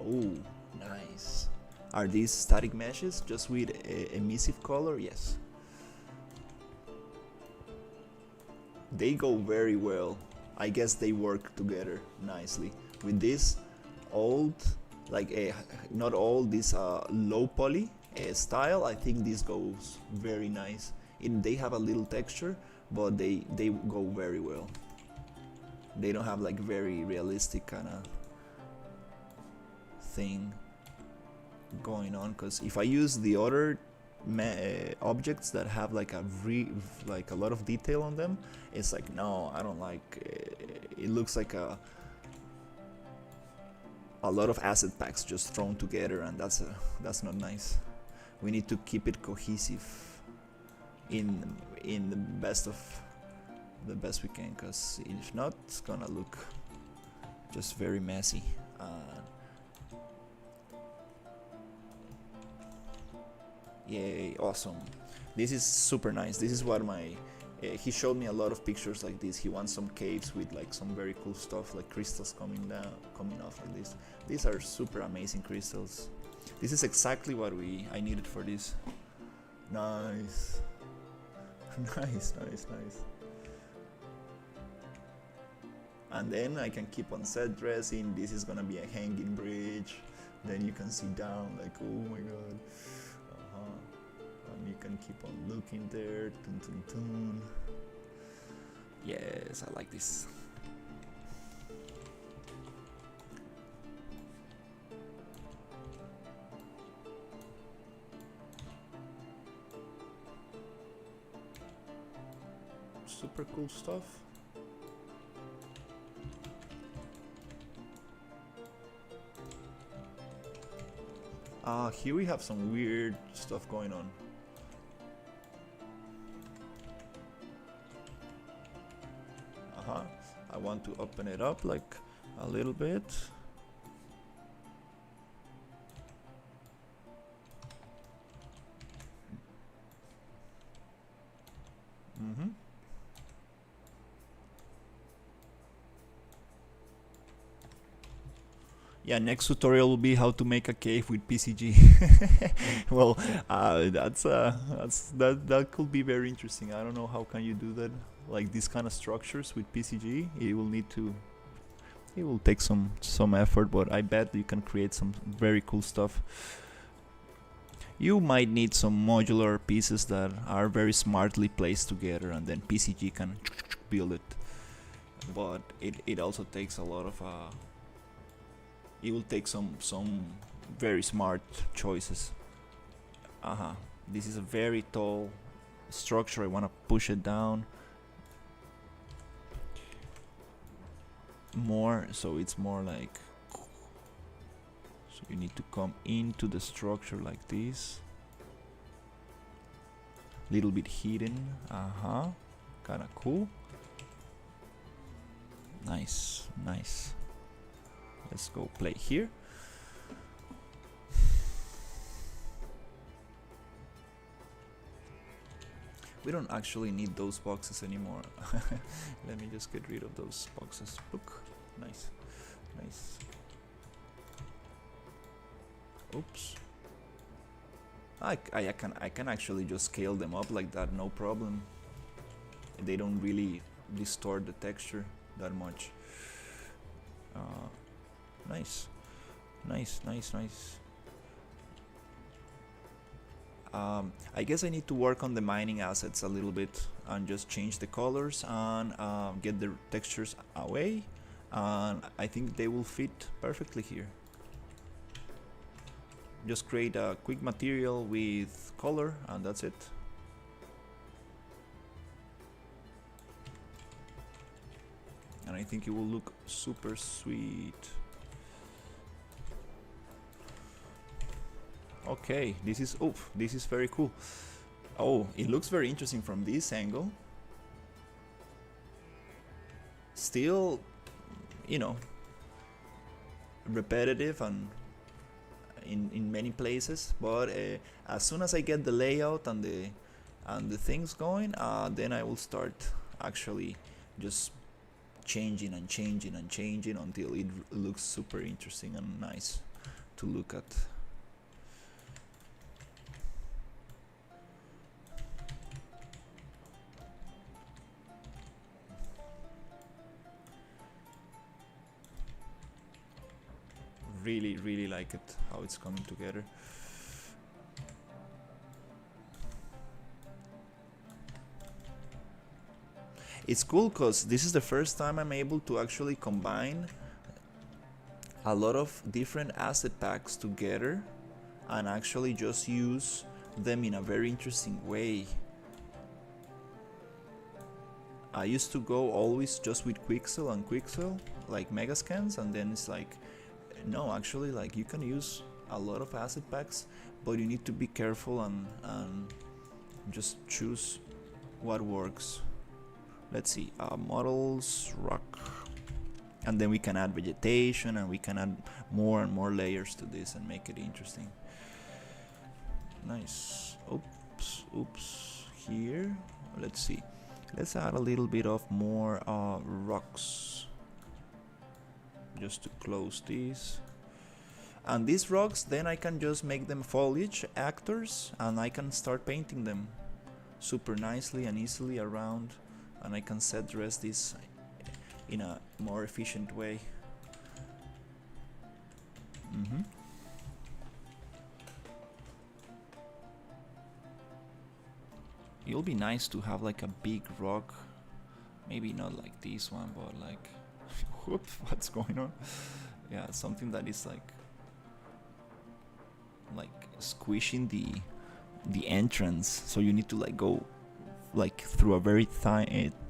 Oh, nice. Are these static meshes just with emissive color? Yes. They go very well. I guess they work together nicely. With this old, like not old, this low poly style, I think this goes very nice. They have a little texture, but they go very well. They don't have like very realistic kind of thing going on, because if I use the other objects that have like a lot of detail on them, it's like, no, I don't like it. Looks like a lot of asset packs just thrown together, and that's not nice. We need to keep it cohesive in the best we can, because if not, it's gonna look just very messy. Yay, awesome. This is super nice. This is what he showed me a lot of pictures like this. He wants some caves with like some very cool stuff, like crystals coming off like this. These are super amazing crystals. This is exactly what I needed for this. Nice. Nice. And then I can keep on set dressing. This is gonna be a hanging bridge. Then you can see down, like, oh my god. And you can keep on looking there. Tun, tun, tun. Yes, I like this. Super cool stuff. Here we have some weird stuff going on. I want to open it up like a little bit. Yeah, next tutorial will be how to make a cave with PCG. Well, that could be very interesting. I don't know how can you do that, like these kind of structures with PCG. It will take some effort, but I bet you can create some very cool stuff. You might need some modular pieces that are very smartly placed together, and then PCG can build it. But it also takes a lot of it will take some very smart choices. This is a very tall structure. I want to push it down more, so it's more like, so you need to come into the structure like this, little bit hidden. Kind of cool. Nice. Let's go play here. We don't actually need those boxes anymore. Let me just get rid of those boxes. Look, nice. Oops. I can actually just scale them up like that, no problem. They don't really distort the texture that much. Nice. I guess I need to work on the mining assets a little bit and just change the colors and get the textures away, and I think they will fit perfectly here. Just create a quick material with color and that's it. And I think it will look super sweet. Okay, this is very cool. Oh, it looks very interesting from this angle. Still, you know, repetitive and in many places, but as soon as I get the layout and the things going, then I will start actually just changing until it looks super interesting and nice to look at. Really like it how it's coming together. It's cool because this is the first time I'm able to actually combine a lot of different asset packs together and actually just use them in a very interesting way. I used to go always just with Quixel and Quixel, like Megascans, and then it's like, no, actually, like you can use a lot of asset packs, but you need to be careful and just choose what works. Let's see, models, rock, and then we can add vegetation and we can add more and more layers to this and make it interesting. Nice. Oops. Here, let's see. Let's add a little bit of more rocks, just to close these. And these rocks, then I can just make them foliage actors and I can start painting them super nicely and easily around, and I can set dress this in a more efficient way. It'll be nice to have like a big rock, maybe not like this one, but like whoops, what's going on? Yeah, something that is like squishing the entrance, so you need to like go like through a very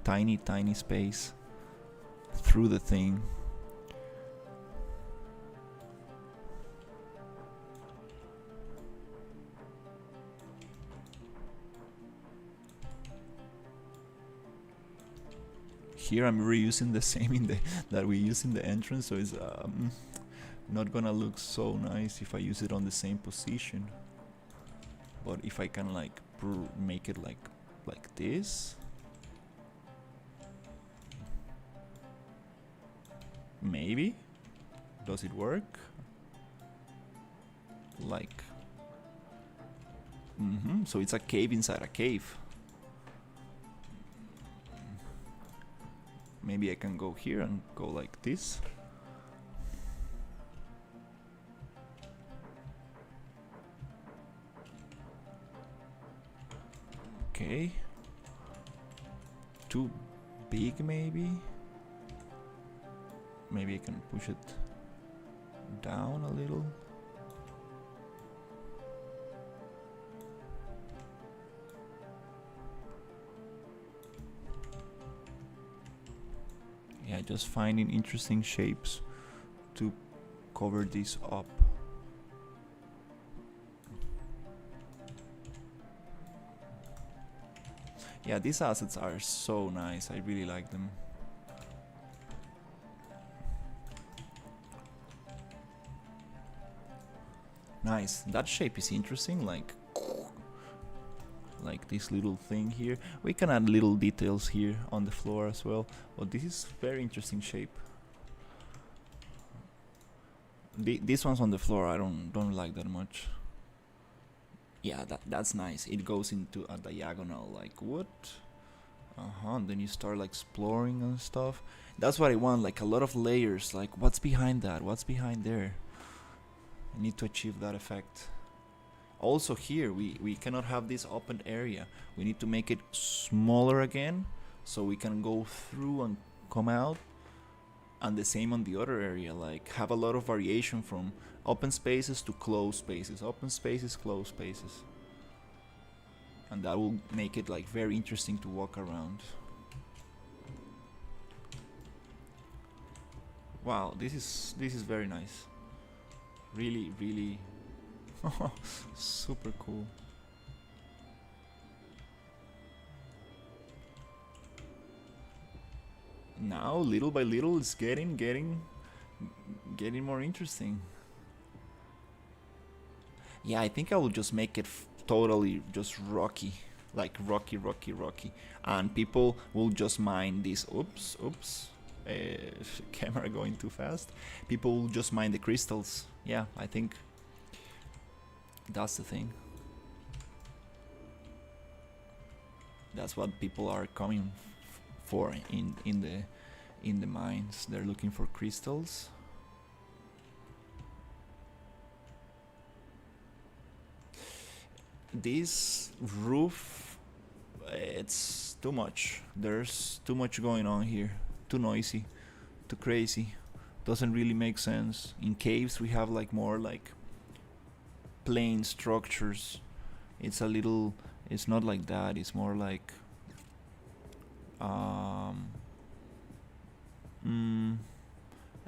tiny space through the thing. Here I'm reusing the same that we use in the entrance, so it's not gonna look so nice if I use it on the same position. But if I can like make it like this, maybe. Does it work? like. So it's a cave inside a cave. Maybe I can go here and go like this. Okay. Too big maybe? Maybe I can push it down a little. Yeah, just finding interesting shapes to cover this up. Yeah, these assets are so nice. I really like them. Nice. That shape is interesting, like this little thing here. We can add little details here on the floor as well. But this is very interesting shape. This one's on the floor. I don't like that much. Yeah, that's nice. It goes into a diagonal, like what? And then you start like exploring and stuff. That's what I want, like a lot of layers. Like what's behind that? What's behind there? I need to achieve that effect. Also here, we cannot have this open area. We need to make it smaller again, so we can go through and come out. And the same on the other area, like have a lot of variation from open spaces to closed spaces, open spaces, closed spaces. And that will make it like very interesting to walk around. Wow, this is very nice. Really, really super cool. Now, little by little, it's getting more interesting. Yeah, I think I will just make it totally just rocky, like rocky, and people will just mine this. Oops, camera going too fast. People will just mine the crystals. Yeah, I think that's the thing. That's what people are coming for in the mines. They're looking for crystals. This roof, it's too much. There's too much going on here. Too noisy, too crazy. Doesn't really make sense. In caves we have like more like plain structures. It's not like that. It's more like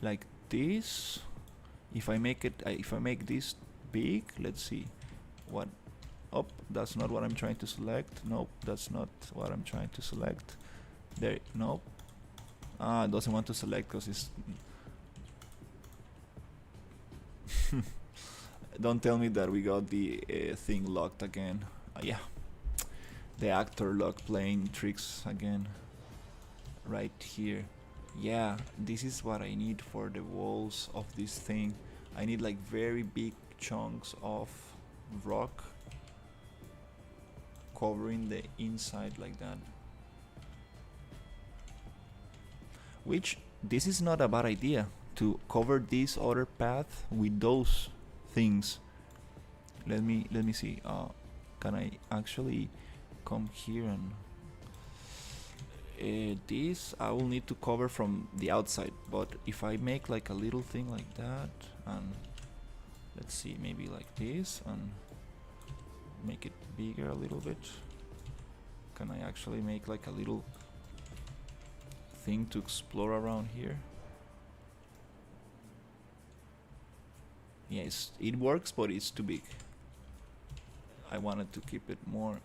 like this. If I make this big, let's see what. Oh, that's not what I'm trying to select. Nope, that's not what I'm trying to select. There, nope. It doesn't want to select because it's. Don't tell me that we got the thing locked again. Yeah, the actor lock playing tricks again. Right here. Yeah, this is what I need for the walls of this thing. I need like very big chunks of rock covering the inside like that. Which, this is not a bad idea, to cover this other path with those things. Let me see. Can I actually come here and this I will need to cover from the outside, but if I make like a little thing like that, and let's see, maybe like this, and make it bigger a little bit, can I actually make like a little thing to explore around here? Yes, it works, but it's too big. I wanted to keep it more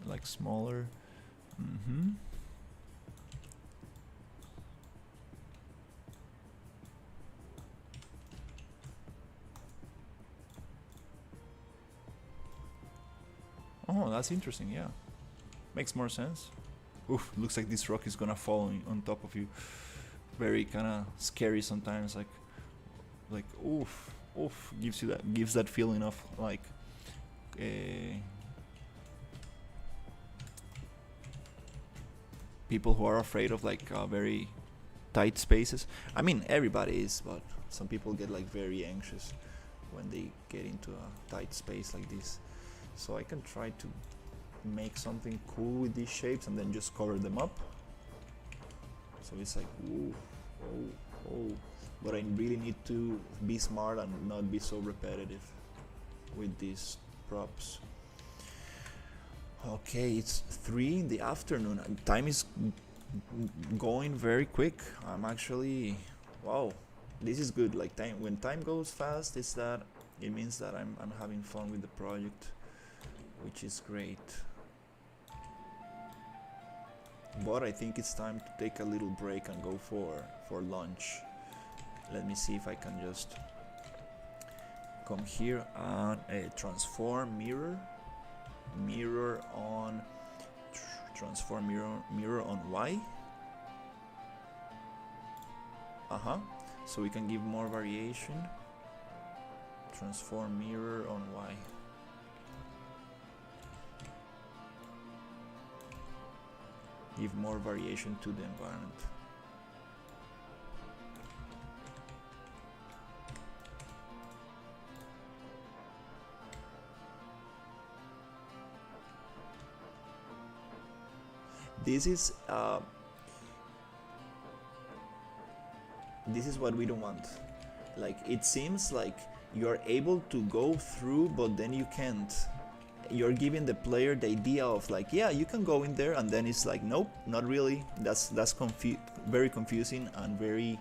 like smaller. Oh, that's interesting. Yeah, makes more sense. Oof, looks like this rock is gonna fall on top of you. Very kind of scary sometimes. Like oof. oof, gives that feeling of like people who are afraid of like very tight spaces. I mean, everybody is, but some people get like very anxious when they get into a tight space like this. So I can try to make something cool with these shapes and then just cover them up. So it's like, whoa, oh, oh. But I really need to be smart and not be so repetitive with these props. Okay, it's 3 in the afternoon. Time is going very quick. I'm actually, wow, this is good. Like when time goes fast, it means that I'm having fun with the project, which is great. But I think it's time to take a little break and go for lunch. Let me see if I can just come here and transform mirror on transform mirror on Y. So we can give more variation. Transform mirror on Y. Give more variation to the environment. This is what we don't want. Like, it seems like you're able to go through, but then you can't. You're giving the player the idea of like, yeah, you can go in there, and then it's like, nope, not really. That's very confusing and very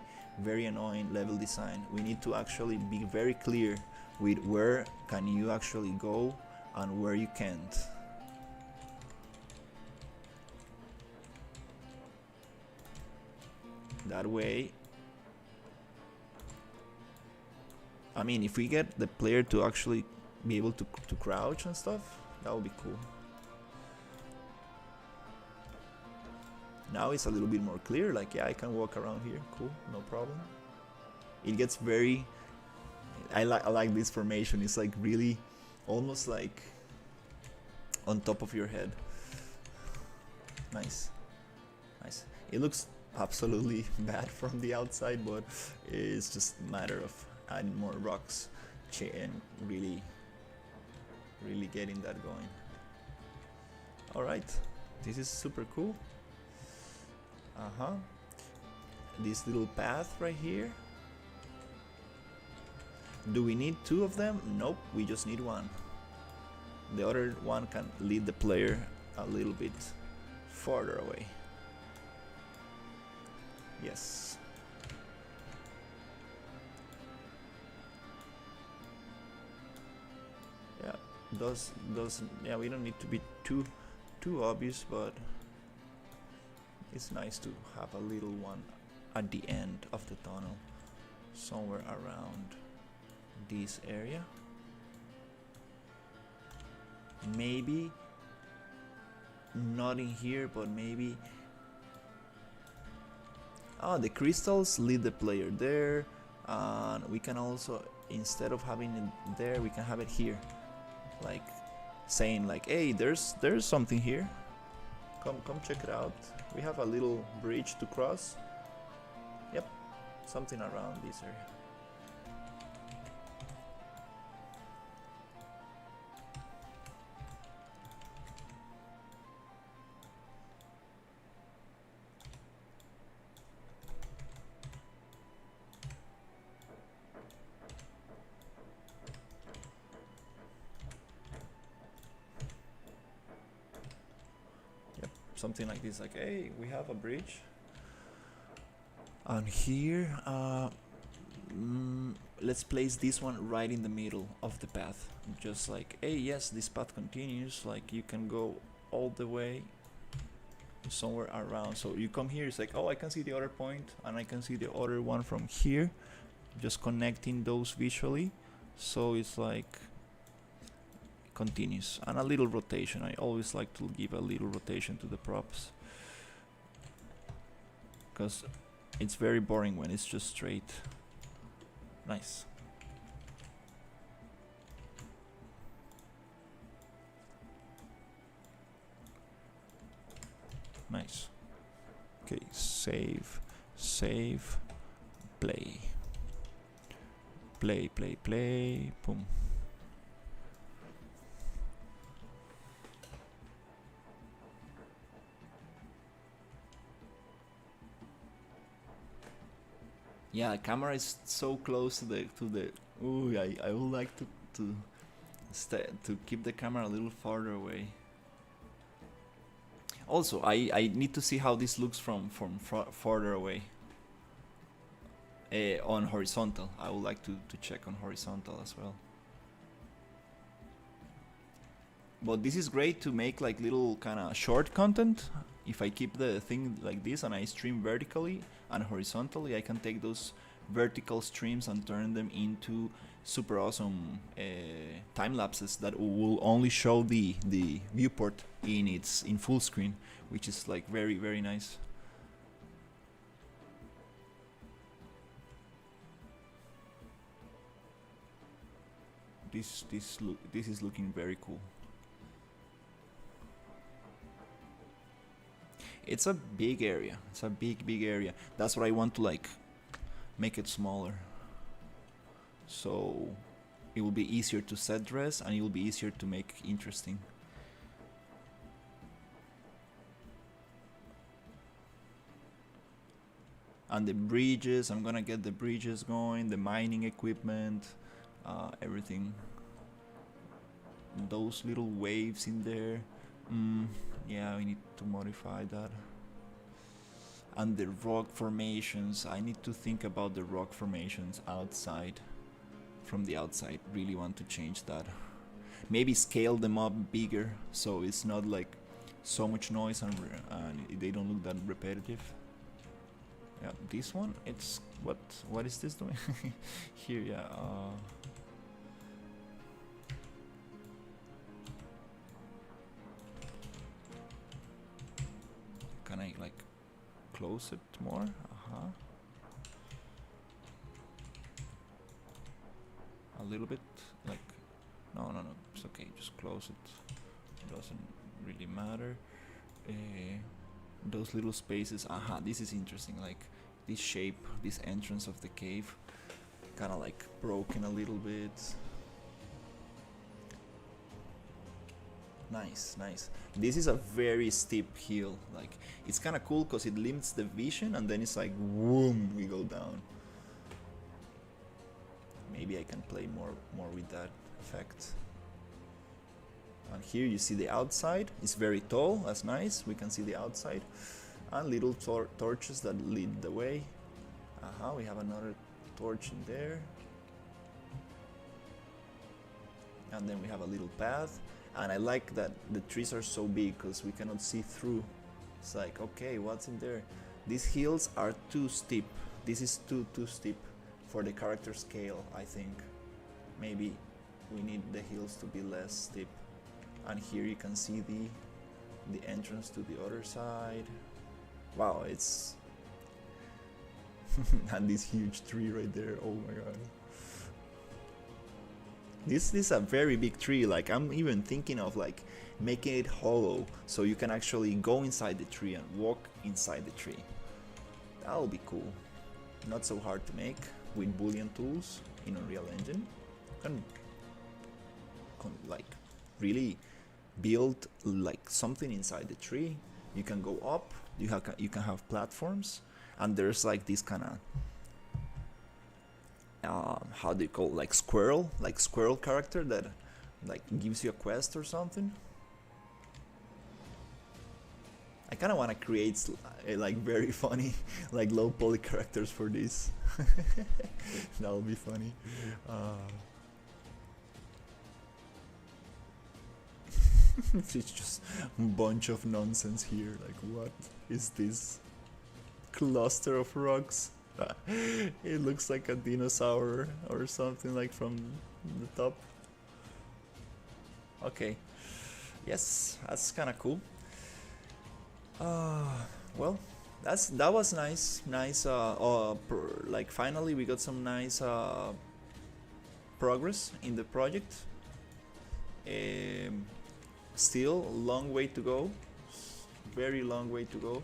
annoying level design. We need to actually be very clear with where can you actually go and where you can't. That way, I mean, if we get the player to actually be able to crouch and stuff, that would be cool. Now it's a little bit more clear, like, yeah, I can walk around here, cool, no problem. It gets very, I like this formation. It's like really almost like on top of your head. Nice. It looks absolutely bad from the outside, but it's just a matter of adding more rocks and really getting that going. Alright, this is super cool. This little path right here. Do we need 2 of them? Nope, we just need 1. The other one can lead the player a little bit farther away. Yes. Yeah, yeah, we don't need to be too obvious, but it's nice to have a little one at the end of the tunnel, somewhere around this area. Maybe not in here, but maybe the crystals lead the player there, and we can also, instead of having it there, we can have it here, like saying like, hey, there's something here, come check it out. We have a little bridge to cross. Yep, something around this area. Something like this, like, hey, we have a bridge, and here let's place this one right in the middle of the path, just like, hey, yes, this path continues, like you can go all the way somewhere around. So you come here, it's like, oh, I can see the other point and I can see the other one from here, just connecting those visually. So it's like continuous, and a little rotation. I always like to give a little rotation to the props, because it's very boring when it's just straight. Nice. Nice. Okay, save, play. Play, boom. Yeah, the camera is so close to the. Ooh, I would like to keep the camera a little farther away. Also, I need to see how this looks from farther away. On horizontal, I would like to check on horizontal as well. But this is great to make like little kind of short content. If I keep the thing like this and I stream vertically and horizontally, I can take those vertical streams and turn them into super awesome time lapses that will only show the viewport in full screen, which is like very nice. This is looking very cool. It's a big area. It's a big area. That's what I want to like make it smaller. So it will be easier to set dress and it will be easier to make interesting. And the bridges, I'm gonna get the bridges going, the mining equipment, everything. Those little waves in there. Yeah, we need to modify that. And the rock formations, I need to think about the rock formations outside. From the outside, really want to change that. Maybe scale them up bigger so it's not like so much noise and they don't look that repetitive. Yeah, this one, it's what is this doing? Here, yeah. Can I like close it more? A little bit, like no, it's okay, just close it. Doesn't really matter. Those little spaces, this is interesting, like this shape, this entrance of the cave, kind of like broken a little bit. Nice. This is a very steep hill, like it's kind of cool because it limits the vision and then it's like whoom, we go down. Maybe I can play more with that effect. And here you see the outside. It's very tall. That's nice. We can see the outside. And little torches that lead the way. We have another torch in there. And then we have a little path. And I like that the trees are so big because we cannot see through. It's like, okay, what's in there? These hills are too steep. This is too steep for the character scale, I think. Maybe we need the hills to be less steep. And here you can see the entrance to the other side. Wow, it's and this huge tree right there. Oh my god. This is a very big tree. Like I'm even thinking of like making it hollow so you can actually go inside the tree and walk inside the tree. That'll be cool. Not so hard to make with Boolean tools in Unreal Engine. You can like really build like something inside the tree. You can go up. You can have platforms, and there's like this kind of how do you call it? Like squirrel character that like gives you a quest or something. I kind of want to create like very funny like low poly characters for this. That'll be funny. It's just a bunch of nonsense here. Like, what is this cluster of rocks? It looks like a dinosaur or something like from the top. Okay, yes, that's kind of cool. Well, that was nice. Like finally we got some nice progress in the project. Still a long way to go, very long way to go,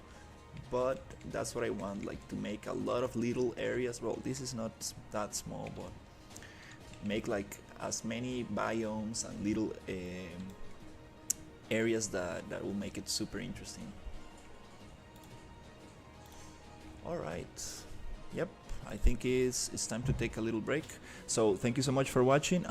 but that's what I want, like to make a lot of little areas. Well, this is not that small, but make like as many biomes and little areas that will make it super interesting. Alright, yep, I think it's time to take a little break. So thank you so much for watching.